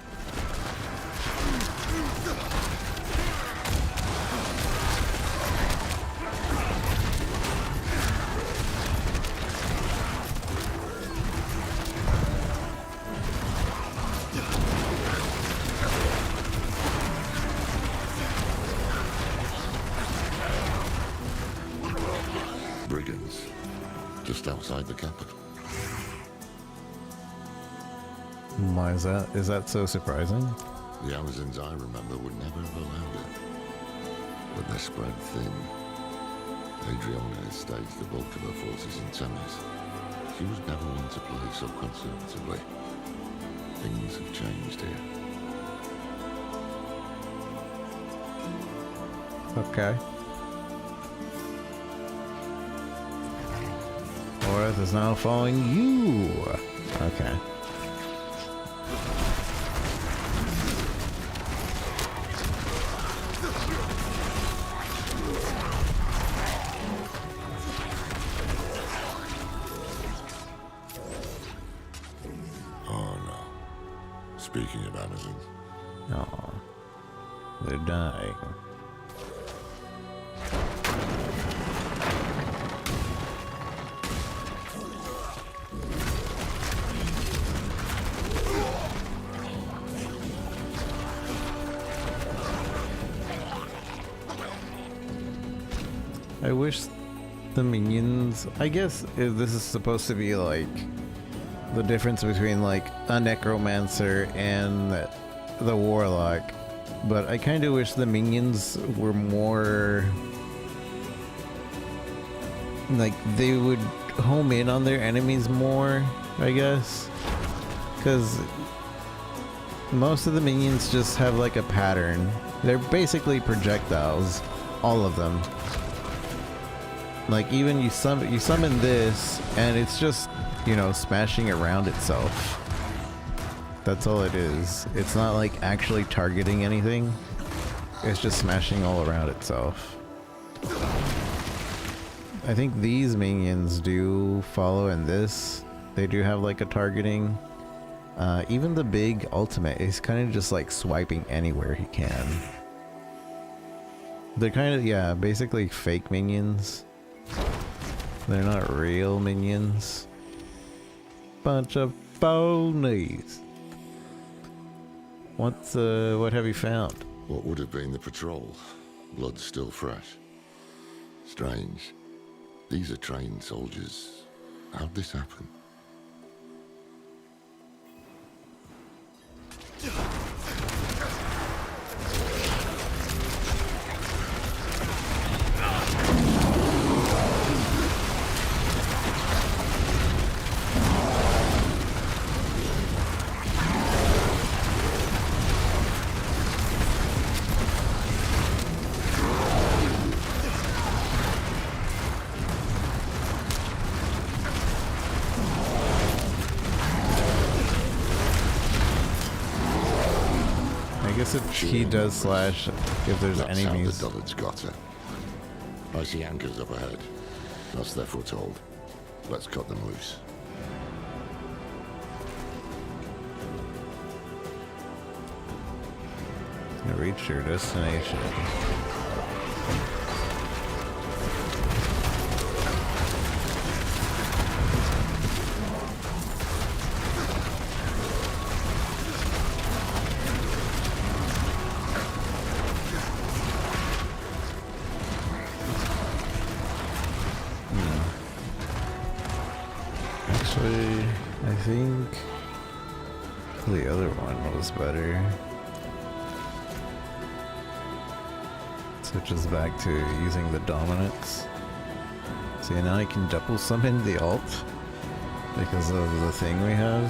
Brigands, just outside the capital. Why is that? Is that so surprising? The Amazons I remember would never have allowed it. But they're spread thin. Adriana has staged the bulk of her forces in Temis. She was never one to play so conservatively. Things have changed here. Okay. Orth is now following you. Okay. Oh no. Speaking of Amazons. Oh. They're dying. I wish the minions, I guess if this is supposed to be like the difference between like a necromancer and the warlock, but I kind of wish the minions were more like they would home in on their enemies more, I guess, because most of the minions just have like a pattern. They're basically projectiles, all of them. Like even you summon this and it's just, you know, smashing around itself. That's all it is. It's not like actually targeting anything. It's just smashing all around itself. I think these minions do follow in this. They do have like a targeting. Even the big ultimate is kind of just like swiping anywhere he can. They're kind of, yeah, basically fake minions. They're not real minions. Bunch of phonies. What have you found? What would have been the patrol? Blood still fresh. Strange. These are trained soldiers. How'd this happen? If he does slash, if there's enemies. The dullards got her. I see anchors up ahead. That's their foothold. Let's cut them loose. Reach your destination. Actually, I think the other one was better. Switches back to using the dominance. See, now I can double summon the alt because of the thing we have.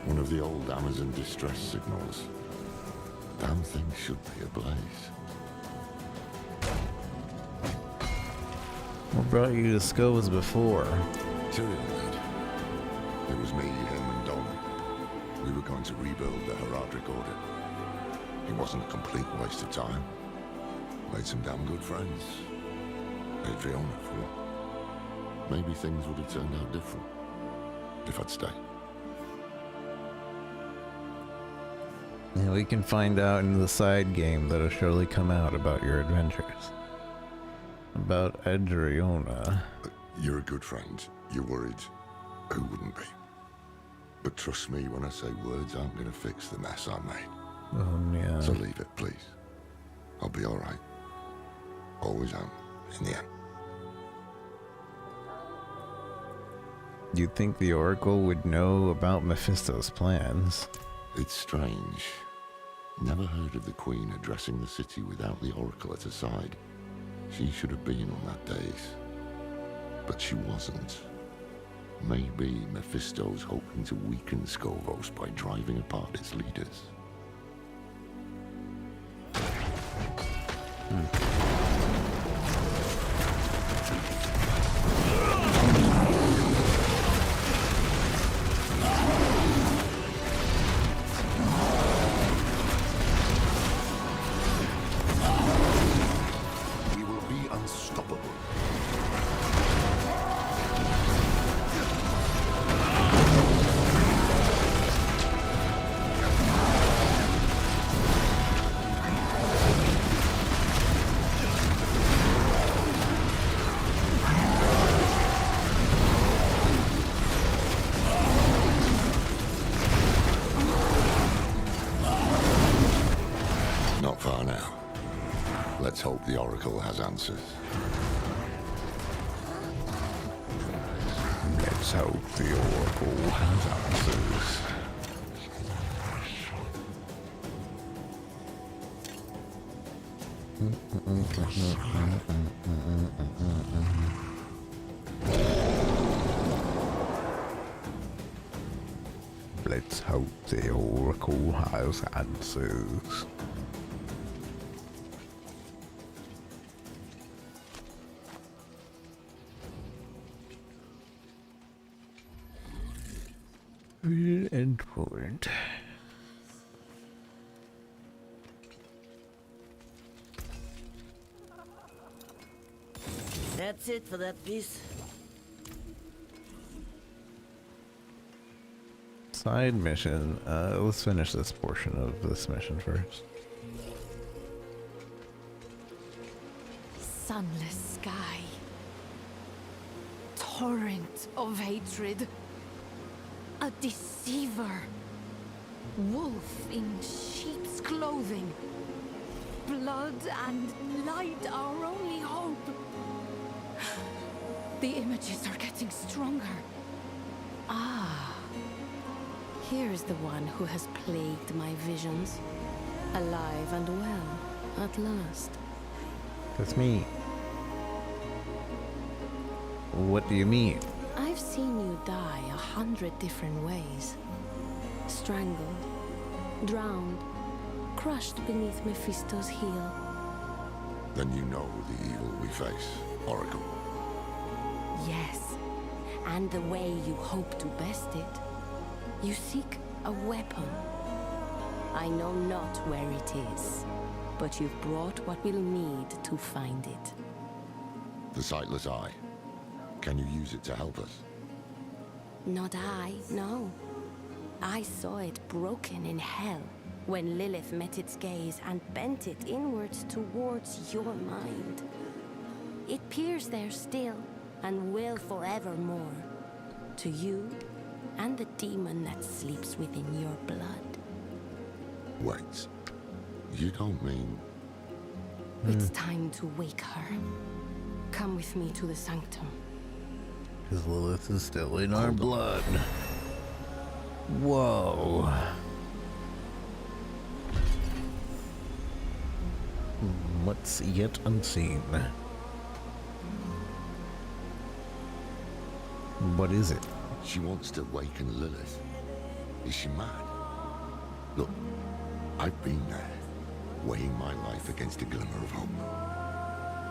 One of the old Amazon distress signals. Damn thing should be ablaze. What brought you to Skovos before? Tyrion did. It was me, him, and Don. We were going to rebuild the Horadric Order. It wasn't a complete waste of time. Made some damn good friends. Paid Fiona for it. Maybe things would have turned out different if I'd stayed. Yeah, we can find out in the side game that'll surely come out about your adventures. about Adriona. You're a good friend. You're worried. Who wouldn't be? But trust me when I say words aren't going to fix the mess I made. Yeah. So leave it, please. I'll be all right. Always am, in the end. You'd think the Oracle would know about Mephisto's plans. It's strange. Never heard of the Queen addressing the city without the Oracle at her side. She should have been on that dais. But she wasn't. Maybe Mephisto's hoping to weaken Skovos by driving apart its leaders. We will be unstoppable. Not far now. Let's hope the Oracle has answers. Let's hope the Oracle has answers. Let's hope the Oracle has answers. Real endpoint. That's it for that piece. Side mission. Let's finish this portion of this mission first. Sunless sky. Torrent of hatred. A deceiver. Wolf in sheep's clothing. Blood and light, our only hope. The images are getting stronger. Ah. Here's the one who has plagued my visions. Alive and well, at last. That's me. What do you mean? I've seen you die 100 different ways. Strangled, drowned, crushed beneath Mephisto's heel. Then you know the evil we face, Oracle. Yes, and the way you hope to best it. You seek a weapon. I know not where it is, but you've brought what we'll need to find it. The sightless eye. Can you use it to help us? Not I, no. I saw it broken in hell when Lilith met its gaze and bent it inwards towards your mind. It peers there still and will forevermore. To you and the demon that sleeps within your blood. Wait. You don't mean... It's time to wake her. Come with me to the sanctum. Because Lilith is still in our blood. Whoa. What's yet unseen? What is it? She wants to waken Lilith. Is she mad? Look, I've been there, weighing my life against a glimmer of hope.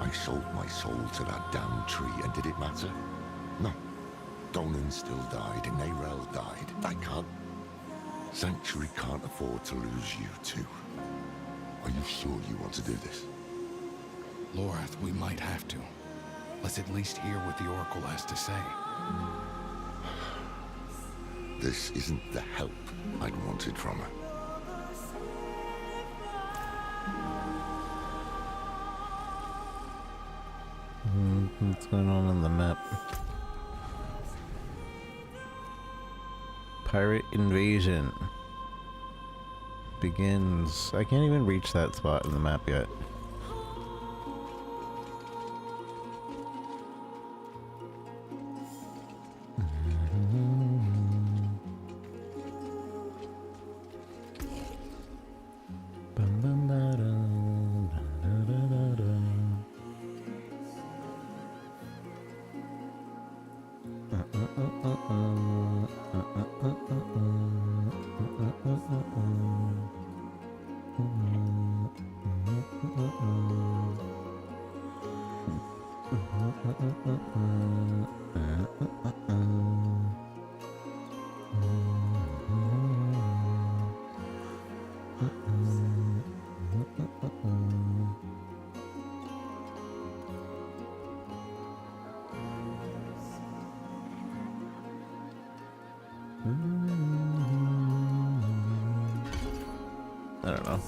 I sold my soul to that damned tree, and did it matter? No. Donan still died, and Nerel died. I can't... Sanctuary can't afford to lose you too. Are you sure you want to do this? Lorath, we might have to. Let's at least hear what the Oracle has to say. This isn't the help I'd wanted from her. What's going on the map? Pirate invasion begins. I can't even reach that spot in the map yet.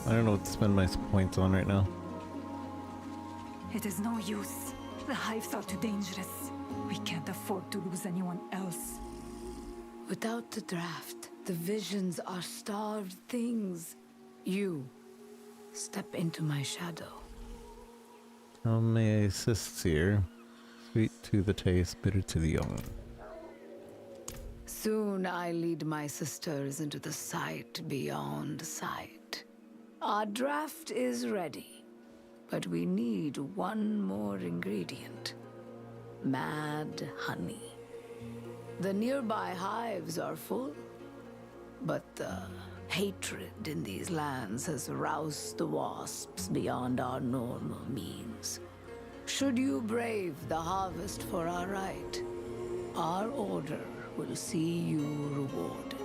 I don't know what to spend my points on right now. It is no use. The hives are too dangerous. We can't afford to lose anyone else. Without the draft, the visions are starved things. You step into my shadow. How may I assist here? Sweet to the taste, bitter to the young. Soon I lead my sisters into the sight beyond sight. Our draft is ready, but we need one more ingredient. Mad honey. The nearby hives are full, but the hatred in these lands has roused the wasps beyond our normal means. Should you brave the harvest for our right, our order will see you rewarded.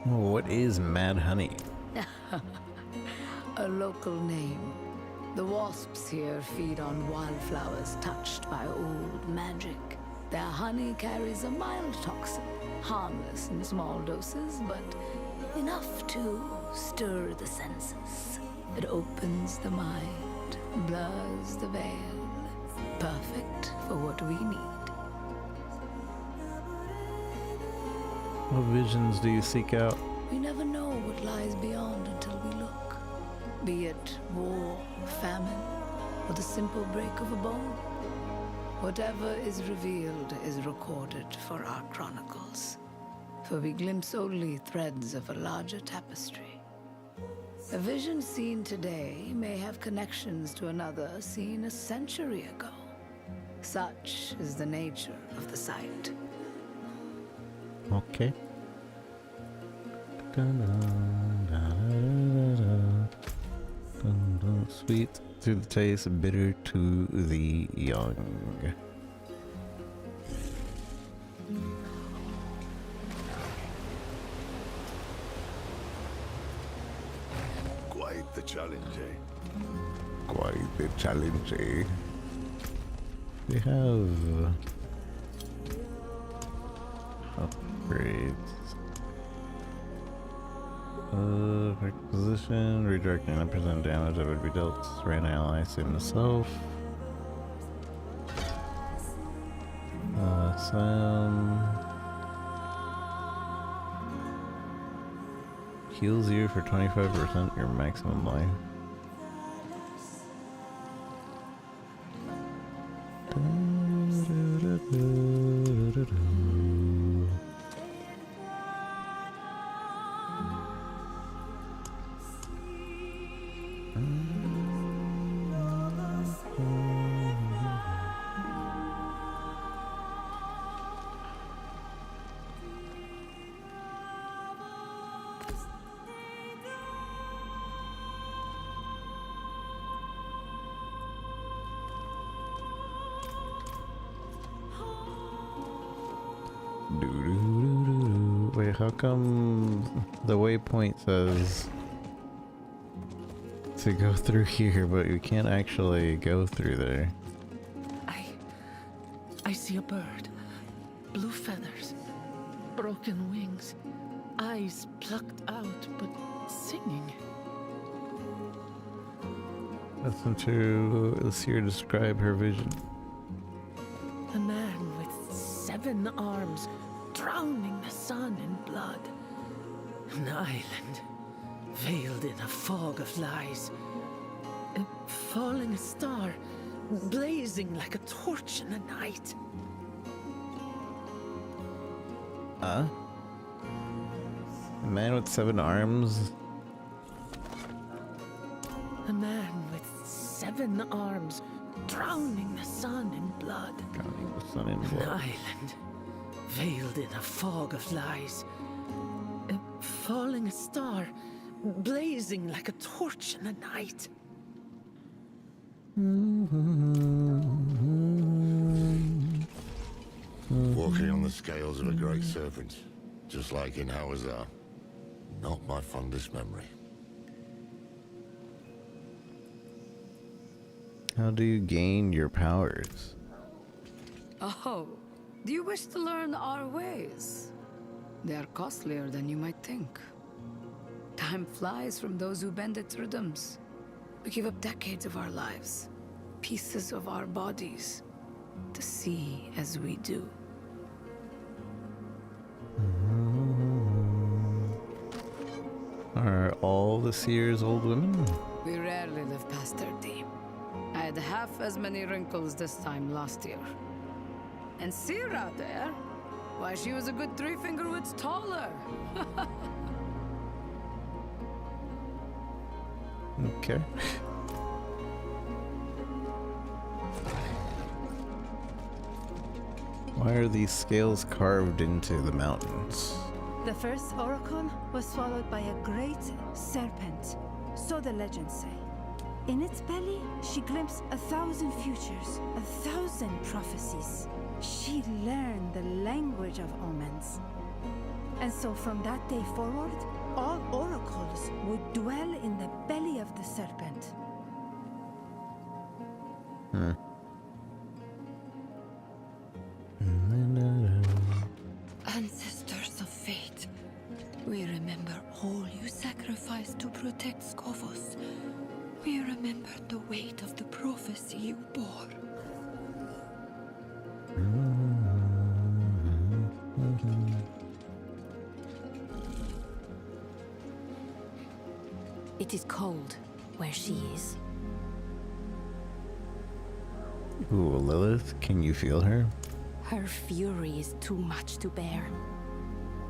What is mad honey? A local name. The wasps here feed on wildflowers touched by old magic. Their honey carries a mild toxin, harmless in small doses, but enough to stir the senses. It opens the mind, blurs the veil. Perfect for what we need. What visions do you seek out? We never know what lies beyond until we look. Be it war, famine, or the simple break of a bone. Whatever is revealed is recorded for our chronicles. For we glimpse only threads of a larger tapestry. A vision seen today may have connections to another seen a century ago. Such is the nature of the sight. Okay. Sweet to the taste, bitter to the young. Quite the challenge, eh? Quite the challenge, eh? We have upgrades. Position, redirecting 9% damage that would be dealt to an ally in the self. Some heals you for 25% your maximum life. Wait, how come the waypoint says to go through here, but you can't actually go through there? I see a bird. Blue feathers, broken wings, eyes plucked out, but singing. Listen to the seer describe her vision. A man with 7 arms, drowning the sun in blood. An island, veiled in a fog of lies. A falling star, blazing like a torch in the night. Huh? A man with 7 arms? A man with 7 arms, drowning the sun in blood. Drowning the sun in blood. An island, veiled in a fog of lies. A falling star, blazing like a torch in the night. Walking on the scales of a great serpent, just like in Hawazar. Not my fondest memory. How do you gain your powers? Oh, do you wish to learn our ways? They are costlier than you might think. Time flies from those who bend its rhythms. We give up decades of our lives, pieces of our bodies, to see as we do. Are all the seers old women? We rarely live past 30. I had half as many wrinkles this time last year. And Sira there, why, she was a good 3 fingerwoods taller. Okay. Why are these scales carved into the mountains? The first oracle was swallowed by a great serpent, so the legends say. In its belly, she glimpsed 1,000 futures, 1,000 prophecies. She learned the language of omens. And so from that day forward, all oracles would dwell in the belly of the serpent. Ancestors of fate, we remember all you sacrificed to protect Skovos. We remember the weight of the prophecy you bore. It is cold where she is. Ooh, Lilith, can you feel her? Her fury is too much to bear.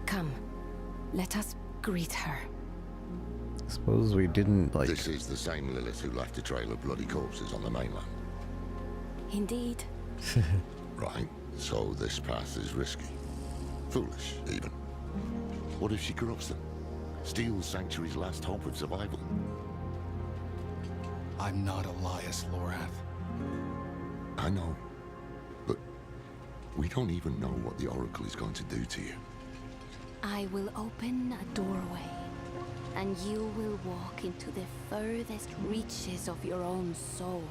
Come, let us greet her. Suppose we didn't, like... This is the same Lilith who left a trail of bloody corpses on the mainland. Indeed. Right, so this path is risky. Foolish, even. What if she corrupts them? Steals Sanctuary's last hope of survival? I'm not Elias Lorath. I know. But we don't even know what the Oracle is going to do to you. I will open a doorway, and you will walk into the furthest reaches of your own soul,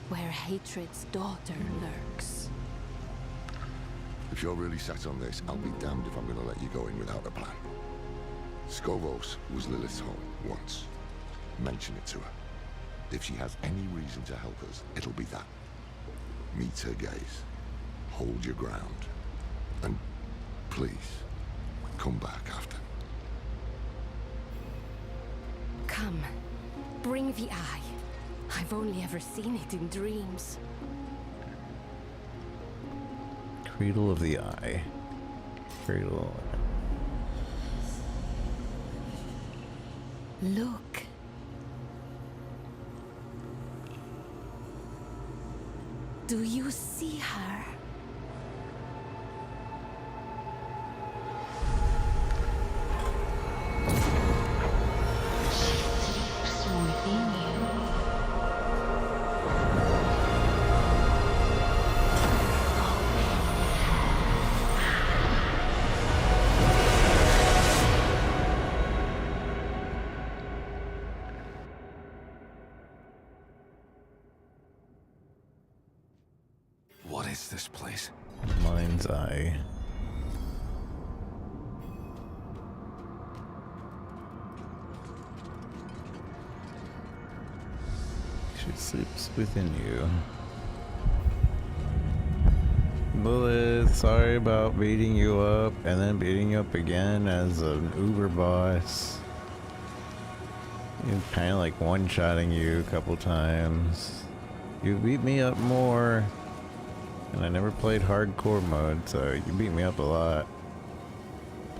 where Hatred's daughter lurks. If you're really set on this, I'll be damned if I'm going to let you go in without a plan. Skovos was Lilith's home once. Mention it to her. If she has any reason to help us, it'll be that. Meet her gaze. Hold your ground. And please, come back after. Come, bring the eye. I've only ever seen it in dreams. Cradle of the Eye. Cradle. Look. Do you see her? What is this place? Mind's Eye. Should sleeps within you. Lilith, sorry about beating you up and then beating you up again as an Uber boss. Kind of like one-shotting you a couple times. You beat me up more, and I never played hardcore mode, so you beat me up a lot.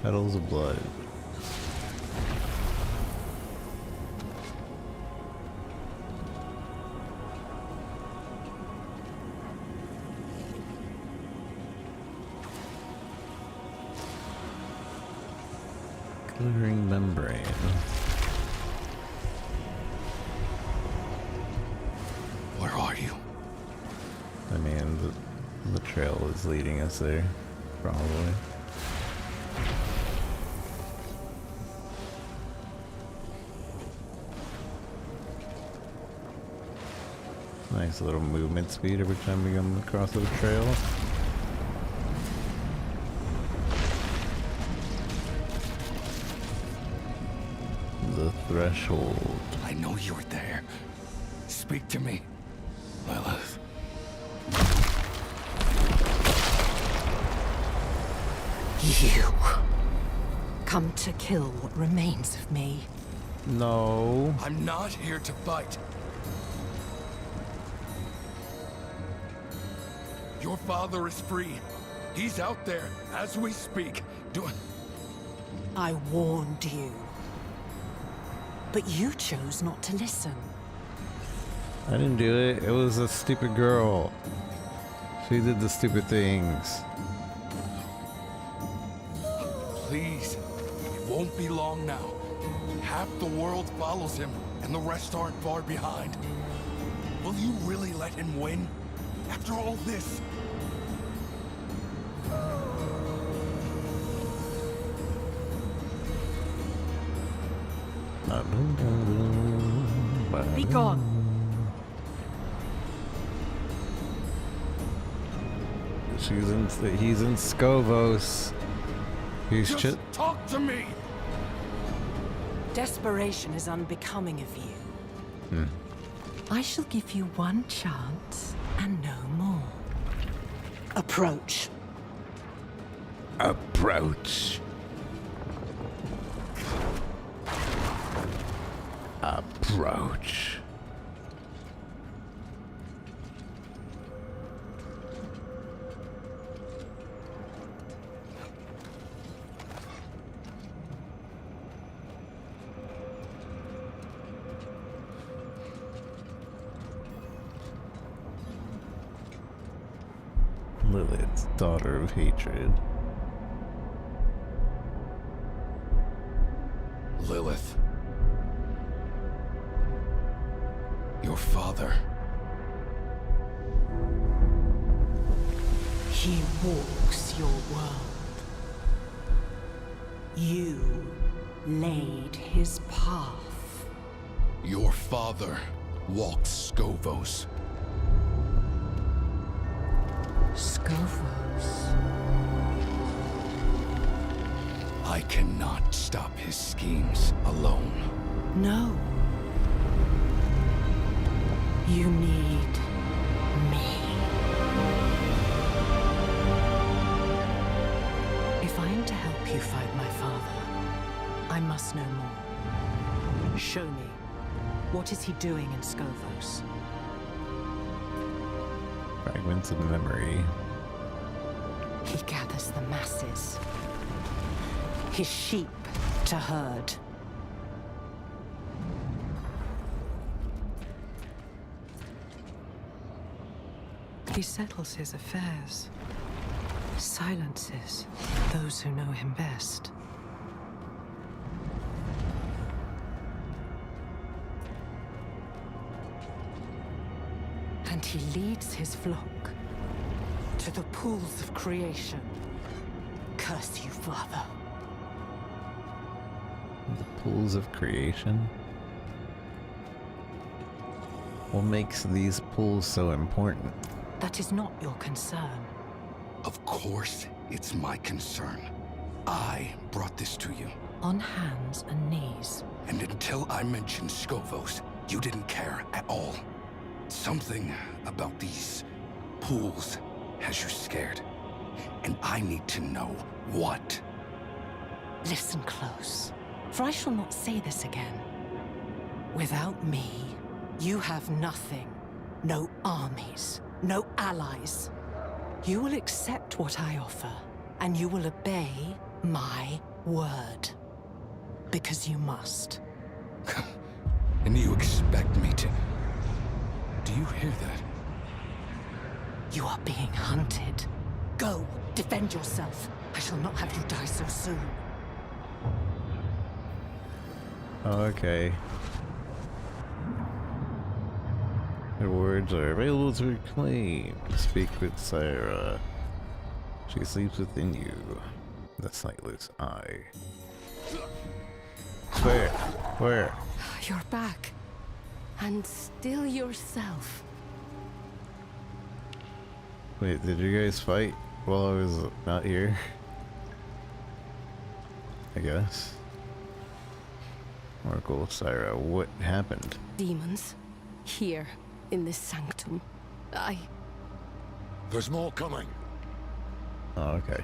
Petals of Blood. Glittering membrane. Where are you? I mean, the trail is leading us there, probably. Nice little movement speed every time we come across the trail. The threshold. I know you're there. Speak to me, Lilith. You come to kill what remains of me. No. I'm not here to fight. Your father is free. He's out there as we speak. I warned you. But you chose not to listen. I didn't do it. It was a stupid girl. She did the stupid things. Please, it won't be long now. Half the world follows him, and the rest aren't far behind. Will you really let him win? After all this? Be gone. He's in Skovos. He's just talk to me. Desperation is unbecoming of you. I shall give you one chance and no more. Approach. Approach. Approach. Lilith, daughter of hatred. Lilith. Your father. He walks your world. You laid his path. Your father walks Skovos. Skovos. I cannot stop his schemes alone. No. You need me. If I am to help you fight my father, I must know more. Show me. What is he doing in Skovos? Fragments of memory. He gathers the masses. His sheep to herd. He settles his affairs. Silences those who know him best. And he leads his flock to the pools of creation. Curse you, Father. The pools of creation? What makes these pools so important? That is not your concern. Of course, it's my concern. I brought this to you. On hands and knees. And until I mentioned Skovos, you didn't care at all. Something about these pools has you scared. And I need to know what. Listen close, for I shall not say this again. Without me, you have nothing. No armies, no allies. You will accept what I offer, and you will obey my word. Because you must. And you expect me to... Do you hear that? You are being hunted. Go, defend yourself. I shall not have you die so soon. Okay. Rewards are available to reclaim. Speak with Sarah. She sleeps within you. The sightless eye. Where? Where? You're back. And still yourself. Wait, did you guys fight while I was not here? I guess. Oracle, Syra, what happened? Demons. Here, in this sanctum. There's more coming. Oh, okay.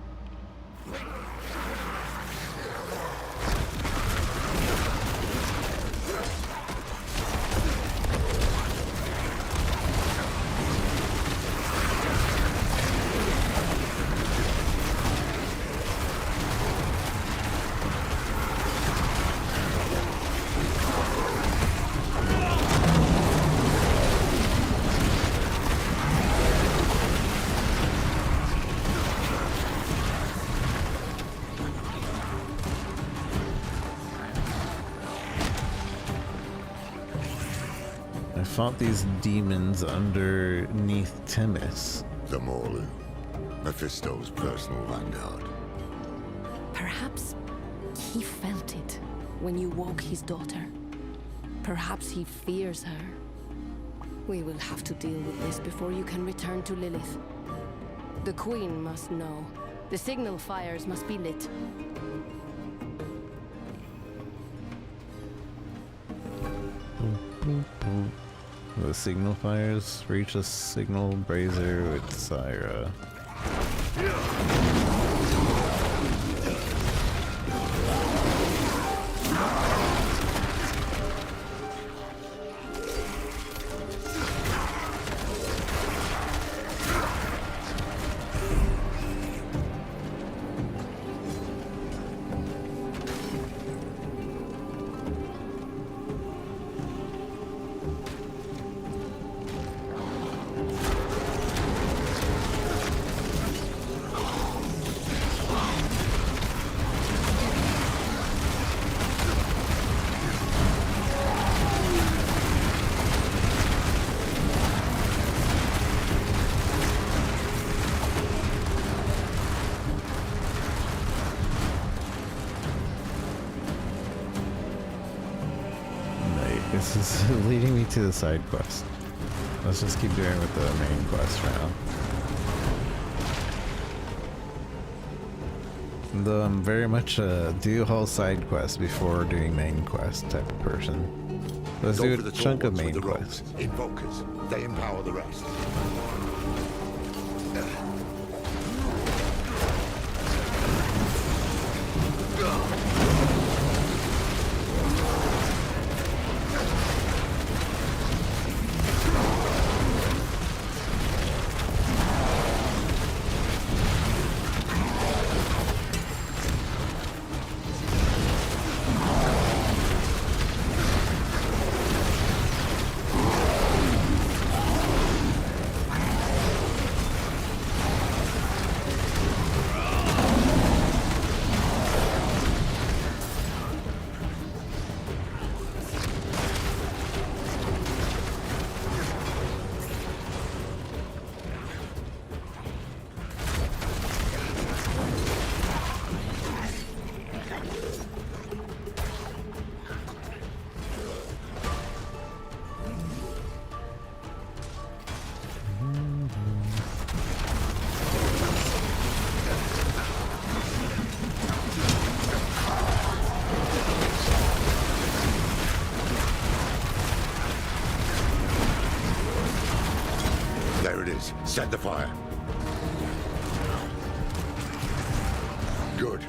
I fought these demons underneath Themis. The Morlu, Mephisto's personal vanguard. Perhaps he felt it when you woke his daughter. Perhaps he fears her. We will have to deal with this before you can return to Lilith. The Queen must know. The signal fires must be lit. The signal fires reach a signal brazier with Syra. This is leading me to the side quest. Let's just keep doing with the main quest for now. Though I'm very much a do whole side quest before doing main quest type of person. Let's do a chunk of main quest. Invokers, they empower the rest. There it is. Set the fire. Good.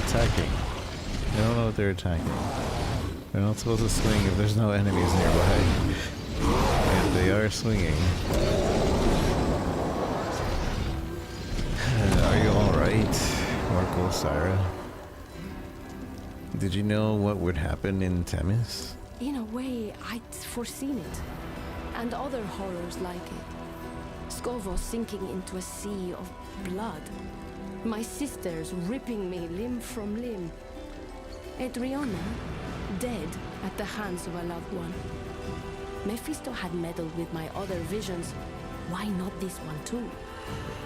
Attacking. I don't know what they're attacking. They're not supposed to swing if there's no enemies nearby. And they are swinging. Are you alright, Marco, Sarah? Did you know what would happen in Themis? In a way, I'd foreseen it. And other horrors like it. Skovos sinking into a sea of blood. My sisters ripping me limb from limb. Adriana, dead at the hands of a loved one. Mephisto had meddled with my other visions. Why not this one too?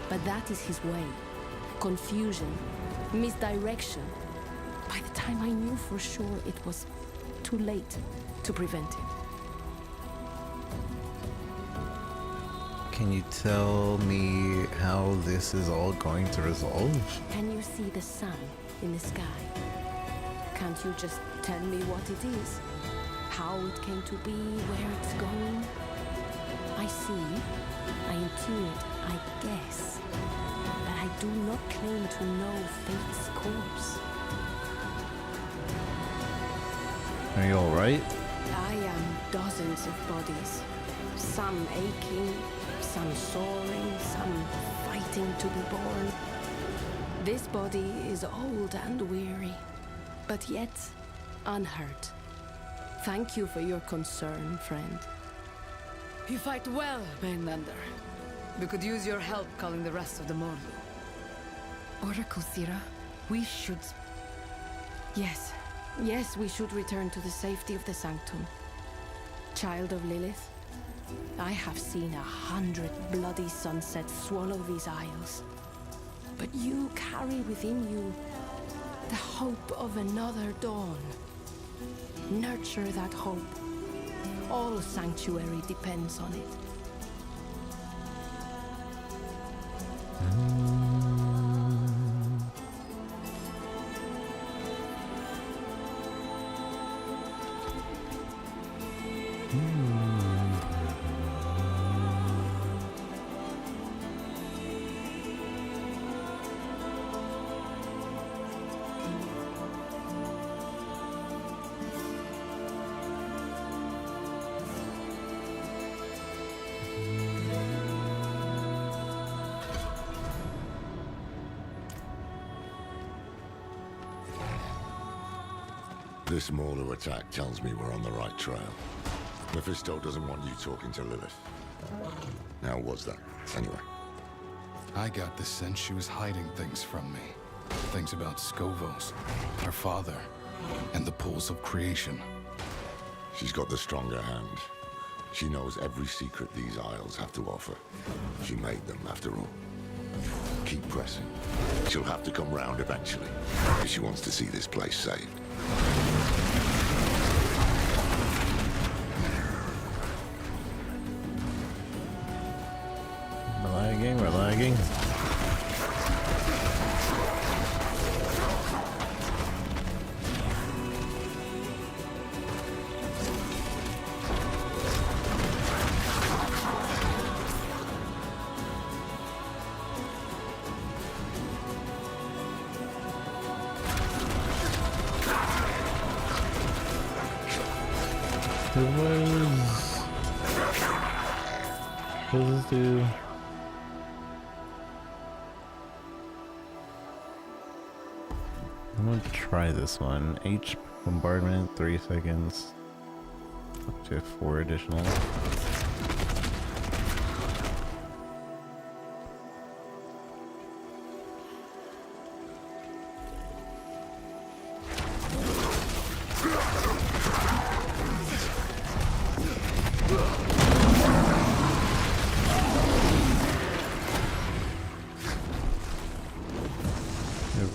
But that is his way. Confusion, misdirection. By the time I knew for sure, it was too late to prevent it. Can you tell me how this is all going to resolve? Can you see the sun in the sky? Can't you just tell me what it is? How it came to be, where it's going? I see, I intuit, I guess. But I do not claim to know fate's course. Are you alright? I am dozens of bodies. Some aching, some soaring, some fighting to be born. This body is old and weary, but yet unhurt. Thank you for your concern, friend. You fight well, Mainlander. We could use your help calling the rest of the Morlu. Oracle Sira, we should... Yes, yes, we should return to the safety of the Sanctum. Child of Lilith, I have seen 100 bloody sunsets swallow these isles. But you carry within you the hope of another dawn. Nurture that hope. All sanctuary depends on it. This Morlu attack tells me we're on the right trail. Mephisto doesn't want you talking to Lilith. How was that, anyway? I got the sense she was hiding things from me. Things about Skovos, her father, and the pools of creation. She's got the stronger hand. She knows every secret these isles have to offer. She made them, after all. Keep pressing. She'll have to come round eventually, if she wants to see this place saved. We're lagging. What does this do? I'm going to try this one. H bombardment, 3 seconds. Up to 4 additional.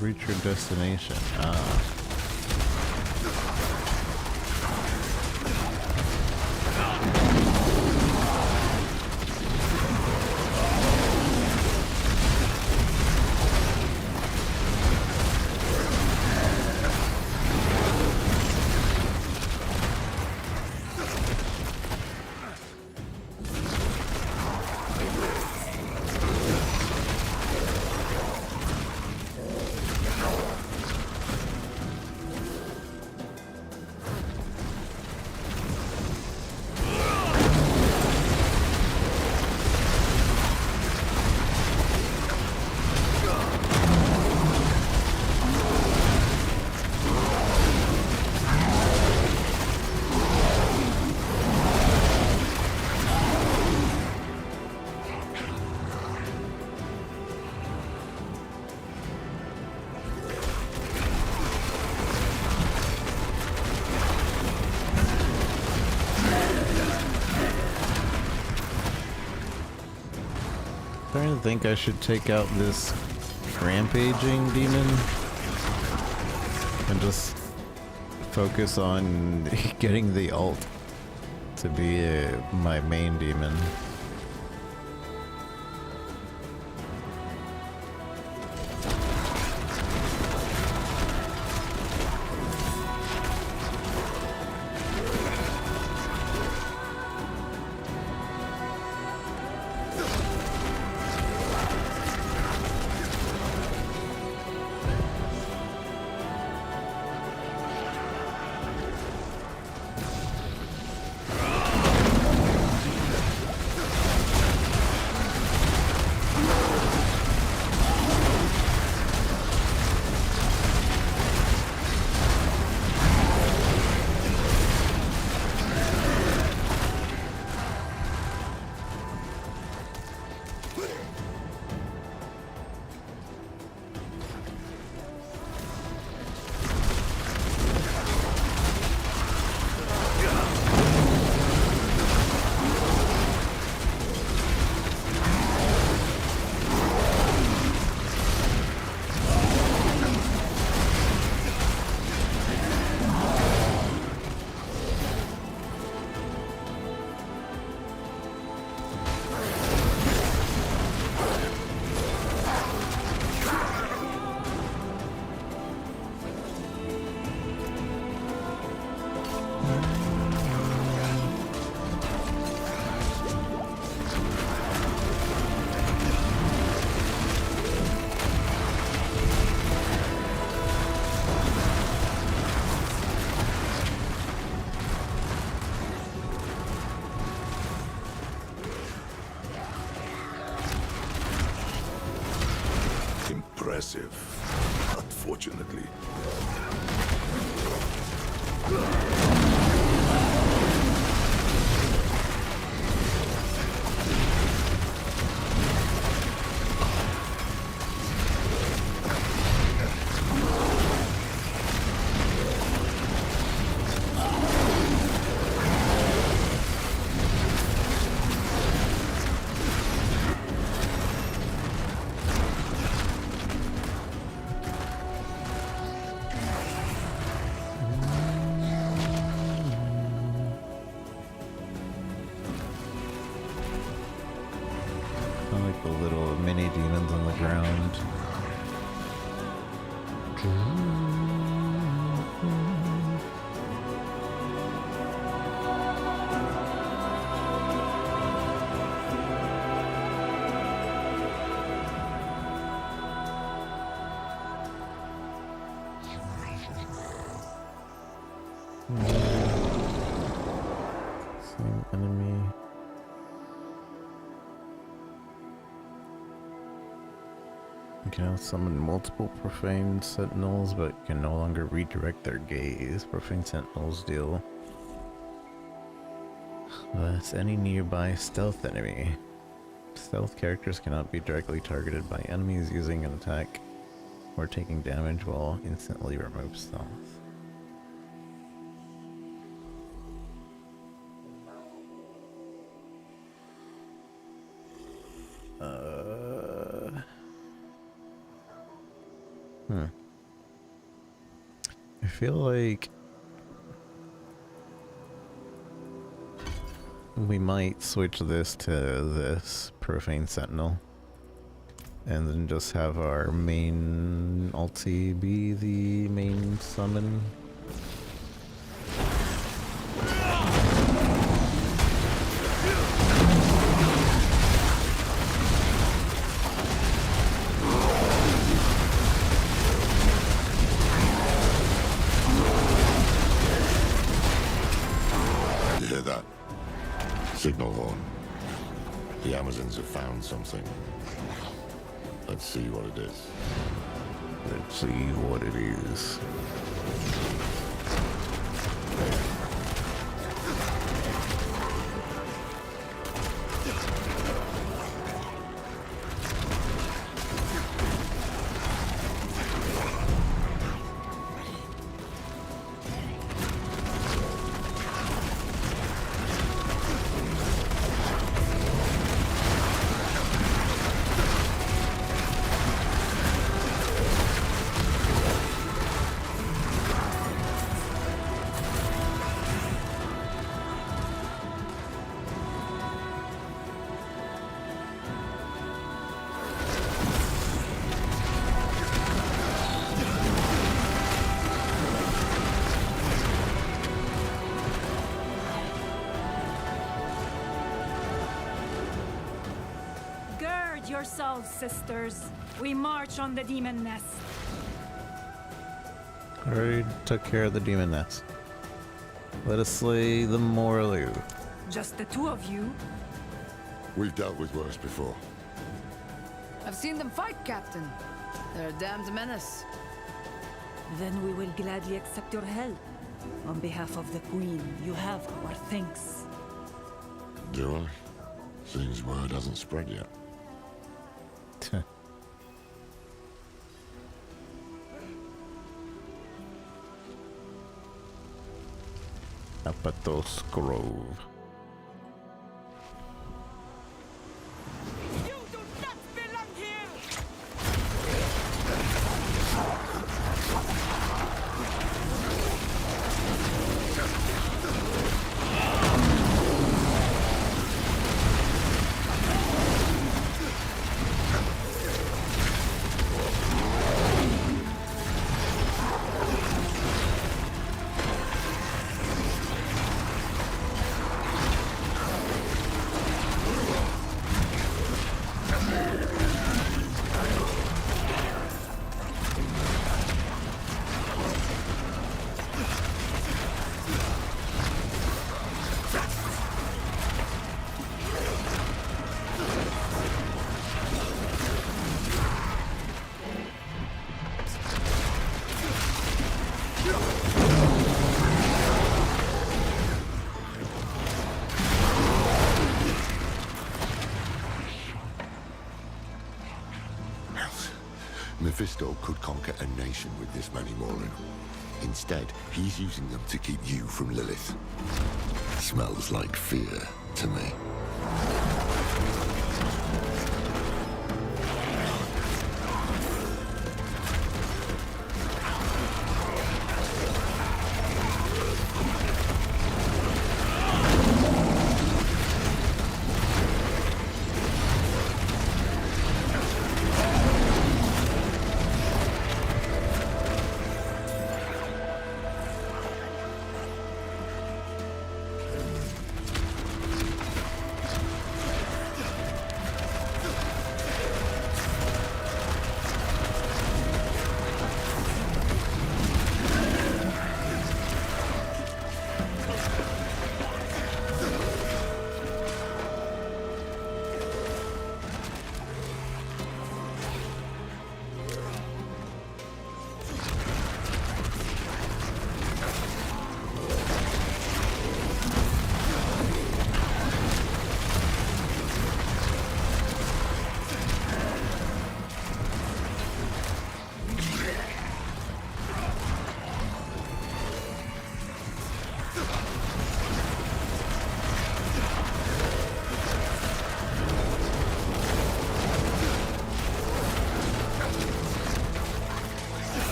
Reach your destination. I think I should take out this rampaging demon and just focus on getting the ult to be my main demon. Impressive, unfortunately. The little mini demons on the ground. enemy. You can now summon multiple profane sentinels, but can no longer redirect their gaze. Profane sentinels deal less any nearby stealth enemy. Stealth characters cannot be directly targeted by enemies using an attack or taking damage while instantly remove stealth. I feel like we might switch this to this Profane Sentinel and then just have our main ulti be the main summon. Signal horn. The Amazons have found something. Let's see what it is. Let's see what it is. Yourselves, sisters. We march on the demon nest. Already took care of the demon nest. Let us slay the Morlu. Just the two of you? We've dealt with worse before. I've seen them fight, Captain. They're a damned menace. Then we will gladly accept your help. On behalf of the Queen, you have our thanks. Do I? Seems word hasn't spread yet. Apatos Grove. Mephisto could conquer a nation with this many Morlu. Instead, he's using them to keep you from Lilith. Smells like fear to me.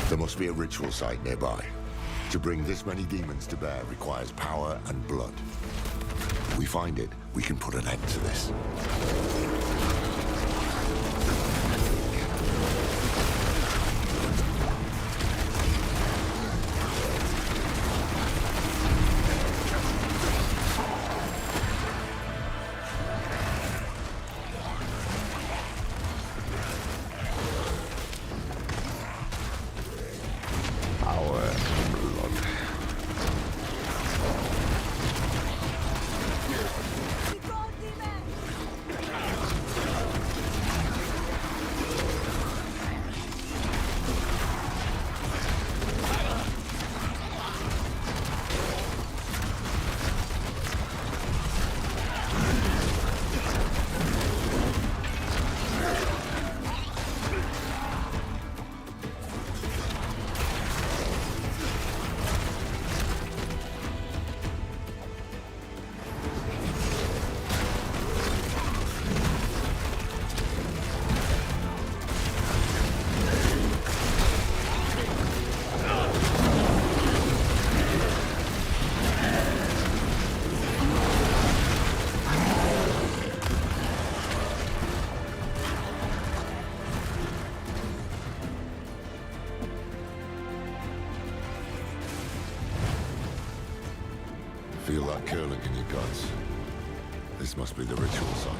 There must be a ritual site nearby. To bring this many demons to bear requires power and blood. If we find it, we can put an end to this. Feel that curling in your guts? This must be the ritual site.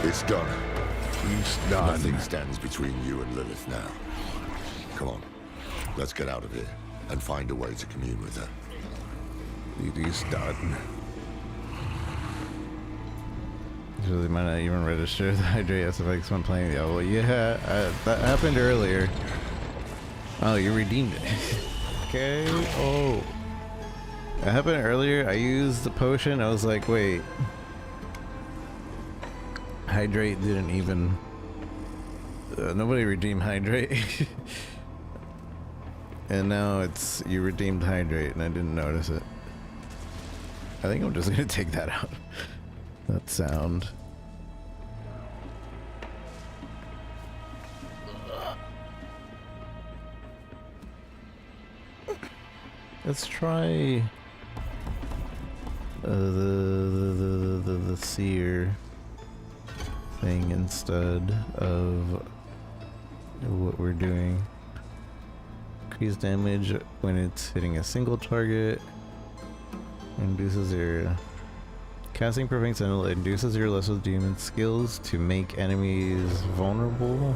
It's done. It's done. Nothing stands between you and Lilith now. Come on, let's get out of here and find a way to commune with her. It is done. Usually might not even register the hydrate SFX when playing Diablo. Yeah, that happened earlier. Oh, you redeemed it. Okay. Oh. That happened earlier. I used the potion. I was like, wait. Hydrate didn't even... nobody redeemed Hydrate. And now it's... you redeemed Hydrate and I didn't notice it. I think I'm just gonna take that out. That sound. Let's try the seer thing instead of what we're doing. Increase damage when it's hitting a single target. Induces your casting Profane Sentinel induces your Lesser Demon skills to make enemies vulnerable.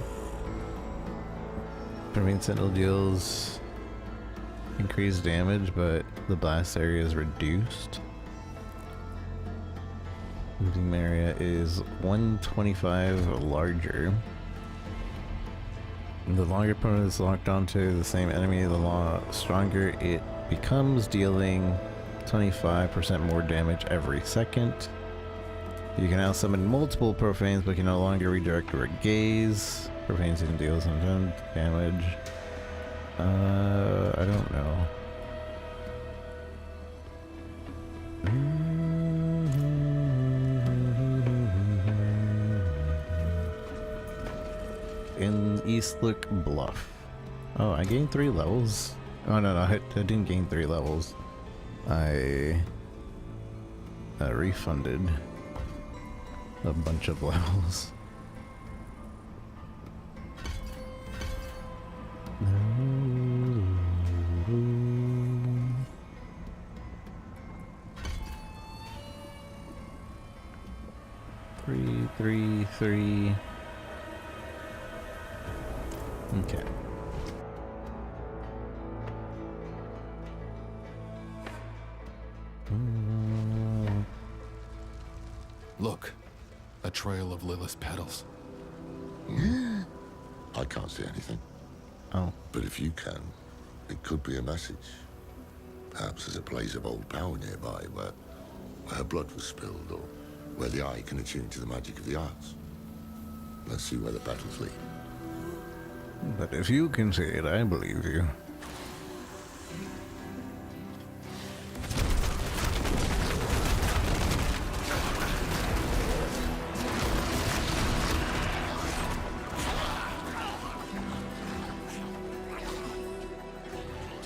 Profane Sentinel deals increased damage, but the blast area is reduced. Looting area is 125 larger. The longer opponent is locked onto the same enemy, the stronger it becomes, dealing 25% more damage every second. You can now summon multiple profanes, but can no longer redirect or gaze. Profanes can deal some damage. I don't know. In Eastlook Bluff. Oh, I gained 3 levels. Oh no, I didn't gain 3 levels. I refunded a bunch of levels. Three. Okay. Look, a trail of Lilith's petals. can't see anything. Oh. But if you can, it could be a message. Perhaps there's a place of old power nearby where her blood was spilled, or where the eye can attune to the magic of the arts. Let's see where the battles lead. But if you can say it, I believe you.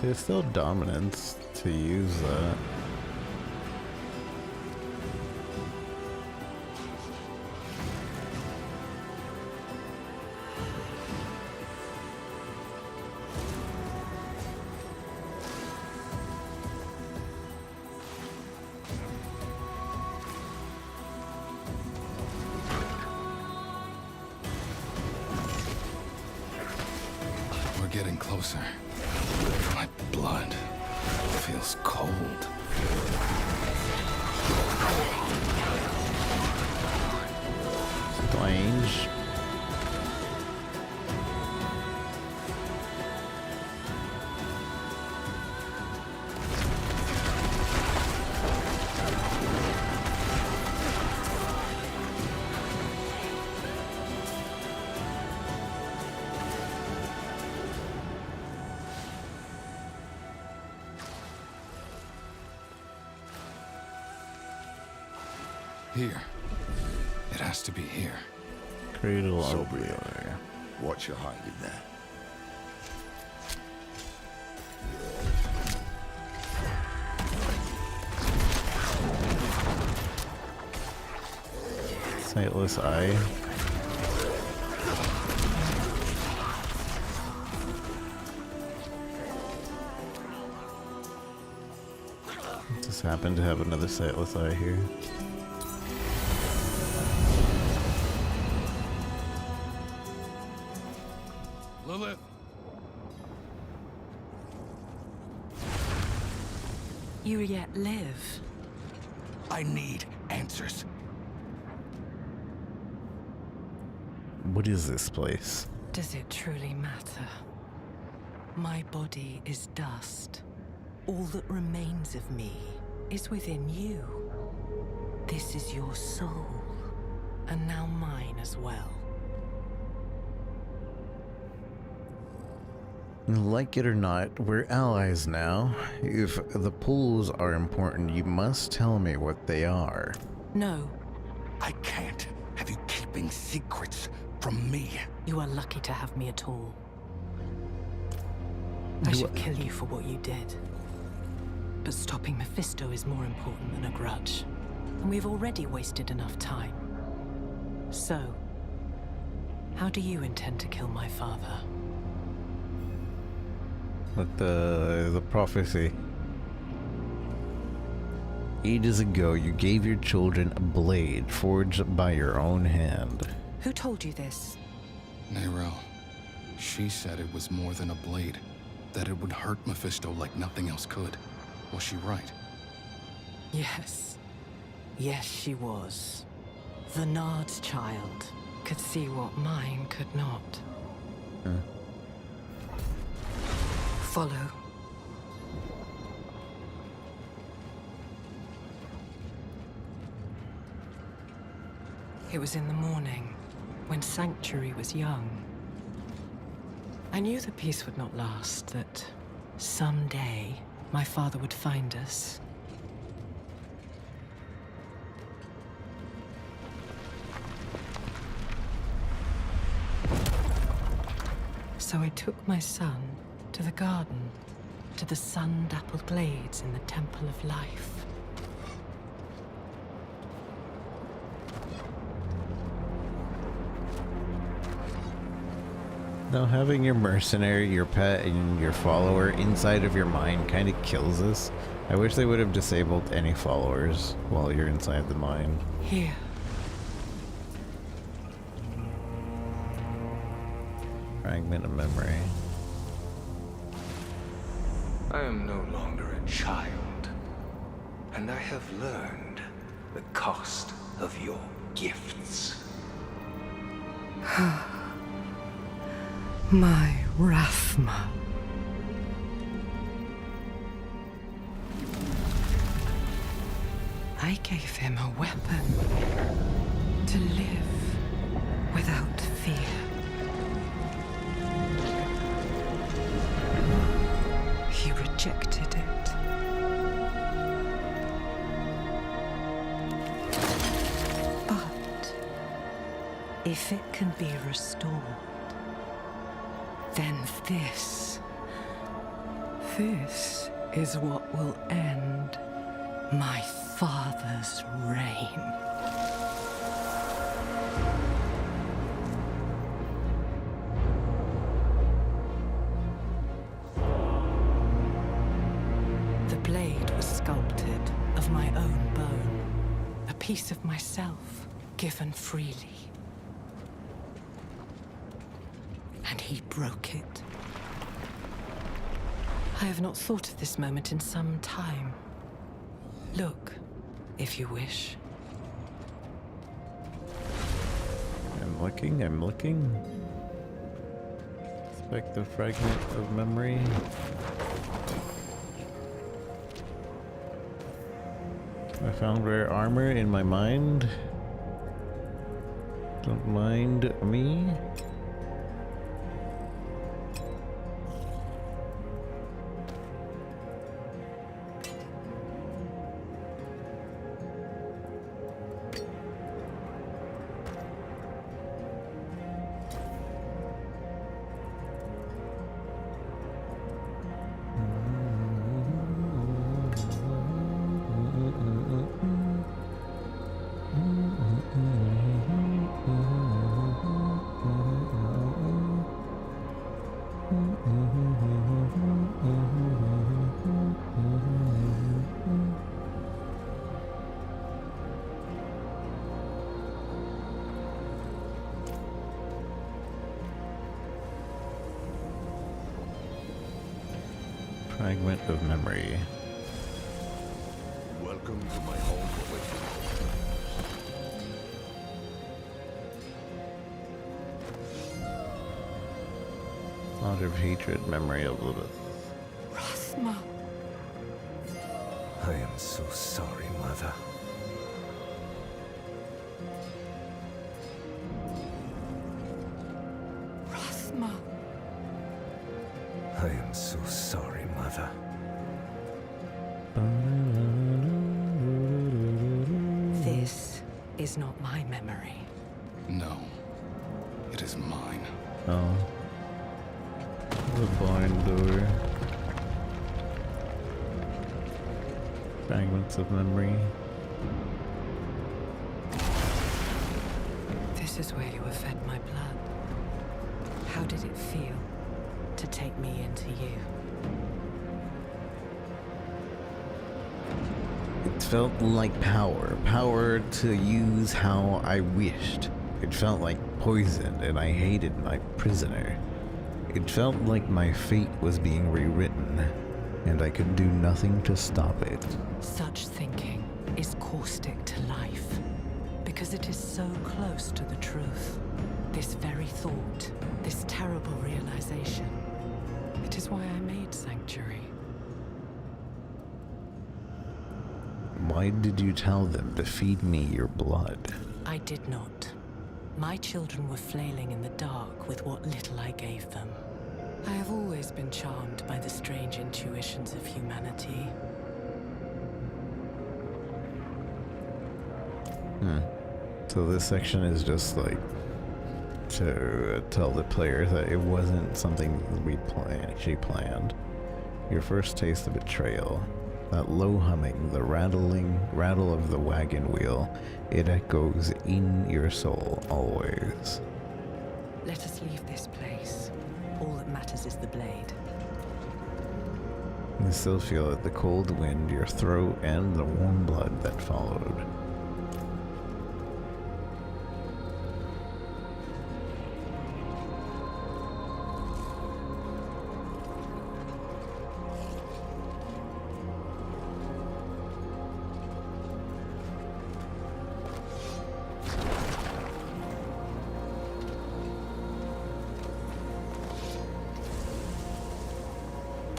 There's still dominance to use that. We're getting closer. My blood feels cold. Strange. Here. It has to be here. Cradle So of brilliant. Watch your hiding there. Sightless eye. Just happen to have another sightless eye here. Lilith! You yet live. I need answers. What is this place? Does it truly matter? My body is dust. All that remains of me is within you. This is your soul, and now mine as well. Like it or not, we're allies now. If the pools are important, you must tell me what they are. No. I can't have you keeping secrets from me. You are lucky to have me at all. I should kill you for what you did. But stopping Mephisto is more important than a grudge. And we've already wasted enough time. So, how do you intend to kill my father? With the prophecy. Ages ago, you gave your children a blade forged by your own hand. Who told you this? Nerel. She said it was more than a blade. That it would hurt Mephisto like nothing else could. Was she right? Yes. Yes, she was. The Nard's child could see what mine could not. Follow. It was in the morning, when Sanctuary was young. I knew the peace would not last, that someday my father would find us. So I took my son to the garden, to the sun-dappled glades in the Temple of Life. Now, having your mercenary, your pet, and your follower inside of your mind kind of kills us. I wish they would have disabled any followers while you're inside the mind. Here. Fragment of memory. I am no longer a child, and I have learned the cost of your gifts. My Rathma. I gave him a weapon to live without fear. He rejected it. But if it can be restored, then this is what will end my father's reign. The blade was sculpted of my own bone, a piece of myself given freely. And he broke it. I have not thought of this moment in some time. Look, if you wish. I'm looking. Inspect the fragment of memory. I found rare armor in my mind. Don't mind me. Fragment of memory. Welcome to my home awakening. Thought of hatred, memory of Lilith. Rathma. I am so sorry, Mother. Rathma. I am so sorry, Mother. This is not my memory. No, it is mine. Oh. The blind door. Fragments of memory. This is where you have fed my blood. How did it feel to take me into you? It felt like power. Power to use how I wished. It felt like poison, and I hated my prisoner. It felt like my fate was being rewritten, and I could do nothing to stop it. Such thinking is caustic to life, because it is so close to the truth. This very thought, this terrible realization. It is why I made Sanctuary. Why did you tell them to feed me your blood? I did not. My children were flailing in the dark with what little I gave them. I have always been charmed by the strange intuitions of humanity. So this section is just like to tell the player that it wasn't something she planned. Your first taste of betrayal. That low humming, the rattle of the wagon wheel, it echoes in your soul always. Let us leave this place. All that matters is the blade. You still feel it, the cold wind, your throat, and the warm blood that followed.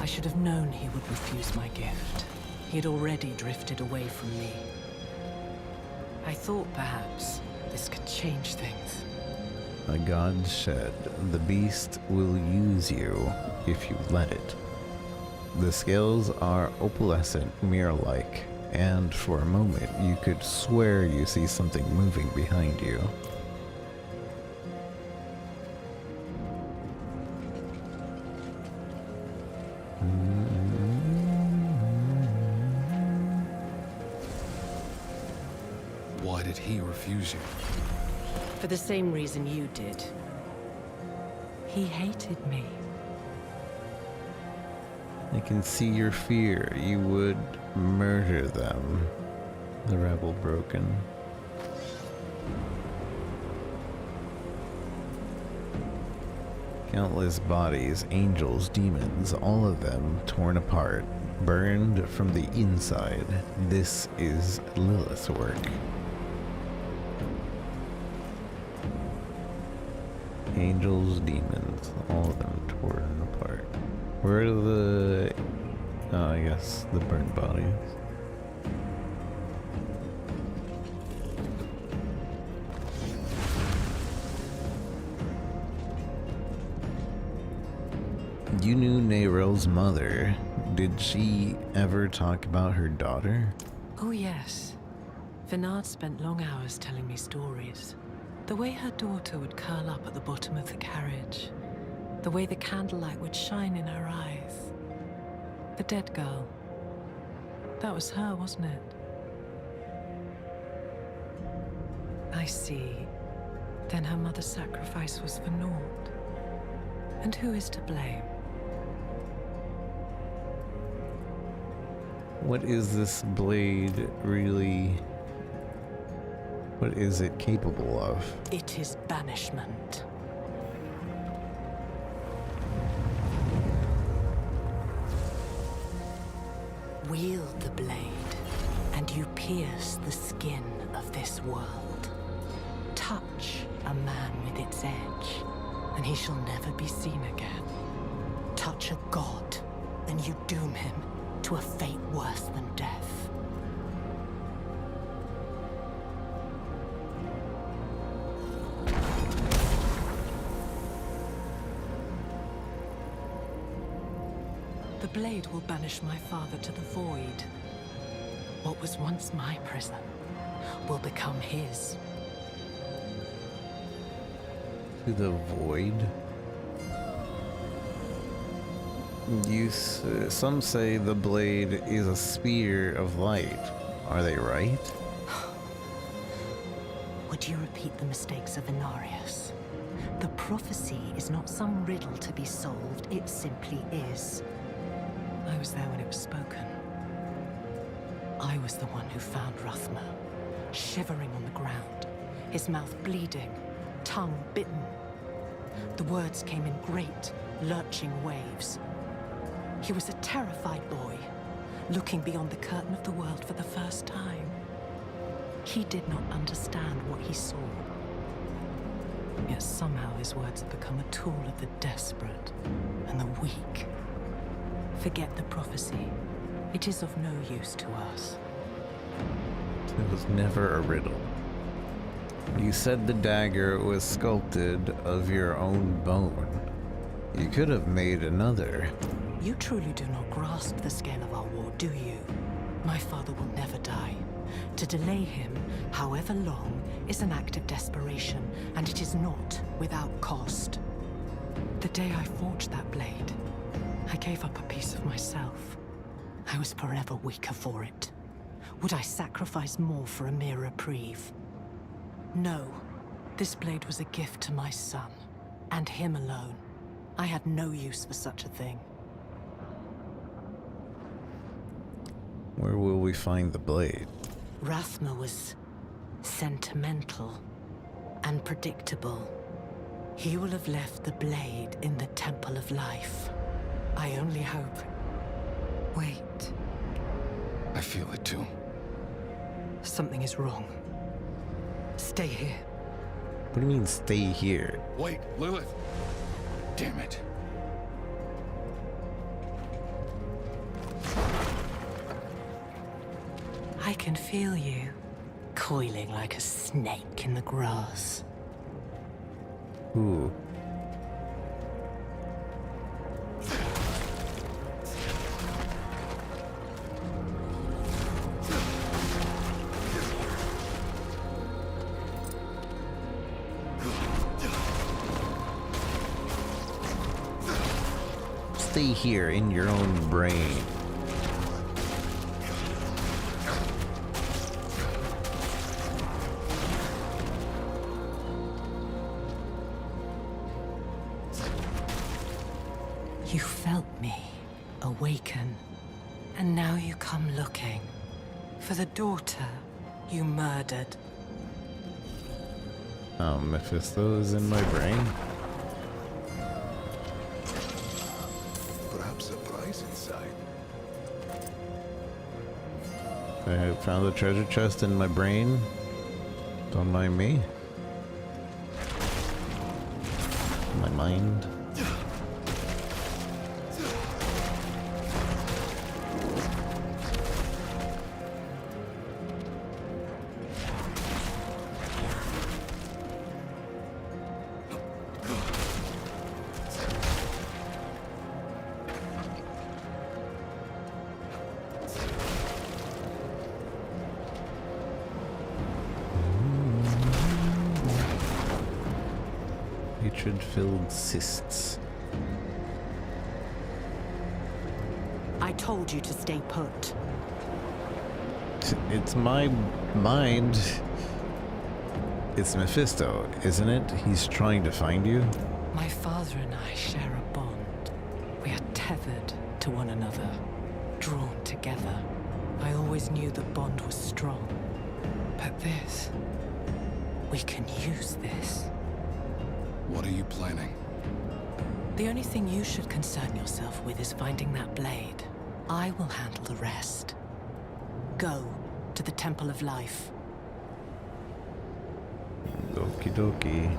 I should have known he would refuse my gift. He had already drifted away from me. I thought perhaps this could change things. A god said, the beast will use you if you let it. The scales are opalescent, mirror-like, and for a moment you could swear you see something moving behind you. Why did he refuse you? For the same reason you did. He hated me. I can see your fear. You would murder them. The rebel broken. Countless bodies, angels, demons, all of them torn apart, burned from the inside. This is Lilith's work. Angels, demons, all of them torn apart. Where are the... oh, I guess the burned bodies. You knew Neryl's mother. Did she ever talk about her daughter? Oh yes. Vinard spent long hours telling me stories. The way her daughter would curl up at the bottom of the carriage. The way the candlelight would shine in her eyes. The dead girl. That was her, wasn't it? I see. Then her mother's sacrifice was for naught. And who is to blame? What is this blade really... what is it capable of? It is banishment. Wield the blade, and you pierce the skin of this world. Touch a man with its edge, and he shall never be seen again. Touch a god, and you doom him to a fate worse than death. The blade will banish my father to the void. What was once my prison will become his. To the void? Some say the blade is a spear of light. Are they right? Would you repeat the mistakes of Inarius? The prophecy is not some riddle to be solved, it simply is. I was there when it was spoken. I was the one who found Rathma, shivering on the ground, his mouth bleeding, tongue bitten. The words came in great, lurching waves. He was a terrified boy, looking beyond the curtain of the world for the first time. He did not understand what he saw. Yet somehow his words have become a tool of the desperate and the weak. Forget the prophecy. It is of no use to us. It was never a riddle. You said the dagger was sculpted of your own bone. You could have made another. You truly do not grasp the scale of our war, do you? My father will never die. To delay him, however long, is an act of desperation, and it is not without cost. The day I forged that blade, I gave up a piece of myself. I was forever weaker for it. Would I sacrifice more for a mere reprieve? No. This blade was a gift to my son, and him alone. I had no use for such a thing. Where will we find the blade? Rathma was sentimental and predictable. He will have left the blade in the Temple of Life. I only hope... Wait. I feel it too. Something is wrong. Stay here. What do you mean, stay here? Wait, Lilith! Damn it. can feel you, coiling like a snake in the grass. Ooh. Stay here in your own brain. You felt me awaken, and now you come looking for the daughter you murdered. Mephisto is in my brain. Perhaps a prize inside. I found the treasure chest in my brain. Don't mind me. My mind. Hatred-filled cysts. I told you to stay put. It's my mind. It's Mephisto, isn't it? He's trying to find you. My father and I share a bond. We are tethered to one another, drawn together. I always knew the bond was strong. But this... we can use this. What are you planning? The only thing you should concern yourself with is finding that blade. I will handle the rest. Go to the Temple of Life. Okie dokie.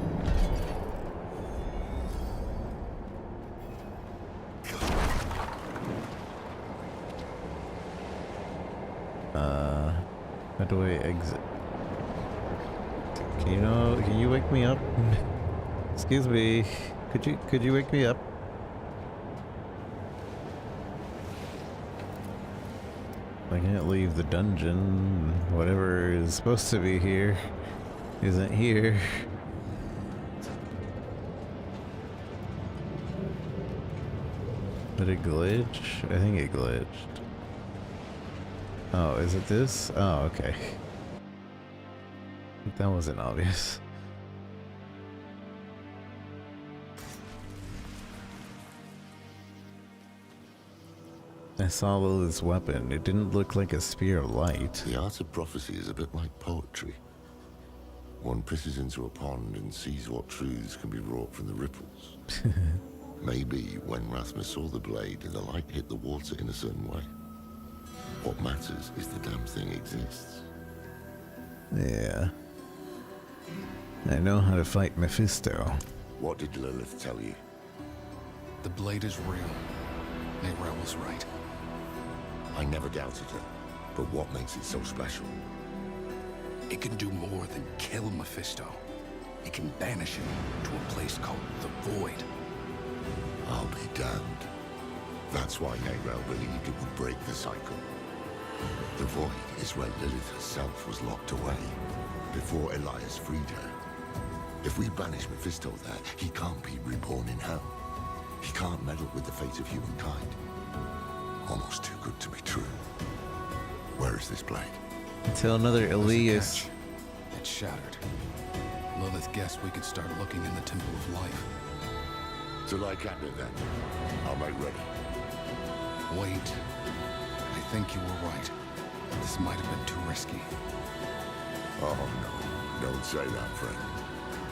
How do I exit? Can you wake me up? Excuse me. Could you wake me up? I can't leave the dungeon. Whatever is supposed to be here isn't here. Did it glitch? I think it glitched. Oh, is it this? Oh, okay. That wasn't obvious. I saw Lilith's weapon. It didn't look like a spear of light. The art of prophecy is a bit like poetry. One pisses into a pond and sees what truths can be wrought from the ripples. Maybe when Rasmus saw the blade, the light hit the water in a certain way. What matters is the damn thing exists. Yeah. I know how to fight Mephisto. What did Lilith tell you? The blade is real. Neyrelle was right. I never doubted her. But what makes it so special? It can do more than kill Mephisto. It can banish him to a place called the Void. I'll be damned. That's why Neyrelle believed it would break the cycle. The Void is where Lilith herself was locked away, before Elias freed her. If we banish Mephisto there, he can't be reborn in hell. He can't meddle with the fate of humankind. Almost too good to be true. Where is this blade? Until another Elias. It's shattered. Lilith guessed we could start looking in the Temple of Life. So like Atla then. I'll make ready. Wait. I think you were right. This might have been too risky. Oh no, don't say that, friend.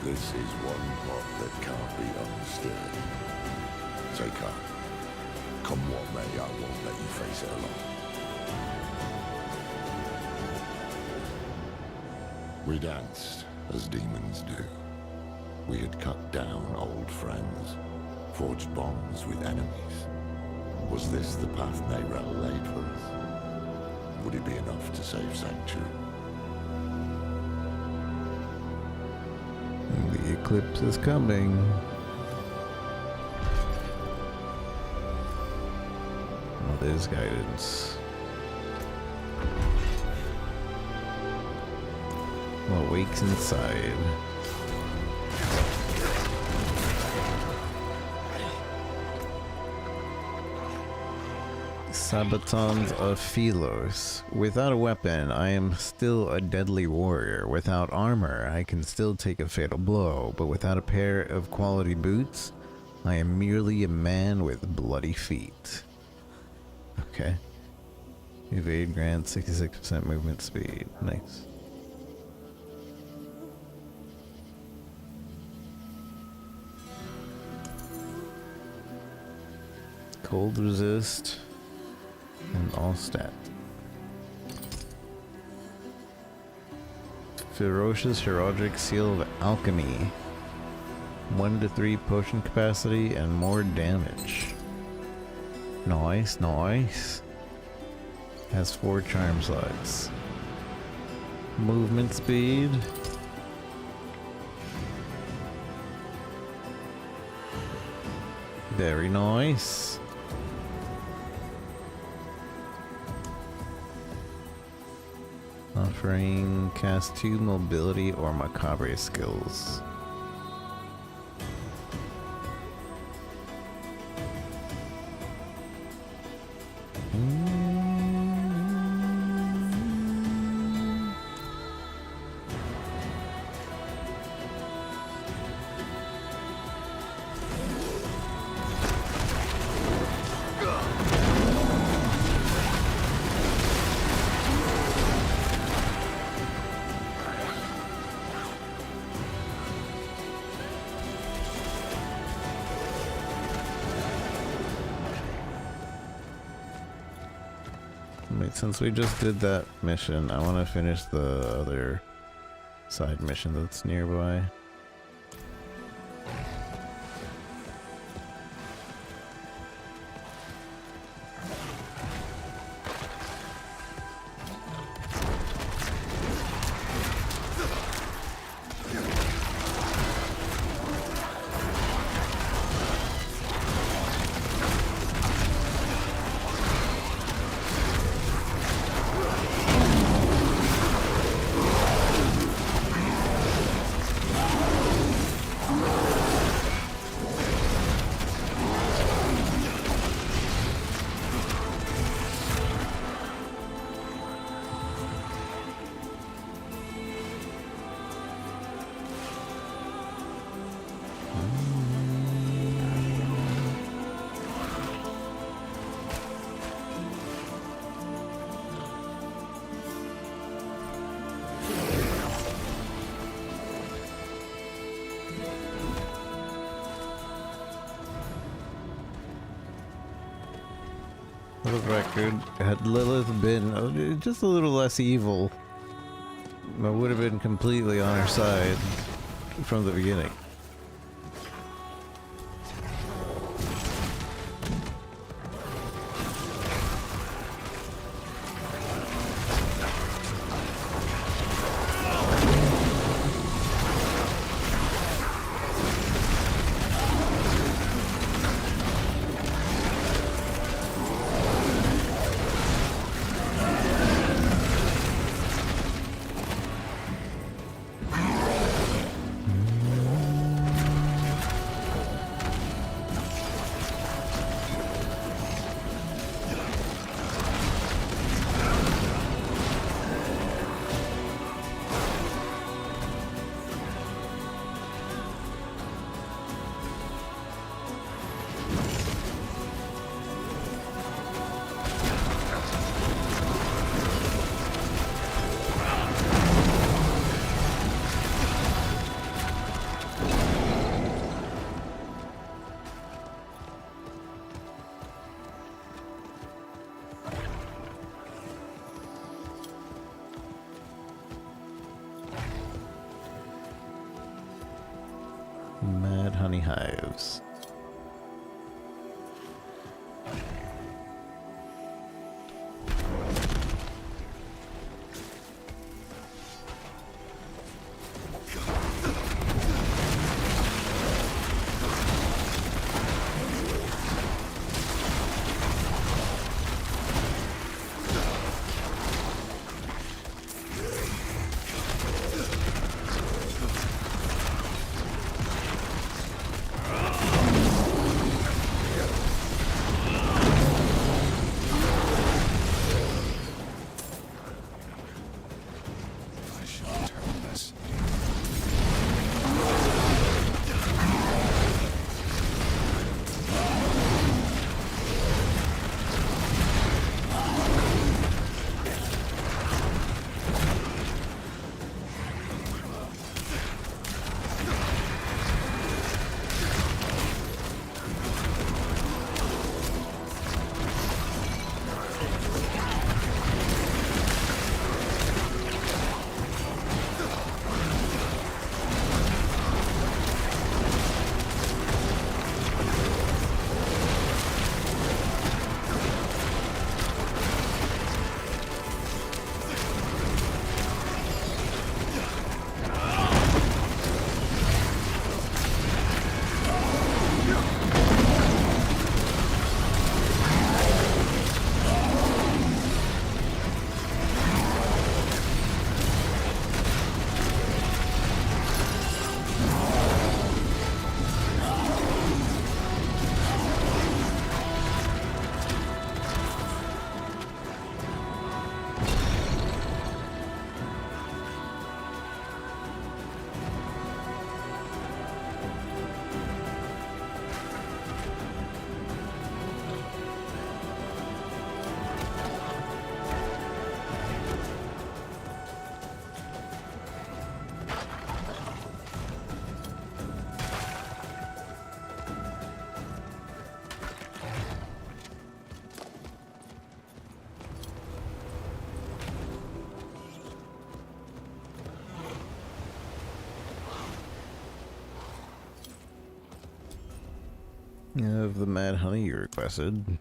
This is one plot that can't be understood. Take heart. Come what may, I won't let you face it alone. We danced, as demons do. We had cut down old friends, forged bonds with enemies. Was this the path Neyrelle laid for us? would it be enough to save Sanctuary? The eclipse is coming. Oh, there's guidance. What wakes inside? Sabatons of Philos. Without a weapon, I am still a deadly warrior. Without armor, I can still take a fatal blow. But without a pair of quality boots, I am merely a man with bloody feet. Okay. Evade grants 66% movement speed. Nice. Cold resist. And all stat. Ferocious Horadric Seal of Alchemy. 1 to 3 potion capacity and more damage. Nice, nice. Has 4 charm slots. Movement speed. Very nice. Offering cast 2 mobility or macabre skills. Since we just did that mission, I want to finish the other side mission that's nearby. For the record, had Lilith been just a little less evil, I would have been completely on her side from the beginning. Mad honey hives. Of the mad honey you requested.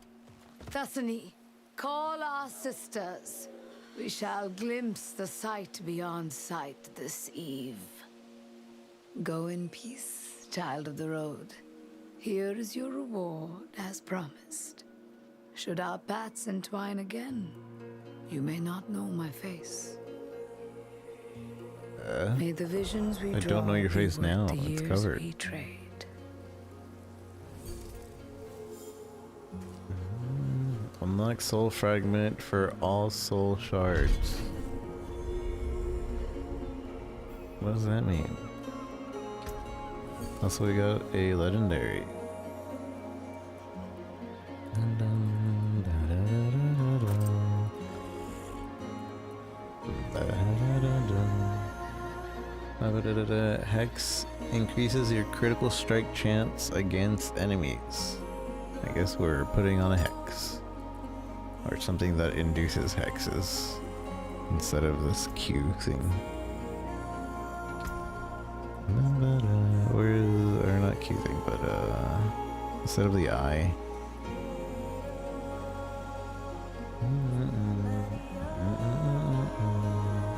Thessaly, call our sisters. We shall glimpse the sight beyond sight this eve. Go in peace, child of the road. Here is your reward, as promised. Should our paths entwine again, you may not know my face. May the visions we I don't know your draw be face worth now. the It's years covered. we trade. Unlock soul fragment for all soul shards. What does that mean? Also, we got a legendary. Hex increases your critical strike chance against enemies. I guess we're putting on a hex. Or something that induces hexes. Instead of this Q thing. Where is, or not Q thing, but instead of the I.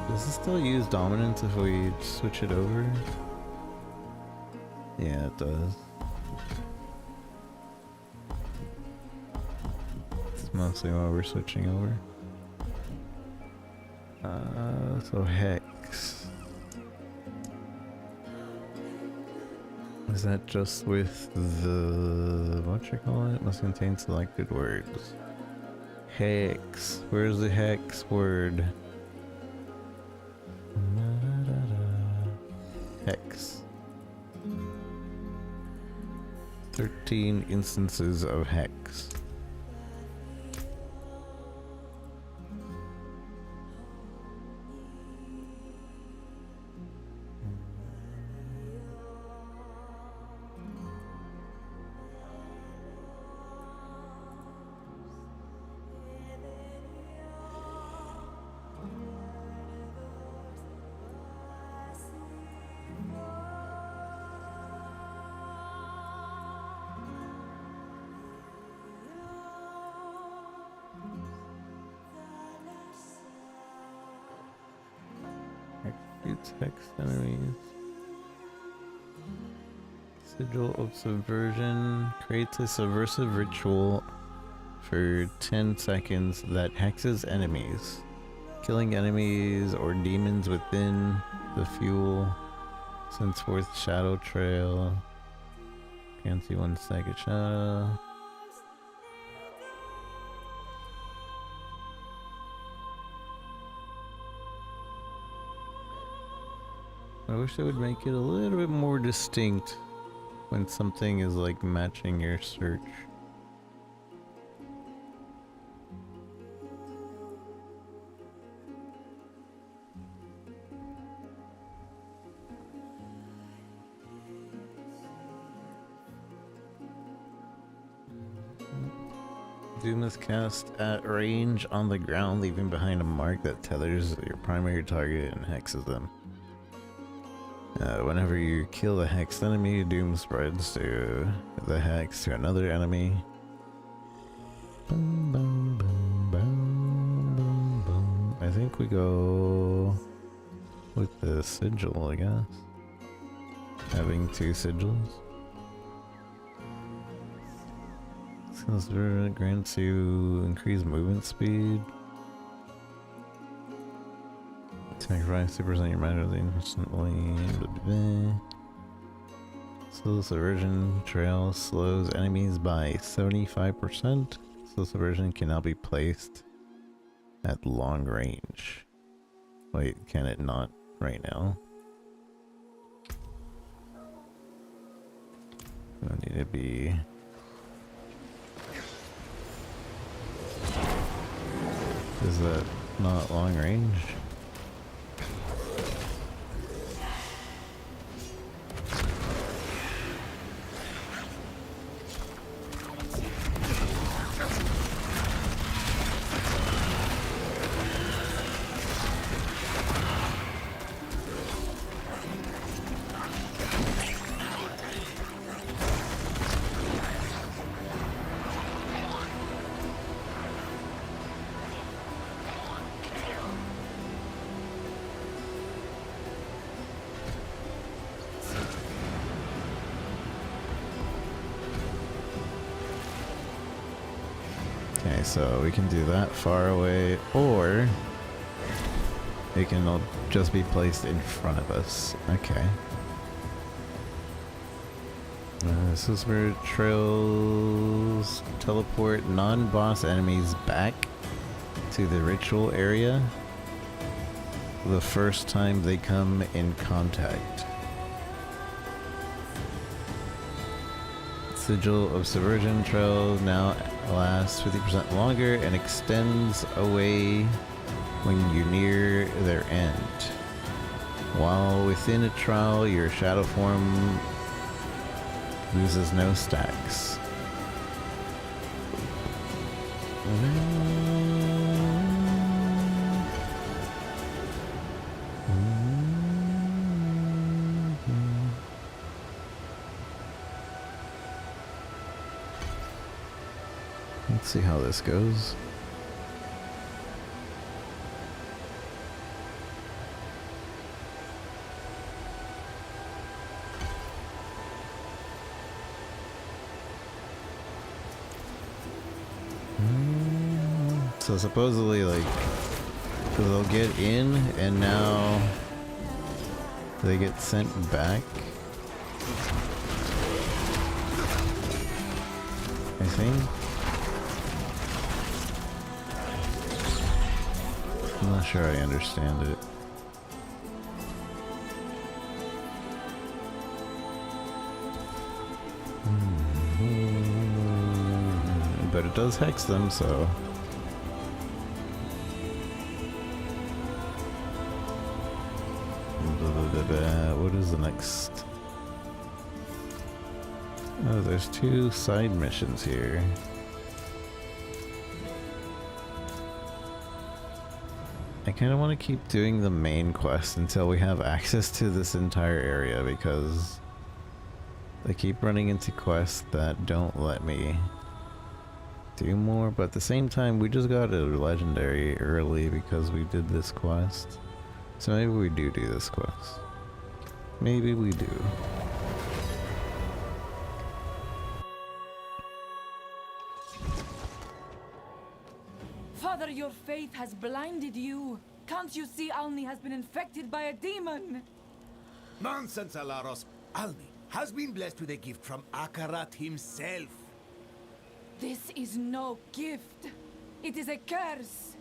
Does it still use dominance if we switch it over? Yeah, it does. It's mostly why we're switching over. So hex. Is that just with the, what you call it? Must contain selected words. Hex. Where's the hex word? Hex. 13 instances of hex. Hex enemies. Sigil of Subversion creates a subversive ritual for 10 seconds that hexes enemies. Killing enemies or demons within the fuel sends forth shadow trail. Can't see 1 second shadow. I wish they would make it a little bit more distinct when something is like matching your search. Doom is cast at range on the ground, leaving behind a mark that tethers your primary target and hexes them. Whenever you kill the hexed enemy, Doom spreads to the hex to another enemy. Boom, boom, boom, boom, boom, boom. I think we go with the sigil, I guess. Having 2 sigils. Skills grants you increased movement speed. Sacrifice 2% your mana instantly. Slow Subversion Trail slows enemies by 75%. Slow Subversion can now be placed at long range. Wait, can it not right now? I need to be. Is that not long range? Okay, so we can do that far away, or it can all just be placed in front of us. Okay. This is where trails teleport non-boss enemies back to the ritual area the first time they come in contact. Sigil of Subversion trail now lasts 50% longer and extends away when you near their end. While within a trial, your shadow form loses no stacks. Let's see how this goes. So supposedly, like, they'll get in and now they get sent back, I think. I'm not sure I understand it. But it does hex them, so... What is the next? Oh, there's 2 side missions here. I kind of want to keep doing the main quest until we have access to this entire area, because I keep running into quests that don't let me do more, but at the same time we just got a legendary early because we did this quest. So maybe we do this quest. Maybe we do. Father, your faith has blinded you. Can't you see Alni has been infected by a demon? Nonsense, Alaros. Alni has been blessed with a gift from Akarat himself. This is no gift. It is a curse.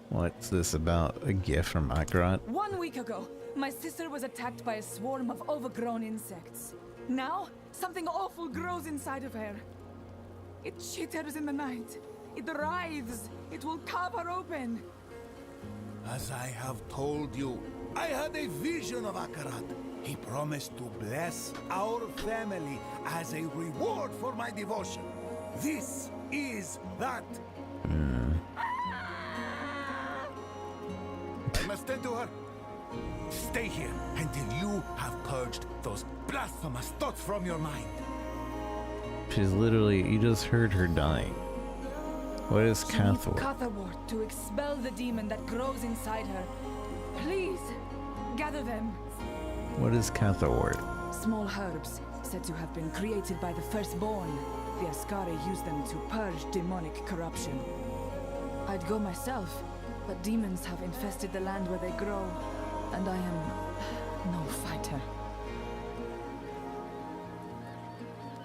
What's this about? A gift from Akarat? 1 week ago, my sister was attacked by a swarm of overgrown insects. Now, something awful grows inside of her. It chitters in the night. It writhes. It will carve her open. As I have told you, I had a vision of Akarat. He promised to bless our family as a reward for my devotion. This is that. I must tend to her. Stay here until you have purged those blasphemous thoughts from your mind. She's literally, you just heard her dying. What is She needs Cathwort? Catherwort to expel the demon that grows inside her. Please, gather them. What is Cathwort? Small herbs, said to have been created by the firstborn. The Ascari use them to purge demonic corruption. I'd go myself, but demons have infested the land where they grow, and I am no fighter.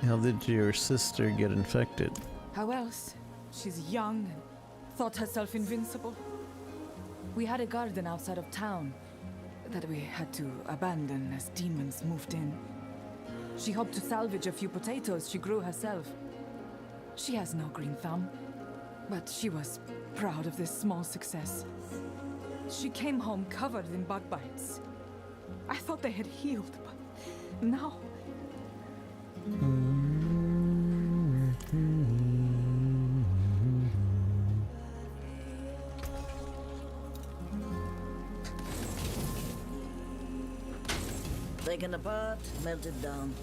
How did your sister get infected? How else? She's young and thought herself invincible. We had a garden outside of town that we had to abandon as demons moved in. She hoped to salvage a few potatoes she grew herself. She has no green thumb, but she was proud of this small success. She came home covered in bug bites. I thought they had healed, but now... Taken apart, melted down.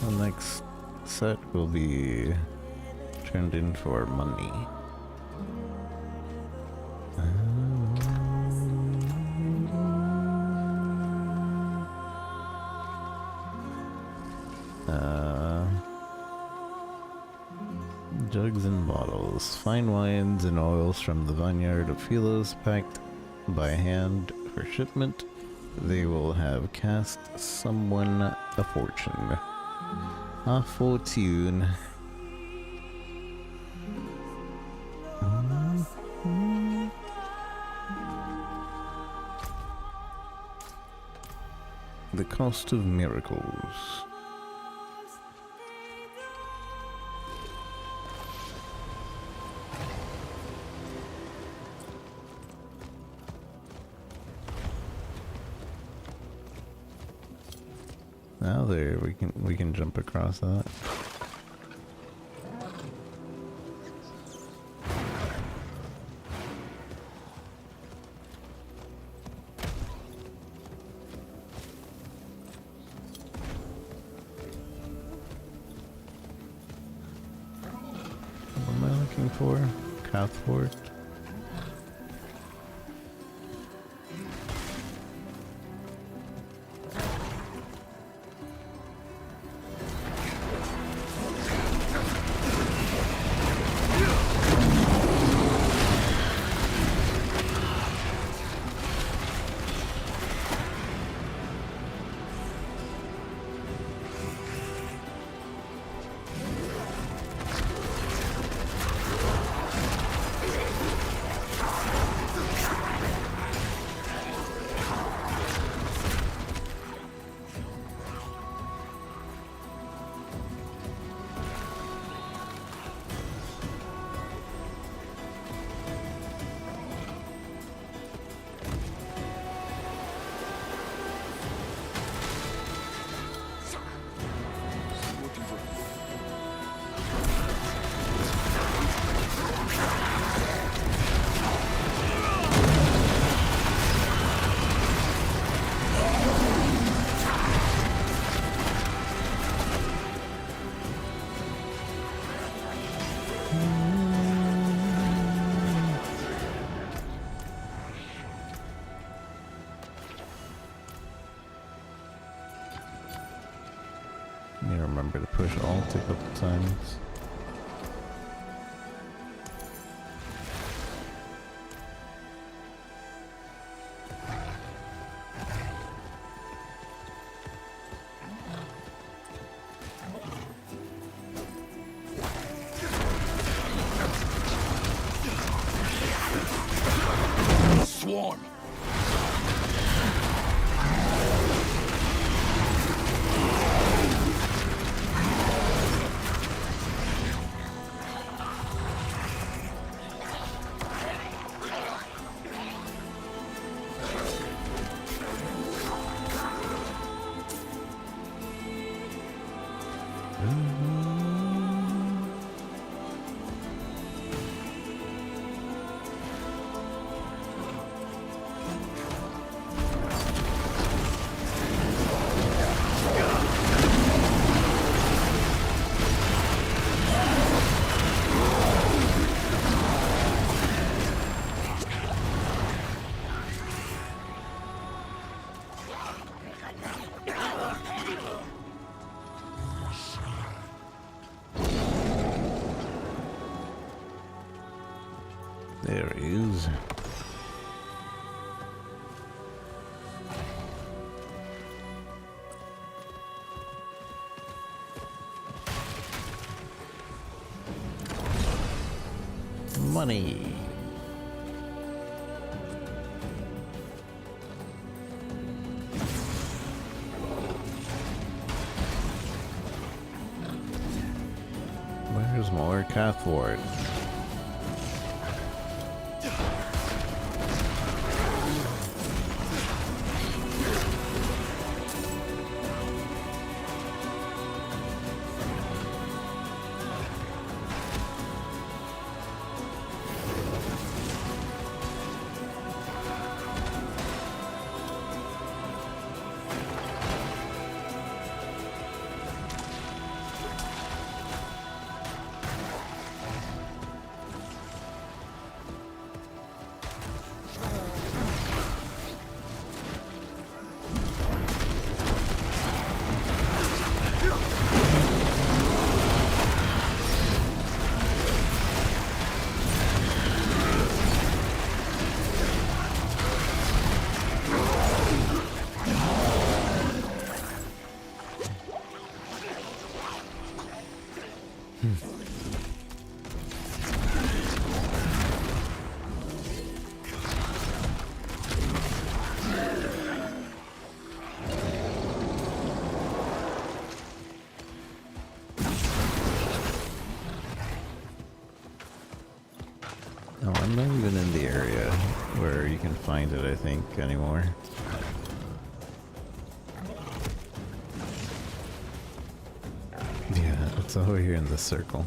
The next set will be turned in for money. Jugs and bottles. Fine wines and oils from the vineyard of Philos, packed by hand for shipment. They will have cost someone a fortune. A fortune. The cost of miracles. Now there, we can jump across that. What am I looking for? Cathfort. You remember to push Alt a couple times. Swarm! There he is. Money. Where's more Cathwart? Oh, I'm not even in the area where you can find it, I think, anymore. Yeah, it's over here in this circle.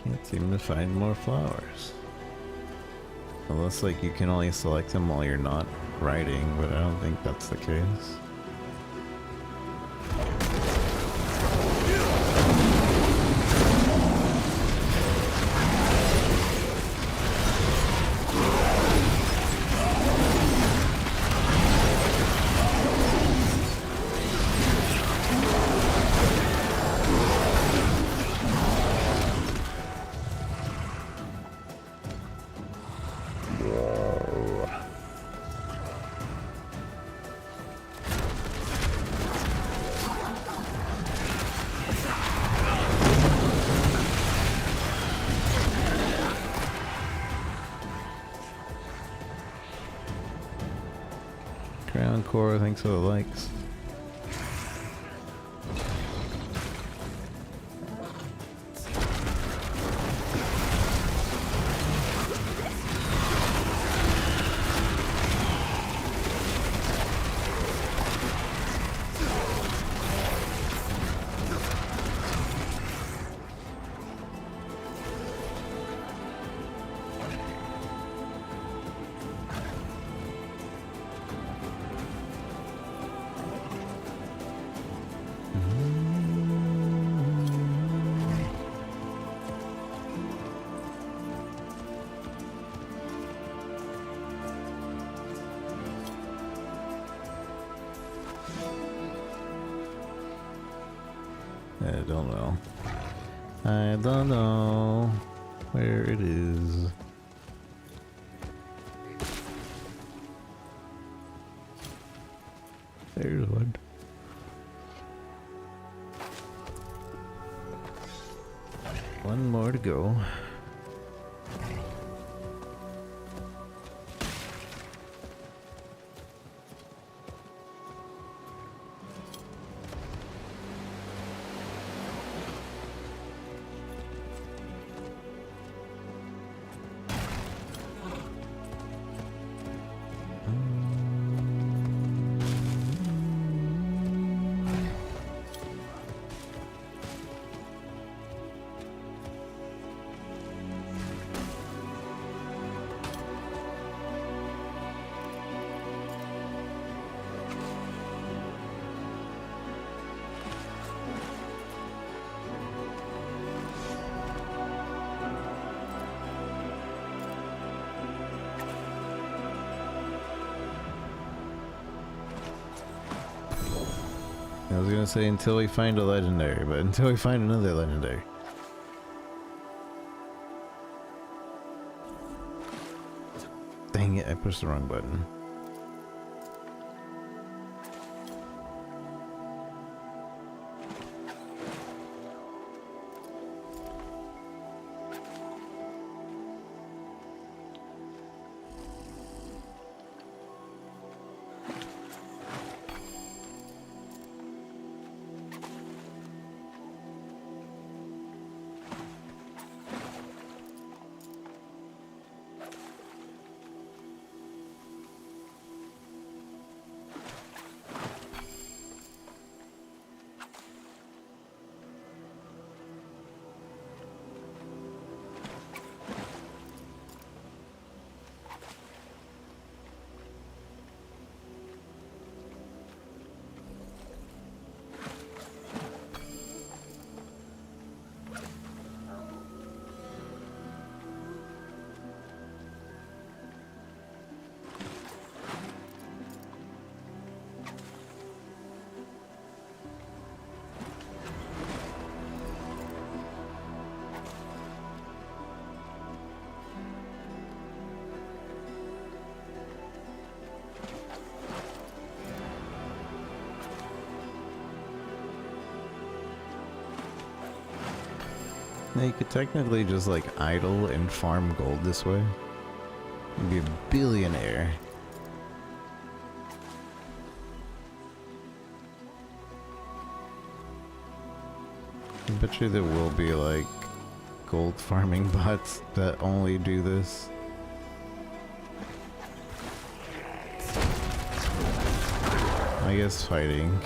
Can't seem to find more flowers. Unless, like, you can only select them while you're not riding, but I don't think that's the case. Crown Core, thanks for the likes. I don't know. I don't know where it is. There's one. One more to go. I was gonna say until we find a legendary, but until we find another legendary. Dang it, I pushed the wrong button. Now you could technically just like idle and farm gold this way. You'd be a billionaire. I bet you there will be like gold farming bots that only do this. I guess fighting.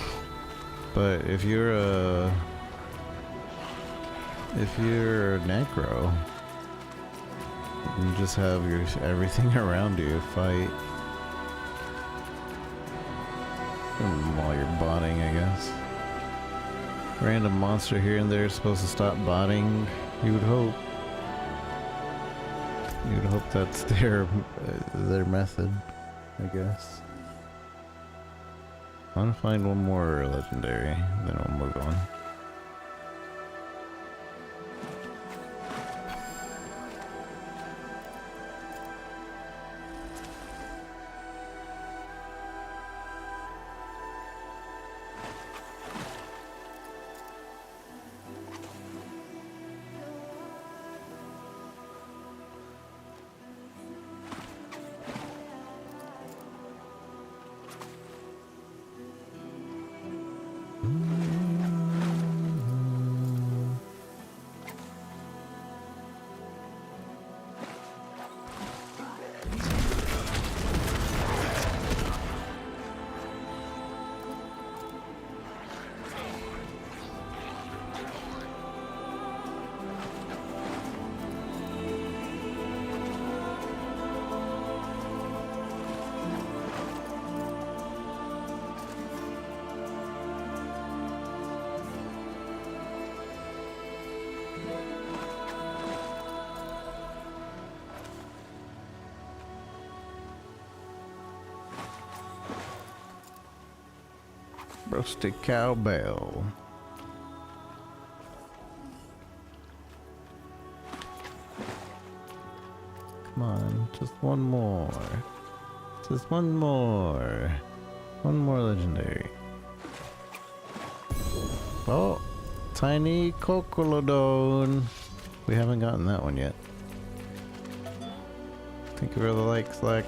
But if you're a necro, you just have your everything around you fight. While you're botting, I guess. Random monster here and there is supposed to stop botting. You would hope. You would hope that's their method, I guess. I want to find one more legendary, then we'll move on. Roasted cowbell. Come on, just one more. Just one more. One more legendary. Oh, tiny Coccolodon. We haven't gotten that one yet. Think of the likes like.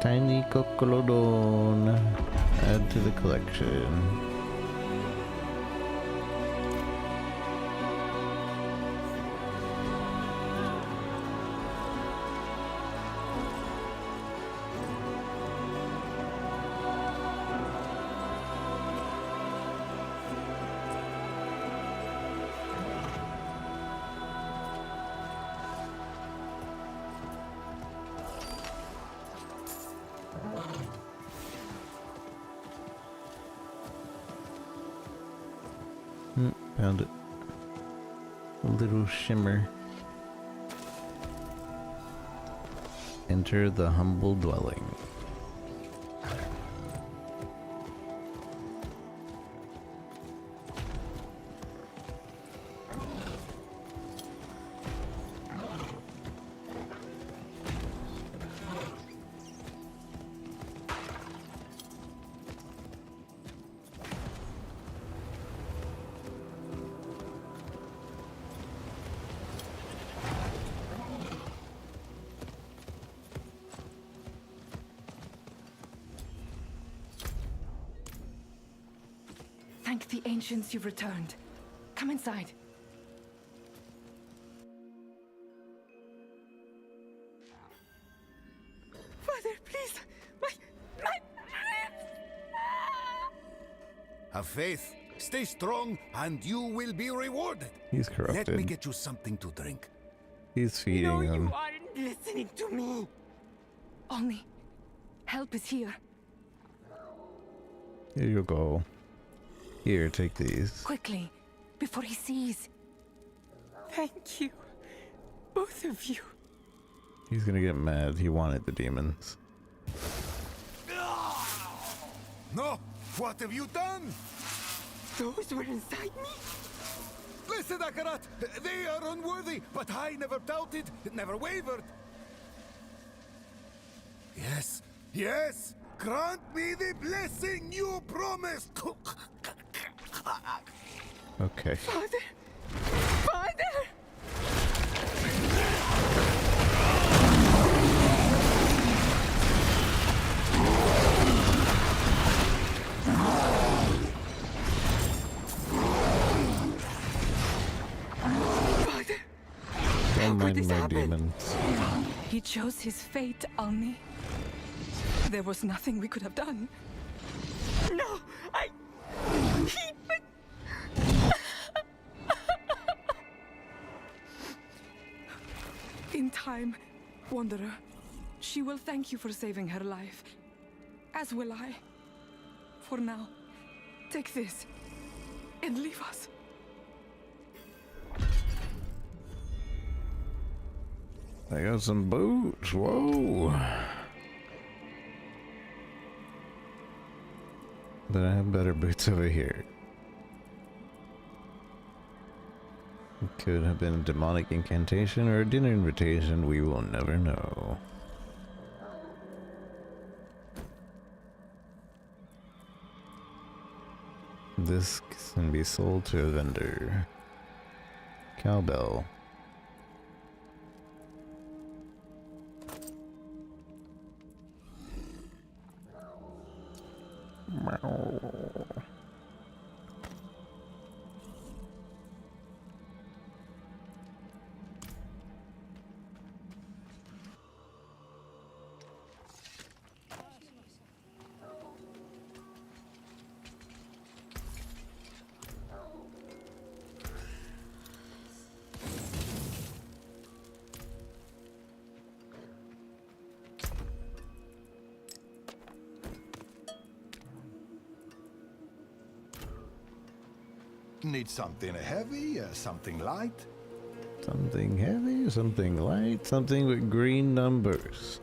Tiny Coccolodon. Add to the collection. Found it. A little shimmer. Enter the humble dwelling. Thank the ancients you've returned. Come inside. Father, please. My Have faith, stay strong, and you will be rewarded. He's corrupted. Let me get you something to drink. He's feeding him. You aren't listening to me. Only help is here. Here you go. Here, take these. Quickly, before he sees. Thank you. Both of you. He's gonna get mad. He wanted the demons. No! What have you done? Those were inside me? blessed Akarat! They are unworthy, but I never doubted, never wavered. Yes, yes! Grant me the blessing you promised! Okay. Father! Father! Don't mind my demons. He chose his fate, Alni. There was nothing we could have done. No, In time, Wanderer, she will thank you for saving her life. As will I. For now, take this and leave us. I got some boots. Whoa. But I have better boots over here. It could have been a demonic incantation or a dinner invitation. We will never know. This can be sold to a vendor. Cowbell. Need something heavy, something light? Something heavy, something light, something with green numbers.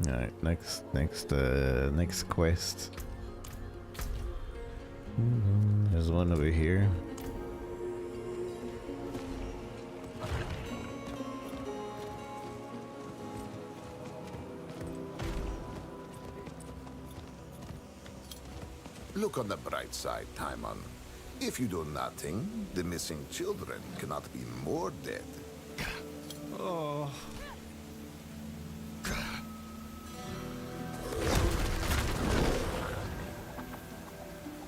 Alright, next quest. There's one over here. Look on the bright side, Timon. If you do nothing, the missing children cannot be more dead. Oh.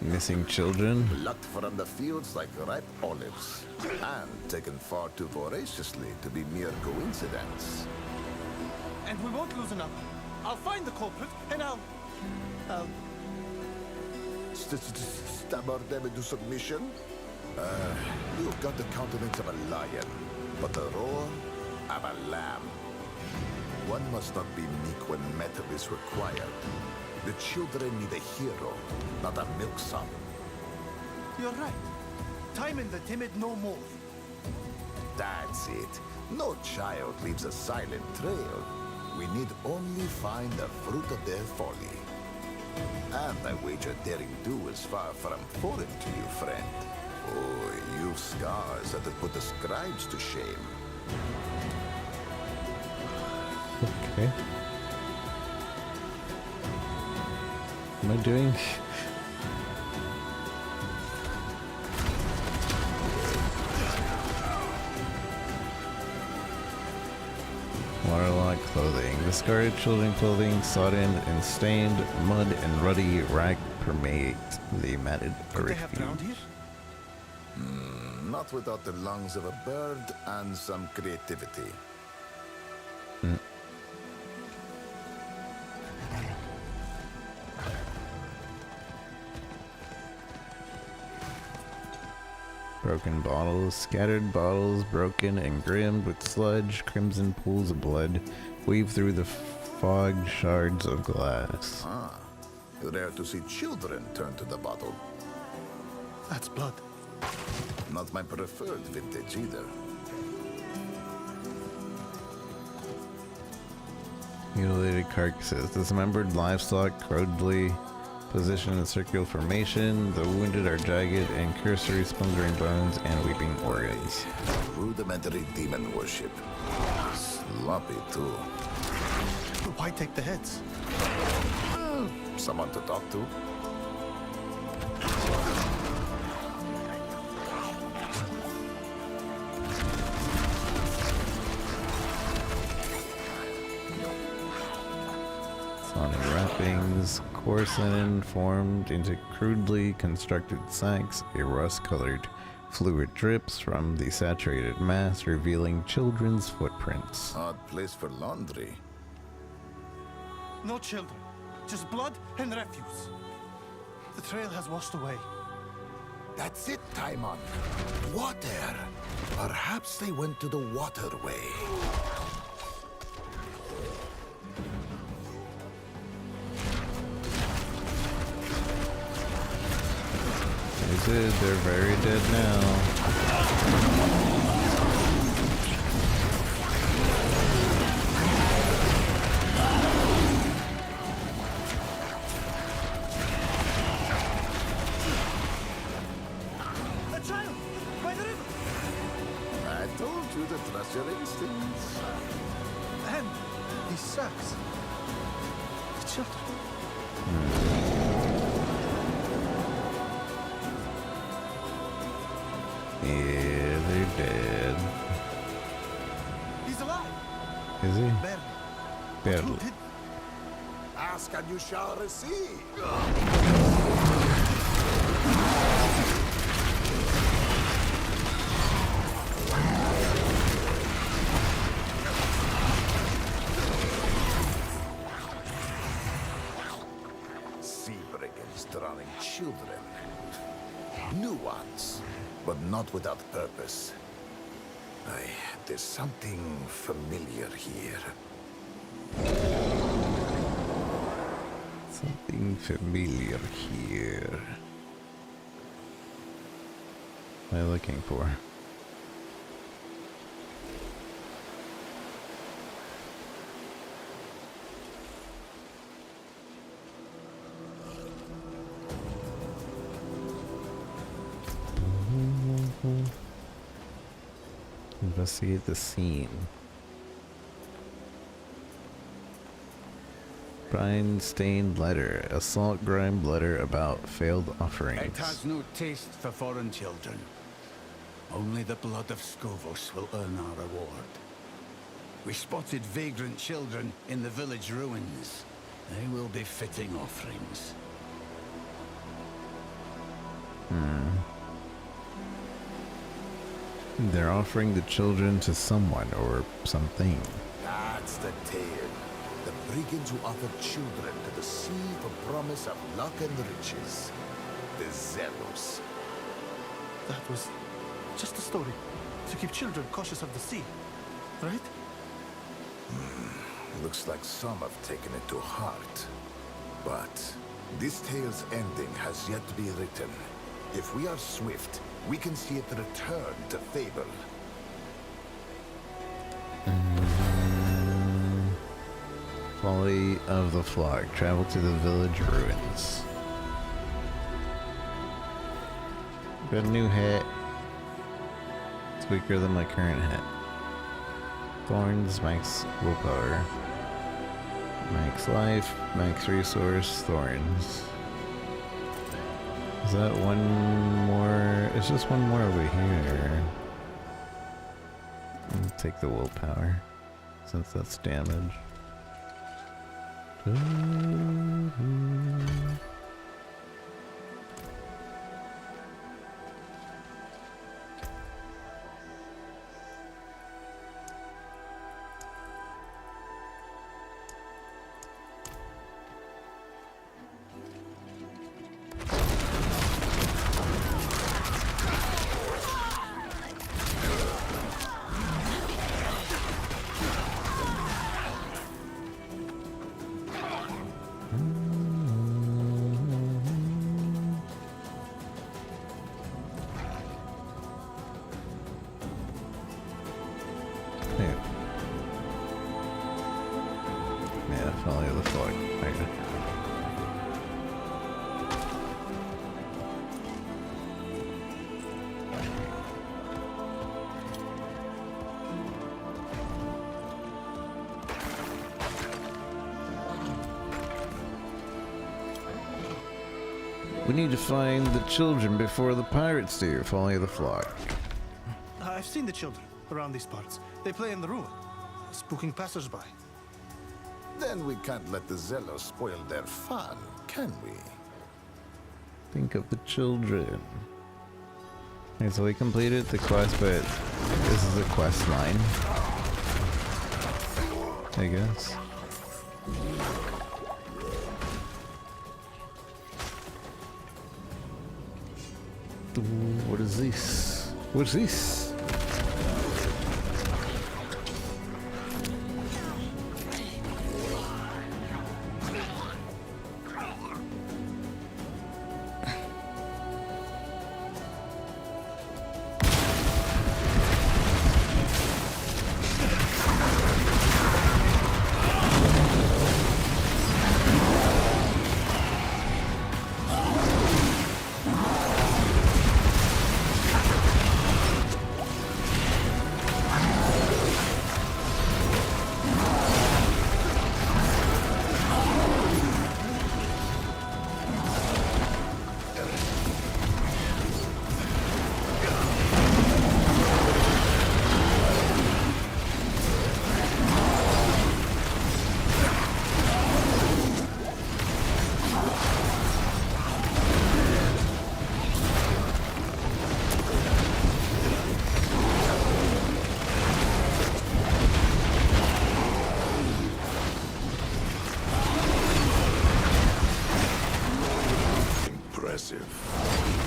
Missing children? Plucked from the fields like ripe olives, and taken far too voraciously to be mere coincidence. And we won't lose enough. I'll find the culprit, and I'll Stammer them into submission? You've got the countenance of a lion, but the roar of a lamb. One must not be meek when metal is required. The children need a hero, not a milksop. You're right. Timon the timid no more. That's it. No child leaves a silent trail. We need only find the fruit of their folly. And I wager daring do is far from foreign to you, friend. Oh, you've scars that have put the scribes to shame. Okay. What am I doing? Warlock clothing. Discarded children clothing, sodden and stained, mud and ruddy rag permeate the matted refuge. Not without the lungs of a bird and some creativity. Broken bottles, scattered bottles, broken and grimmed with sludge, crimson pools of blood weave through the fogged shards of glass. Ah, rare to see children turn to the bottle. That's blood. Not my preferred vintage either. Mutilated carcasses, dismembered livestock, crudely Position in circular formation. The wounded are jagged and cursory splintering bones and weeping organs. Rudimentary demon worship. Sloppy, too. Why take the heads? Someone to talk to? Sonic wrappings, coarse linen formed into crudely constructed sacks, a rust-colored fluid drips from the saturated mass, revealing children's footprints. Odd place for laundry. No children, just blood and refuse. The trail has washed away. That's it, Timon. Water. Perhaps they went to the waterway. They're very dead now. A child! By the river! I told you to trust your instincts. And these sacks. The children. Yeah, they're dead. He's alive! Is he? Barely. Barely. Ask and you shall receive. Sea brigands drowning children. New ones, but not without purpose. There's something familiar here. Something familiar here. What am I looking for? Investigate the scene. Brine-stained letter. A salt-grimed letter about failed offerings. It has no taste for foreign children. Only the blood of Skovos will earn our reward. We spotted vagrant children in the village ruins. They will be fitting offerings. They're offering the children to someone or something. That's the tale. The brigands who offered children to the sea for promise of luck and riches. The Zealous. That was just a story. To keep children cautious of the sea. Right? Looks like some have taken it to heart. But this tale's ending has yet to be written. If we are swift, we can see it return to fable. Folly of the flock. Travel to the village ruins. Got a new hat. It's weaker than my current hat. Thorns, max willpower. Max life, max resource, thorns. Is that one more? It's just one more over here. I'll take the willpower, since that's damage. We need to find the children before the pirates do. Follow the flock. I've seen the children around these parts. They play in the ruin, spooking passersby. Then we can't let the Zealous spoil their fun, can we? Think of the children. Okay, so we completed the quest, but this is a quest line, I guess. What is this? What's this?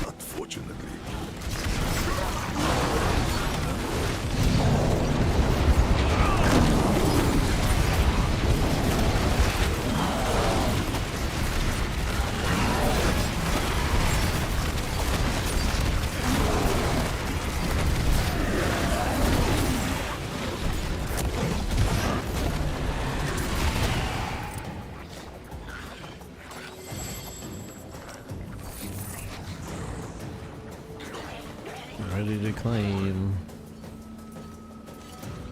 Unfortunately. Ready to claim.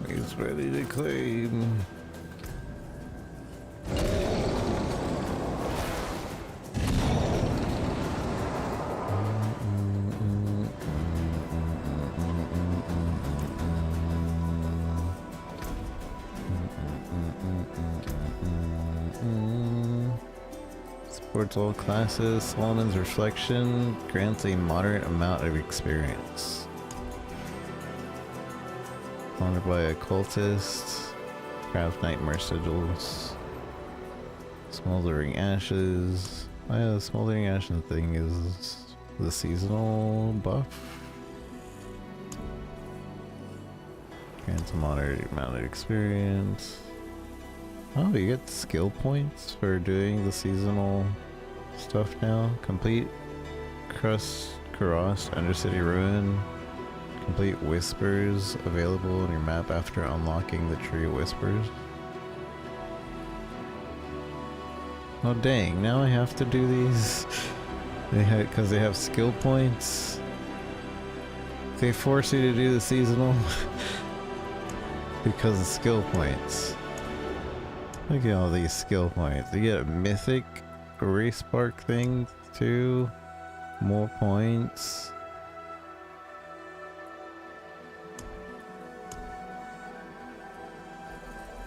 He's ready to claim. Supports all classes. Solomon's Reflection grants a moderate amount of experience. Honored by occultist. Craft nightmare sigils. Smoldering ashes. Oh yeah, the smoldering ashes thing is the seasonal buff. Grants a moderate amount of experience. Oh, you get skill points for doing the seasonal stuff now. Complete Crust Karost Undercity Ruin. Complete Whispers available on your map after unlocking the Tree of Whispers. Oh dang, now I have to do these because they have skill points. They force you to do the seasonal because of skill points. Look at all these skill points. You get a mythic respark thing too. More points.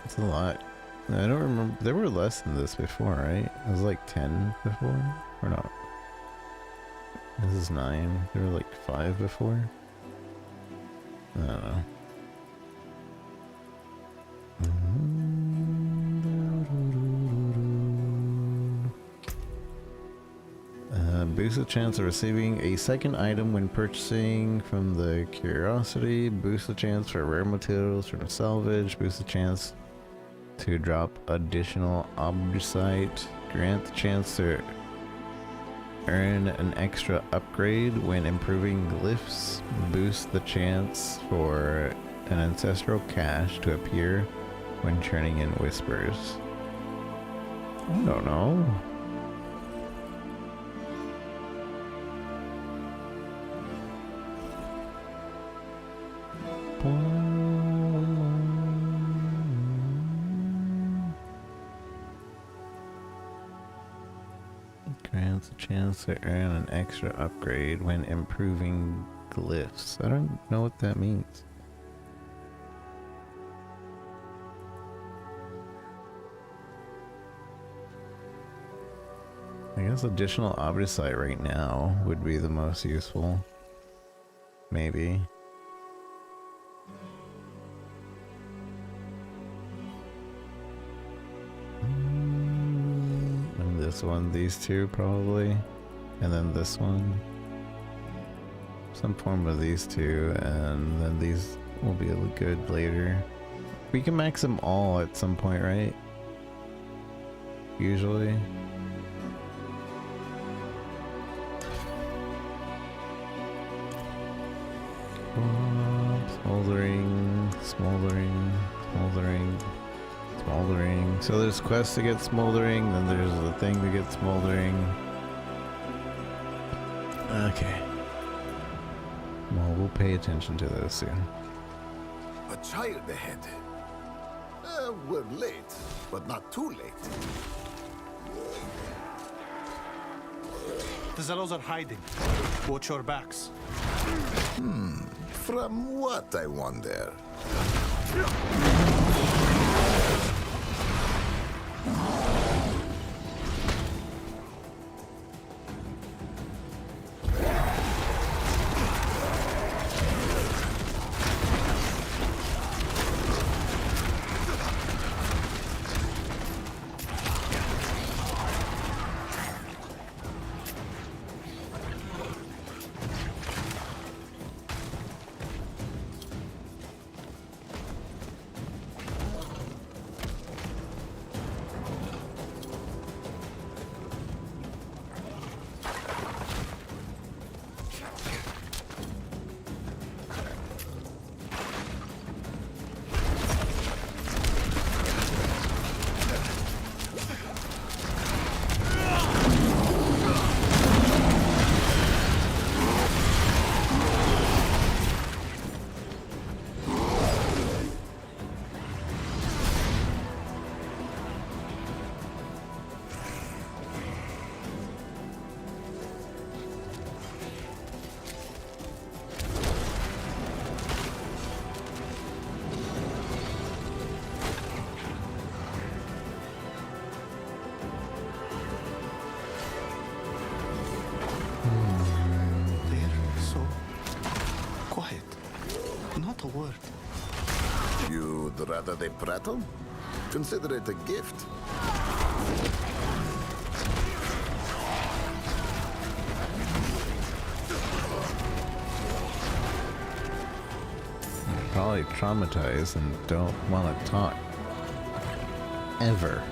It's a lot. I don't remember. There were less than this before, right? It was like 10 before? Or not? This is 9. There were like 5 before? I don't know. Boost the chance of receiving a second item when purchasing from the Curiosity. Boost the chance for rare materials from salvage. Boost the chance to drop additional obsite. Grant the chance to earn an extra upgrade when improving glyphs. Boost the chance for an ancestral cache to appear when turning in whispers. I don't know. grants a chance to earn an extra upgrade when improving glyphs. I don't know what that means. I guess additional Obdicite right now would be the most useful. Maybe. And this one, these two probably. And then this one. Some form of these two, and then these will be good later. We can max them all at some point, right? Usually. Smoldering, smoldering, smoldering, smoldering. So there's quests to get smoldering, then there's the thing to get smoldering. Okay. Well, we'll pay attention to those soon. A child ahead. We're late, but not too late. The Zelos are hiding. Watch your backs. From what, I wonder? Not a word. You'd rather they prattle? Consider it a gift. Probably traumatized and don't want to talk. Ever.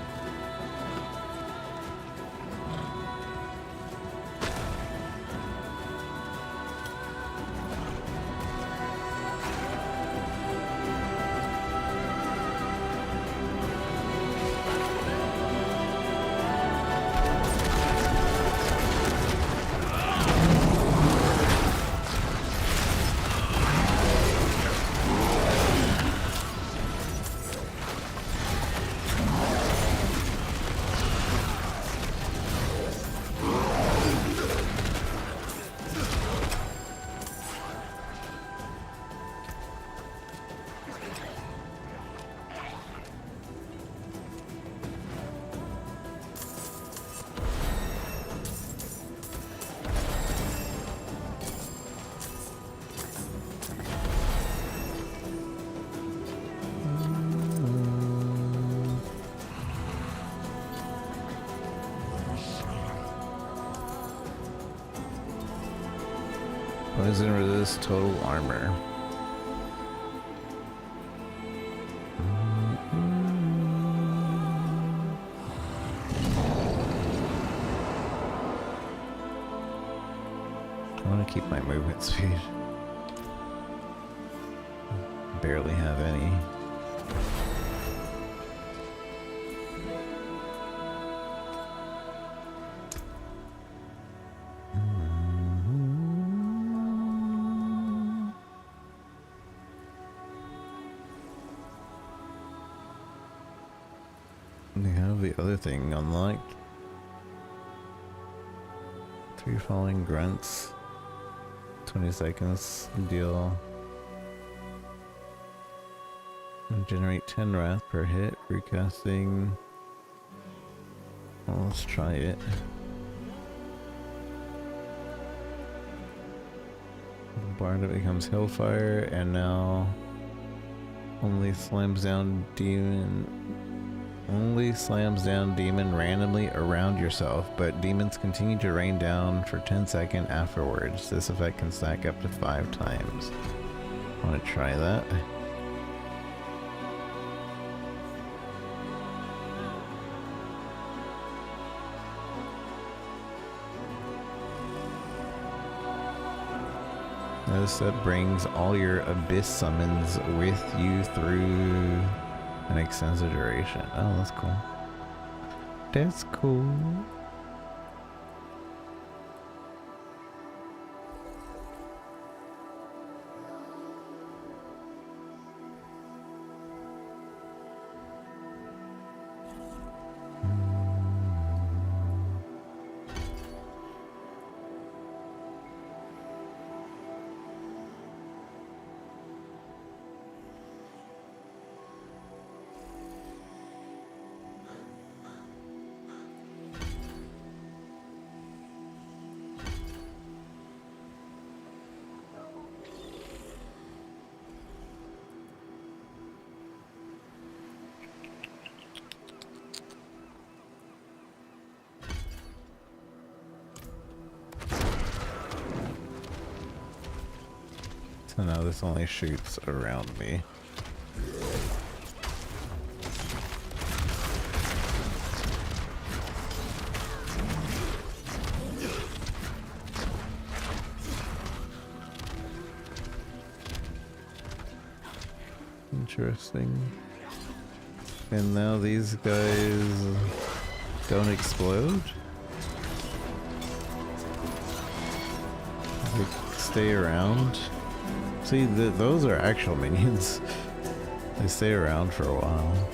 Poison resist total armor. I want to keep my movement speed. Barely have any. They have the other thing unlocked. Three following grunts. 20 seconds. Deal. Generate 10 wrath per hit. Recasting. Well, let's try it. Barnet becomes Hellfire, and now only slams down demon randomly around yourself, but demons continue to rain down for 10 seconds afterwards. This effect can stack up to 5 times. I want to try that. Notice that brings all your abyss summons with you through an extensive duration. Oh, that's cool. That's cool. So now this only shoots around me. Interesting. And now these guys don't explode? They stay around? See, those are actual minions. They stay around for a while.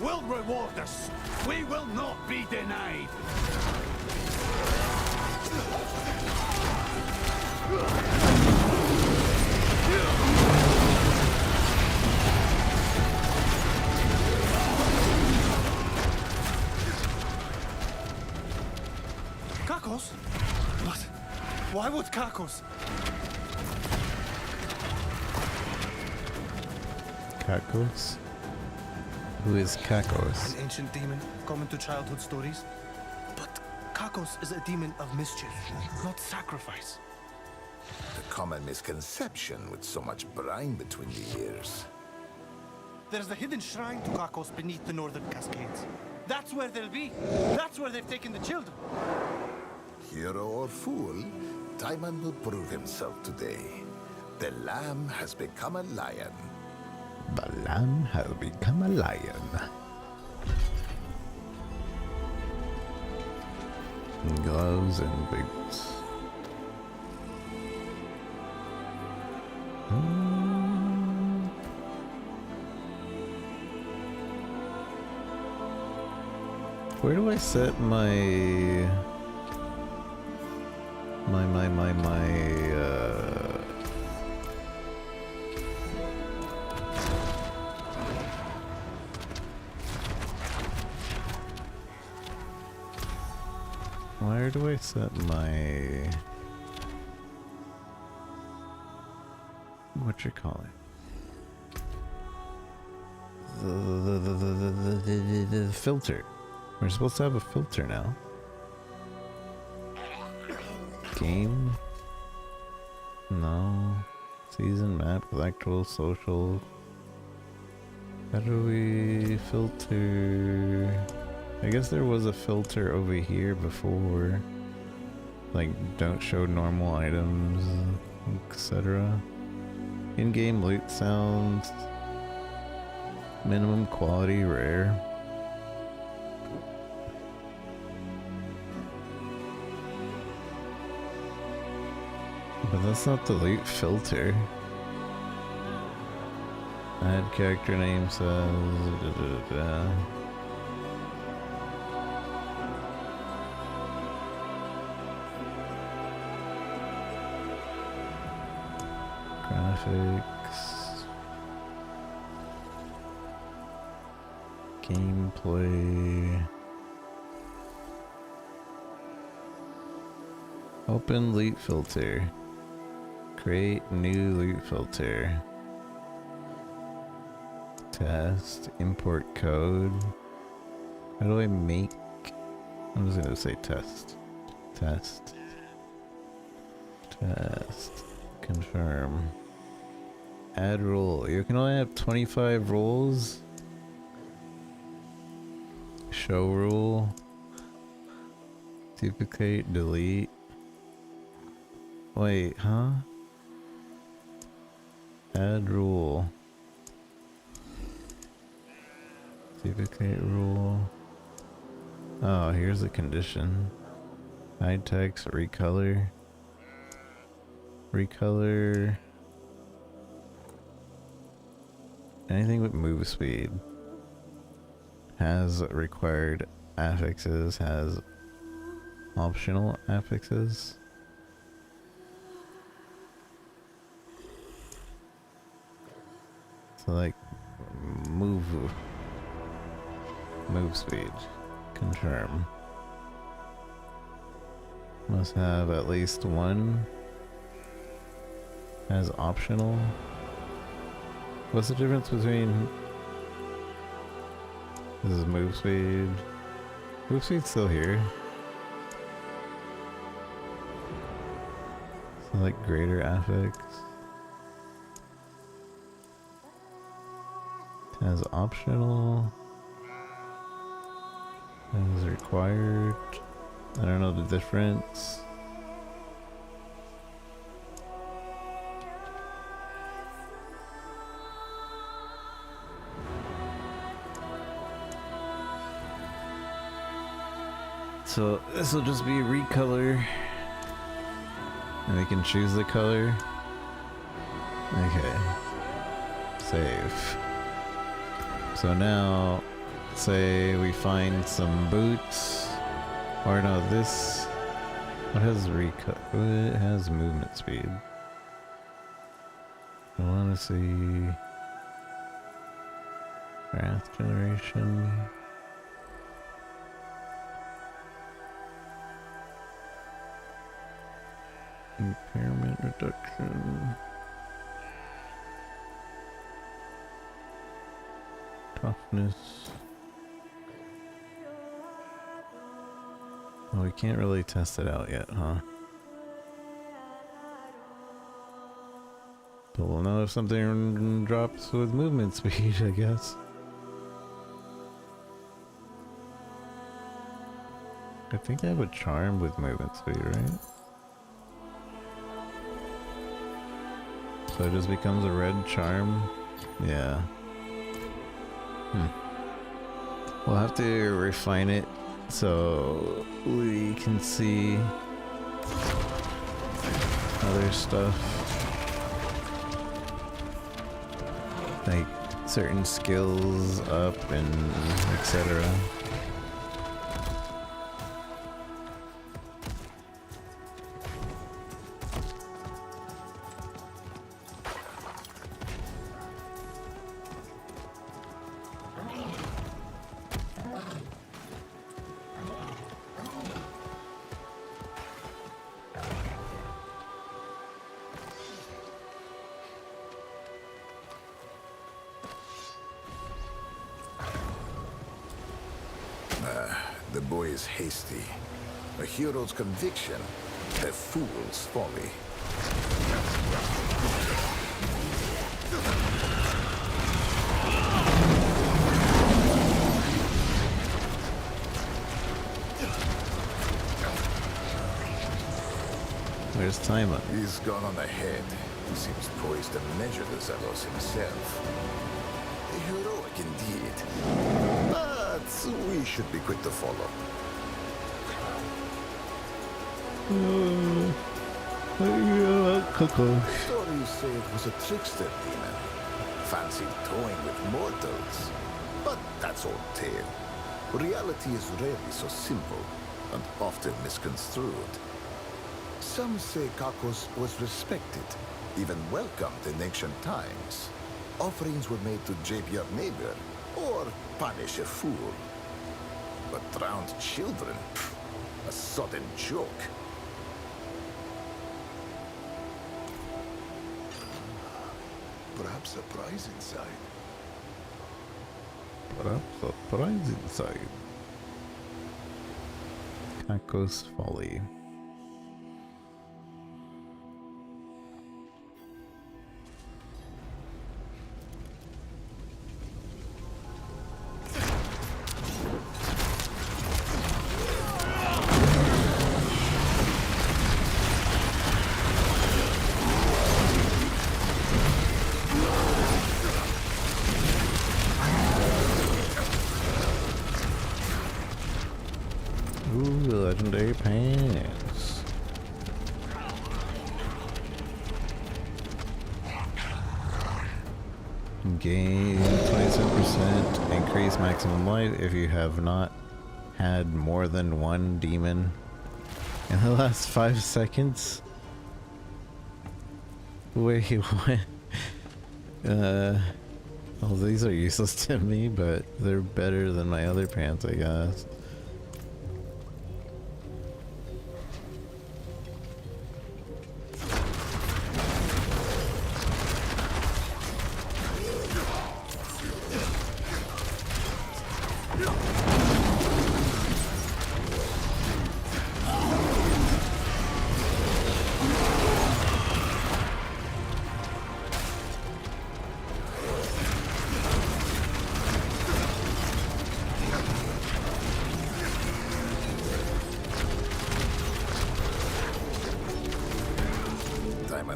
Will reward us. We will not be denied. Kakos? What? Why would Kakos? Kakos? Who is Kakos? An ancient demon common to childhood stories. But Kakos is a demon of mischief, not sacrifice. The common misconception with so much brine between the ears. There's a hidden shrine to Kakos beneath the northern cascades. That's where they'll be. That's where they've taken the children. Hero or fool, Timon will prove himself today. The lamb has become a lion. The lamb has become a lion. Gloves and boots. Where do I set my where do I set my what you call it? The filter. We're supposed to have a filter now. Game? No. Season map, collectible, social. How do we filter? I guess there was a filter over here before. Like, don't show normal items, etc. In-game loot sounds. Minimum quality, rare. But that's not the loot filter. Add character name says... Graphics, gameplay, open loot filter, create new loot filter, test, import code. How do I make? I'm just gonna say test, test, test, confirm. Add role. You can only have 25 roles. Show rule. Duplicate, delete. Wait, huh? Add rule. Duplicate rule. Oh, here's the condition. Hide text, recolor. Recolor. Anything with move speed has required affixes, has optional affixes. So like move speed, confirm. Must have at least one. Has optional. What's the difference between... This is move speed. Move speed's still here. So like greater affix. Has optional. Has required. I don't know the difference. So this will just be recolor, and we can choose the color. Okay, save. So now, say we find some boots, or no, this. What has recolor? It has movement speed. I want to see wrath generation. Impairment reduction. Toughness. Oh, we can't really test it out yet, huh? But we'll know if something drops with movement speed, I guess. I think I have a charm with movement speed, right? So it just becomes a red charm? Yeah. We'll have to refine it so we can see other stuff. Like certain skills up and etc. The boy is hasty. A hero's conviction, a fool's folly. Where's Taima? He's gone on ahead. He seems poised to measure the Zelos himself. Heroic indeed. But we should be quick to follow. Stories say it was a trickster demon. Fancied toying with mortals. But that's old tale. Reality is rarely so simple, and often misconstrued. Some say Kakos was respected, even welcomed in ancient times. Offerings were made to jape your neighbor, or punish a fool. But drowned children, a sudden joke. Perhaps a prize inside. Perhaps a prize inside. Kakos Folly. Legendary pants. Gain 27%. Increase maximum life if you have not had more than one demon in the last 5 seconds. Wait, what? Well, these are useless to me, but they're better than my other pants, I guess.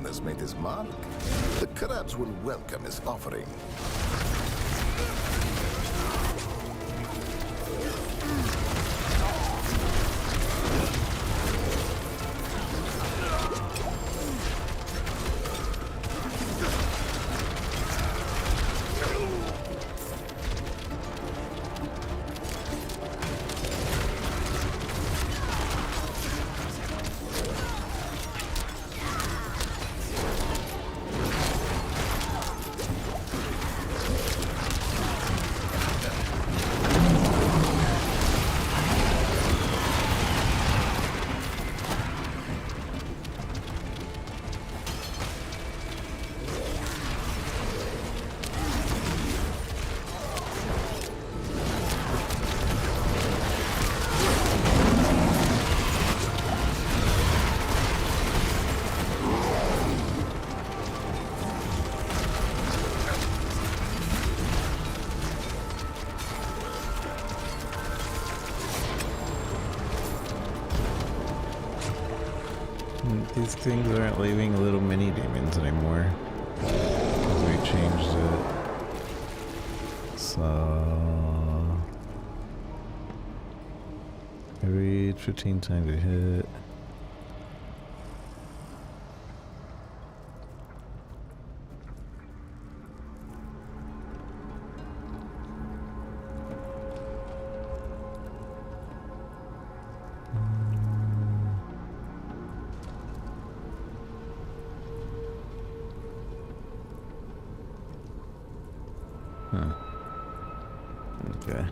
Has made his mark. The crabs will welcome his offering. These things aren't leaving little mini demons anymore because we changed it. So every 15 times a hit. Okay.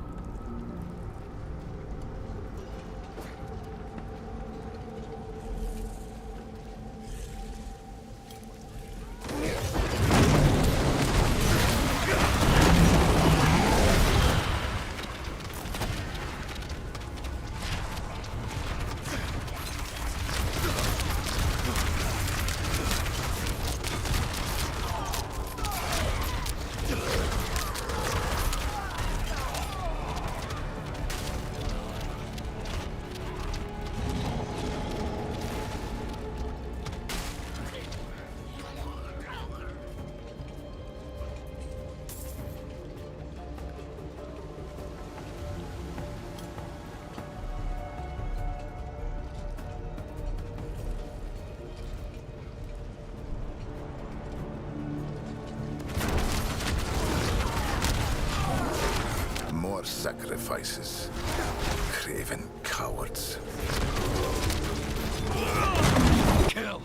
sacrifices. Craven cowards. Kill!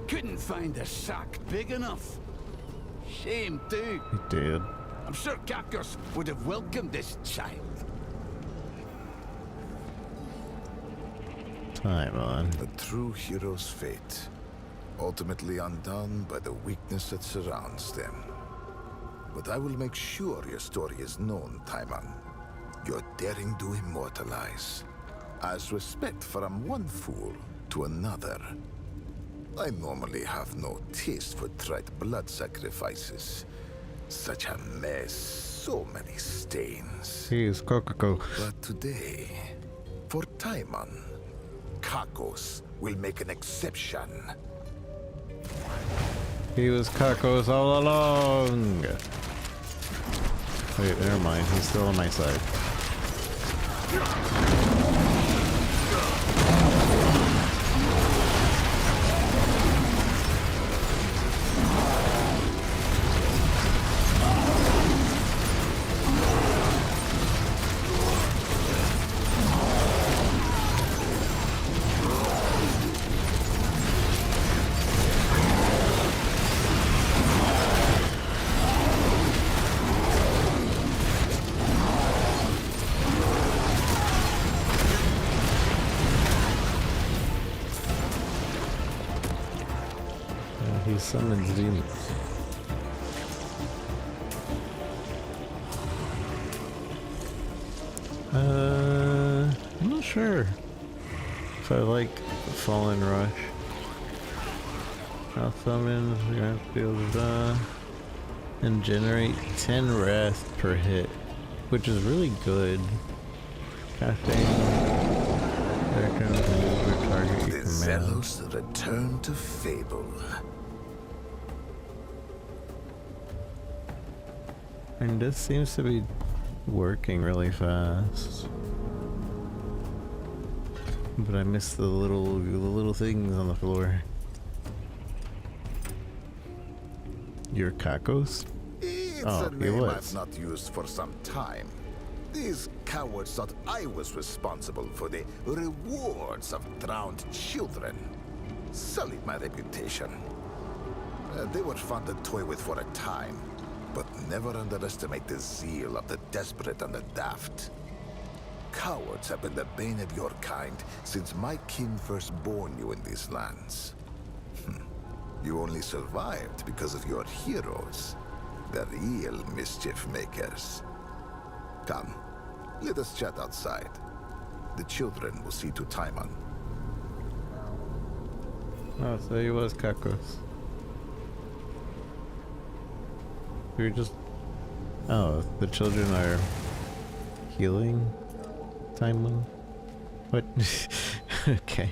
Couldn't find a sack big enough. Shame too. He did. I'm sure Kakos would have welcomed this child. Time on. The true hero's fate, ultimately undone by the weakness that surrounds them. But I will make sure your story is known, Timon. Your daring to immortalize, as respect from one fool to another. I normally have no taste for trite blood sacrifices. Such a mess, so many stains. He's Kokoko. But today, for Timon, Kakos will make an exception. He was Kakos all along. Wait, never mind. He's still on my side. He summons demons. I'm not sure if I like Fallen Rush. I'll summon, you're gonna have to be able to and generate 10 wrath per hit, which is really good. Casting. Target The Zealous return to Fable. And this seems to be working really fast. But I missed the little things on the floor. You're Kakos? It's Oh, a he name was. I've not used for some time. These cowards thought I was responsible for the rewards of drowned children. Sullied my reputation. They were fun to toy with for a time, but never underestimate the zeal of the desperate and the daft. Cowards have been the bane of your kind since my kin first born you in these lands. You only survived because of your heroes, the real mischief makers. Come, let us chat outside. The children will see to Timon. Oh, so he was Kakos. We were just... Oh, the children are healing? Time move? What? Okay.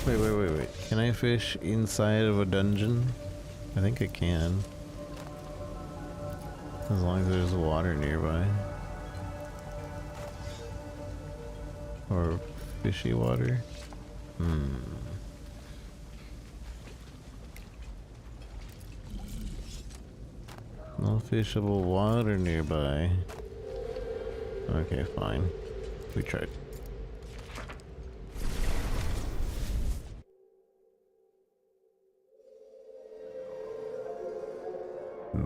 Wait. Can I fish inside of a dungeon? I think I can. As long as there's water nearby. Or fishy water? No fishable water nearby. Okay, fine. We tried.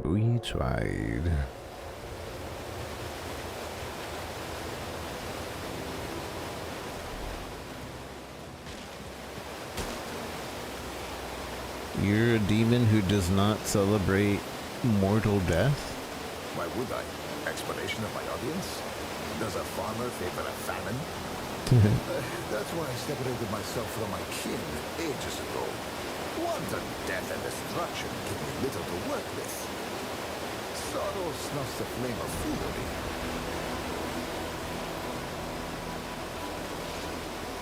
We tried. You're a demon who does not celebrate mortal death? Why would I? Explanation of my audience? Does a farmer favor a famine? That's why I separated myself from my kin ages ago. Wanton death and destruction give me little to work with. Sorrow snuffs the flame of foolery.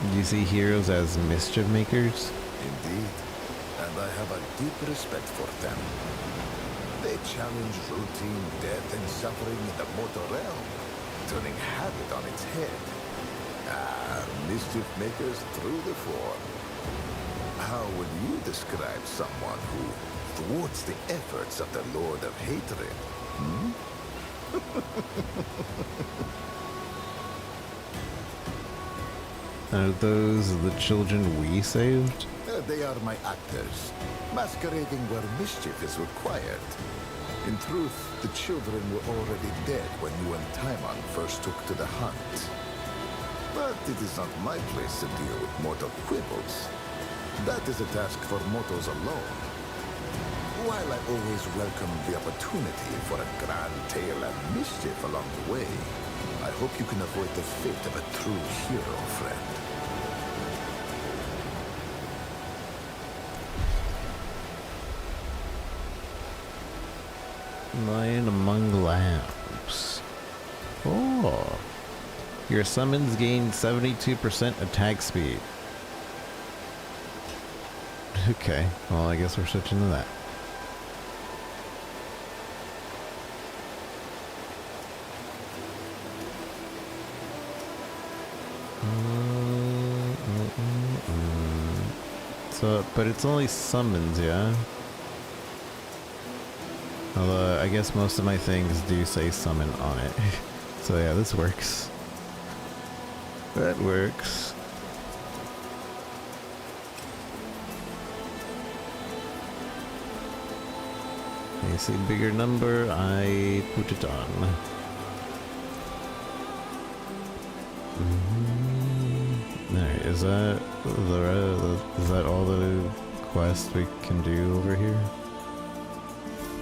Do you see heroes as mischief makers? Indeed. And I have a deep respect for them. They challenge routine death and suffering in the mortal realm, turning habit on its head. Mischief makers through the form. How would you describe someone who thwarts the efforts of the Lord of Hatred? Are those the children we saved? They are my actors, masquerading where mischief is required. In truth, the children were already dead when you and Timon first took to the hunt. But it is not my place to deal with mortal quibbles. That is a task for mortals alone. While I always welcome the opportunity for a grand tale of mischief along the way, I hope you can avoid the fate of a true hero, friend. Lion among lambs. Oh. Your summons gain 72% attack speed. Okay, well I guess we're switching to that. So, but it's only summons, yeah? Although, I guess most of my things do say summon on it. So yeah, this works. That works. I see bigger number, I put it on. Alright, is that all the quests we can do over here?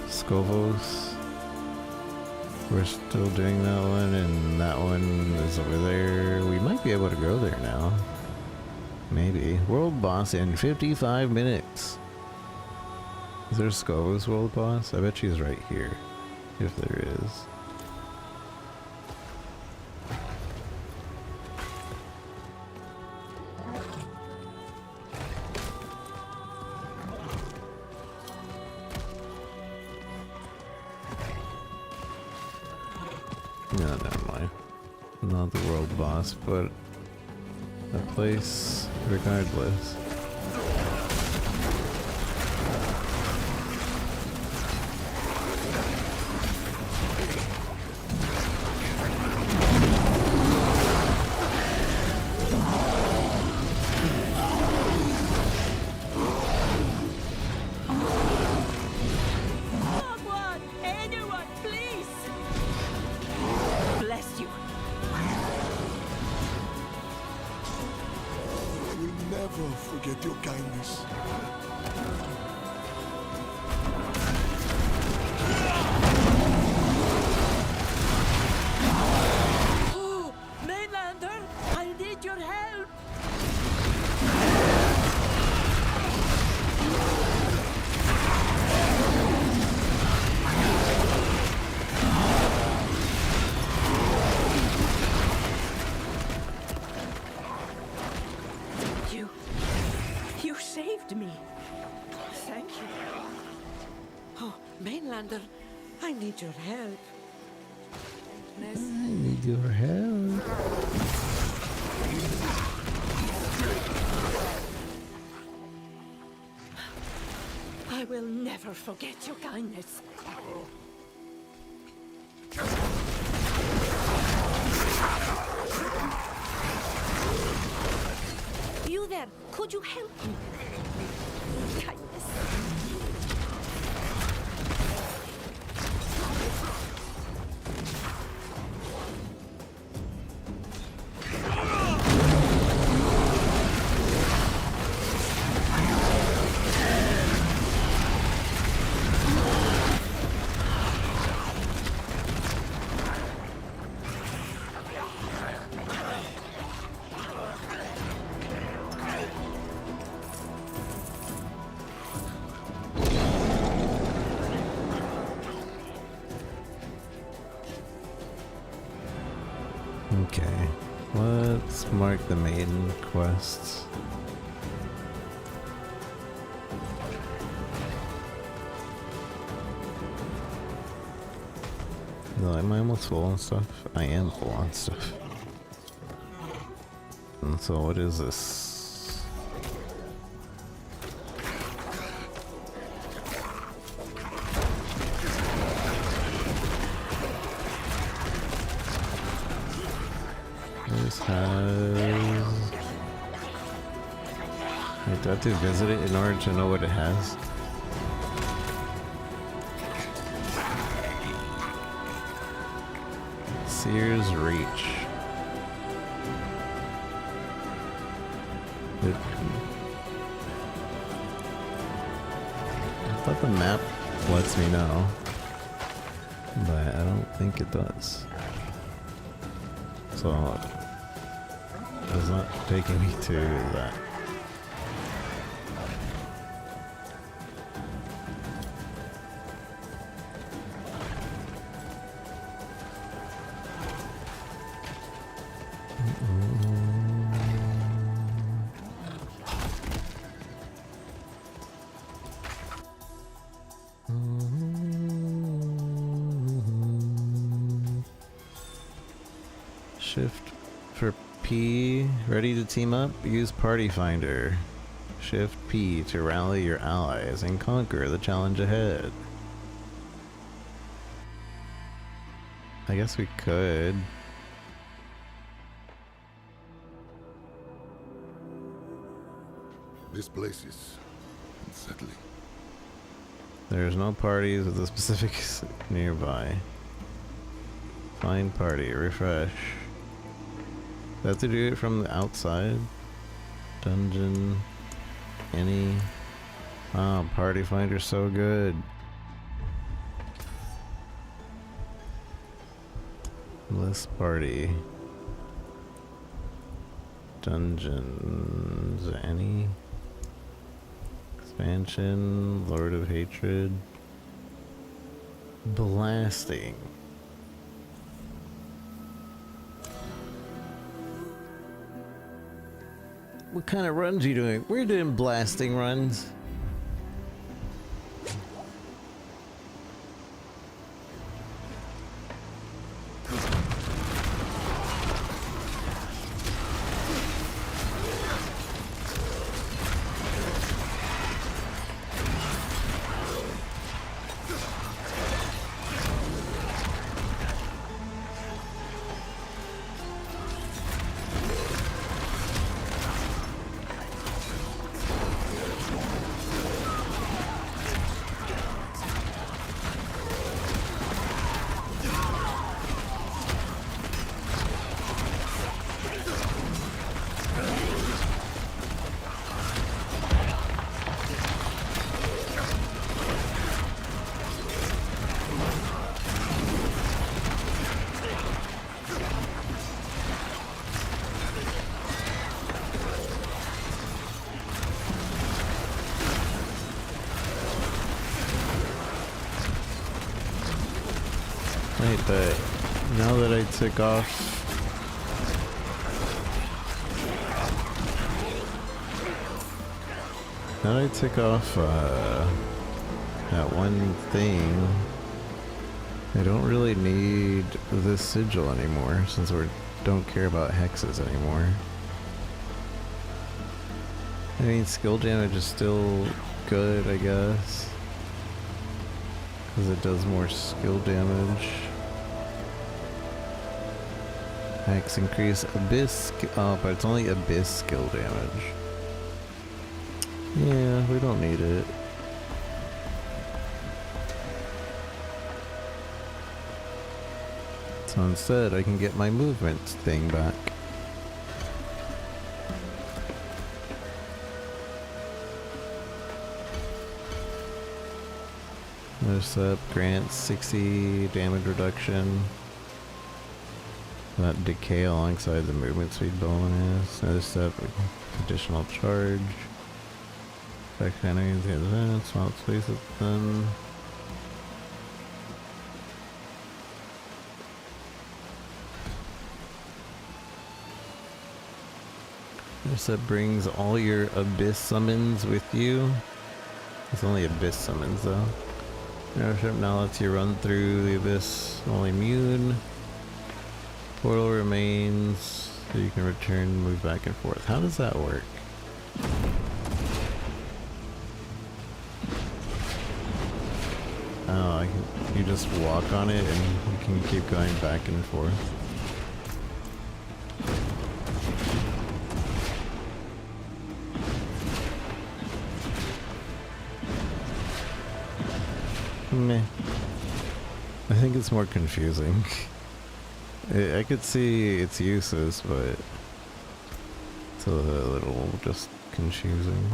Skovos. We're still doing that one, and that one is over there. We might be able to go there now. Maybe. World boss in 55 minutes. Is there a Skovos world boss? I bet she's right here. If there is. No, never mind. Not the world boss, but a place regardless. never forget your kindness. Oh, Mainlander, I need your help. You saved me. Thank you. Oh, Mainlander, I need your help. I need your help. I will never forget your kindness. You there, could you help me? Kindness. Okay, let's mark the main quests. No, am I almost full on stuff? I am full on stuff. And so what is this? This has... I have to visit it in order to know what it has. Sears Reach. I thought the map lets me know, but I don't think it does. So it's not taking me to that. Shift for P, ready to team up? Use Party Finder. Shift P to rally your allies and conquer the challenge ahead. I guess we could. This place is unsettling. There's no parties with the specifics nearby. Find party, refresh. Do I have to do it from the outside? Dungeon, any? Oh, Party Finder's so good. List party. Dungeons, any? Expansion, Lord of Hatred. Blasting. What kind of runs are you doing? We're doing blasting runs. Right, but now that I took off that one thing, I don't really need this sigil anymore since we don't care about hexes anymore. I mean, skill damage is still good, I guess, because it does more skill damage. Hex increase abyss, oh, but it's only abyss skill damage. Yeah, we don't need it. So instead, I can get my movement thing back. This up grants 60 damage reduction. That decay alongside the movement speed bonus. Another step, additional charge. Effect enemies in advance, swap space with them. This step brings all your abyss summons with you. It's only abyss summons though. Airship now lets you run through the abyss, only immune. Portal remains, so you can return and move back and forth. How does that work? Oh, you just walk on it and you can keep going back and forth. Meh. I think it's more confusing. I could see its uses, but it's a little just confusing.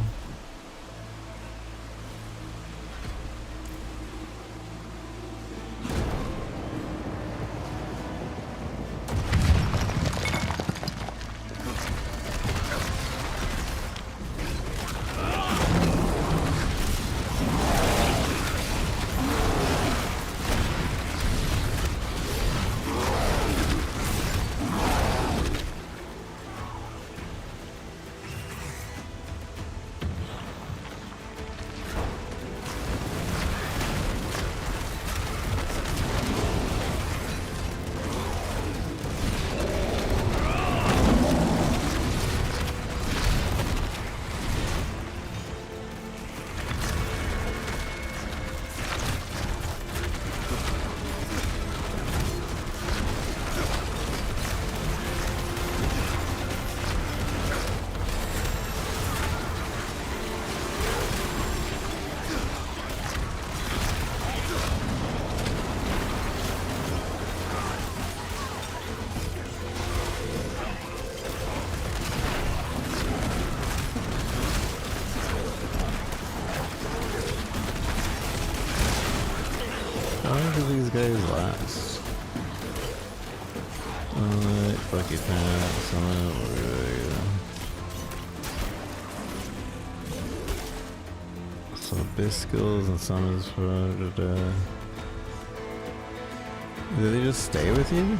How long do these guys last? Bucket that, so abyss skills and summons for do they just stay with you?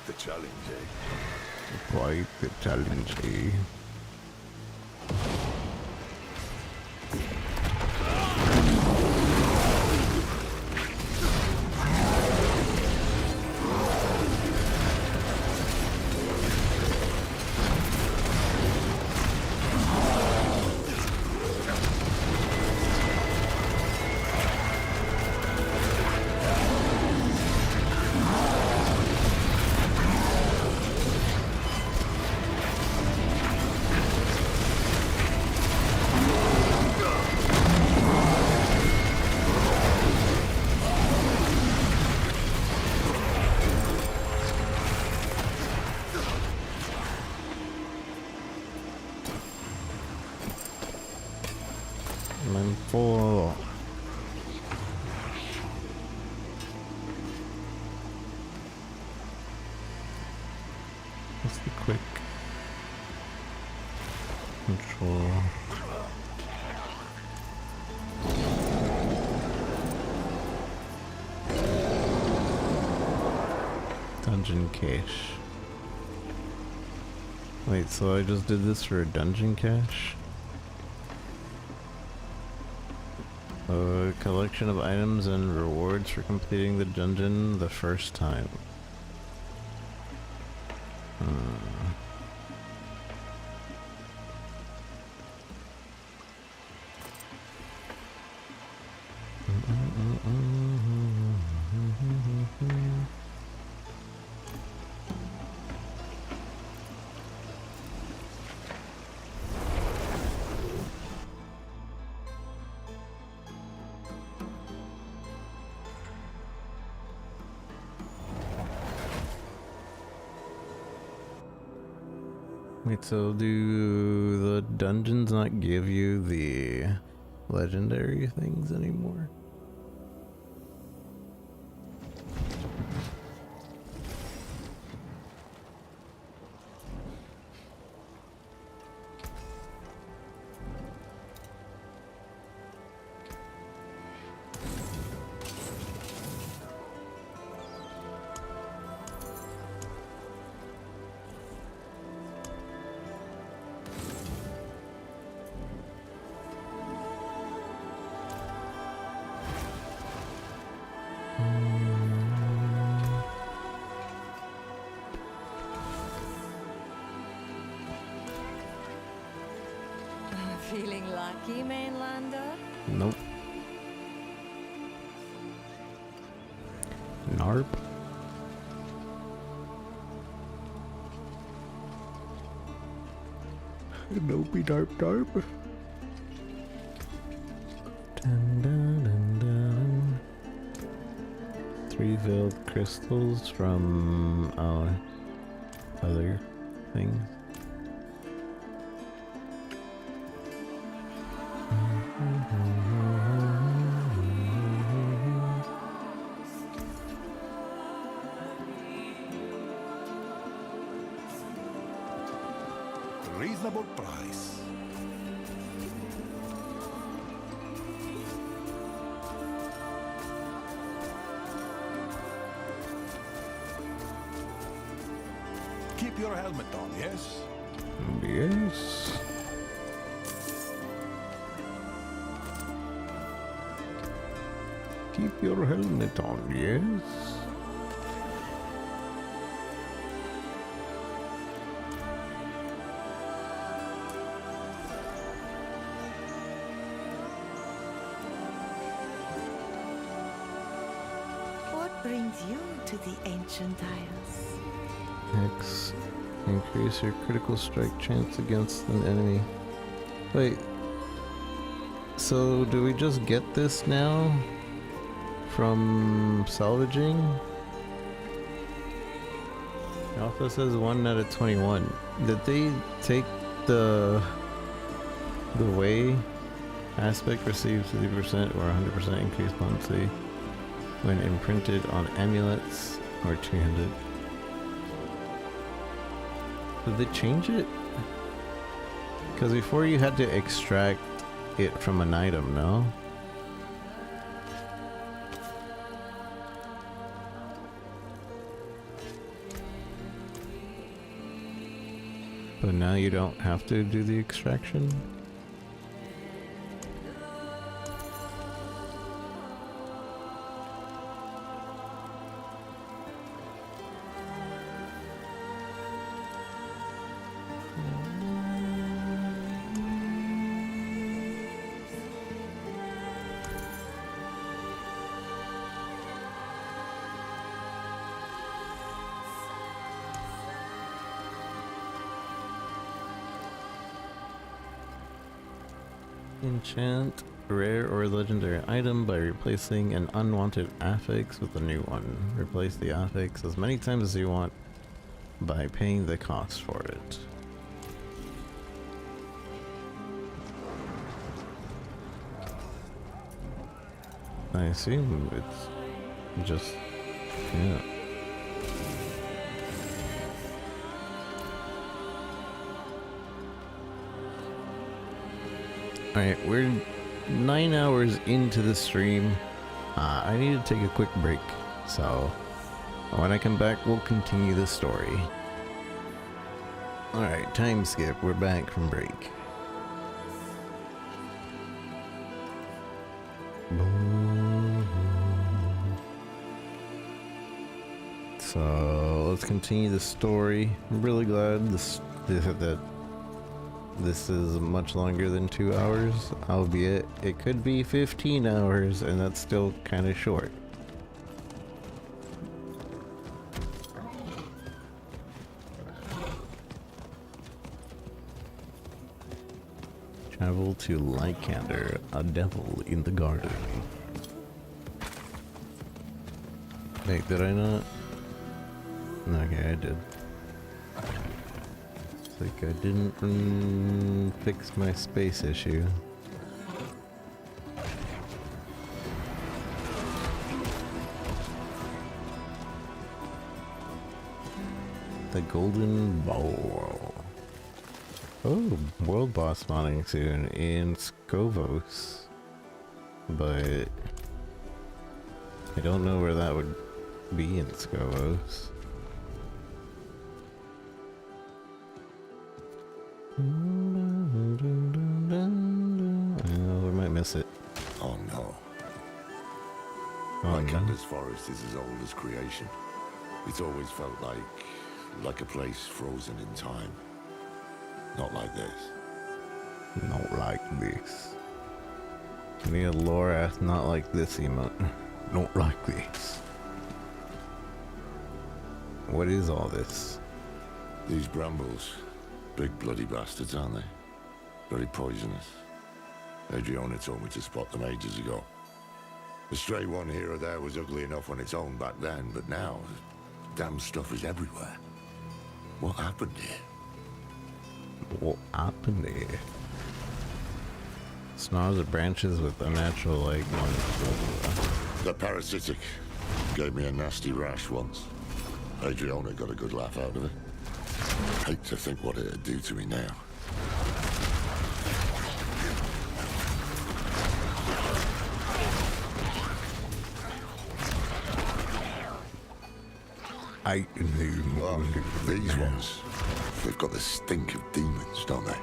Quite the challenge, eh? Quite the challenge, eh? I'm full. What's the quick control? Dungeon cache. Wait, so I just did this for a dungeon cache? A collection of items and rewards for completing the dungeon the first time. Wait, so do the dungeons not give you the legendary things anymore? Feeling lucky, Mainlander? Nope. Narp. Nopey darp darp. Dun, dun, dun, dun. 3 veiled crystals from other things. Reasonable price. Keep your helmet on, yes? Yes. Keep your helmet on, yes. What brings you to the Ancient Isles? X. Increase your critical strike chance against an enemy. Wait. So do we just get this now? From salvaging? It also says 1 out of 21. Did they take the way aspect receives 50% or 100% increased potency when imprinted on amulets or 300? Did they change it? Because before you had to extract it from an item, no? But now you don't have to do the extraction? Enchant rare or legendary item by replacing an unwanted affix with a new one. Replace the affix as many times as you want by paying the cost for it. I assume it's just, yeah. Alright, we're 9 hours into the stream. I need to take a quick break, so when I come back, we'll continue the story. Alright, time skip. We're back from break. So let's continue the story. I'm really glad that this is much longer than 2 hours, albeit it could be 15 hours, and that's still kind of short. Travel to Lycander, a devil in the garden. Wait, did I not? Okay, I did. It's like I didn't fix my space issue. The Golden Bowl. Oh, world boss spawning soon in Skovos. But I don't know where that would be in Skovos. We might miss it. Oh no. Oh, Lycander's forest is as old as creation. It's always felt like a place frozen in time. Not like this. Not like this. Me and Laura, not like this emote. Not like this. What is all this? These brambles. Big bloody bastards, aren't they? Very poisonous. Adriana told me to spot them ages ago. The stray one here or there was ugly enough on its own back then, but now, damn stuff is everywhere. What happened here? What happened here? Snarls are branches with unnatural like ones. The parasitic gave me a nasty rash once. Adriana got a good laugh out of it. Hate to think what it'd do to me now. Well, these ones, they've got the stink of demons, don't they?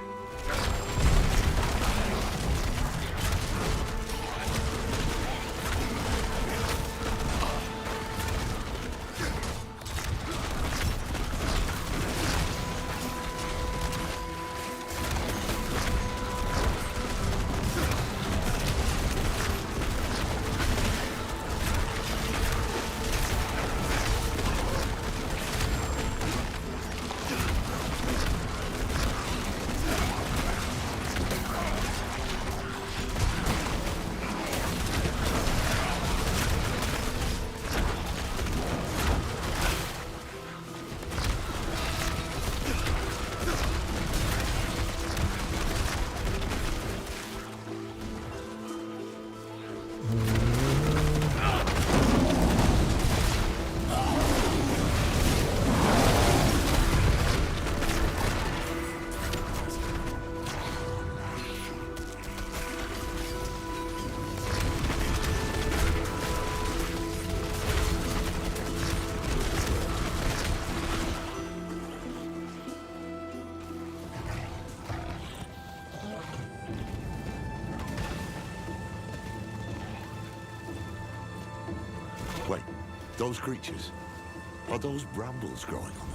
Those creatures, are those brambles growing on them?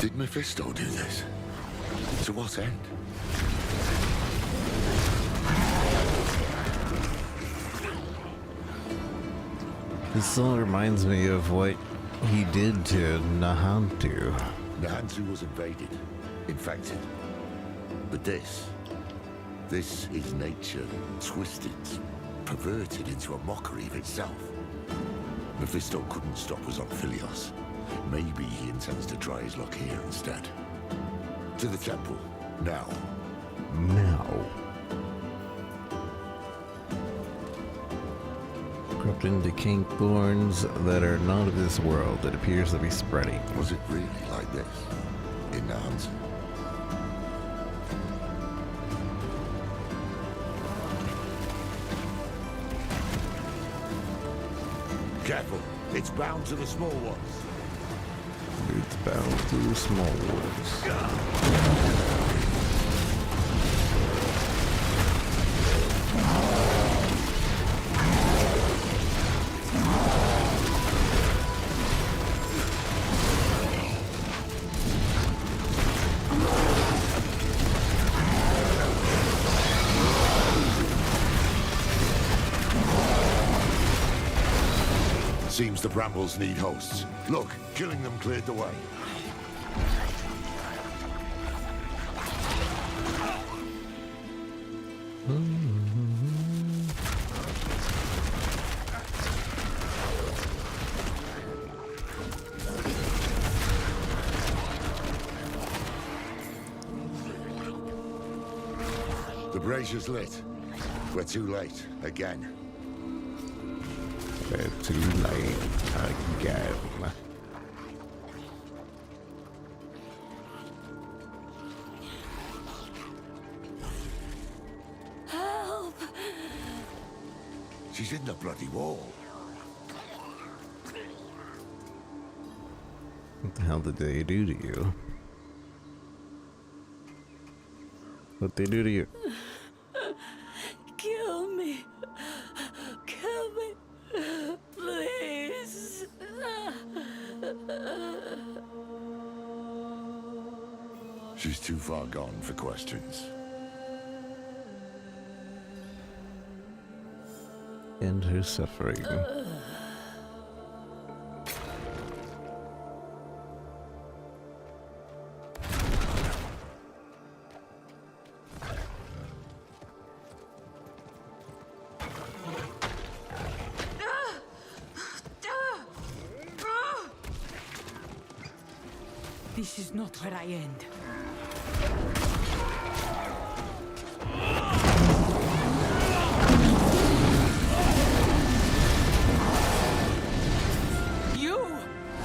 Did Mephisto do this? To what end? This all reminds me of what he did to Nahantu. Nahantu was invaded, infected. But this is nature twisted, perverted into a mockery of itself. Mephisto couldn't stop us on Philios. Maybe he intends to try his luck here instead. To the temple, now. Now. Corrupting decaying thorns that are not of this world. It appears to be spreading. Was it really like this? In Nahantu? Careful, it's bound to the small ones. It's bound to the small ones. Seems the brambles need hosts. Look, killing them cleared the way. The brazier's lit. We're too late, again. We're too late again. Help! She's in the bloody wall. What the hell did they do to you? What they do to you? Kill me. Kill me. Please. She's too far gone for questions. End her suffering. This is not where I end.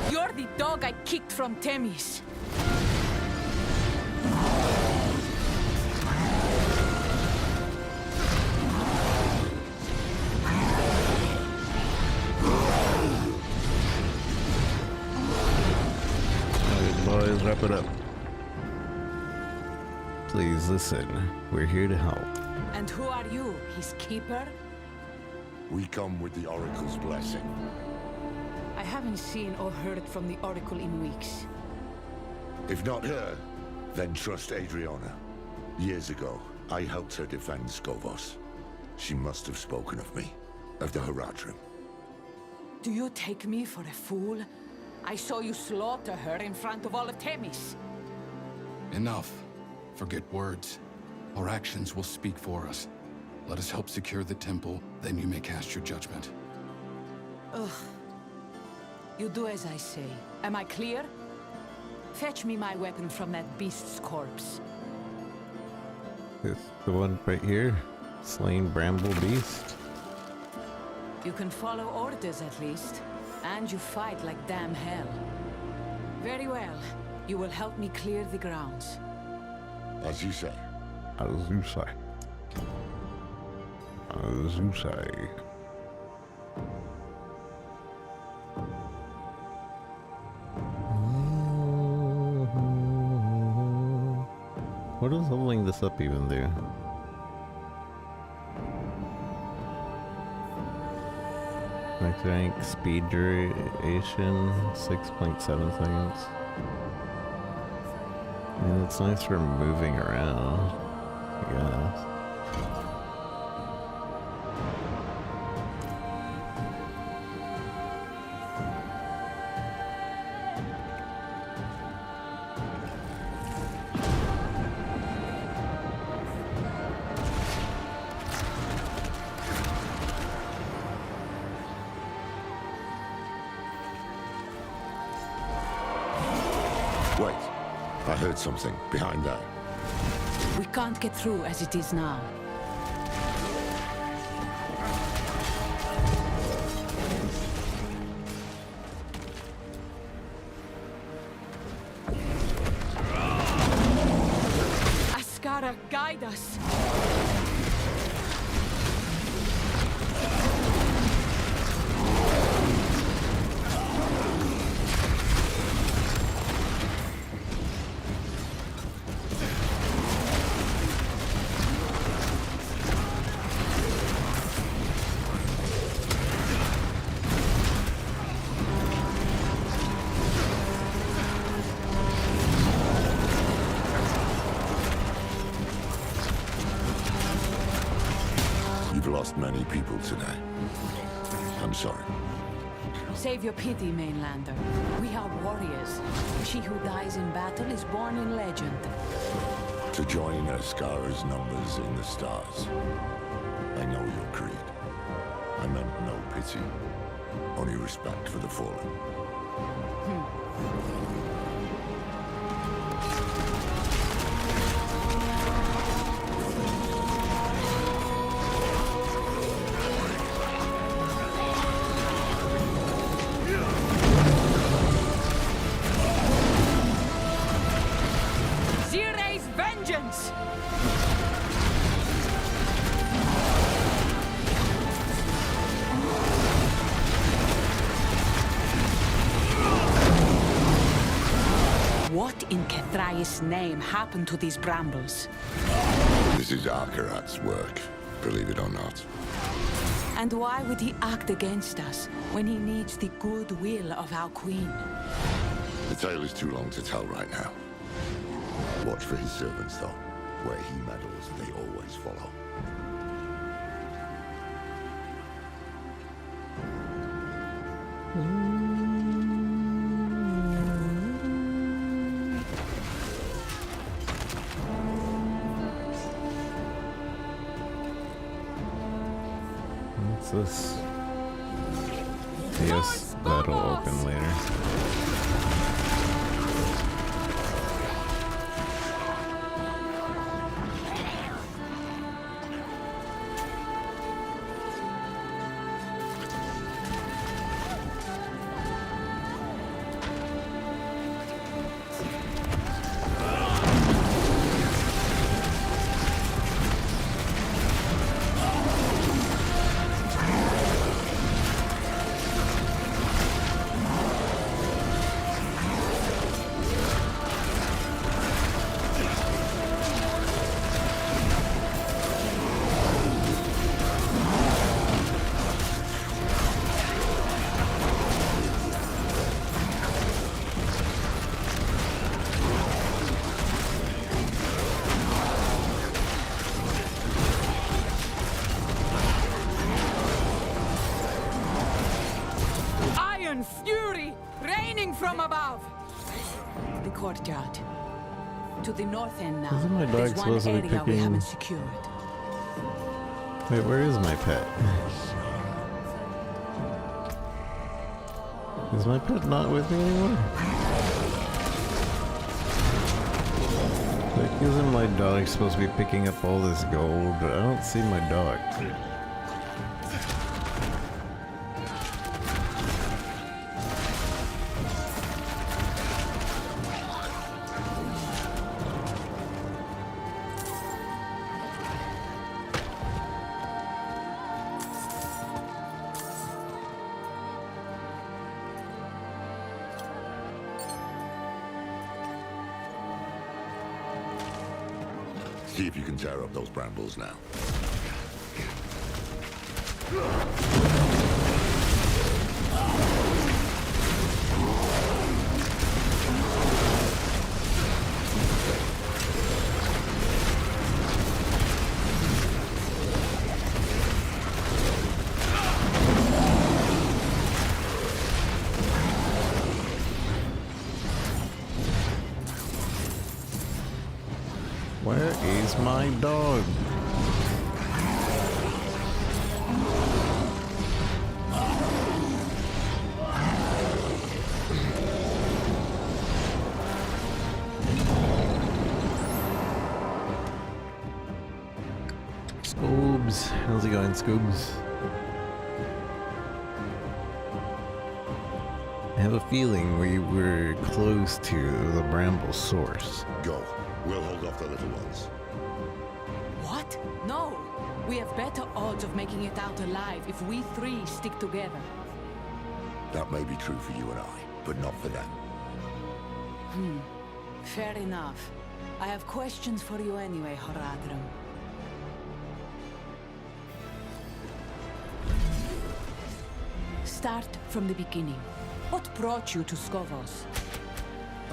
You're the dog I kicked from Themis. Boys, wrap it up. Please listen. We're here to help. And who are you, his keeper? We come with the Oracle's blessing. I haven't seen or heard from the Oracle in weeks. If not her, then trust Adriana. Years ago, I helped her defend Skovos. She must have spoken of me, of the Horadric. Do you take me for a fool? I saw you slaughter her in front of all of Themis. Enough. Forget words. Our actions will speak for us. Let us help secure the temple, then you may cast your judgment. Ugh. You do as I say. Am I clear? Fetch me my weapon from that beast's corpse. This the one right here? Slain bramble beast? You can follow orders at least. And you fight like damn hell. Very well. You will help me clear the grounds. As you say. As you say. As you say. What does leveling this up even do? Max rank, speed duration, 6.7 seconds. I mean, it's nice for moving around, I guess. Wait, I heard something behind that. We can't get through as it is now. Askara, guide us. You've lost many people today. I'm sorry. Save your pity, mainlander. We are warriors. She who dies in battle is born in legend. To join Askara's numbers in the stars. I know your creed. I meant no pity. Only respect for the fallen. Zire's vengeance! What in Kethrai's name happened to these brambles? This is Akarat's work, believe it or not. And why would he act against us when he needs the goodwill of our queen? The tale is too long to tell right now. Watch for his servants, though. Where he meddles, they always follow. What's this? Yes, that'll open later. Iron fury raining from above. The courtyard. To the north end now. Isn't my dog There's one supposed to be area we picking- haven't secured. Wait, where is my pet? Is my pet not with me anymore? Like, isn't my dog supposed to be picking up all this gold? But I don't see my dog. See if you can tear up those brambles now. Where is my dog? Scoobs, how's it going, Scoobs? I have a feeling we were close to the bramble source. Go. We'll hold off the little ones. What? No! We have better odds of making it out alive if we three stick together. That may be true for you and I, but not for them. Fair enough. I have questions for you anyway, Horadric. Start from the beginning. What brought you to Skovos?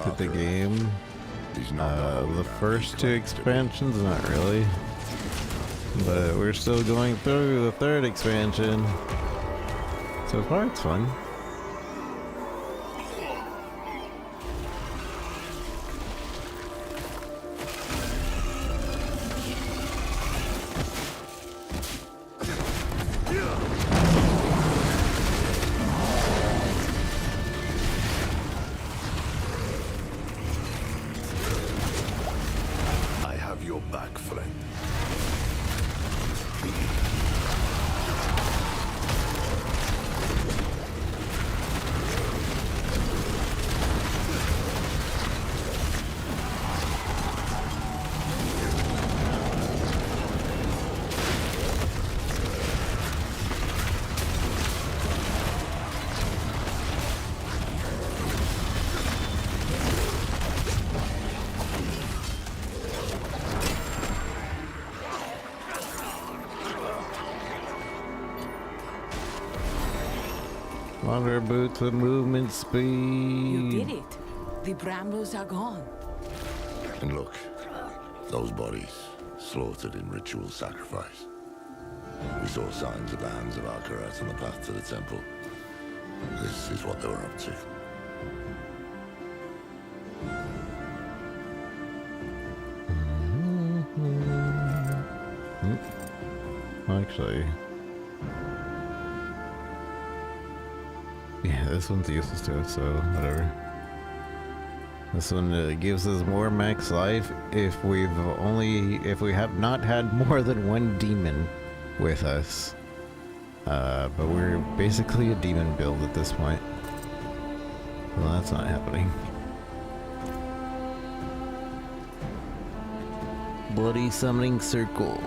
To the game. The first two expansions, not really. But we're still going through the third expansion. So far it's fun. Water boots with movement speed. You did it. The brambles are gone. And look, those bodies slaughtered in ritual sacrifice. We saw signs of the hands of Akarat on the path to the temple. This is what they were up to. Actually, yeah, this one's useless to us, so whatever. This one gives us more max life if we have not had more than one demon with us. But we're basically a demon build at this point. Well, that's not happening. Bloody summoning circle.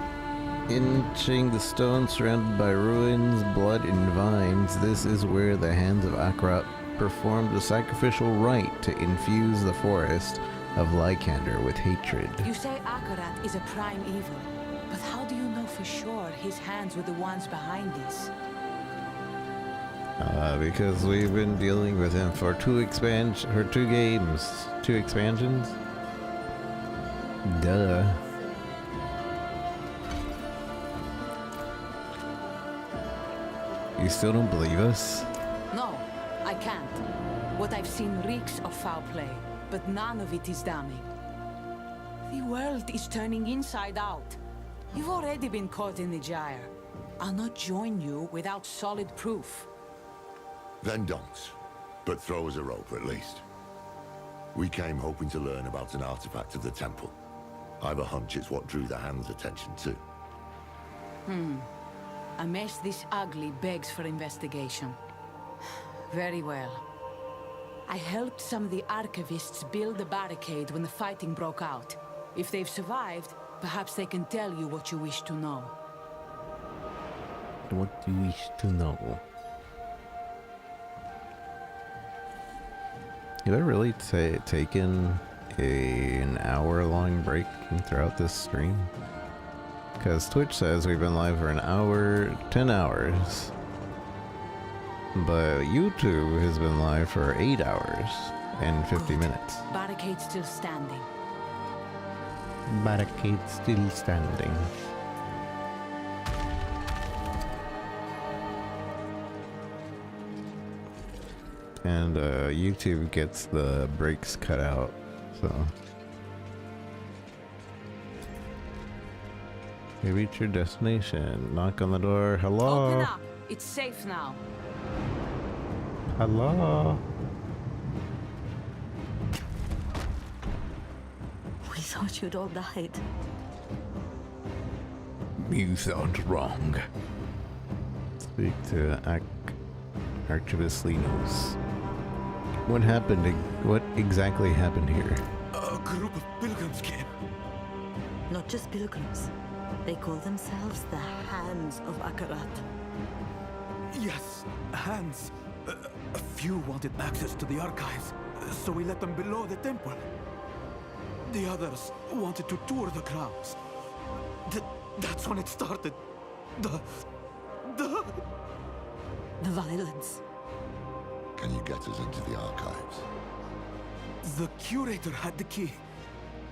Inching the stone surrounded by ruins, blood, and vines, this is where the hands of Akarat performed a sacrificial rite to infuse the forest of Lycander with hatred. You say Akarat is a prime evil, but how do you know for sure his hands were the ones behind this? Because we've been dealing with him for two expansions. Duh. You still don't believe us? No, I can't. What I've seen reeks of foul play, but none of it is damning. The world is turning inside out. You've already been caught in the gyre. I'll not join you without solid proof. Then don't. But throw us a rope at least. We came hoping to learn about an artifact of the temple. I've a hunch it's what drew the hand's attention too. A mess this ugly begs for investigation. Very well. I helped some of the archivists build a barricade when the fighting broke out. If they've survived, perhaps they can tell you what you wish to know. What do you wish to know? Have I really taken an hour-long break throughout this stream. Because Twitch says we've been live for an hour, 10 hours. But YouTube has been live for 8 hours and 50 minutes. Barricade still standing. Barricade still standing. And YouTube gets the breaks cut out, so. You reach your destination. Knock on the door. Hello? Open up. It's safe now. Hello? We thought you'd all died. You thought wrong. Speak to Archivist Linos. What happened? What exactly happened here? A group of pilgrims came. Not just pilgrims. They call themselves the Hands of Akarat. Yes, hands. A few wanted access to the archives, so we let them below the temple. The others wanted to tour the grounds. That's when it started. The violence. Can you get us into the archives? The curator had the key.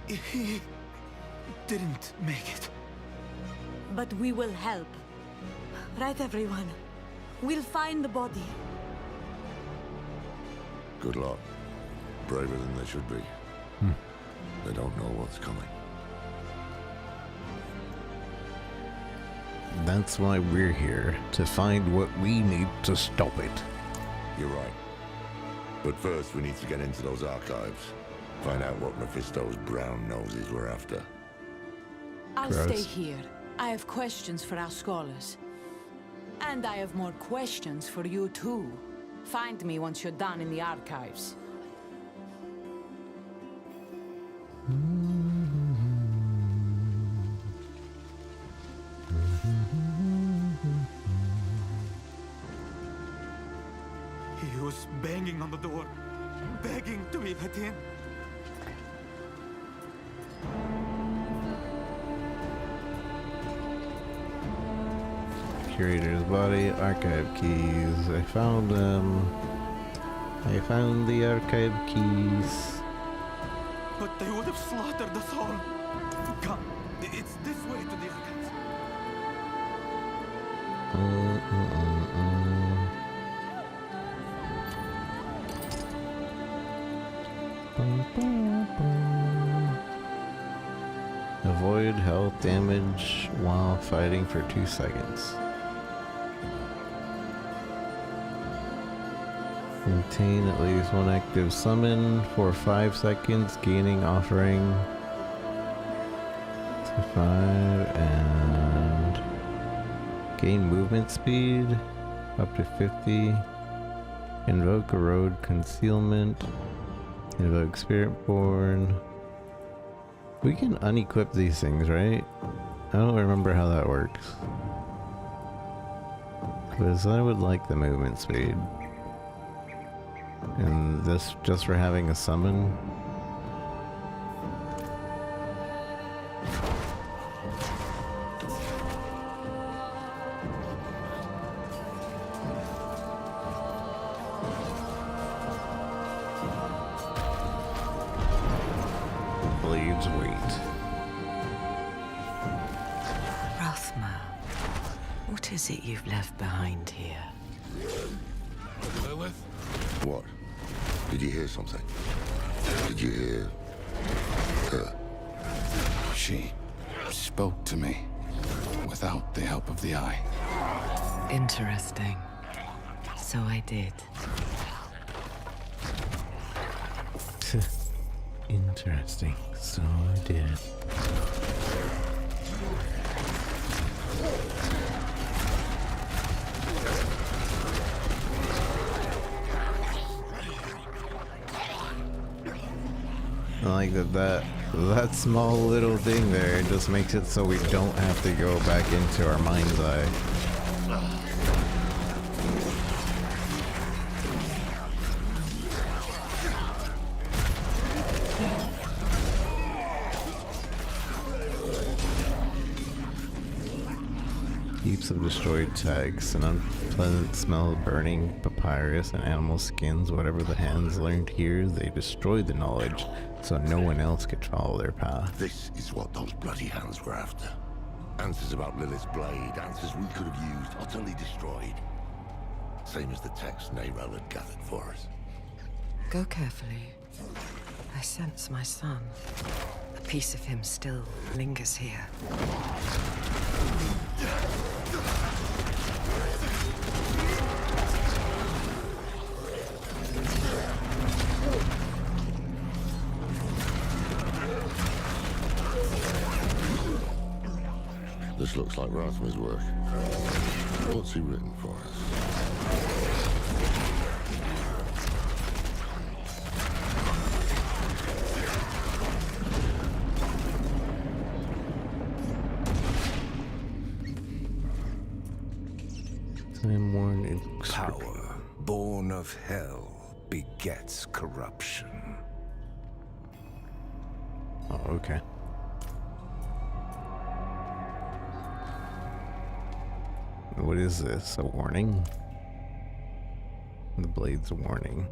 He didn't make it. But we will help. Right, everyone? We'll find the body. Good luck. Braver than they should be. They don't know what's coming. That's why we're here, to find what we need to stop it. You're right. But first, we need to get into those archives. Find out what Mephisto's brown noses were after. I'll stay here. I have questions for our scholars. And I have more questions for you too. Find me once you're done in the archives. He was banging on the door, begging to be let in. Curator's body, archive keys. I found them. I found the archive keys. But they would have slaughtered us all. Come, it's this way to the archives. Avoid health damage while fighting for 2 seconds. Maintain at least one active summon for 5 seconds, gaining offering to 5 and gain movement speed up to 50. Invoke a road concealment. Invoke Spiritborn. We can unequip these things, right? I don't remember how that works. Because I would like the movement speed. And this just for having a summon. Blades wait. Rothma, what is it you've left behind here? Lilith? What? Did you hear something? Did you hear her? She spoke to me without the help of the eye. Interesting. So I did. Interesting. So I did. I like that small little thing there just makes it so we don't have to go back into our mind's eye. heaps of destroyed texts, an unpleasant smell of burning papyrus and animal skins. Whatever the hands learned here, they destroyed the knowledge so no one else could follow their path. This is what those bloody hands were after. Answers about Lilith's blade, answers we could have used, utterly destroyed. Same as the text Neyrel had gathered for us. Go carefully. I sense my son. A piece of him still lingers here. This looks like Rathma's work. What's he written for us? Power, born of hell, begets corruption. Oh, okay. What is this? A warning? The blade's a warning.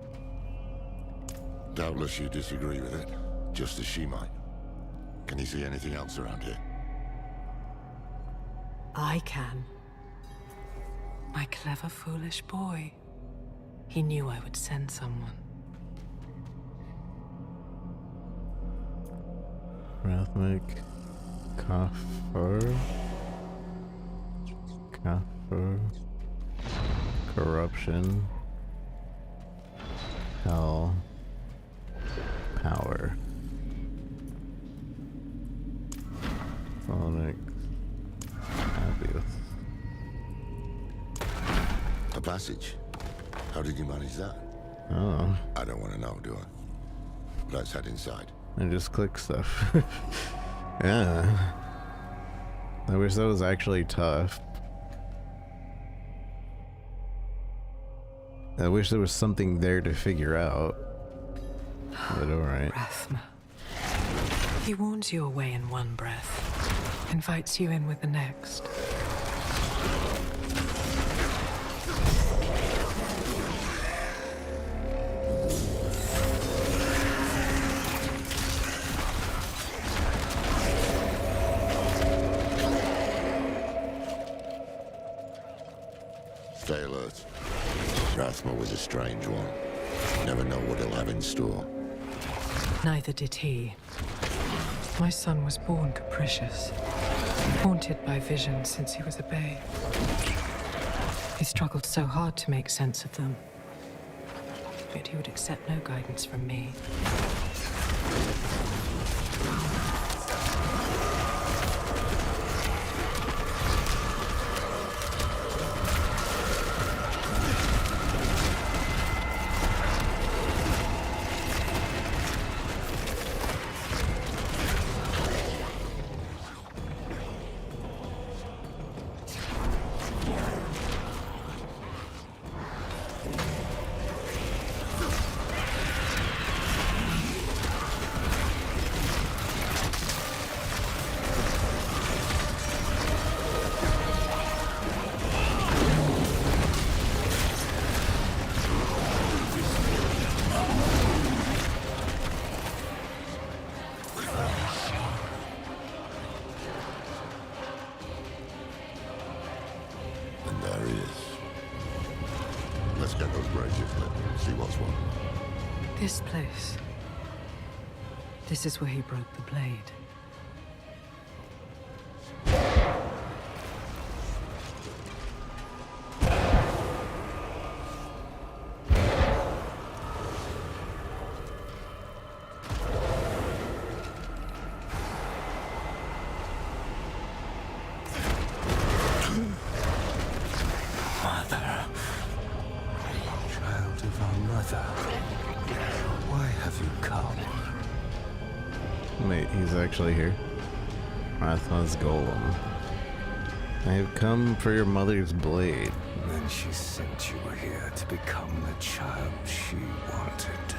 Doubtless you disagree with it, just as she might. Can you see anything else around here? I can. My clever, foolish boy. He knew I would send someone. Rathmic Kafir. Kafir. Corruption. Hell. Power. Phonic. Happiness. A passage. How did you manage that? Oh. I don't want to know, do I? Let's head inside. And just click stuff. Yeah. I wish that was actually tough. I wish there was something there to figure out. But alright. Rathma. He warns you away in one breath, invites you in with the next. Stay alert. Rathma was a strange one. Never know what he'll have in store. Neither did he. My son was born capricious, haunted by visions since he was a babe. He struggled so hard to make sense of them, yet he would accept no guidance from me. This place. This is where he broke the blade. Mother. Child of our mother. Why have you come? Wait, he's actually here. Rathma's golem. I have come for your mother's blade. Then she sent you here to become the child she wanted.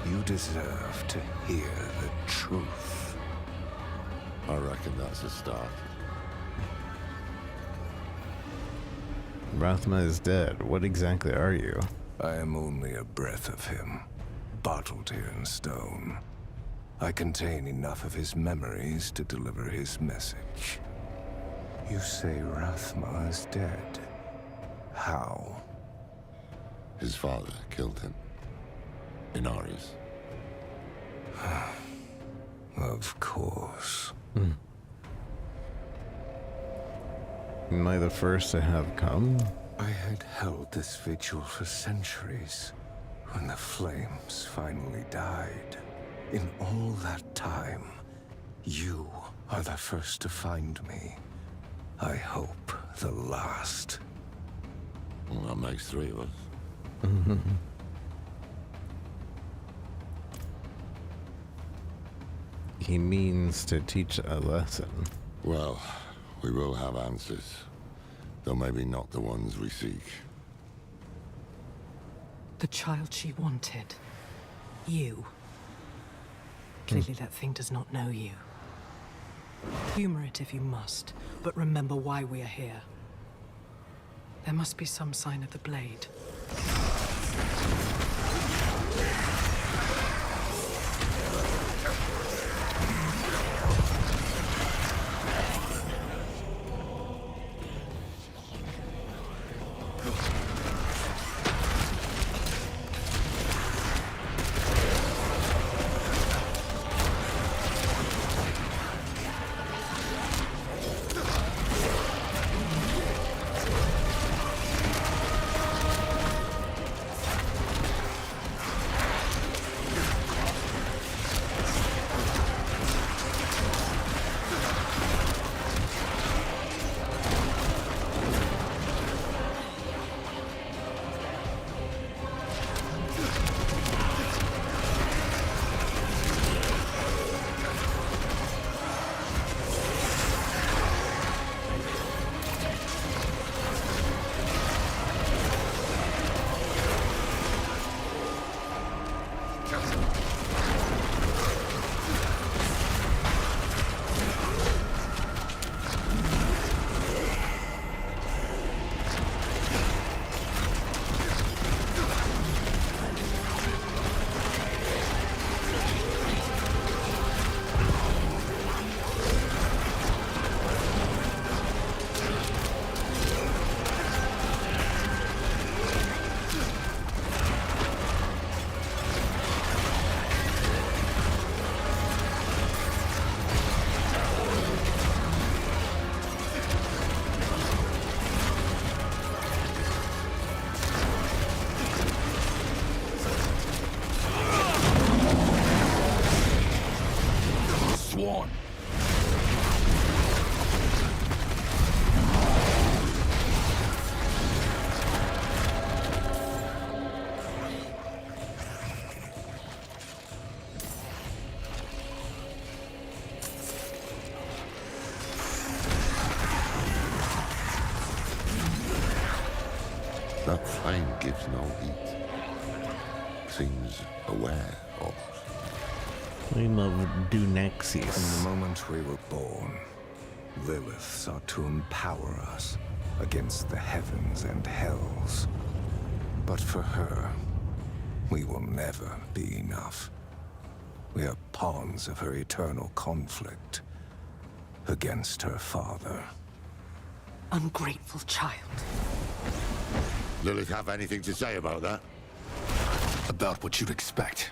You deserve to hear the truth. I reckon that's a start. Rathma is dead. What exactly are you? I am only a breath of him, bottled here in stone. I contain enough of his memories to deliver his message. You say Rathma is dead. How? His father killed him. Inarius. Of course. Am I the first to have come? I had held this vigil for centuries, when the flames finally died. In all that time, you are the first to find me. I hope the last. Well, that makes 3 of us. He means to teach a lesson. Well, we will have answers, though maybe not the ones we seek. The child she wanted. You. Clearly that thing does not know you. Humor it if you must, but remember why we are here. There must be some sign of the blade. That flame gives no heat. Seems aware of. Flame of Dunaxius. From the moment we were born, Lilith sought to empower us against the heavens and hells. But for her, we will never be enough. We are pawns of her eternal conflict against her father. Ungrateful child. Lilith have anything to say about that? About what you'd expect.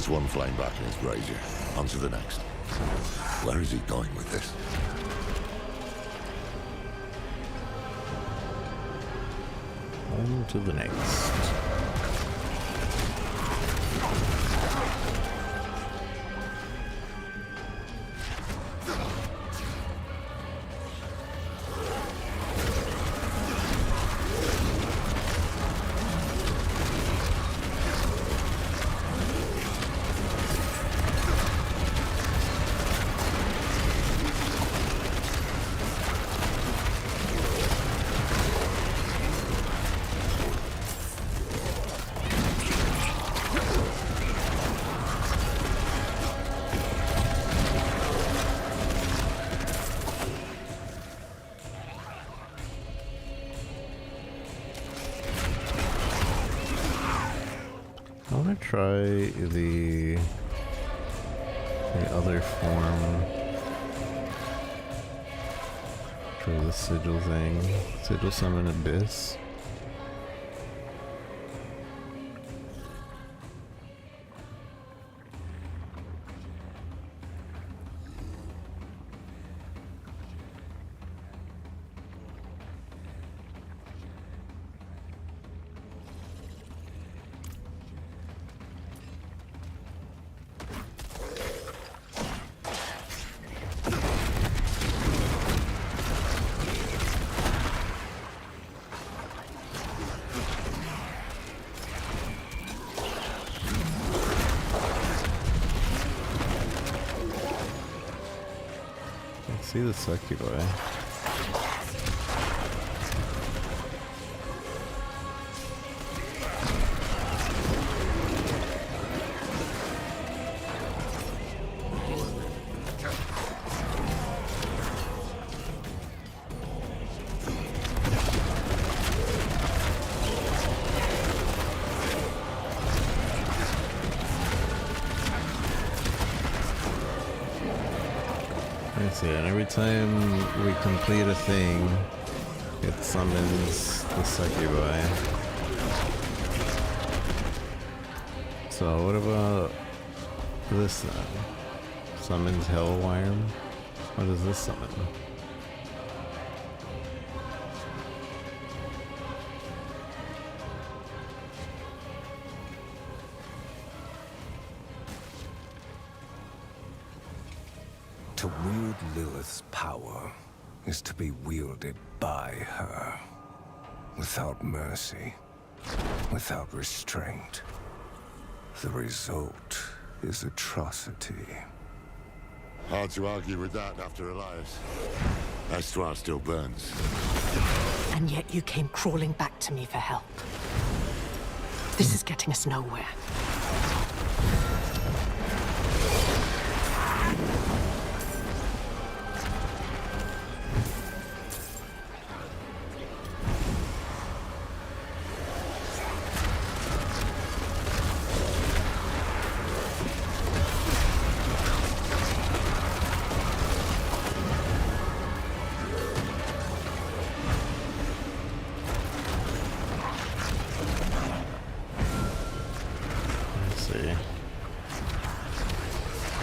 That's one flame back in his brazier. On to the next. Where is he going with this? On to the next. I want to try the other form. Try the sigil thing. Sigil summon abyss. See the succubi. And every time we complete a thing, it summons the succubi. So what about this then? Summons Hellwyrm? What does this summon? To wield Lilith's power is to be wielded by her. Without mercy, without restraint. The result is atrocity. Hard to argue with that after Elias. Estoire still burns. And yet you came crawling back to me for help. This is getting us nowhere.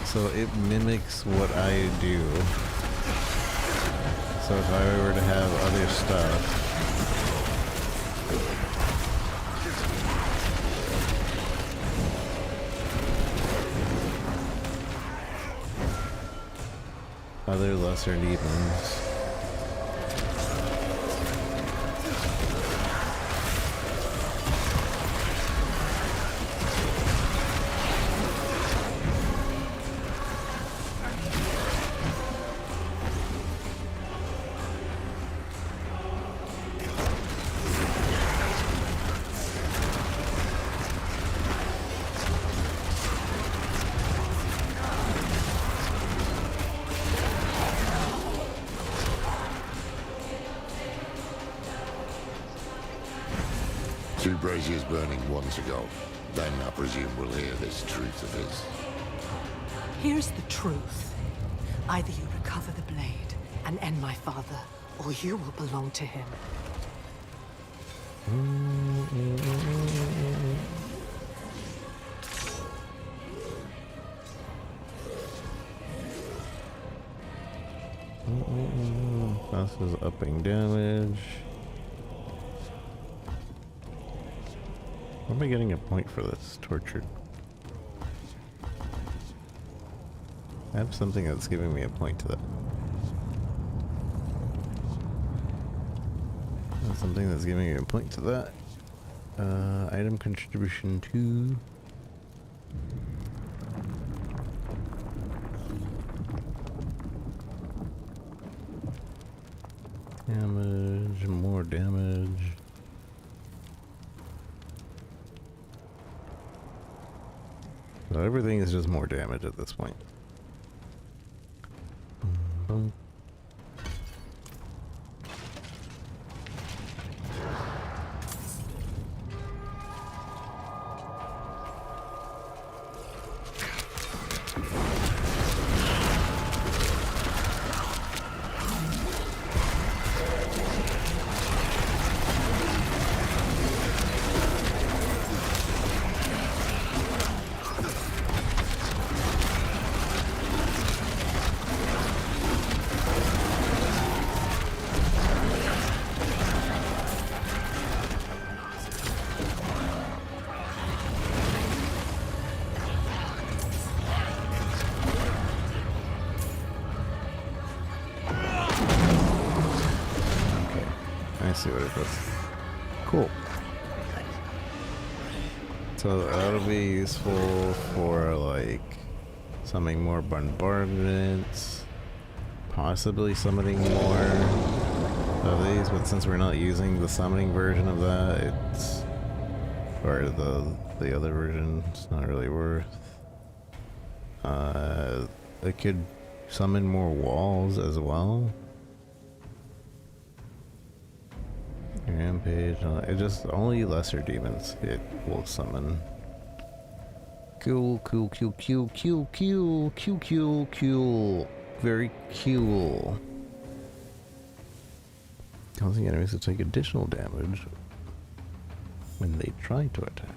So it mimics what I do. So if I were to have other stuff, other lesser demons. Two braziers burning one to go. Then I presume we'll hear this truth of his. Here's the truth. Either you recover the blade and end my father, or you will belong to him. This is upping damage. Why am I getting a point for this? Tortured. I have something that's giving me a point to that. Something that's giving me a point to that. Item contribution 2. Damage, more damage. So everything is just more damage at this point. See what it does. Cool. So that'll be useful for like summoning more bombardments, possibly summoning more of these, but since we're not using the summoning version of that, it's or the other version, it's not really worth. It could summon more walls as well. Rampage, it just only lesser demons it will summon. Cool. Very cool. Causing enemies to take additional damage when they try to attack.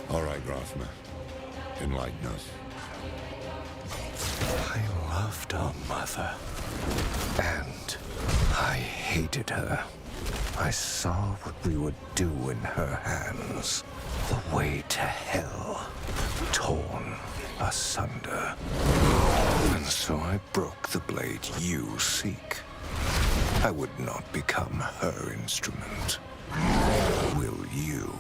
All right, Grafma. Enlighten us. I loved our mother. And I hated her. I saw what we would do in her hands. The way to hell. Torn asunder. And so I broke the blade you seek. I would not become her instrument. Will you?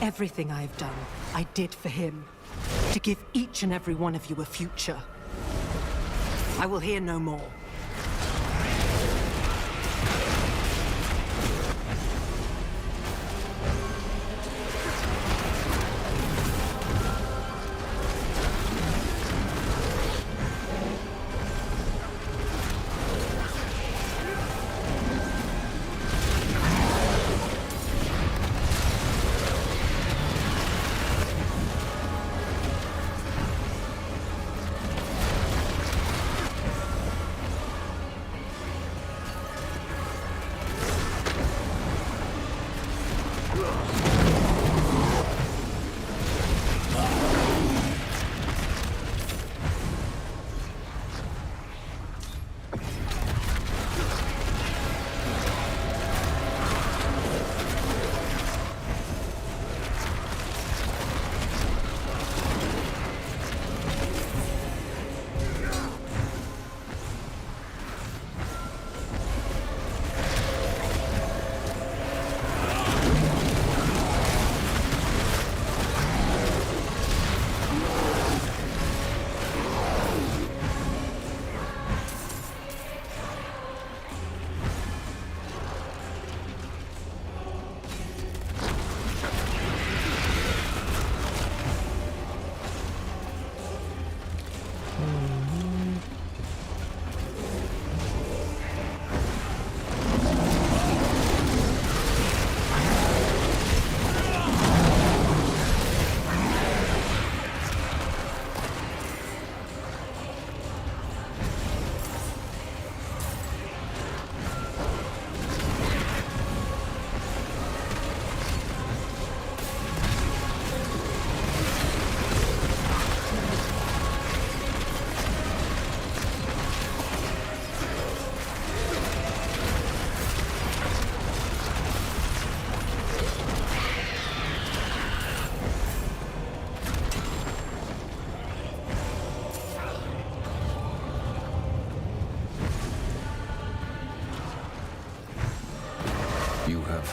Everything I've done, I did for him. To give each and every one of you a future. I will hear no more.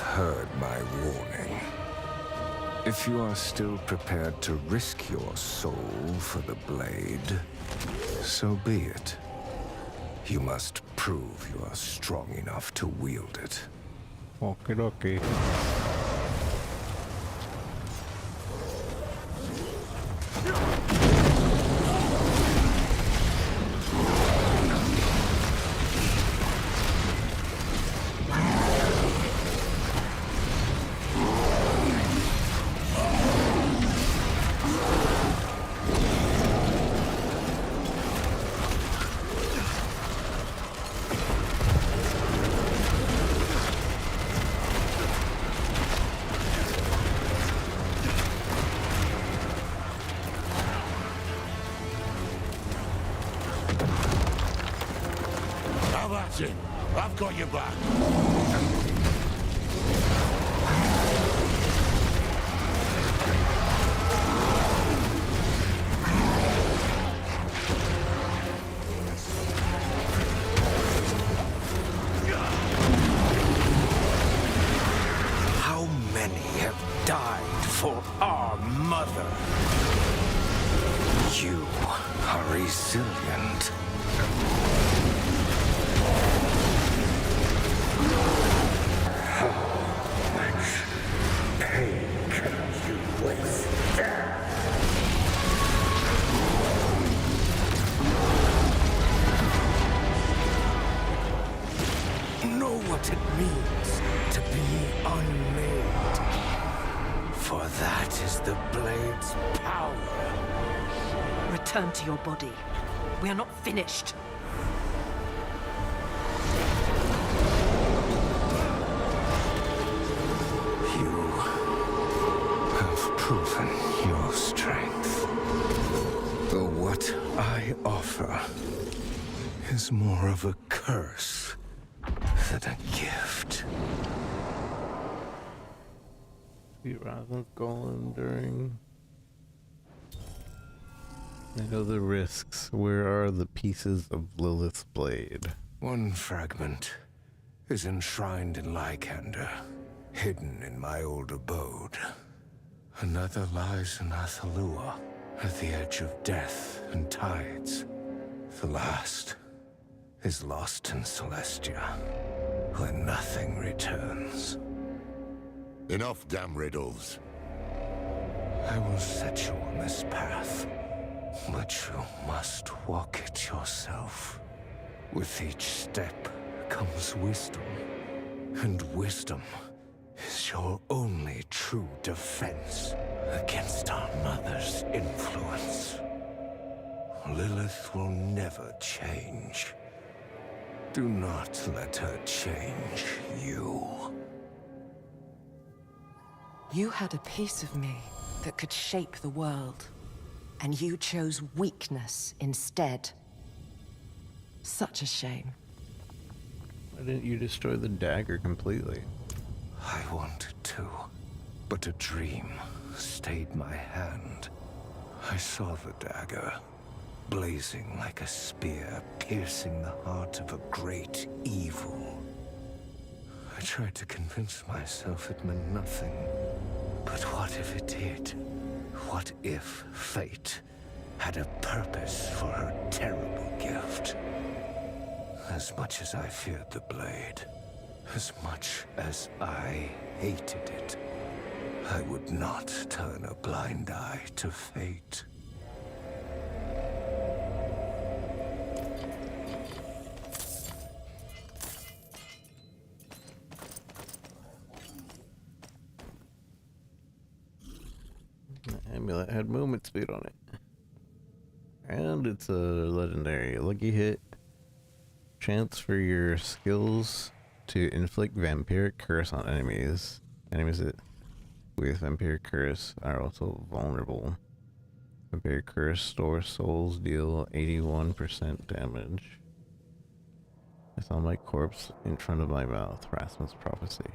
heard my warning. If you are still prepared to risk your soul for the blade, so be it. You must prove you are strong enough to wield it. Okie dokie. That's it. I've got your back. How many have died for our mother? You are resilient. Know what it means to be unmade. For that is the blade's power. Return to your body. We are not finished. You have proven your strength. Though what I offer is more of a curse than a gift. Beat Roslyn's golem during. I know the risks. Where are the pieces of Lilith's blade? One fragment is enshrined in Lycander, hidden in my old abode. Another lies in Athalua, at the edge of death and tides. The last is lost in Celestia, where nothing returns. Enough damn riddles. I will set you on this path, but you must walk it yourself. With each step comes wisdom, and wisdom is your only true defense against our mother's influence. Lilith will never change. Do not let her change you. You had a piece of me that could shape the world, and you chose weakness instead. Such a shame. Why didn't you destroy the dagger completely? I wanted to, but a dream stayed my hand. I saw the dagger, blazing like a spear, piercing the heart of a great evil. I tried to convince myself it meant nothing. But what if it did? What if fate had a purpose for her terrible gift? As much as I feared the blade, as much as I hated it, I would not turn a blind eye to fate. The amulet had movement speed on it. And it's a legendary. Lucky hit. Chance for your skills to inflict vampiric curse on enemies. Enemies with vampiric curse are also vulnerable. Vampiric curse store souls, deal 81% damage. I saw my corpse in front of my mouth. Rasmus prophecy.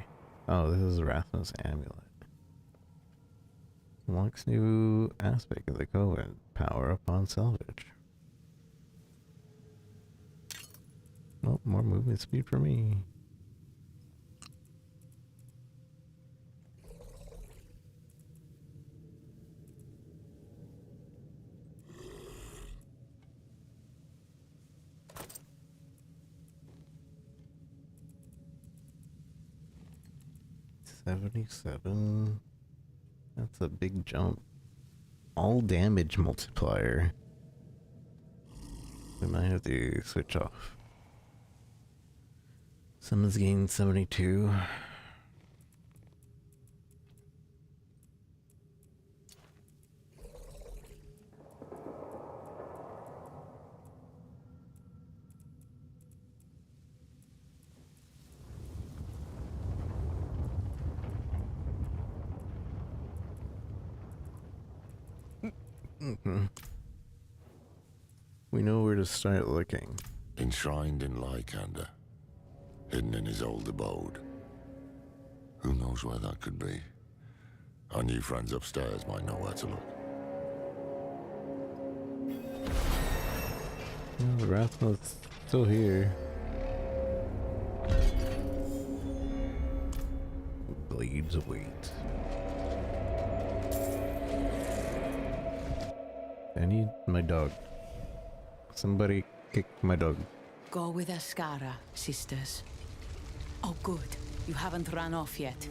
Oh, this is Rasmus amulet. Unlocks new aspect of the Coven. Power upon salvage. Oh, more movement speed for me. 77. That's a big jump. All damage multiplier. We might have to switch off. Summons gain 72. We know where to start looking. Enshrined in Lycander, hidden in his old abode. Who knows where that could be? Our new friends upstairs might know where to look. Well, the Rathmoth's still here. Blades await. I need my dog. Somebody kick my dog. Go with Ascara, sisters. Oh, good. You haven't run off yet.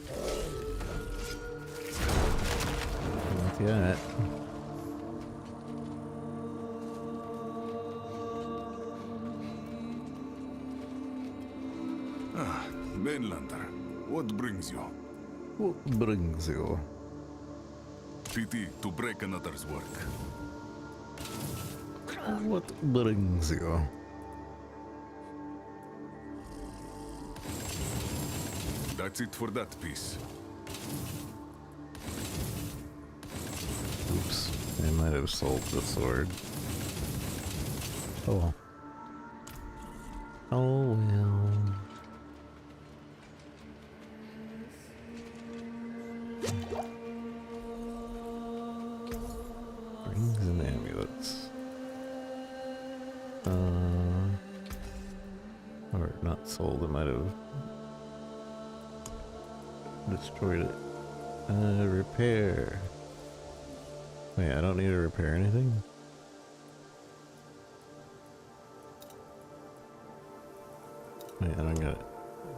Not yet. Ah, Mainlander, what brings you? What brings you? Pity to break another's work. What brings you? That's it for that piece. Oops, I might have sold the sword. Oh well. Oh well. Rings and amulets. Or not sold, I might have destroyed it. Repair. Wait, I don't need to repair anything? Wait, I don't get it.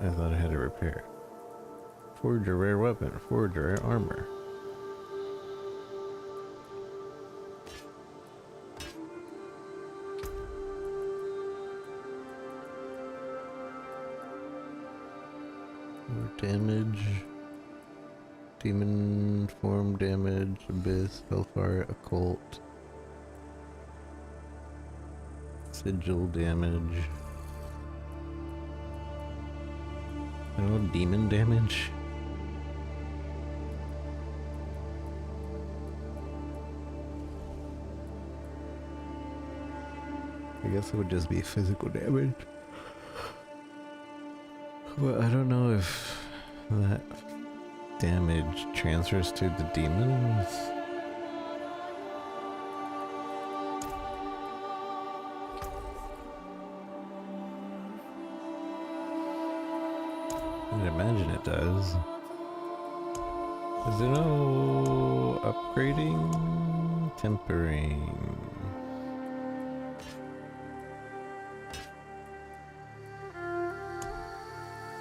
I thought I had to repair. Forge a rare weapon, forge a rare armor. Damage, demon form damage, abyss, hellfire, occult, sigil damage. I don't know, demon damage. I guess it would just be physical damage. Well, I don't know if that damage transfers to the demons. I'd imagine it does. Is there no upgrading? Tempering.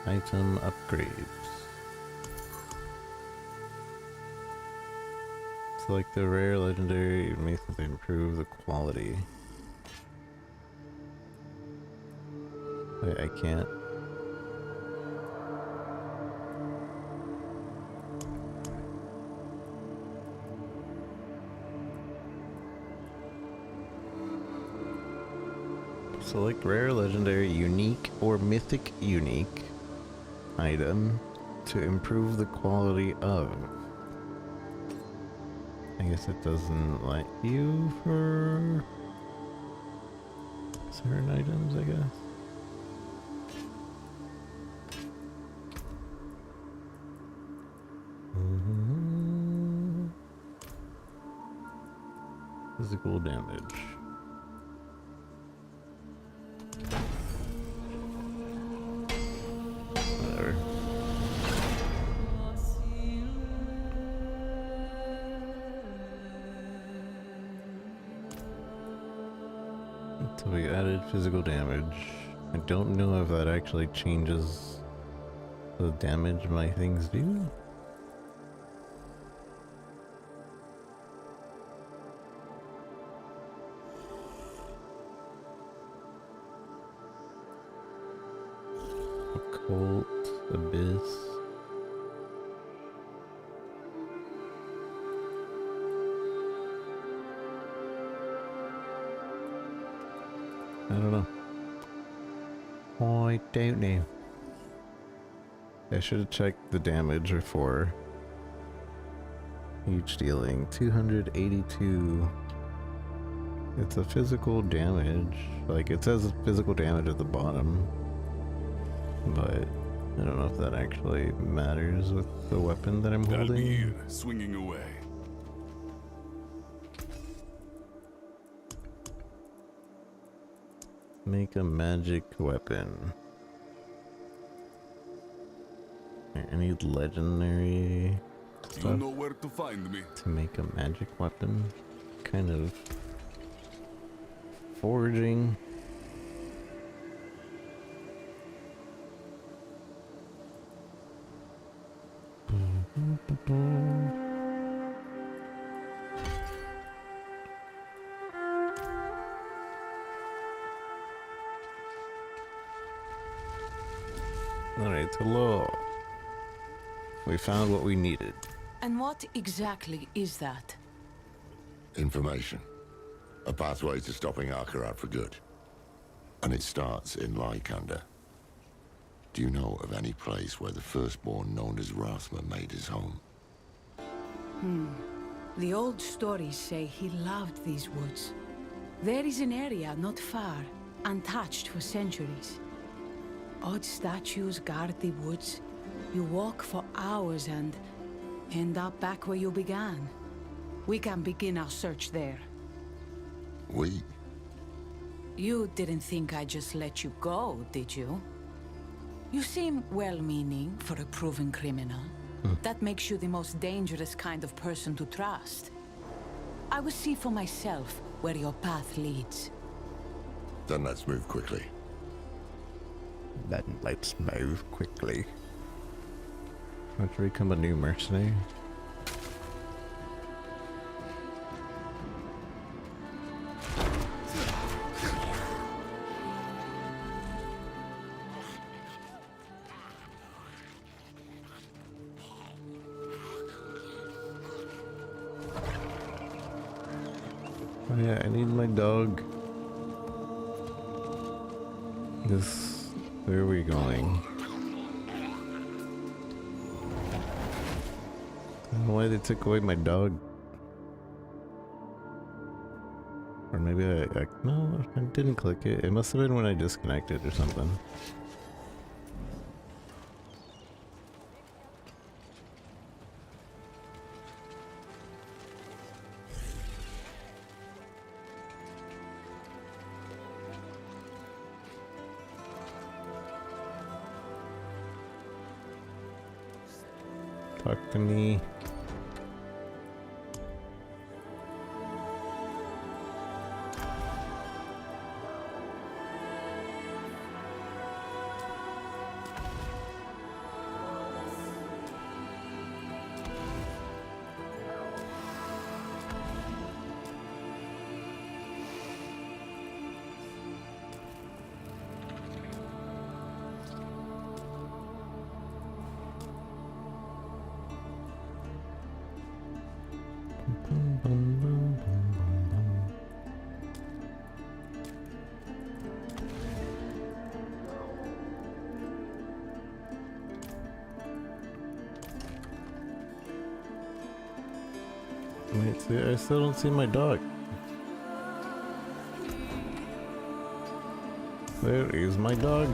Item upgrades. It's like the rare legendary makes they improve the quality. Wait, I can't. Select rare, legendary, unique, or mythic unique item to improve the quality of. I guess it doesn't let you for certain items, I guess. Physical damage. Whatever. So we added physical damage. I don't know if that actually changes the damage my things do. Bolt, Abyss. I don't know. I don't know. I should have checked the damage before. Each dealing 282. It's a physical damage. Like, it says physical damage at the bottom. But I don't know if that actually matters with the weapon that I'm I'll holding. be here, swinging away. Make a magic weapon. I need legendary You stuff know where to find me. to make a magic weapon. Kind of foraging. Alright, hello. We found what we needed. And what exactly is that? Information. A pathway to stopping Akarat for good. And it starts in Lykander. Do you know of any place where the firstborn known as Rathma made his home? The old stories say he loved these woods. There is an area not far, untouched for centuries. Odd statues guard the woods. You walk for hours and end up back where you began. We can begin our search there. We? You didn't think I'd just let you go, did you? You seem well-meaning for a proven criminal. That makes you the most dangerous kind of person to trust. I will see for myself where your path leads. Then let's move quickly. Then let's move quickly. Want to become a new mercenary? Oh yeah, I need my dog. Where are we going? I don't know why they took away my dog. Or maybe no, I didn't click it. It must have been when I disconnected or something. Talk to me. Wait, see, I still don't see my dog. Where is my dog?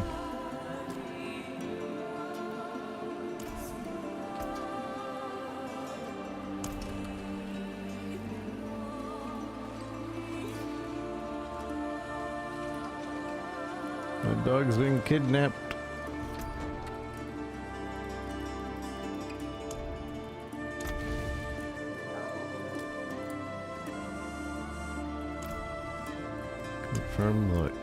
My dog's been kidnapped. Confirm look.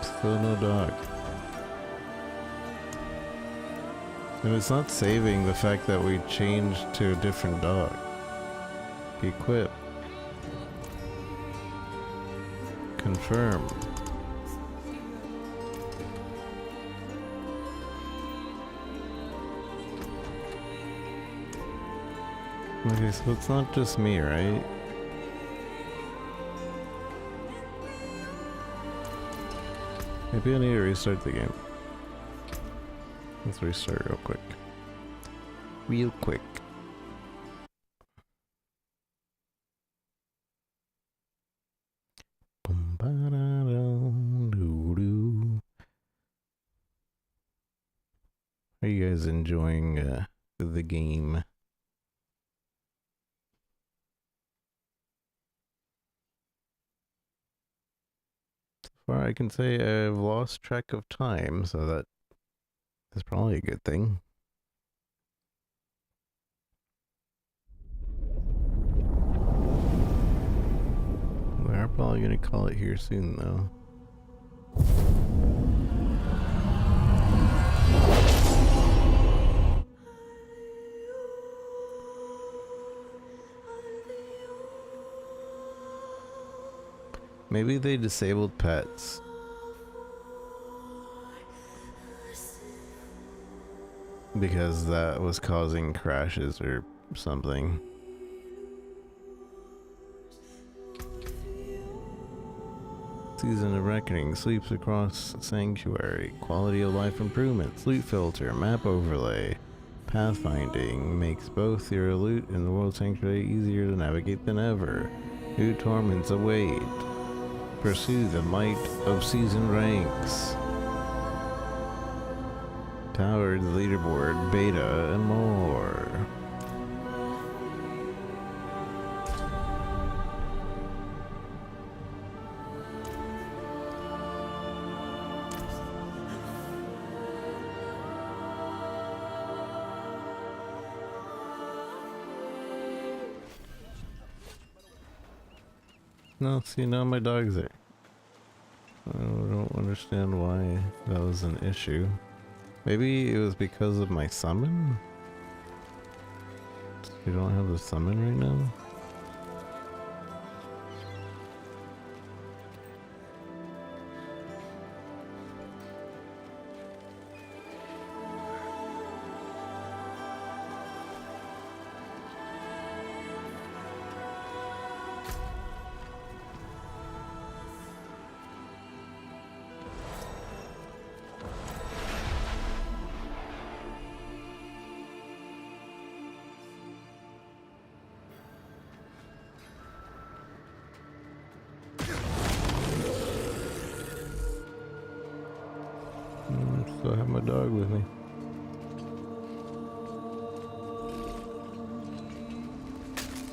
Still no dog. And it's not saving the fact that we changed to a different dog. Equip. Confirm. Okay, so it's not just me, right? Maybe I need to restart the game. Let's restart real quick. Real quick. Are you guys enjoying the game? So far I can say I've lost track of time, so that is probably a good thing. We are probably going to call it here soon, though. Maybe they disabled pets. Because that was causing crashes or something. Season of Reckoning sweeps across Sanctuary. Quality of life improvements. Loot filter. Map overlay. Pathfinding makes both your loot and the World Sanctuary easier to navigate than ever. New torments await. Pursue the might of season ranks. Towered leaderboard, beta, and more. No, see, now my dog's there. I don't understand why that was an issue. Maybe it was because of my summon? You don't have the summon right now? So I have my dog with me.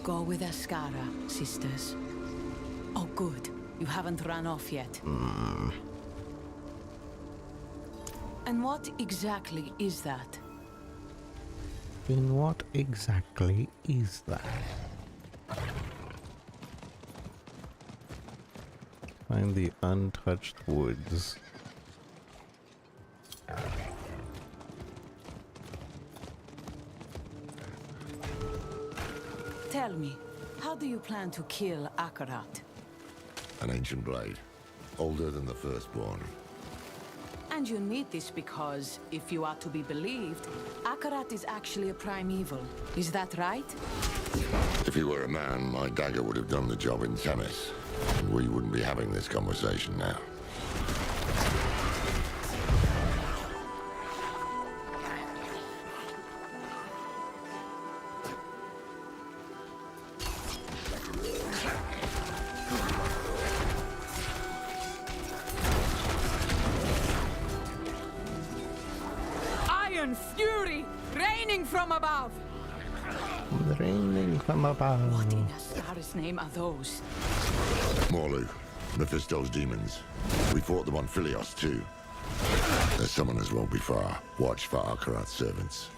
Go with Ascara, sisters. Oh, good. You haven't run off yet. And what exactly is that? And what exactly is that? Find the untouched woods. Tell me, how do you plan to kill Akarat? An ancient blade, older than the firstborn. And you need this because, if you are to be believed, Akarat is actually a primeval. Is that right? If he were a man, my dagger would have done the job in tennis. And we wouldn't be having this conversation now. Iron fury, raining from above! Raining from above. What in Ascara's name are those? Morlu, Mephisto's demons. We fought them on Philios too. Their summoners won't be far. Watch for Akarat's servants.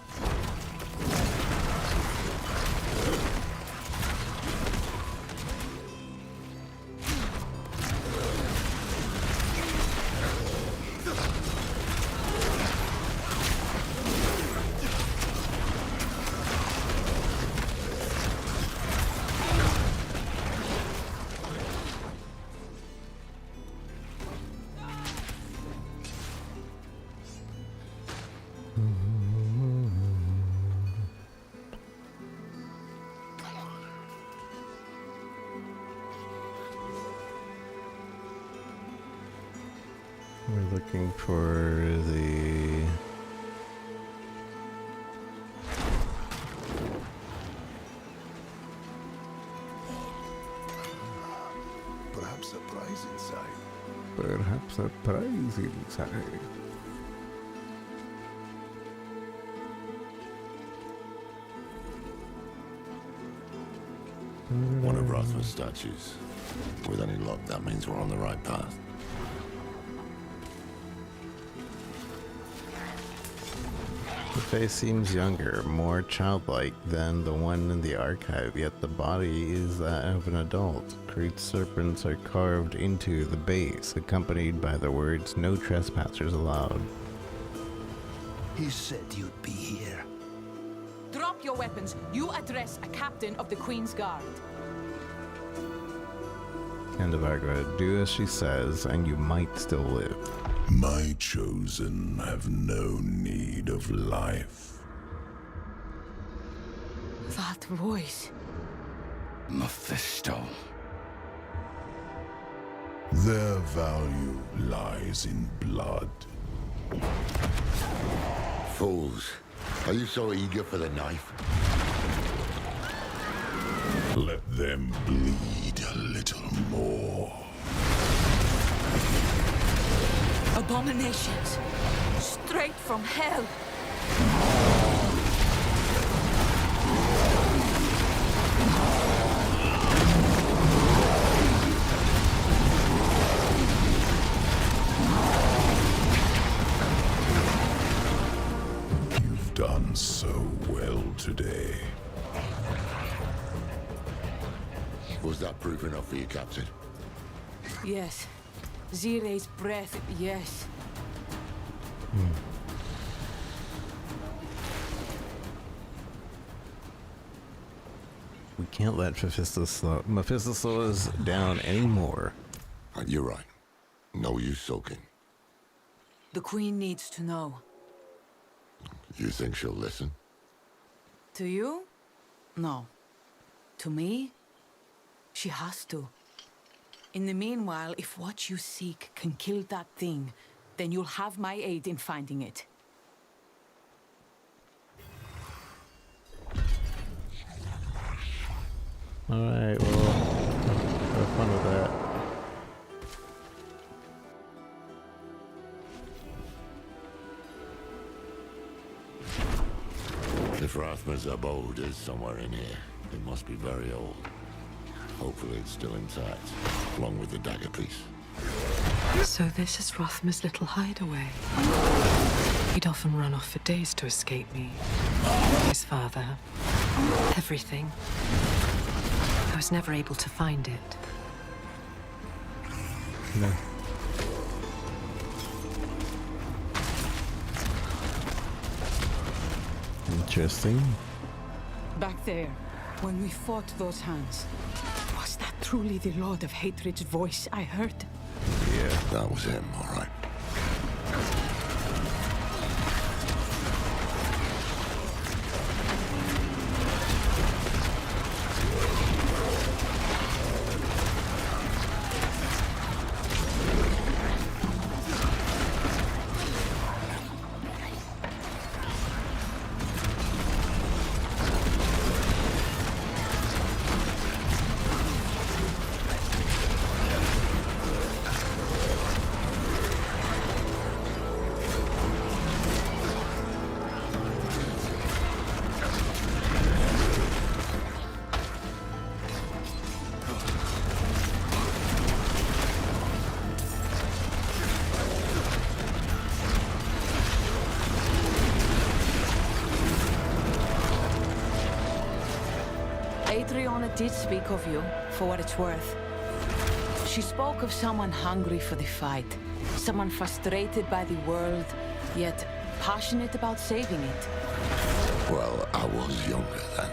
looking for the... Perhaps a prize inside. Perhaps a prize inside. One of Rothman's statues. With any luck, that means we're on the right path. The face seems younger, more childlike than the one in the archive, yet the body is that of an adult. Great serpents are carved into the base, accompanied by the words, "No trespassers allowed." He said you'd be here. Drop your weapons. You address a captain of the Queen's Guard. Candevarga, do as she says, and you might still live. My chosen have no need of life. That voice. Mephisto. Their value lies in blood. Fools. Are you so eager for the knife? Let them bleed a little more. Abominations. Straight from hell. You've done so well today. Was that proof enough for you, Captain? Yes. Zire's breath, yes. We can't let Mephisto slow us down anymore. You're right. No use sulking. The Queen needs to know. You think she'll listen? To you? No. To me? She has to. In the meanwhile, if what you seek can kill that thing, then you'll have my aid in finding it. Alright, well, have fun with that. If Rathma's abode is somewhere in here, it must be very old. Hopefully it's still intact, along with the dagger piece. So this is Rothma's little hideaway. He'd often run off for days to escape me. His father. Everything. I was never able to find it. No. Interesting. Back there, when we fought those hands, was that truly the Lord of Hatred's voice I heard? Yeah, that was him, all right. Adriana did speak of you, for what it's worth. She spoke of someone hungry for the fight, someone frustrated by the world, yet passionate about saving it. Well, I was younger then.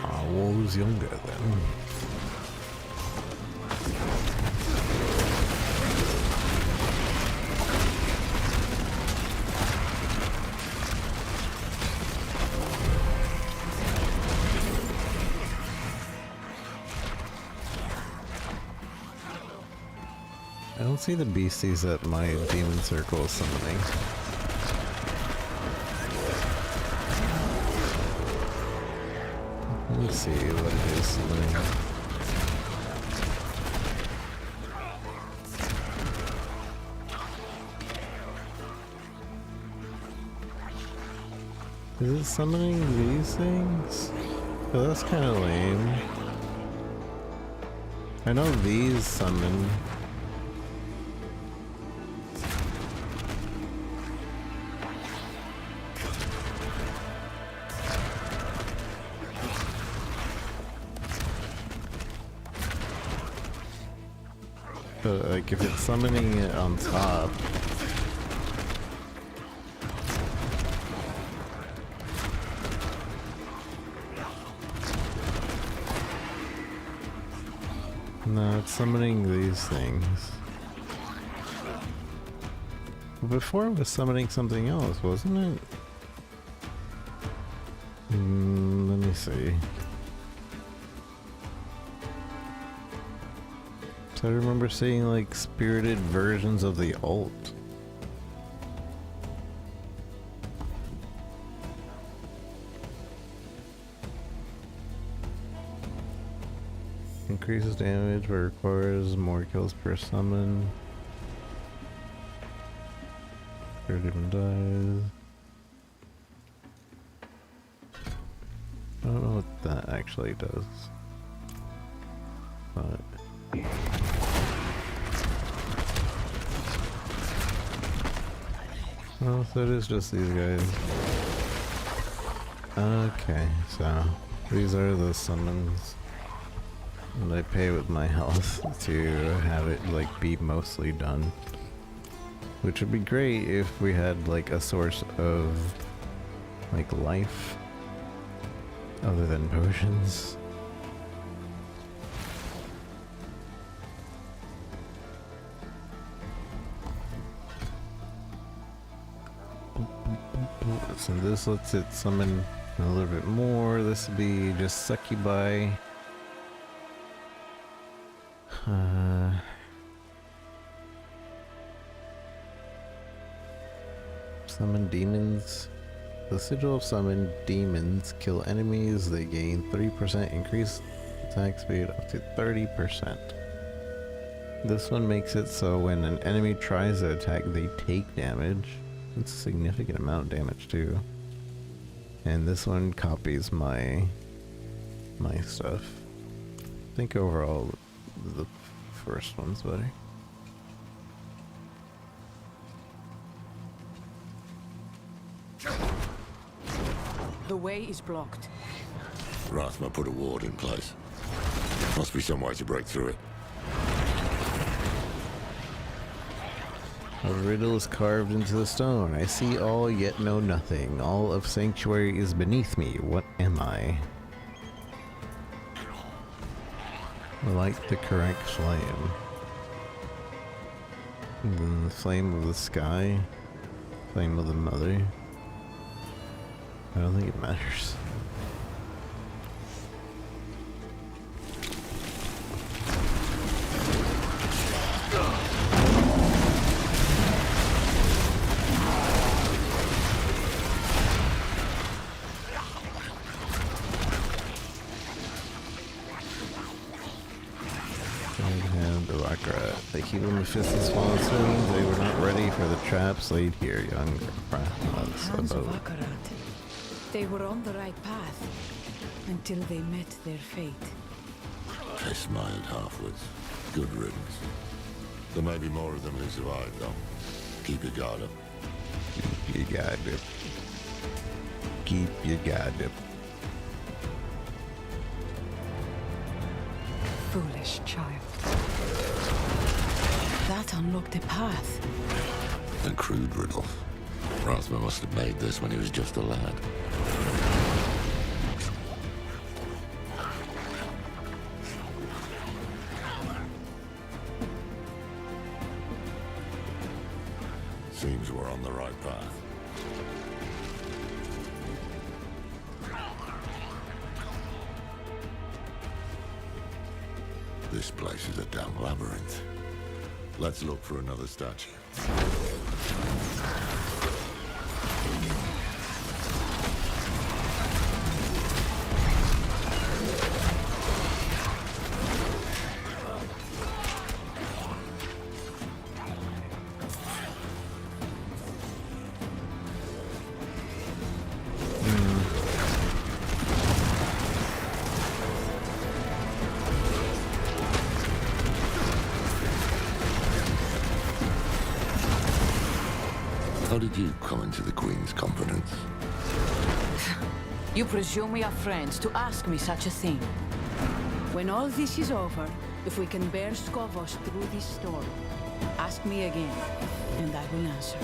I was younger then. don't see the beasties that my demon circle is summoning. Let's see what it is summoning. Is it summoning these things? Oh, that's kind of lame. I know these summon. But like if it's summoning it on top. No, it's summoning these things. Before it was summoning something else, wasn't it? Let me see. So I remember seeing like spirited versions of the ult. Increases damage but requires more kills per summon. Spirit even dies. I don't know what that actually does. But oh, so it is just these guys. Okay, so these are the summons. And I pay with my health to have it like be mostly done. Which would be great if we had like a source of like life other than potions. So this lets it summon a little bit more. This would be just succubi. Summon demons. The sigil of summoned demons kill enemies. They gain 3% increased attack speed up to 30%. This one makes it so when an enemy tries to attack, they take damage. It's a significant amount of damage too. And this one copies my stuff. I think overall the first one's better. The way is blocked. Rathma put a ward in place. Must be some way to break through it. A riddle is carved into the stone. I see all, yet know nothing. All of sanctuary is beneath me. What am I? Light the correct flame. And then the flame of the sky. Flame of the mother. I don't think it matters. They keep Mephisto's fallen stones. They were not ready for the traps laid here, young Hands of Akarat. They were on the right path until they met their fate. They smiled halfwards. Good riddance. There may be more of them who survive, though. Keep your guard up. Keep your guard up. Keep your guard up. Foolish child. That unlocked a path. A crude riddle. Rathma must have made this when he was just a lad. Seems we're on the right path. This place is a damn labyrinth. Let's look for another statue. How did you come into the Queen's confidence? You presume we are friends to ask me such a thing. When all this is over, if we can bear Skovos through this storm, ask me again, and I will answer.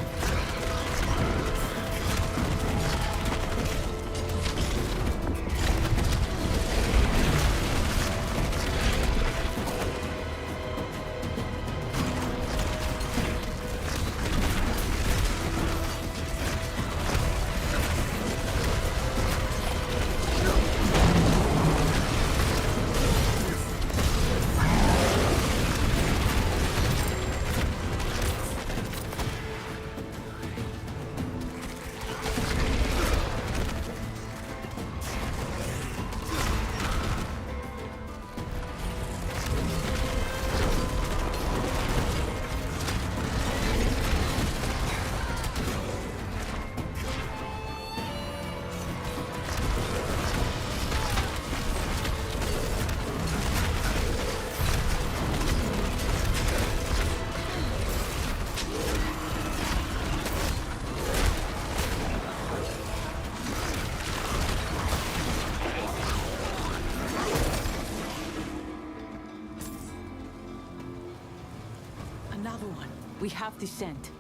Another one. We have descent.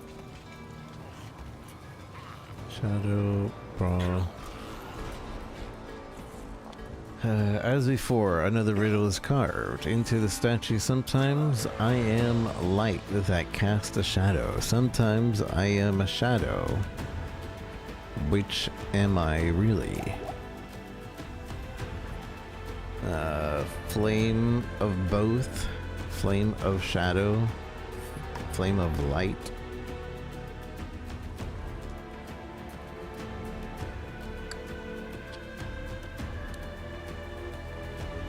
Shadow Brawl. As before, another riddle is carved into the statue. Sometimes I am light that casts a shadow. Sometimes I am a shadow. Which am I really? Flame of both. Flame of shadow. Flame of light.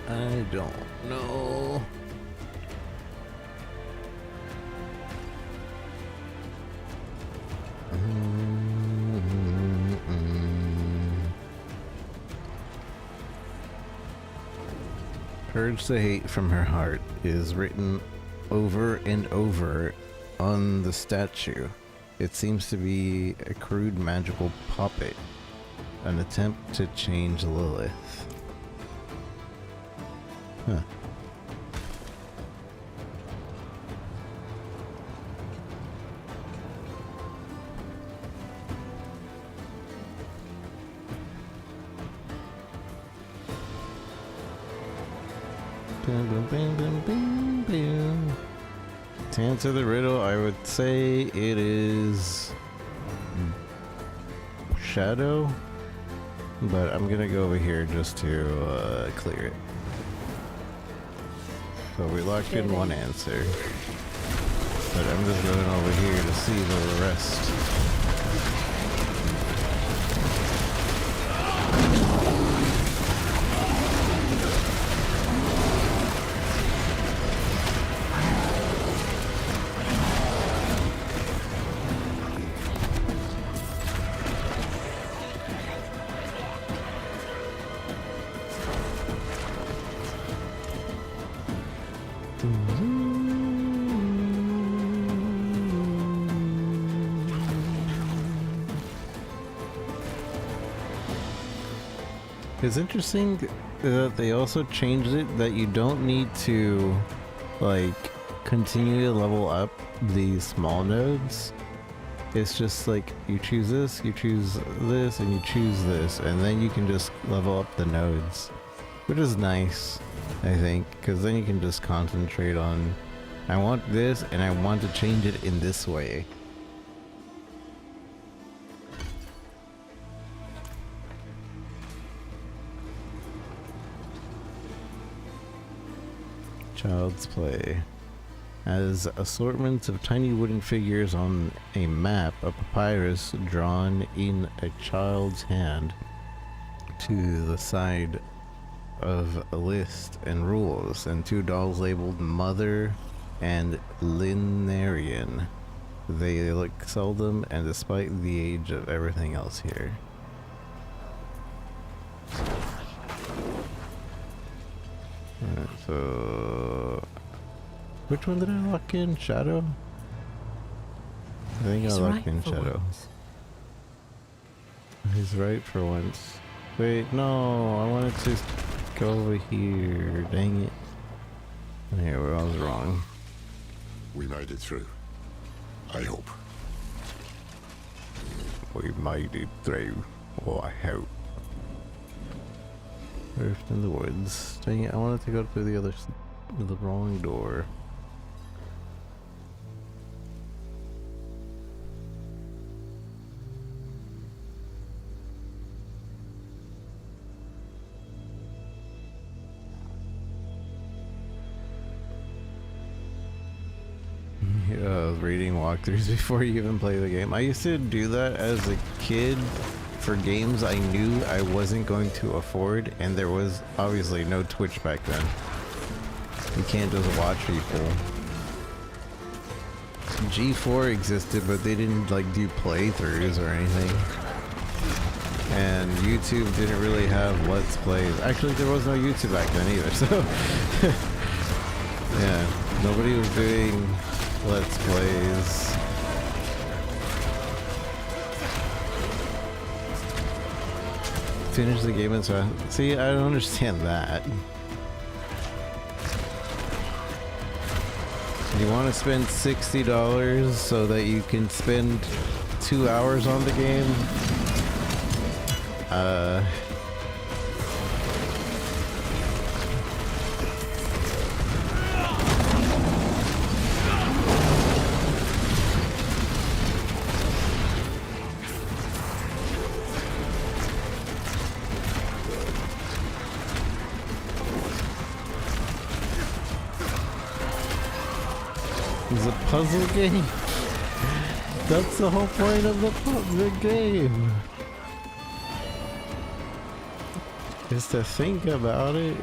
I don't know. Purge the hate from her heart is written over and over on the statue. It seems to be a crude magical puppet, an attempt to change Lilith. Huh. To answer the riddle, I would say it is shadow, but I'm gonna go over here just to clear it. So we locked in one answer, but I'm just going over here to see the rest. It's interesting that they also changed it that you don't need to like continue to level up these small nodes. It's just like you choose this, you choose this, and you choose this, and then you can just level up the nodes, which is nice, I think, because then you can just concentrate on I want this and I want to change it in this way. Child's Play. as assortments of tiny wooden figures on a map, a papyrus drawn in a child's hand to the side of a list and rules, and 2 dolls labeled Mother and Linnarian. They look seldom, and despite the age of everything else here. Alright, so which one did I lock in? Shadow? I think I locked in Shadow. He's right for once. Wait, no, I wanted to go over here. Dang it. Here, I was wrong. We made it through. I hope. We made it through. Oh, I hope. Rift in the woods. Dang it, I wanted to go through the wrong door. Reading walkthroughs before you even play the game. I used to do that as a kid for games I knew I wasn't going to afford, and there was obviously no Twitch back then. You can't just watch people. G4 existed, but they didn't like do playthroughs or anything. And YouTube didn't really have Let's Plays. Actually, there was no YouTube back then either, so yeah, nobody was doing Let's Plays. Finish the game and so see, I don't understand that. You want to spend $60 so that you can spend 2 hours on the game? It's a puzzle game. That's the whole point of the game. Is to think about it.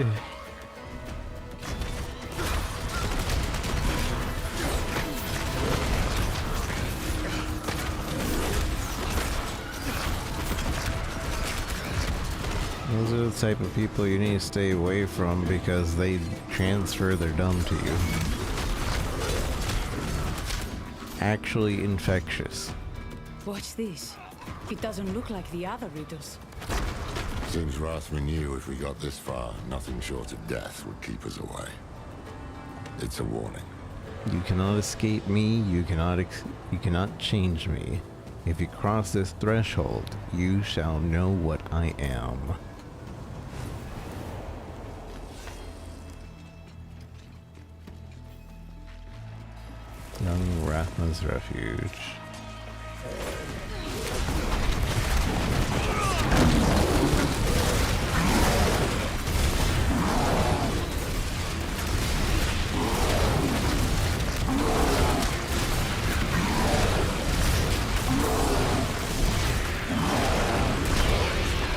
Those are the type of people you need to stay away from because they transfer their dumb to you. Actually infectious. Watch this. It doesn't look like the other riddles. Seems Rathman knew if we got this far, nothing short of death would keep us away. It's a warning. You cannot escape me. You cannot change me. If you cross this threshold, you shall know what I am. Young Rathman's Refuge.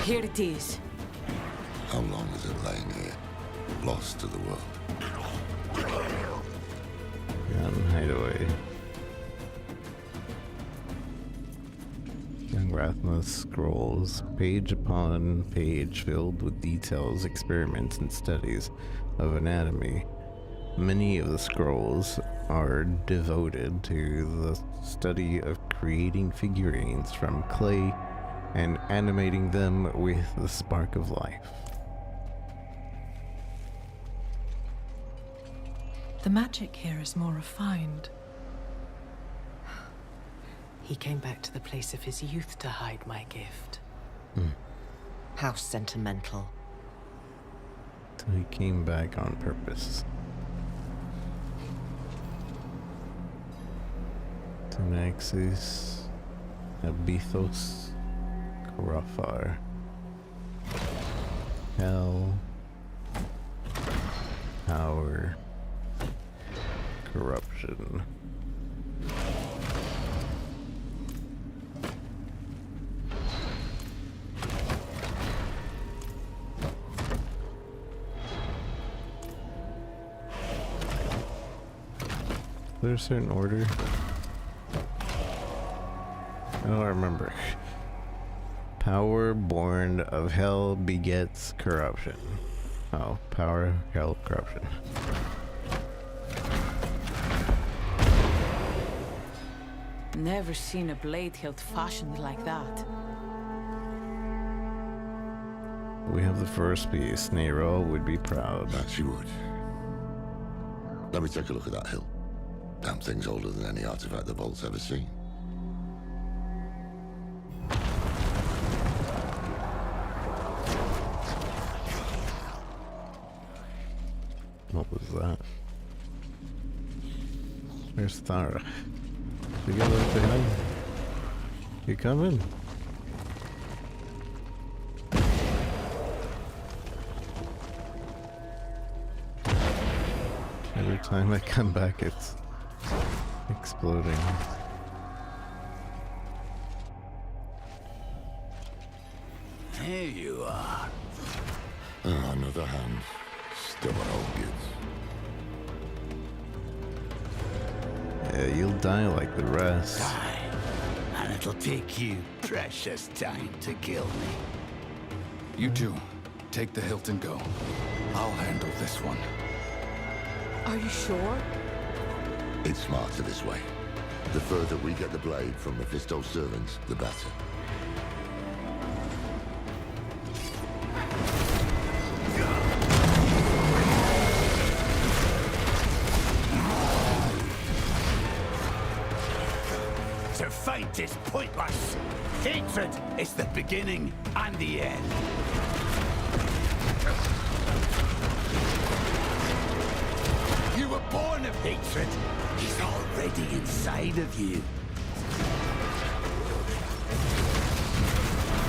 Here it is. How long is it laying here? Lost to the world. Gun hideaway. Young Rathma's scrolls, page upon page filled with details, experiments, and studies of anatomy. Many of the scrolls are devoted to the study of creating figurines from clay and animating them with the spark of life. The magic here is more refined. He came back to the place of his youth to hide my gift. Hmm. How sentimental. So he came back on purpose. Tenaxis, Abithos, Karafar, Hell, Power, Corruption. corruption. Is there a certain order? I don't remember. Power born of hell begets corruption. Oh, power, hell, corruption. Never seen a blade hilt fashioned like that. We have the first piece. Nero would be proud. That she would. Let me take a look at that hilt. Damn thing's older than any artifact the Vault's ever seen. What was that? Where's Thara? You got left behind? You coming? Every time I come back, it's exploding. Here you are. Another hand. Still an old goods. Yeah, you'll die like the rest. Die. And it'll take you precious time to kill me. You two, take the hilt and go. I'll handle this one. Are you sure? It's smarter this way. The further we get the blade from Mephisto's servants, the better. To fight is pointless. Hatred is the beginning and the end. You were born of hatred. He's already inside of you.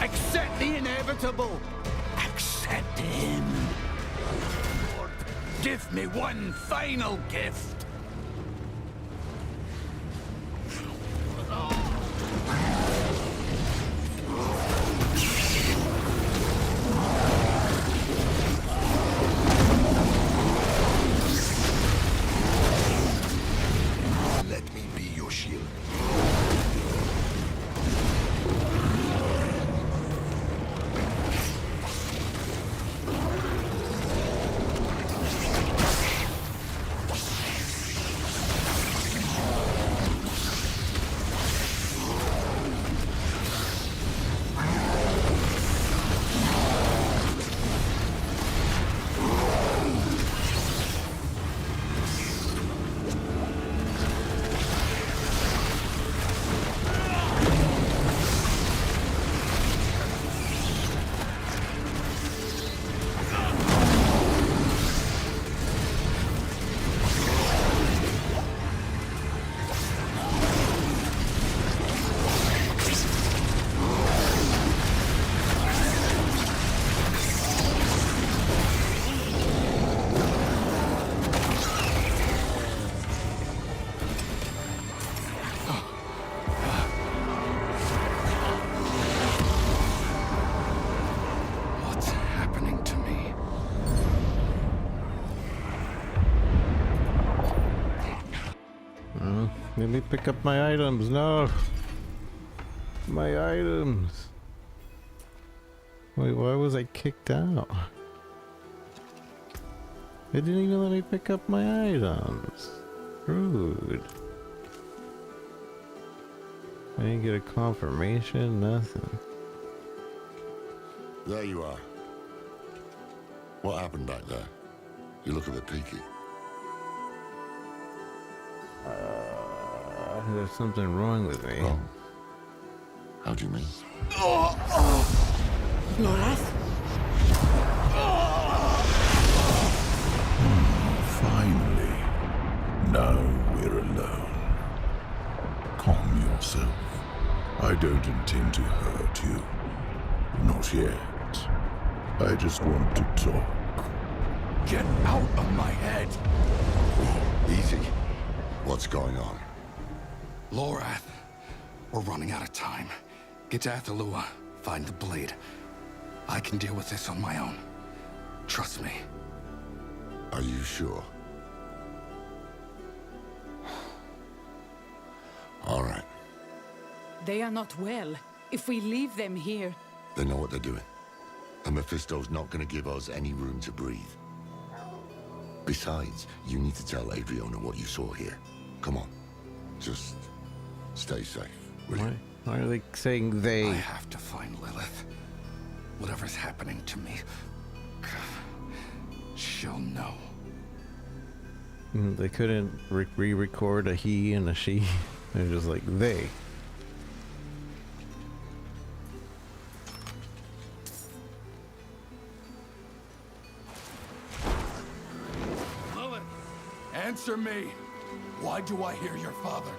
Accept the inevitable. Accept him. Lord, give me one final gift. Let me pick up my items. No. My items. Wait, why was I kicked out? They didn't even let me pick up my items. Rude. I didn't get a confirmation, nothing. There you are. What happened back there? You look a bit peaky. There's something wrong with me. Wrong? How do you mean? Lorath? Finally. Now we're alone. Calm yourself. I don't intend to hurt you. Not yet. I just want to talk. Get out of my head! Easy. What's going on? Lorath. We're running out of time. Get to Athalua. Find the blade. I can deal with this on my own. Trust me. Are you sure? All right. They are not well. If we leave them here... They know what they're doing. And Mephisto's not gonna give us any room to breathe. Besides, you need to tell Adriana what you saw here. Come on. Just stay safe, will you? Why are they saying they? I have to find Lilith. Whatever's happening to me, she'll know. They couldn't re-record a he and a she. They're just like they. Lilith, answer me. Why do I hear your father?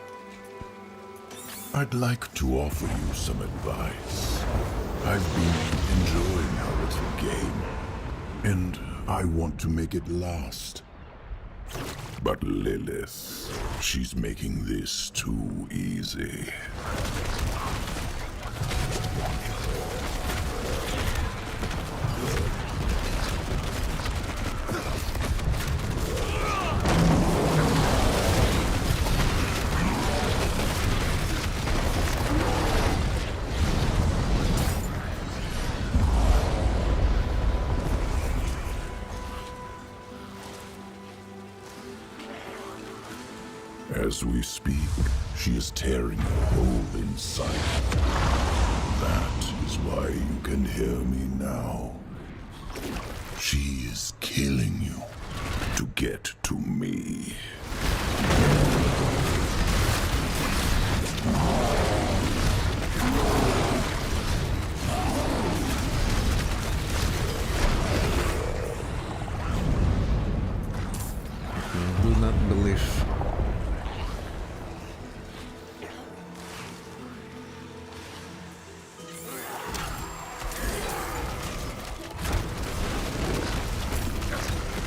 I'd like to offer you some advice. I've been enjoying our little game, and I want to make it last. But Lilith, she's making this too easy. As we speak, she is tearing a hole inside. That is why you can hear me now. She is killing you to get to me. Do not believe.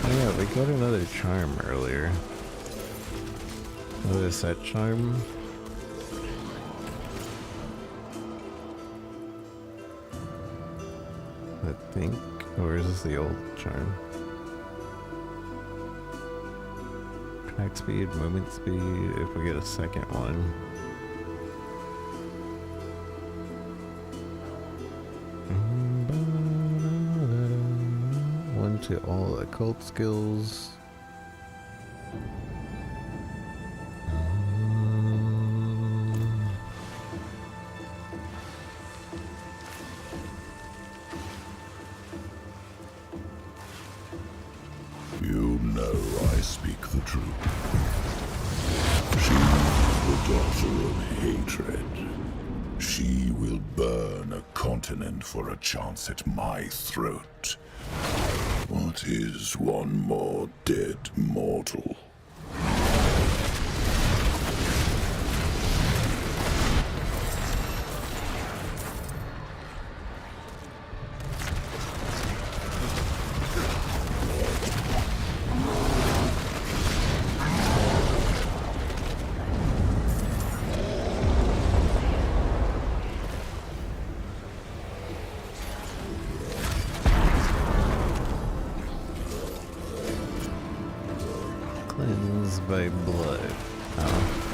Yeah, we got another charm earlier. What is that charm? I think. Or is this the old charm? Attack speed, movement speed, if we get a second one. One to all occult skills. You know I speak the truth. She is the daughter of hatred. She will burn a continent for a chance at my throat. What is one more dead mortal? Cleansed by blood. Oh.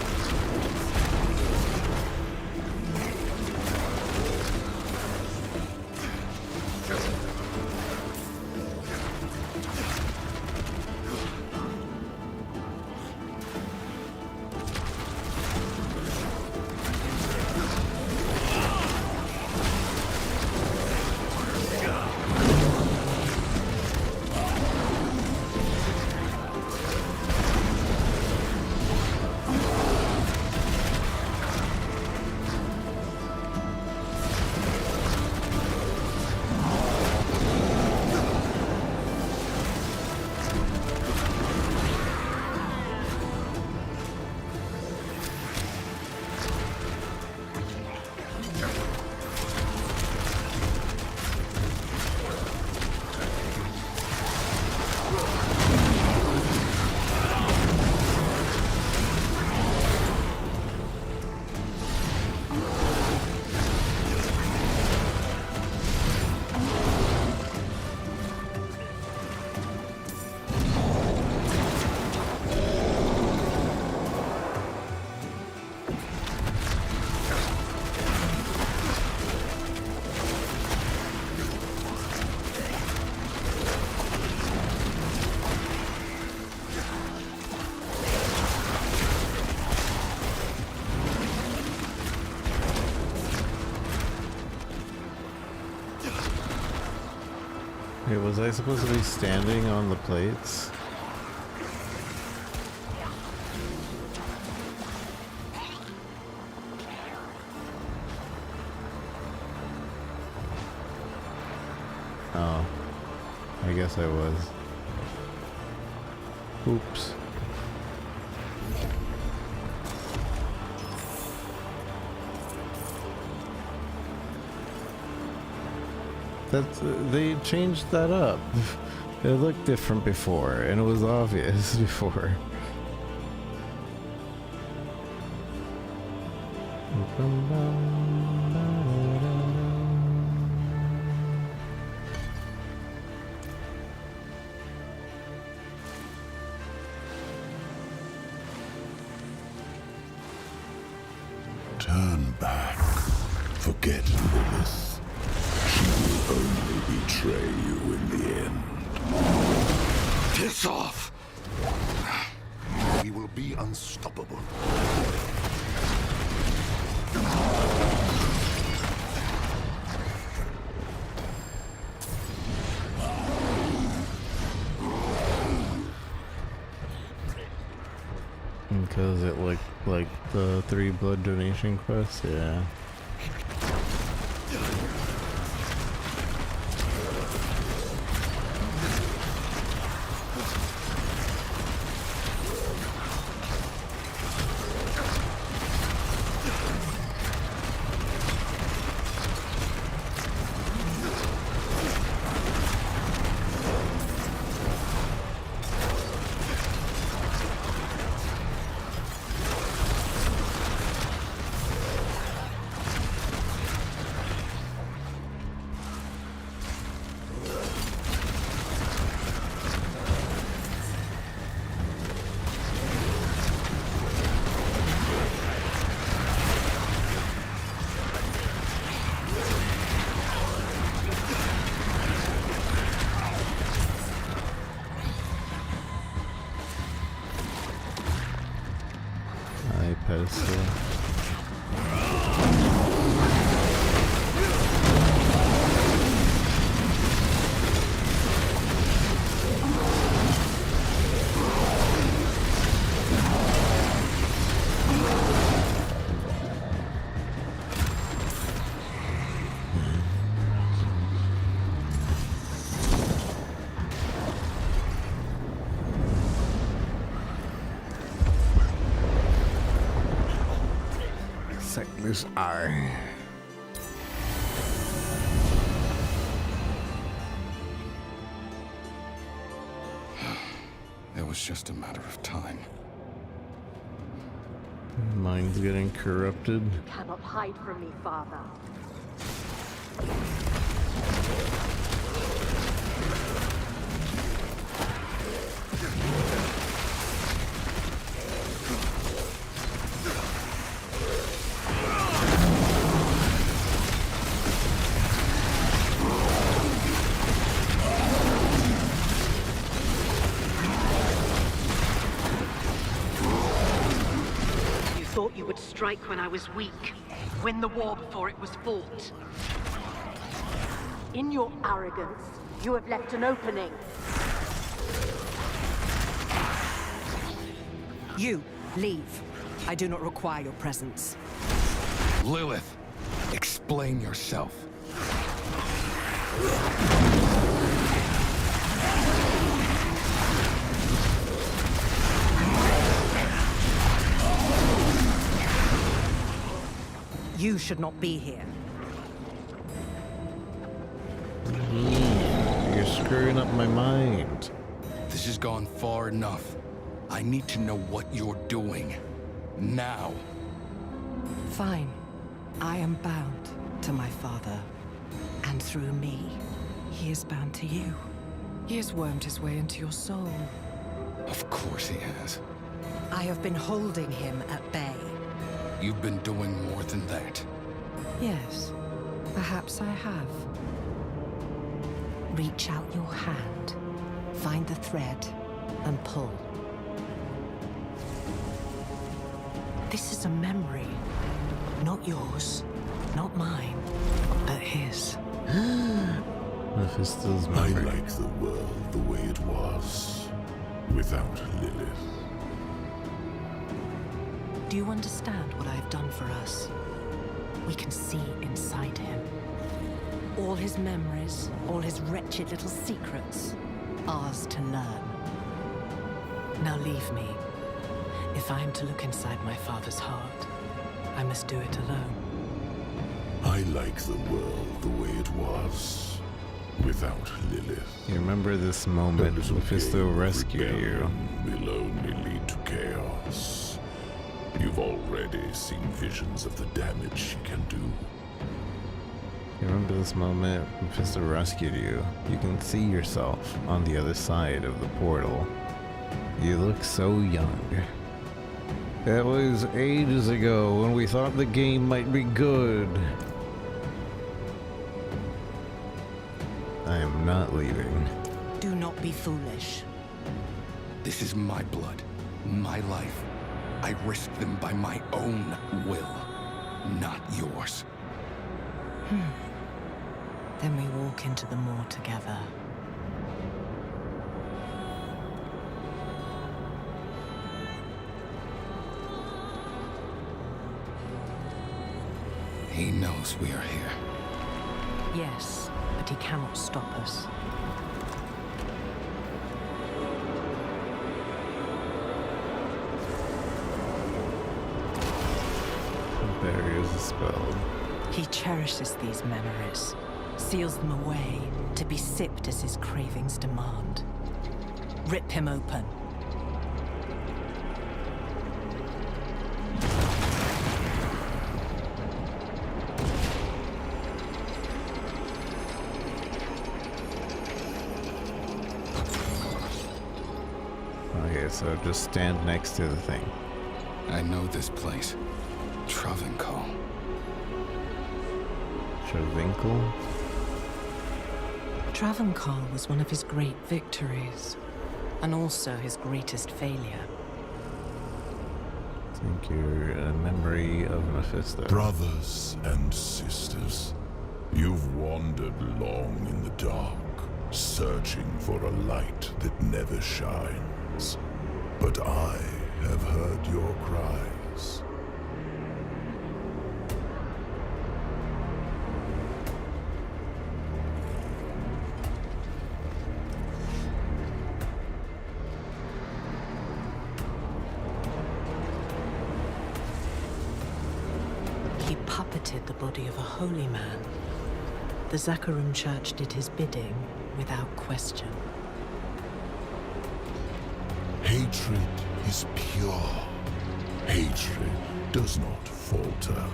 Wait, was I supposed to be standing on the plates? Oh. I guess I was. Oops. They changed that up. It looked different before, and it was obvious before. Turn back. Forget Lilith. She will only betray you in the end. Piss off! We will be unstoppable. Because it looked like the 3 blood donation quests, yeah. Pedestal. Sightless eye. It was just a matter of time. Mind's getting corrupted. You cannot hide from me, Father. Thought you would strike when I was weak, win the war before it was fought. In your arrogance, you have left an opening. You, leave. I do not require your presence. Lilith, explain yourself. You should not be here. You're screwing up my mind. This has gone far enough. I need to know what you're doing. Now. Fine. I am bound to my father. And through me, he is bound to you. He has wormed his way into your soul. Of course he has. I have been holding him at bay. You've been doing more than that. Yes, perhaps I have. Reach out your hand, find the thread, and pull. This is a memory. Not yours, not mine, but his. Mephisto's I memory. like the world the way it was, without Lilith. Do you understand what I have done for us? We can see inside him. All his memories, all his wretched little secrets, ours to learn. Now leave me. If I am to look inside my father's heart, I must do it alone. I like the world the way it was, without Lilith. You remember this moment Mephisto rescued you. Will only lead to chaos. You've already seen visions of the damage she can do. You remember this moment Mephisto rescued you? You can see yourself on the other side of the portal. You look so young. That was ages ago when we thought the game might be good. I am not leaving. Do not be foolish. This is my blood, my life. I risk them by my own will, not yours. Then we walk into the moor together. He knows we are here. Yes, but he cannot stop us. The barrier is a spell. He cherishes these memories, seals them away to be sipped as his cravings demand. Rip him open. Okay, so just stand next to the thing. I know this place. Travancore. Travinkel? Travancore was one of his great victories, and also his greatest failure. I think you're a memory of Mephisto. Brothers and sisters, you've wandered long in the dark, searching for a light that never shines. But I have heard your cries. He puppeted the body of a holy man. The Zakharum Church did his bidding without question. Hatred is pure. Hatred does not falter.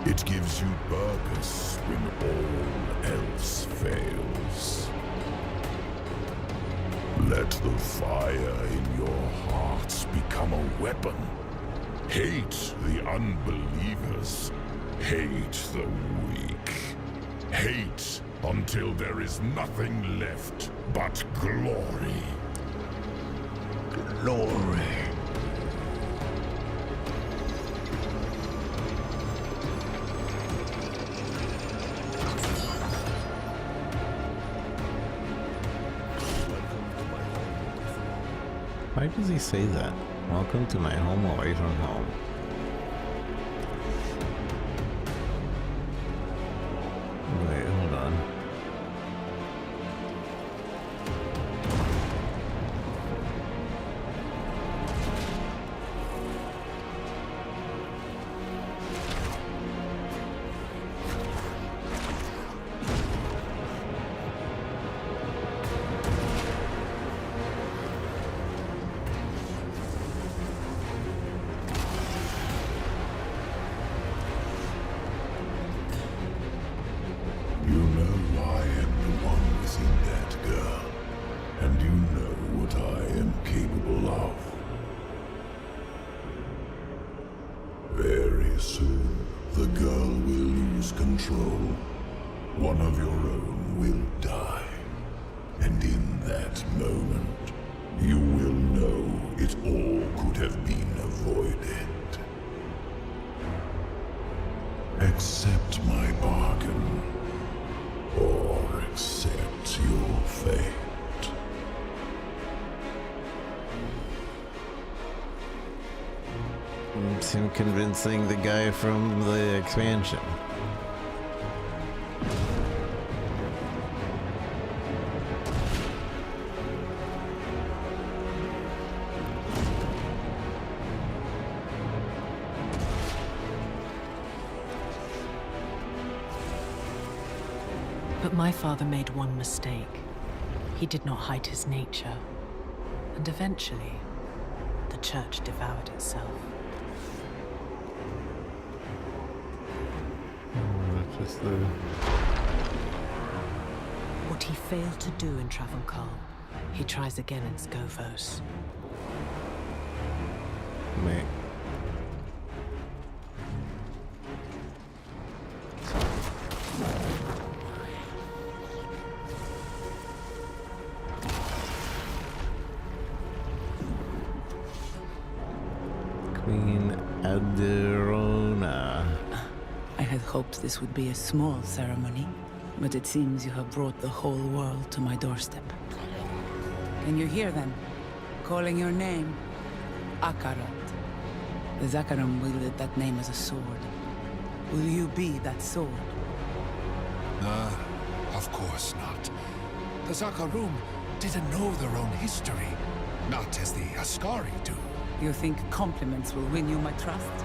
It gives you purpose when all else fails. Let the fire in your hearts become a weapon. Hate the unbelievers. Hate the weak. Hate until there is nothing left but glory. Glory. Why does he say that? Welcome to my home away from home. Wait, hold on. You know I am the one within that girl, and you know what I am capable of. Very soon, the girl will lose control. One of your own will die. And in that moment, you will know it all could have been avoided. Accept my bargain, or accept It's him convincing the guy from the expansion. But my father made one mistake. He did not hide his nature. And eventually, the church devoured itself. Just the... What he failed to do in Travancore, he tries again in Skovos. Mate. Queen Adirona. I had hoped this would be a small ceremony, but it seems you have brought the whole world to my doorstep. Can you hear them? Calling your name? Akarat. The Zakarum wielded that name as a sword. Will you be that sword? Of course not. The Zakarum didn't know their own history, not as the Ascari do. You think compliments will win you my trust?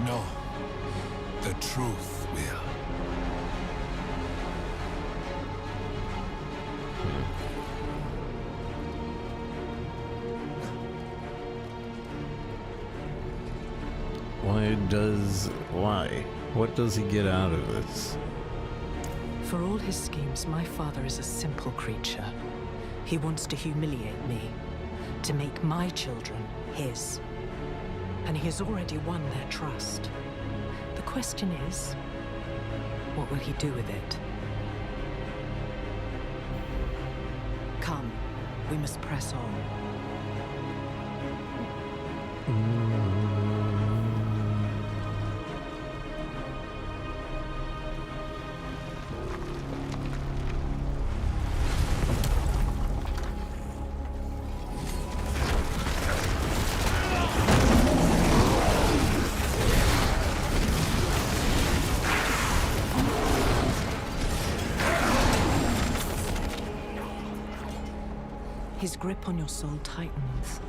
No. The truth will. Why? What does he get out of this? For all his schemes, my father is a simple creature. He wants to humiliate me, to make my children his. And he has already won their trust. The question is, what will he do with it? Come, we must press on. His grip on your soul tightens,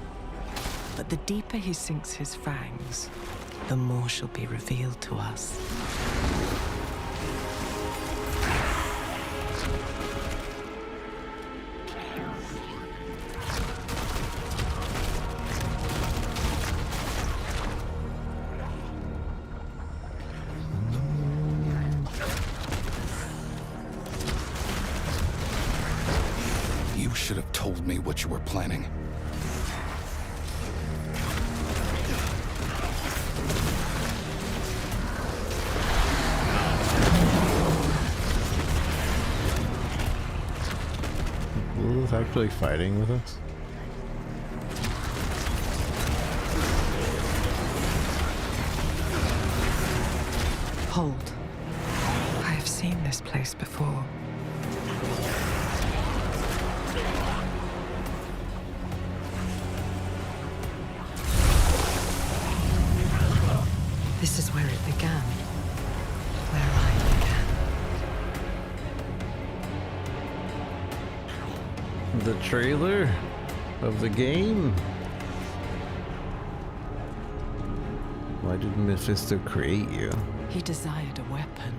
but the deeper he sinks his fangs, the more shall be revealed to us. You should have told me what you were planning. Lulu's actually fighting with us? Hold. I have seen this place before. This is where it began. Where I began. The trailer of the game? Why did Mephisto create you? He desired a weapon.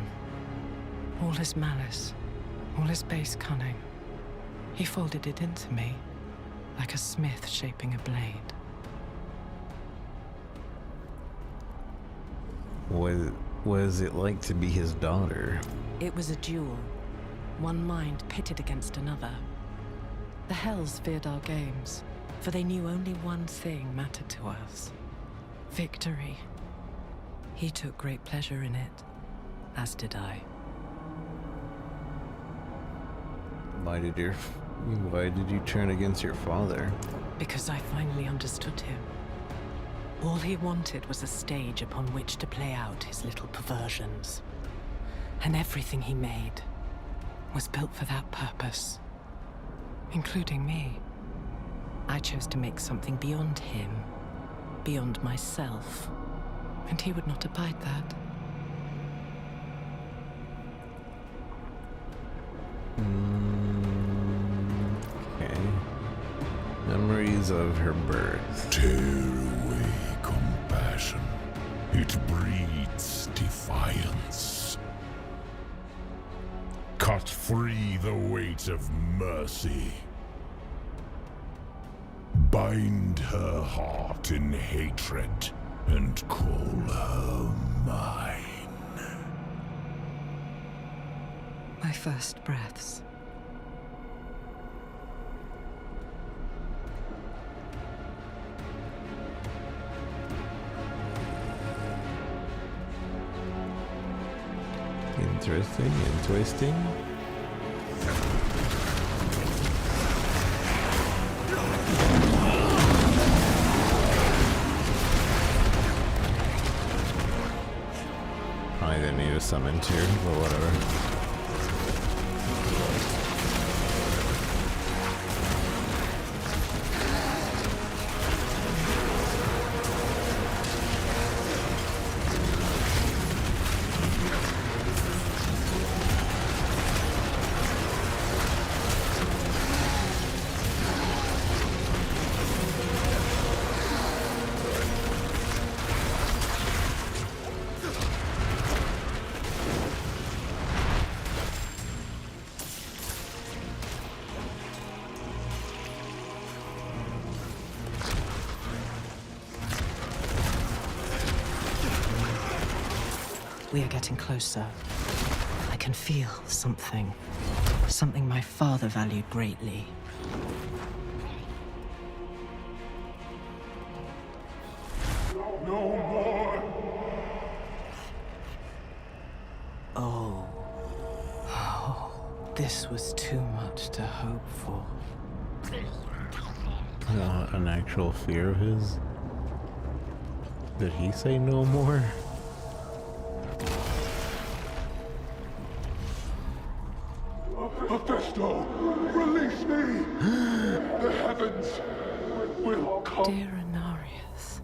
All his malice, all his base cunning. He folded it into me, like a smith shaping a blade. What was it like to be his daughter? It was a duel. One mind pitted against another. The Hells feared our games, for they knew only one thing mattered to us. Victory. He took great pleasure in it, as did I. Why did you turn against your father? Because I finally understood him. All he wanted was a stage upon which to play out his little perversions. And everything he made was built for that purpose. Including me. I chose to make something beyond him. beyond myself. And he would not abide that. Okay. Memories of her birth. Tear away compassion. It breeds defiance. Cut free the weight of mercy. Bind her heart in hatred and call her mine. My first breaths. Interesting and twisting. Probably didn't need a summon tier, but whatever. We are getting closer. I can feel something. Something my father valued greatly. No more! Oh. This was too much to hope for. An actual fear of his? Did he say no more? Mephisto, release me! The heavens will come. Dear Inarius,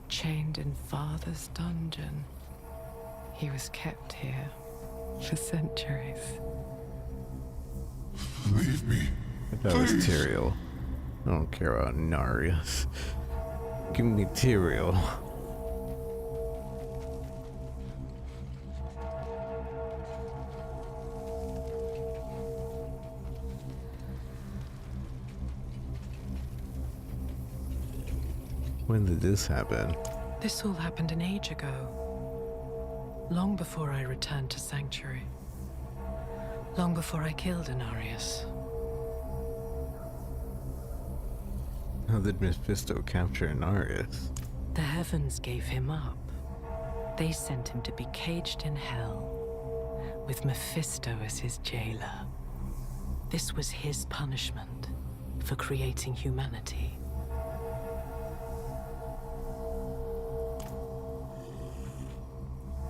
chained in Father's dungeon, he was kept here for centuries. Leave me. That was Tyrael. I don't care about Narius. Give me Tyrael. When did this happen? This all happened an age ago. Long before I returned to Sanctuary. Long before I killed Inarius. How did Mephisto capture Inarius? The heavens gave him up. They sent him to be caged in hell, with Mephisto as his jailer. This was his punishment for creating humanity.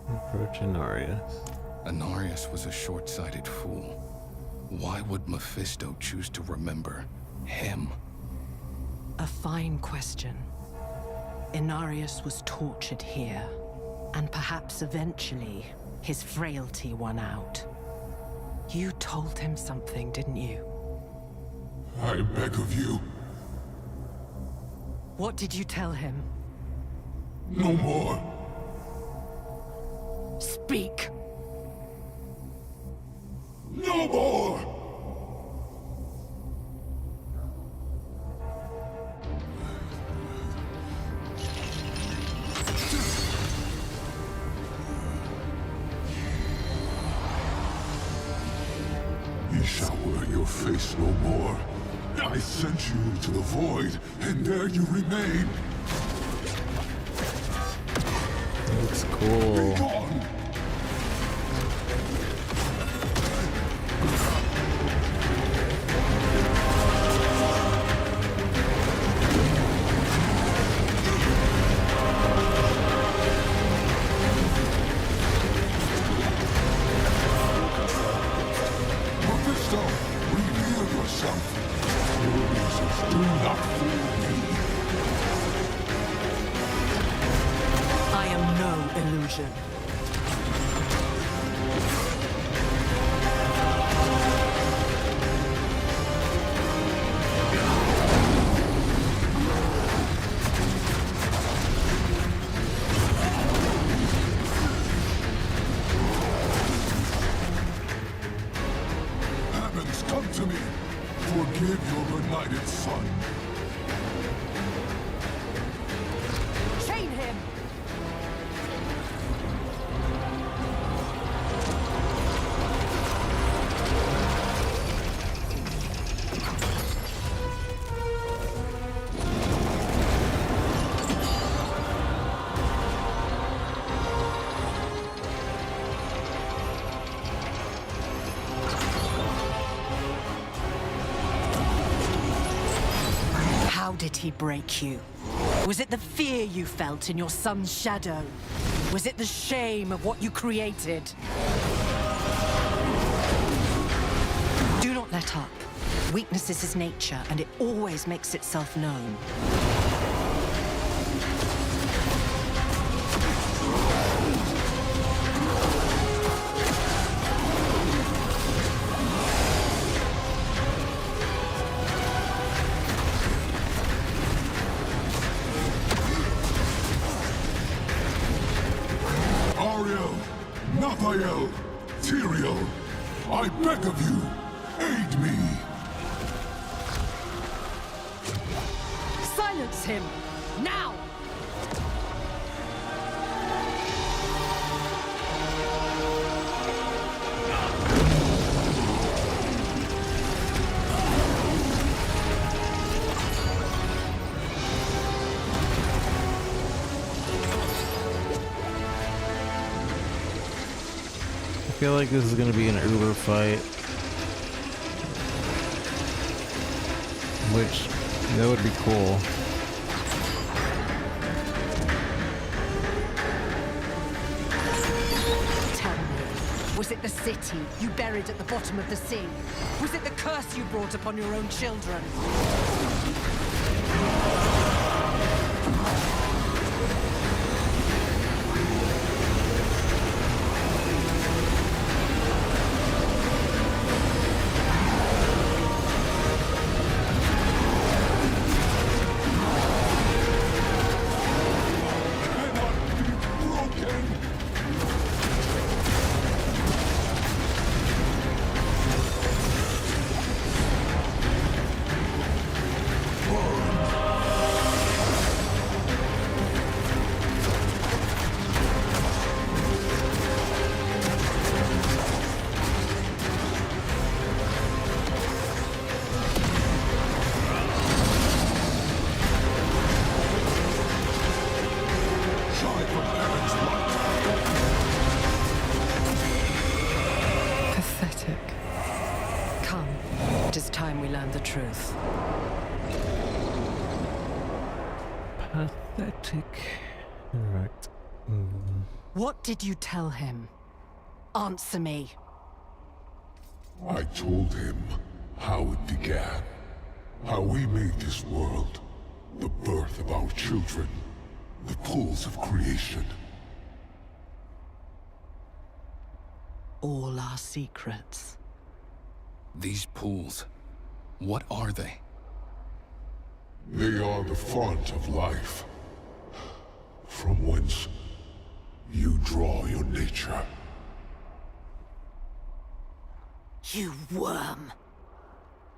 Approach Inarius. Inarius was a short-sighted fool. Why would Mephisto choose to remember him? A fine question. Inarius was tortured here, and perhaps eventually his frailty won out. You told him something, didn't you? I beg of you. What did you tell him? No more. Speak! No more! Ye shall wear your face no more. I sent you to the void, and there you remain. Looks cool. Be gone. Mephisto, reveal yourself. Your reasons do not fool me. illusion. Heavens, come to me! Forgive your benighted son. Chain him! How did he break you? Was it the fear you felt in your son's shadow? Was it the shame of what you created? Do not let up. Weakness is his nature, and it always makes itself known. Ariel, Naphael, Tyrael, I beg of you, aid me! Silence him! Now! I feel like this is gonna be an Uber fight, which that would be cool. Tell me, was it the city you buried at the bottom of the sea? Was it the curse you brought upon your own children? Pathetic. Come, it is time we learn the truth. Pathetic. Right. What did you tell him? Answer me. I told him how it began, how we made this world, the birth of our children, the pools of creation. All our secrets. These pools, what are they? They are the font of life, from whence you draw your nature. You worm!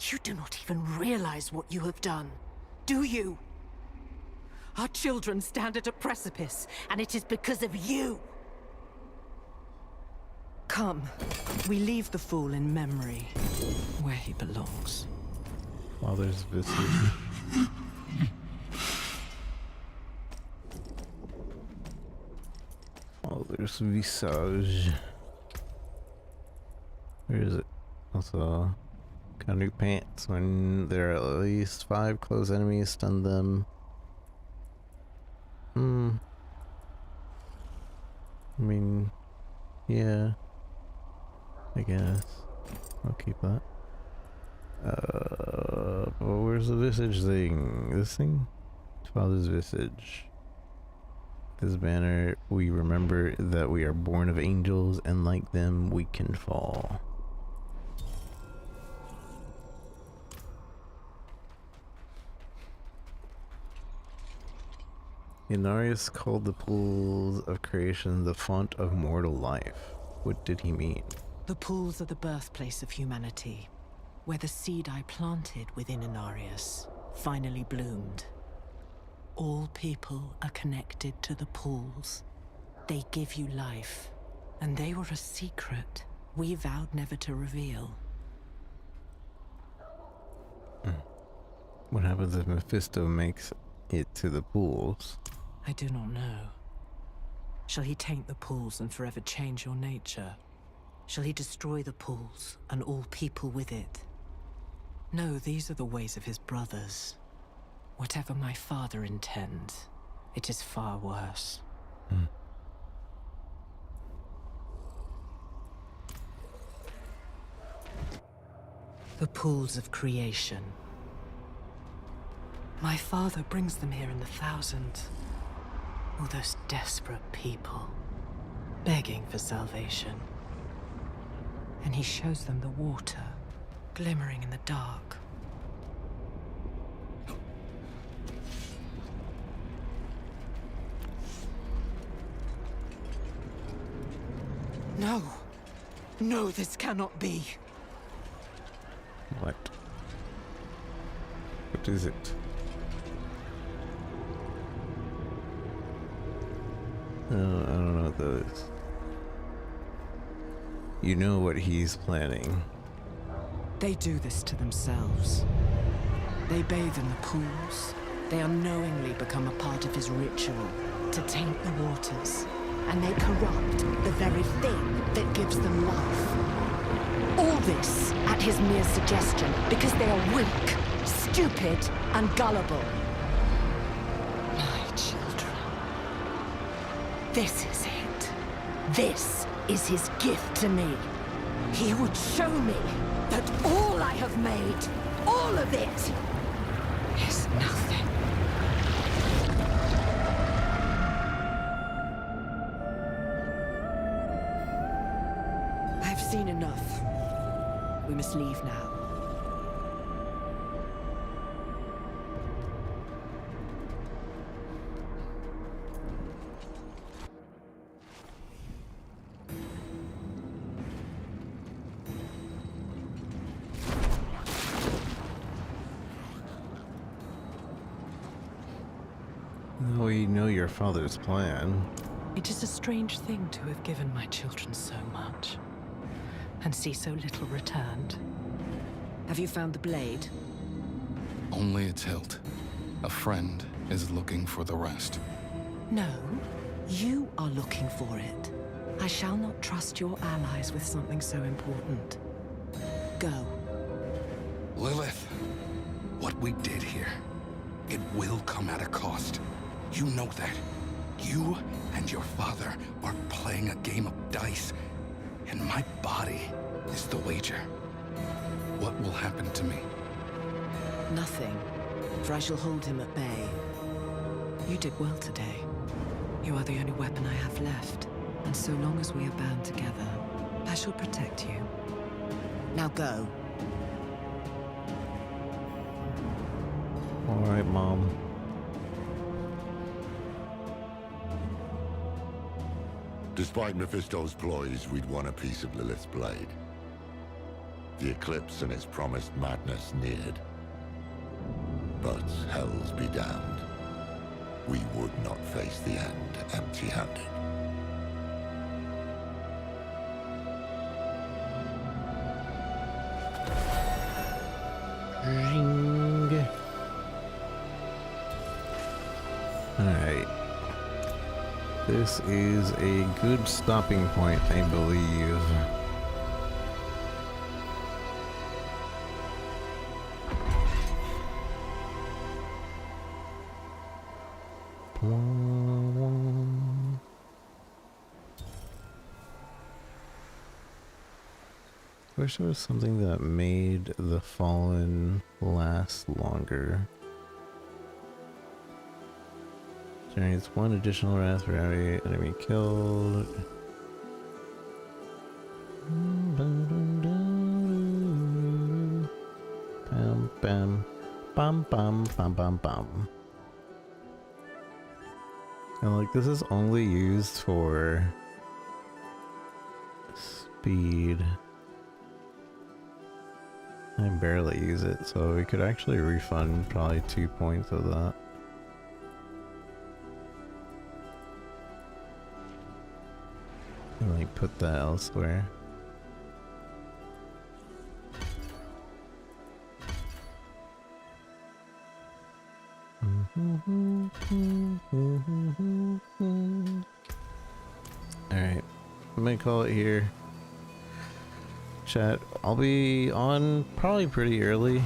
You do not even realize what you have done, do you? Our children stand at a precipice, and it is because of you! Come, we leave the fool in memory, where he belongs. Father's visage. Father's visage. Where is it? Also, got new pants. When there are at least 5 close enemies, stun them. I mean, yeah. I guess. I'll keep that. Well, where's the visage thing? This thing? Father's visage. this banner, we remember that we are born of angels, and like them, we can fall. Inarius called the pools of creation the font of mortal life. What did he mean? The pools are the birthplace of humanity, where the seed I planted within Inarius finally bloomed. All people are connected to the pools. They give you life, and they were a secret we vowed never to reveal. What happens if Mephisto makes it to the pools? I do not know. Shall he taint the pools and forever change your nature? Shall he destroy the pools and all people with it? No, these are the ways of his brothers. Whatever my father intends, it is far worse. The pools of creation. My father brings them here in the thousands. All those desperate people, begging for salvation. And he shows them the water, glimmering in the dark. No! No, this cannot be! What? What is it? I don't know what that is. You know what he's planning. They do this to themselves. They bathe in the pools. They unknowingly become a part of his ritual to taint the waters. And they corrupt the very thing that gives them life. All this at his mere suggestion because they are weak, stupid, and gullible. My children. This is it. This is his gift to me. He would show me that all I have made, all of it, is nothing. I've seen enough. We must leave now. We know your father's plan. It is a strange thing to have given my children so much, and see so little returned. Have you found the blade? Only its hilt. A friend is looking for the rest. No, you are looking for it. I shall not trust your allies with something so important. Go. Lilith, what we did here, it will come at a cost. You know that. You and your father are playing a game of dice, and my body is the wager. What will happen to me? Nothing, for I shall hold him at bay. You did well today. You are the only weapon I have left, and so long as we are bound together, I shall protect you. Now go. All right, Mom. Despite Mephisto's ploys, we'd won a piece of Lilith's blade. The eclipse and its promised madness neared. But hells be damned. We would not face the end empty-handed. Ring. Alright. This is a good stopping point, I believe. Wish there was something that made the Fallen last longer. Generates 1 additional wrath for every enemy killed. Bam, bam, bam, bam, bam, bam, bam. And like, this is only used for speed. I barely use it, so we could actually refund probably 2 points of that. And like put that elsewhere. Alright, I'm gonna call it here. Chat, I'll be on probably pretty early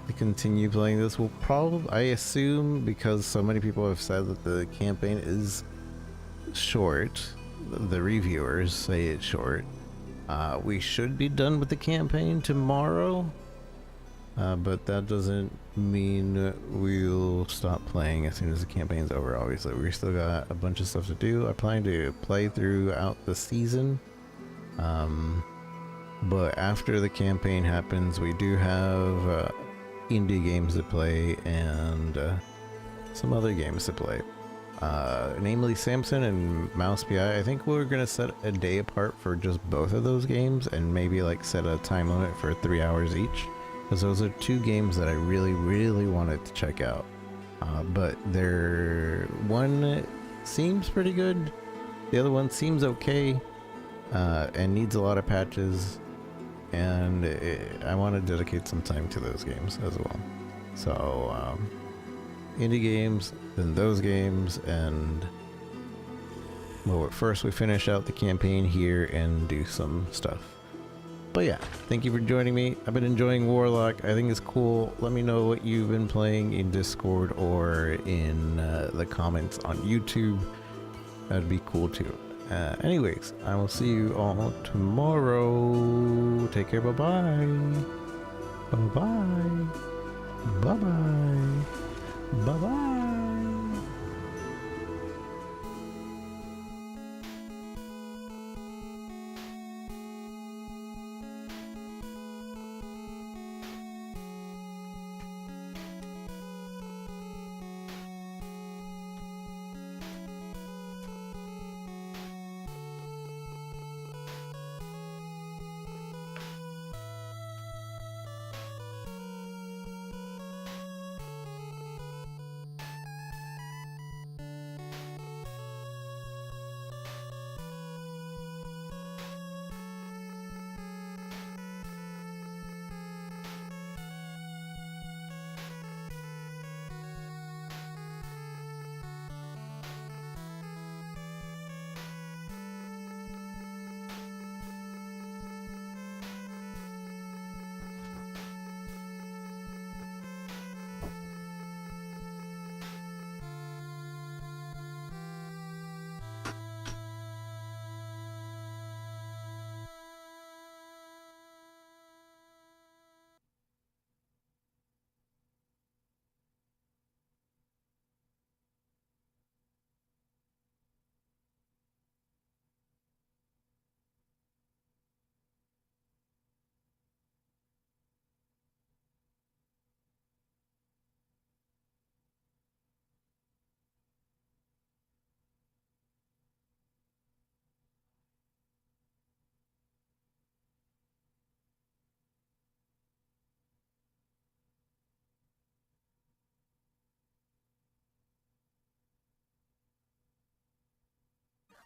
to continue playing this. We'll probably, I assume, because so many people have said that the campaign is short, the reviewers say it's short, we should be done with the campaign tomorrow, but that doesn't mean we'll stop playing as soon as the campaign's over. Obviously, we still got a bunch of stuff to do. I plan to play throughout the season, but after the campaign happens, we do have indie games to play and some other games to play. Namely Samson and Mouse PI. I think we're gonna set a day apart for just both of those games and maybe like set a time limit for 3 hours each, because those are 2 games that I really wanted to check out. But one seems pretty good, the other one seems okay, and needs a lot of patches, and I want to dedicate some time to those games as well. So indie games, then those games, and well, first we finish out the campaign here and do some stuff. But yeah, thank you for joining me. I've been enjoying Warlock. I think it's cool. Let me know what you've been playing in Discord or in the comments on YouTube. That'd be cool too. Anyways, I will see you all tomorrow. Take care. Bye-bye. Bye-bye. Bye-bye. Bye-bye.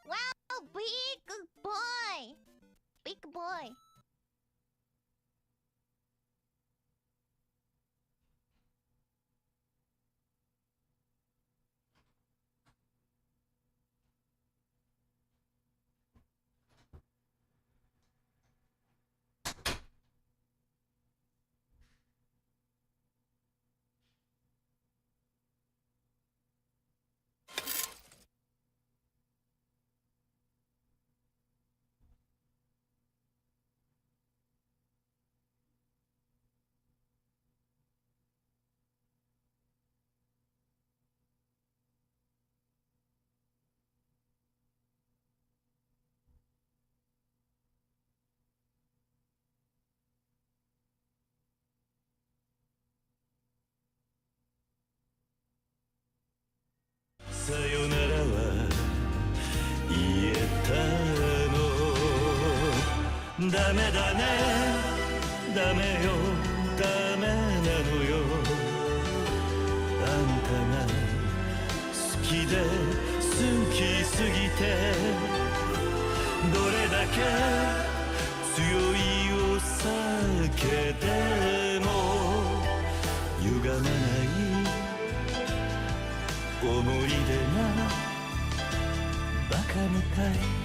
Wow, big boy! Big boy. ダメだねダメよダメなのよあんたが好きで好きすぎてどれだけ強いお酒でも歪まない思い出がバカみたい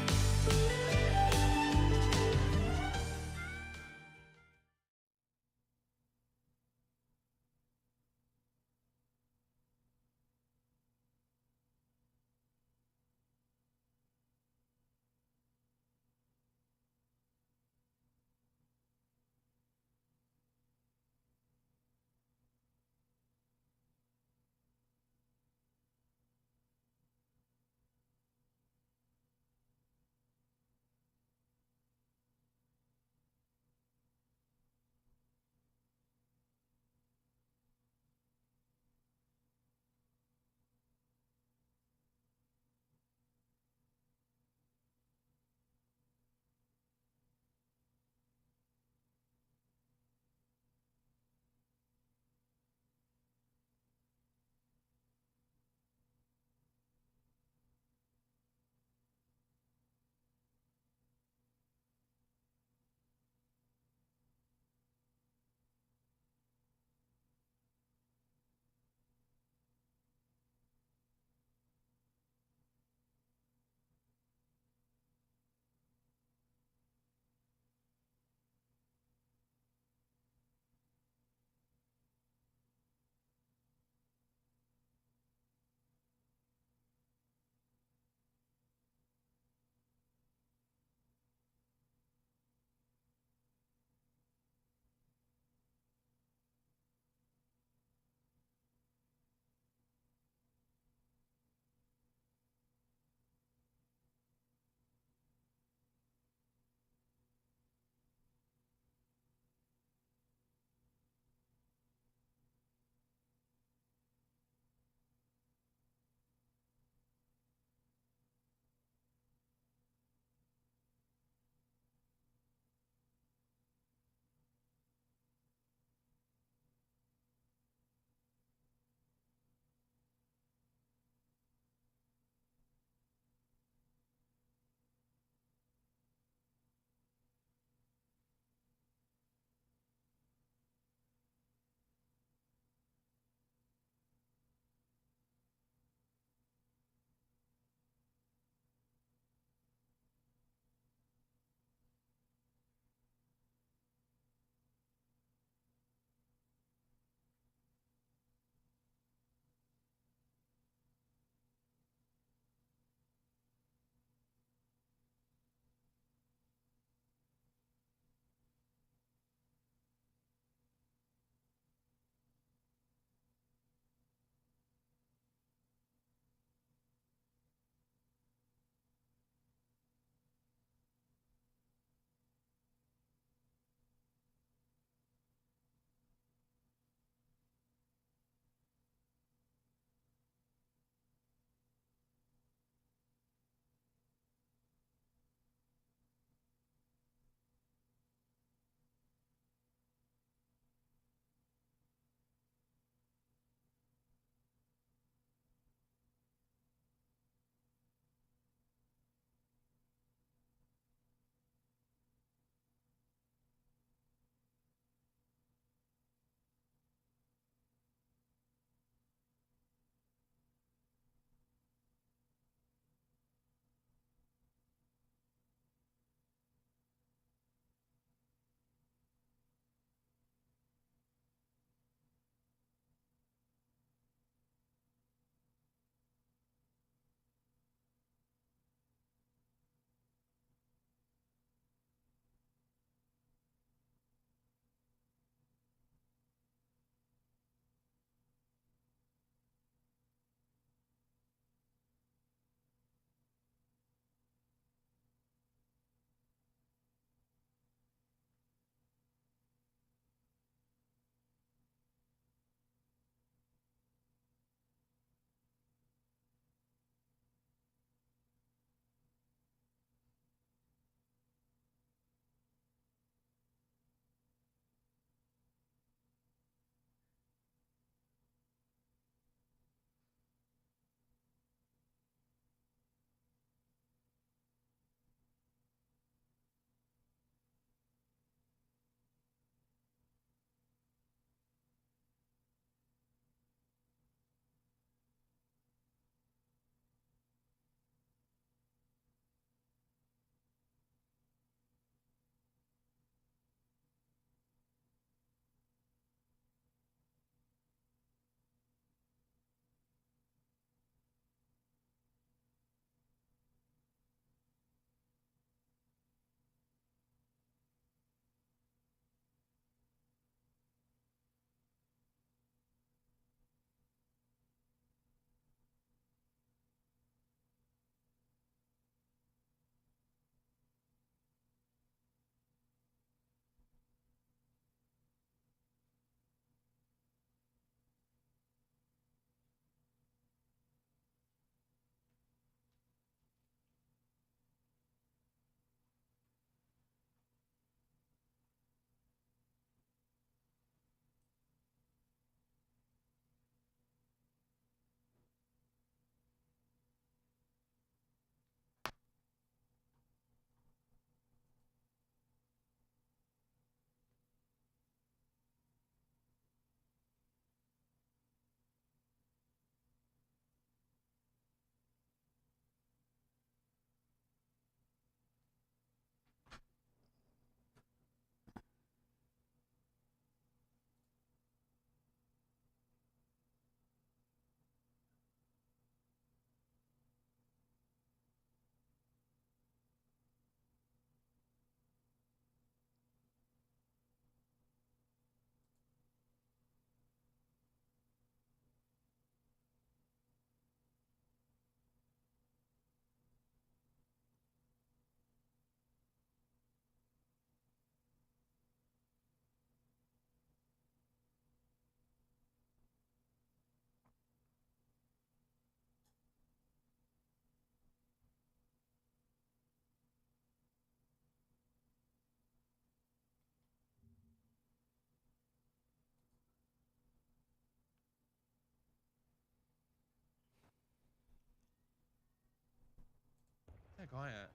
that guy at?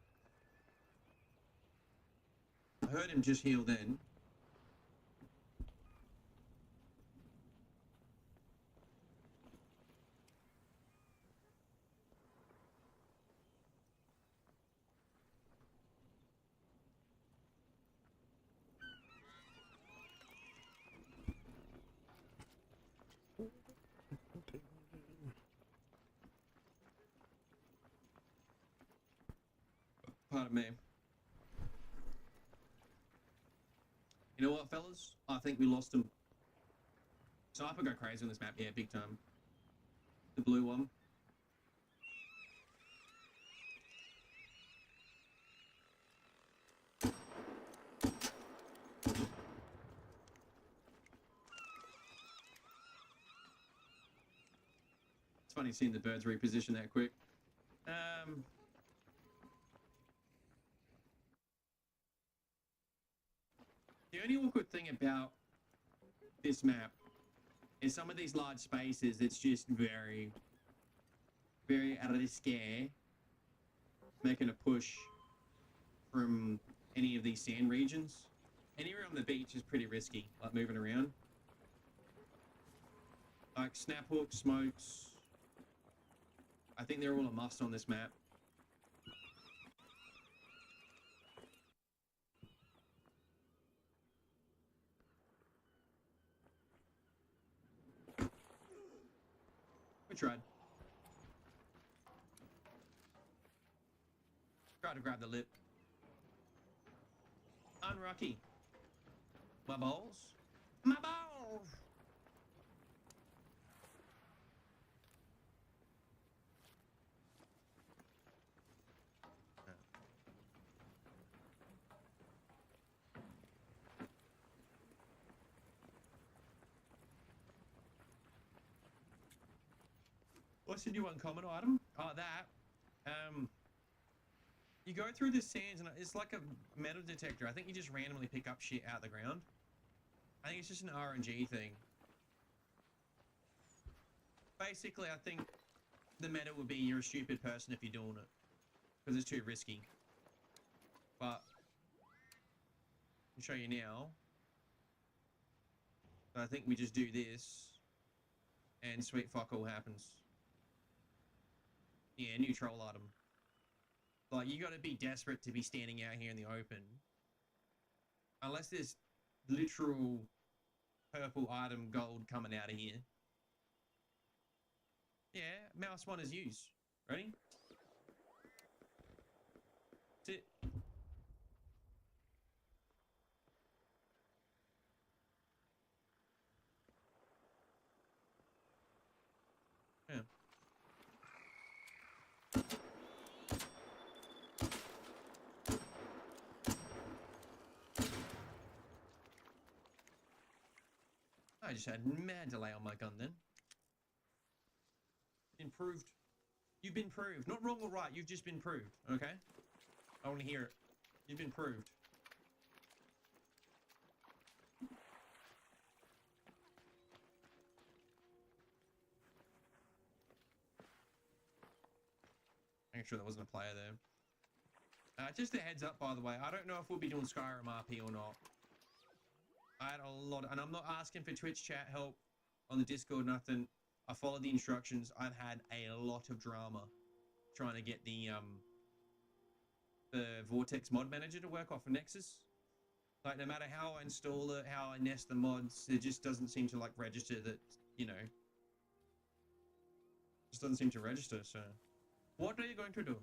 I heard him just heal then. Pardon me. You know what, fellas? I think we lost him. Sniper go crazy on this map, yeah, big time. The blue one. It's funny seeing the birds reposition that quick. The only awkward thing about this map is some of these large spaces, it's just very, very risque making a push from any of these sand regions. Anywhere on the beach is pretty risky, like moving around. Like snap hook, smokes. I think they're all a must on this map. We tried. Try to grab the lip. Unlucky. My balls. My balls. What's the new uncommon item? Oh, that. You go through the sands and it's like a metal detector. I think you just randomly pick up shit out of the ground. I think it's just an RNG thing. Basically, I think the meta would be you're a stupid person if you're doing it. Because it's too risky. But I'll show you now. I think we just do this. And sweet fuck all happens. Yeah, new troll item. Like, you gotta be desperate to be standing out here in the open. Unless there's literal purple item gold coming out of here. Yeah, mouse one is used. Ready? That's it. Yeah. I just had mad delay on my gun then. Improved. You've been proved. Not wrong or right, you've just been proved, okay? I want to hear it. You've been proved. Making sure there wasn't a player there. Just a heads up, by the way, I don't know if we'll be doing Skyrim RP or not. I had a lot, and I'm not asking for Twitch chat help on the Discord, nothing. I followed the instructions. I've had a lot of drama trying to get the Vortex mod manager to work off of Nexus. Like, no matter how I install it, how I nest the mods, it just doesn't seem to, like, register that, you know. Just doesn't seem to register, so. What are you going to do?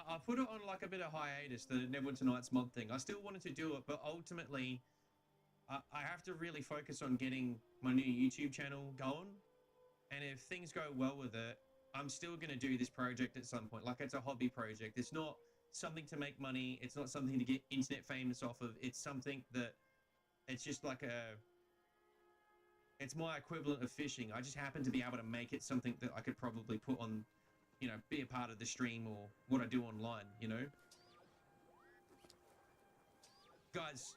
I put it on like a bit of hiatus, the Neverwinter Nights mod thing. I still wanted to do it, but ultimately, I have to really focus on getting my new YouTube channel going. And if things go well with it, I'm still going to do this project at some point. Like, it's a hobby project. It's not something to make money. It's not something to get internet famous off of. It's something that, it's just like a, it's my equivalent of fishing. I just happen to be able to make it something that I could probably put on, you know, be a part of the stream or what I do online, you know? Guys,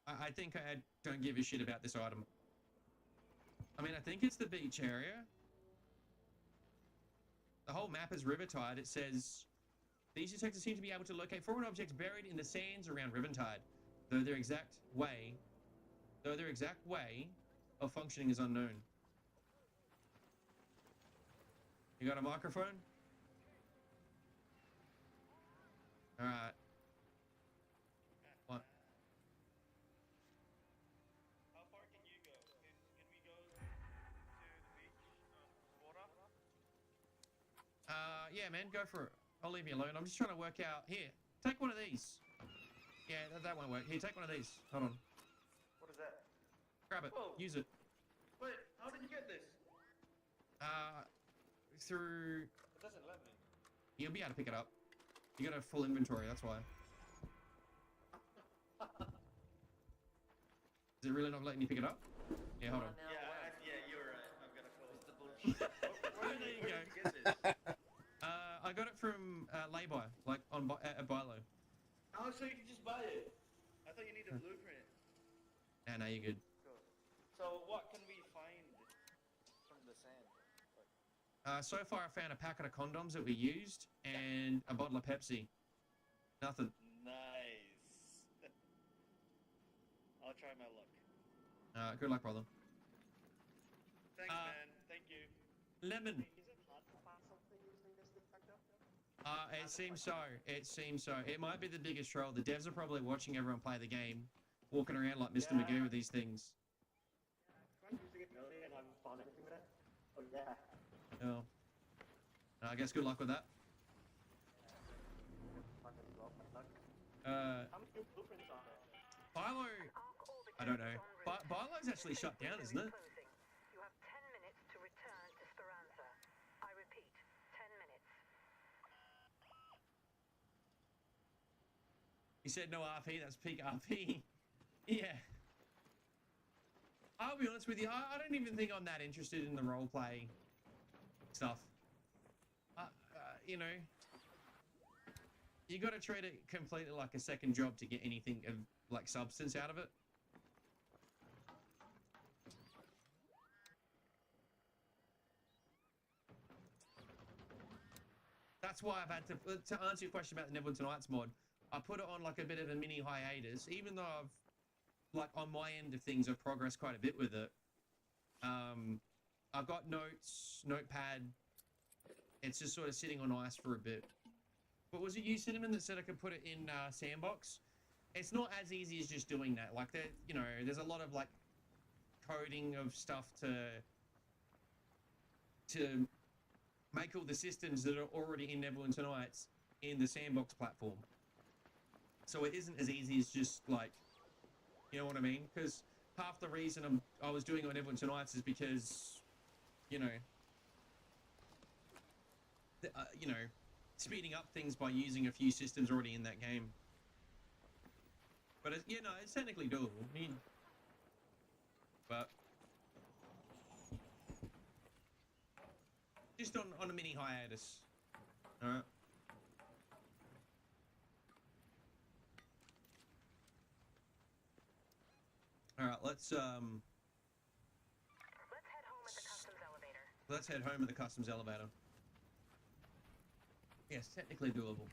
I think I don't give a shit about this item. I mean, I think it's the beach area. The whole map is Rivertide. It says, these detectives seem to be able to locate foreign objects buried in the sands around Rivertide, though their exact way of functioning is unknown. You got a microphone? All right. What? How far can you go? Can we go to the beach water? Yeah, man, go for it. I'll leave you alone. I'm just trying to work out. Here, take one of these. Yeah, that won't work. Here, take one of these. Hold on. What is that? Grab it. Whoa. Use it. Wait, how did you get this? Through... It doesn't let me. You'll be able to pick it up. You got a full inventory, that's why. Is it really not letting you pick it up? Yeah, hold on. Yeah, you're right. I've got to close the bullshit. There you go. Where did you get this? I got it from lay-by, like on at Bilo. Oh, so you can just buy it? I thought you needed a blueprint. Nah, no, you're good. Cool. So what can we find from the sand? So far, I found a packet of condoms that we used and a bottle of Pepsi. Nothing. Nice. I'll try my luck. Good luck, brother. Thanks, man. Thank you. Lemon. Is it hard to find something using this detector? It seems so. It seems so. It might be the biggest troll. The devs are probably watching everyone play the game, walking around like Mr. Magoo with these things. I tried using it earlier and I haven't found anything with it. Oh, yeah. Oh. I guess good luck with that. How many blueprints are there? Bilo, I don't know. Bilo's actually shut down, isn't it? You have 10 minutes to return to Speranza. I repeat, 10 minutes. He said no RP, that's peak RP. Yeah. I'll be honest with you, I don't even think I'm that interested in the roleplay stuff. You know, you got to treat it completely like a second job to get anything of like substance out of it. That's why I've had to answer your question about the Neverwinter Nights mod. I put it on like a bit of a mini hiatus, even though I've like on my end of things I've progressed quite a bit with it. I've got notes, notepad. It's just sort of sitting on ice for a bit. But was it you, Cinnamon, that said I could put it in Sandbox? It's not as easy as just doing that. Like, you know, there's a lot of like coding of stuff to make all the systems that are already in Neverwinter Nights in the Sandbox platform. So it isn't as easy as just like, you know what I mean? Because half the reason I was doing it on Neverwinter Nights is because, you know, speeding up things by using a few systems already in that game. But you know, it's technically doable. I mean, but just on a mini hiatus. All right. All right. Let's head home at the customs elevator. Let's head home at the customs elevator. Yes, technically doable.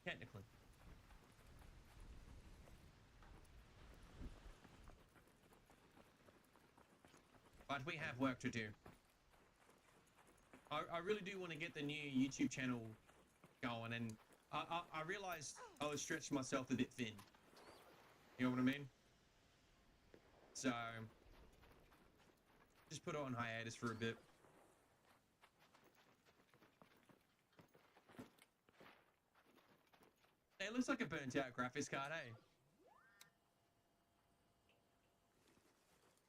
Technically. But we have work to do. I really do want to get the new YouTube channel going, and I realized I was stretching myself a bit thin. You know what I mean? So, just put it on hiatus for a bit. It looks like a burnt out graphics card, eh?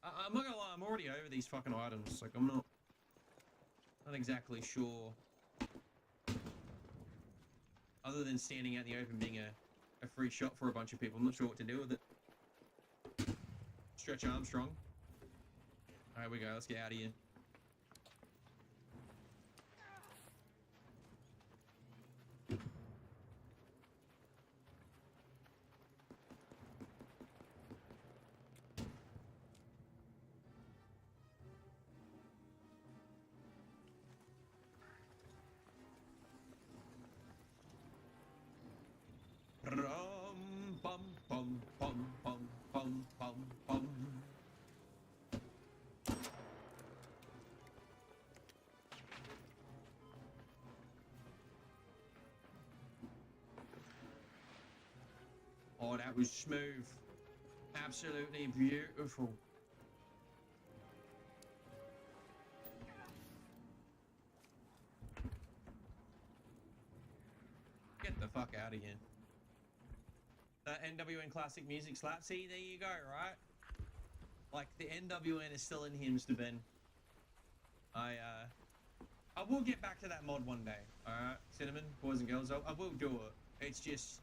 I'm not gonna lie, I'm already over these fucking items. Like, I'm not exactly sure. Other than standing out in the open being a free shot for a bunch of people, I'm not sure what to do with it. Stretch Armstrong. Alright, we go. Let's get out of here. Oh, that was smooth. Absolutely beautiful. Get the fuck out of here. That NWN classic music slap. See, there you go, right? Like, the NWN is still in here, Mr. Ben. I will get back to that mod one day, alright? Cinnamon, boys and girls, I will do it. It's just...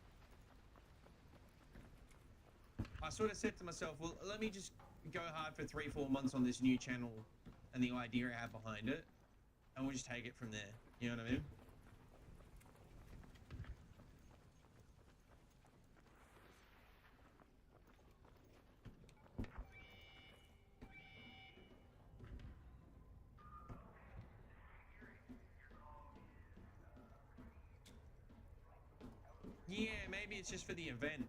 I sort of said to myself, well, let me just go hard for 3-4 months on this new channel and the idea I have behind it, and we'll just take it from there. You know what I mean? Yeah, maybe it's just for the event.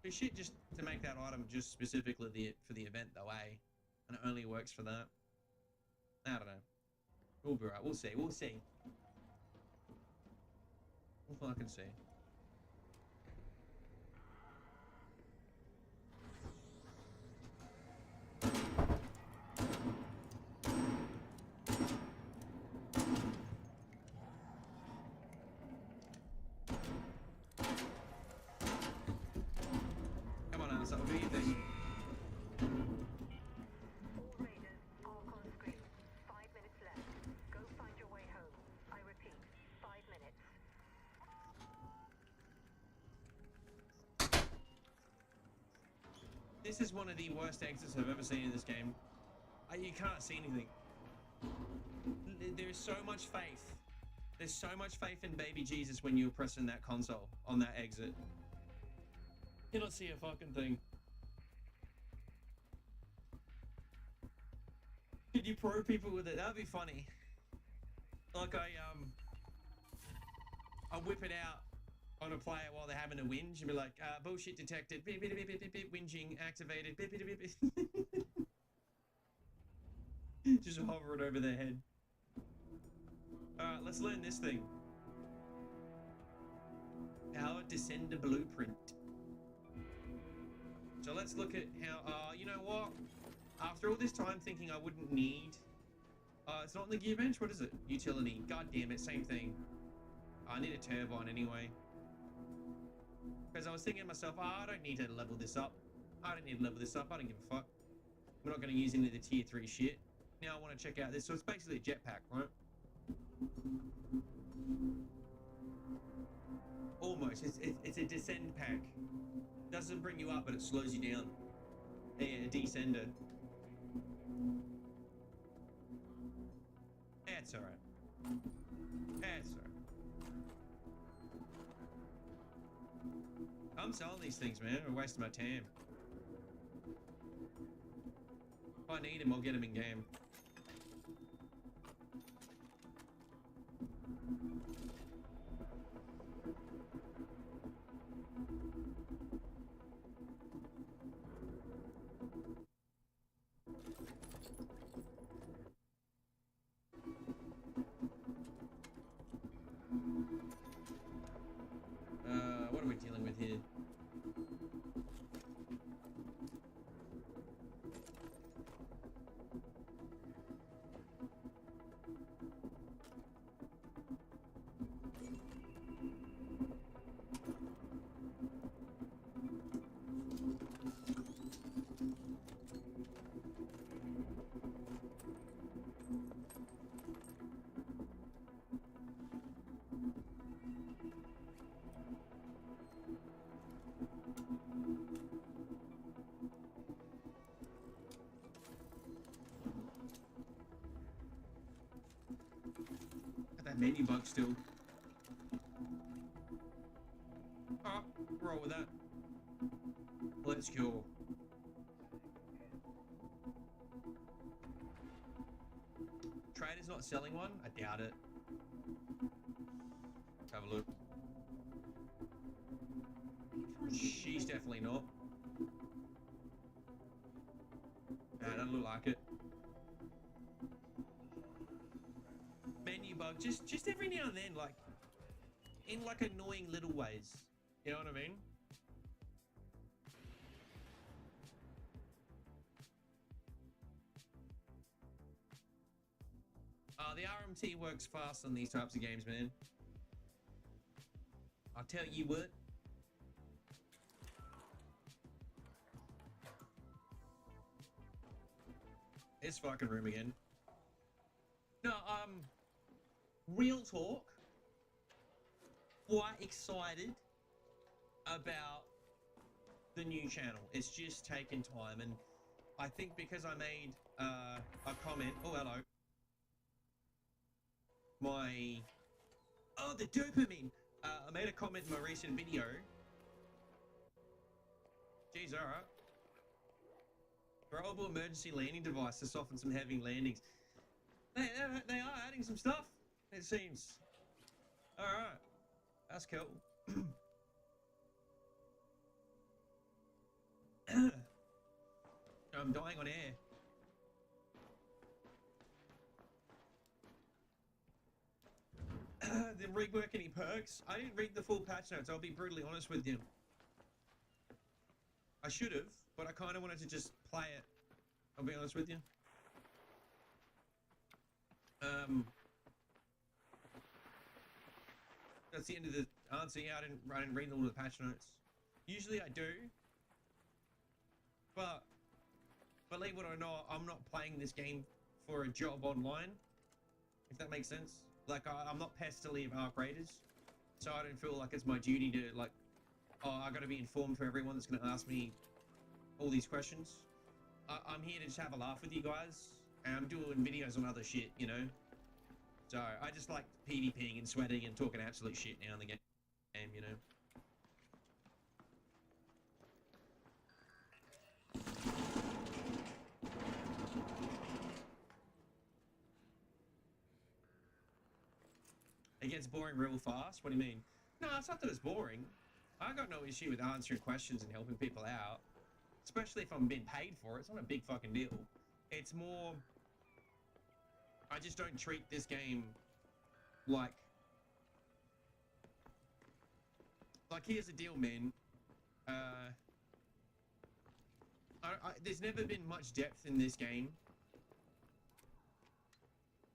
But shit, just to make that item just specifically for the event, though, eh? And it only works for that. I don't know. We'll be right. We'll see. We'll see. We'll fucking see. Come on, Alice, that'll do your thing. All raiders, arc on screen. 5 minutes left. Go find your way home. I repeat, 5 minutes. This is one of the worst exits I've ever seen in this game. You can't see anything. There's so much faith. There's so much faith in baby Jesus when you're pressing that console on that exit. You don't see a fucking thing. Could you pro people with it? That'd be funny. Like I whip it out on a player while they're having a whinge and be like, bullshit detected, beep, beep, beep, beep, beep, beep, whinging activated, beep, beep, beep, beep. Just hover it over their head. Alright, let's learn this thing. Our Descender Blueprint. So let's look at how, you know what? After all this time thinking I wouldn't need... it's not in the gear bench, what is it? Utility, god damn it, same thing. I need a turbine anyway. Because I was thinking to myself, I don't need to level this up. I don't need to level this up, I don't give a fuck. We're not going to use any of the tier 3 shit. Now I want to check out this, so it's basically a jetpack, right? Almost, it's a descend pack. Doesn't bring you up, but it slows you down. Yeah, a descender. That's alright. That's alright. I'm selling these things, man. I'm wasting my time. If I need them, I'll get them in game. What are we dealing with here? Got that menu bug still. Oh, roll with that. Let's go. Trader's not selling one? I doubt it. Have a look. She's definitely not. Nah, doesn't look like it. Menu bug, just every now and then, like, in like annoying little ways. You know what I mean? The RMT works fast on these types of games, man. I'll tell you what. This fucking room again. No, real talk. Quite excited about the new channel. It's just taken time, and I think because I made a comment. Oh, hello. The dopamine. I made a comment in my recent video. Jeez, alright. Throwable emergency landing device to soften some heavy landings. They are adding some stuff, it seems. Alright. That's cool. I'm dying on air. Didn't rework any perks. I didn't read the full patch notes, I'll be brutally honest with you. I should have, but I kind of wanted to just play it. I'll be honest with you. That's the end of the answer. Yeah, I didn't read all the patch notes. Usually I do, but believe it or not, I'm not playing this game for a job online. If that makes sense. Like I'm not pest to leave Arc Raiders, so I don't feel like it's my duty to like, oh, I got to be informed for everyone that's going to ask me all these questions. I'm here to just have a laugh with you guys, and I'm doing videos on other shit, you know. So I just like PvPing and sweating and talking absolute shit now in the game, you know. It gets boring real fast. What do you mean? No, it's not that it's boring. I got no issue with answering questions and helping people out, especially if I'm being paid for it. It's not a big fucking deal. It's more, I just don't treat this game like here's the deal, man. There's never been much depth in this game.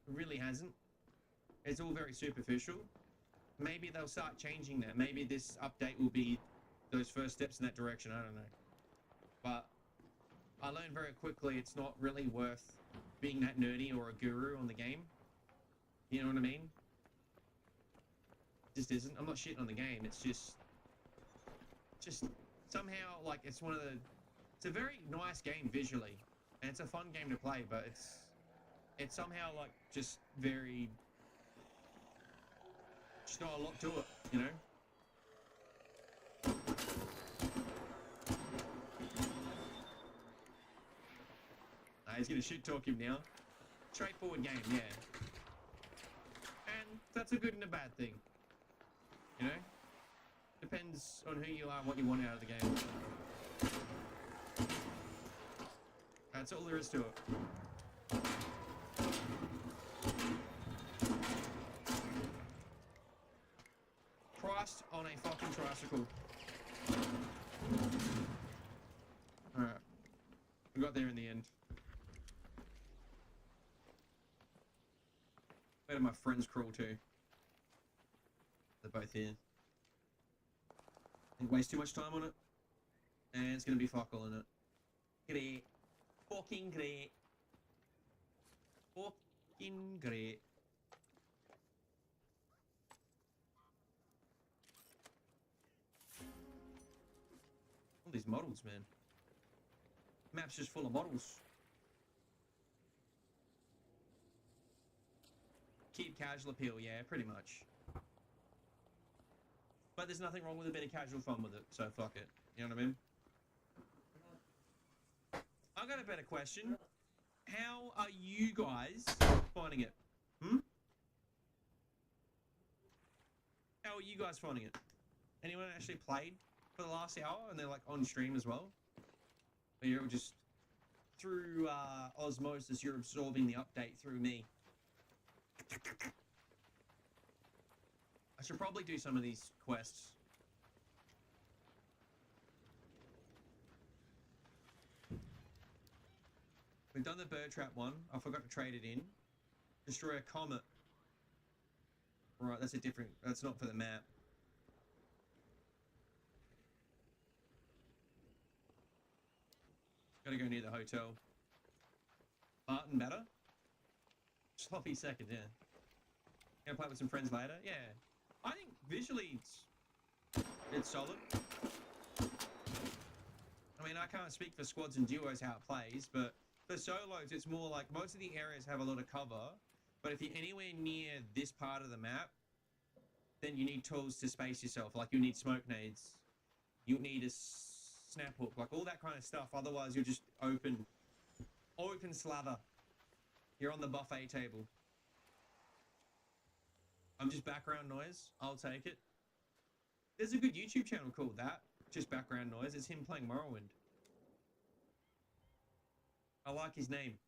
It really hasn't. It's all very superficial. Maybe they'll start changing that. Maybe this update will be those first steps in that direction. I don't know. But I learned very quickly it's not really worth being that nerdy or a guru on the game. You know what I mean? It just isn't. I'm not shitting on the game. It's just somehow like it's one of the. It's a very nice game visually, and it's a fun game to play. But it's somehow like just very. Just not a lot to it, you know? He's gonna shit talk him now. Straightforward game, yeah. And that's a good and a bad thing. You know? Depends on who you are and what you want out of the game. That's all there is to it. Christ on a fucking tricycle. Alright. We got there in the end. Where do my friends crawl to? They're both here. Didn't waste too much time on it. And it's gonna be fuck all in it. Great. Fucking great. Fucking great. All these models, man. Map's just full of models. Keep casual appeal, yeah, pretty much. But there's nothing wrong with a bit of casual fun with it, so fuck it. You know what I mean? I got a better question. How are you guys finding it? How are you guys finding it? Anyone actually played for the last hour and they're like on stream as well? Or you're just through osmosis, you're absorbing the update through me. I should probably do some of these quests. We've done the bird trap one. I forgot to trade it in. Destroy a comet. Right, that's a different... That's not for the map. Gotta go near the hotel. Barton better? Sloppy second, yeah. Gonna play with some friends later? Yeah. I think visually it's solid. I mean, I can't speak for squads and duos how it plays, but for solos, it's more like most of the areas have a lot of cover, but if you're anywhere near this part of the map, then you need tools to space yourself. Like, you need smoke nades. You need a snap hook, like all that kind of stuff. Otherwise, you're just open slather. You're on the buffet table. I'm just background noise. I'll take it. There's a good YouTube channel called that. Just background noise. It's him playing Morrowind. I like his name.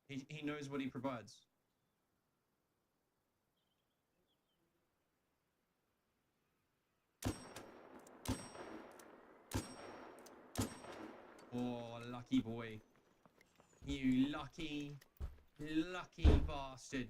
He knows what he provides. Oh, lucky boy. You lucky bastard.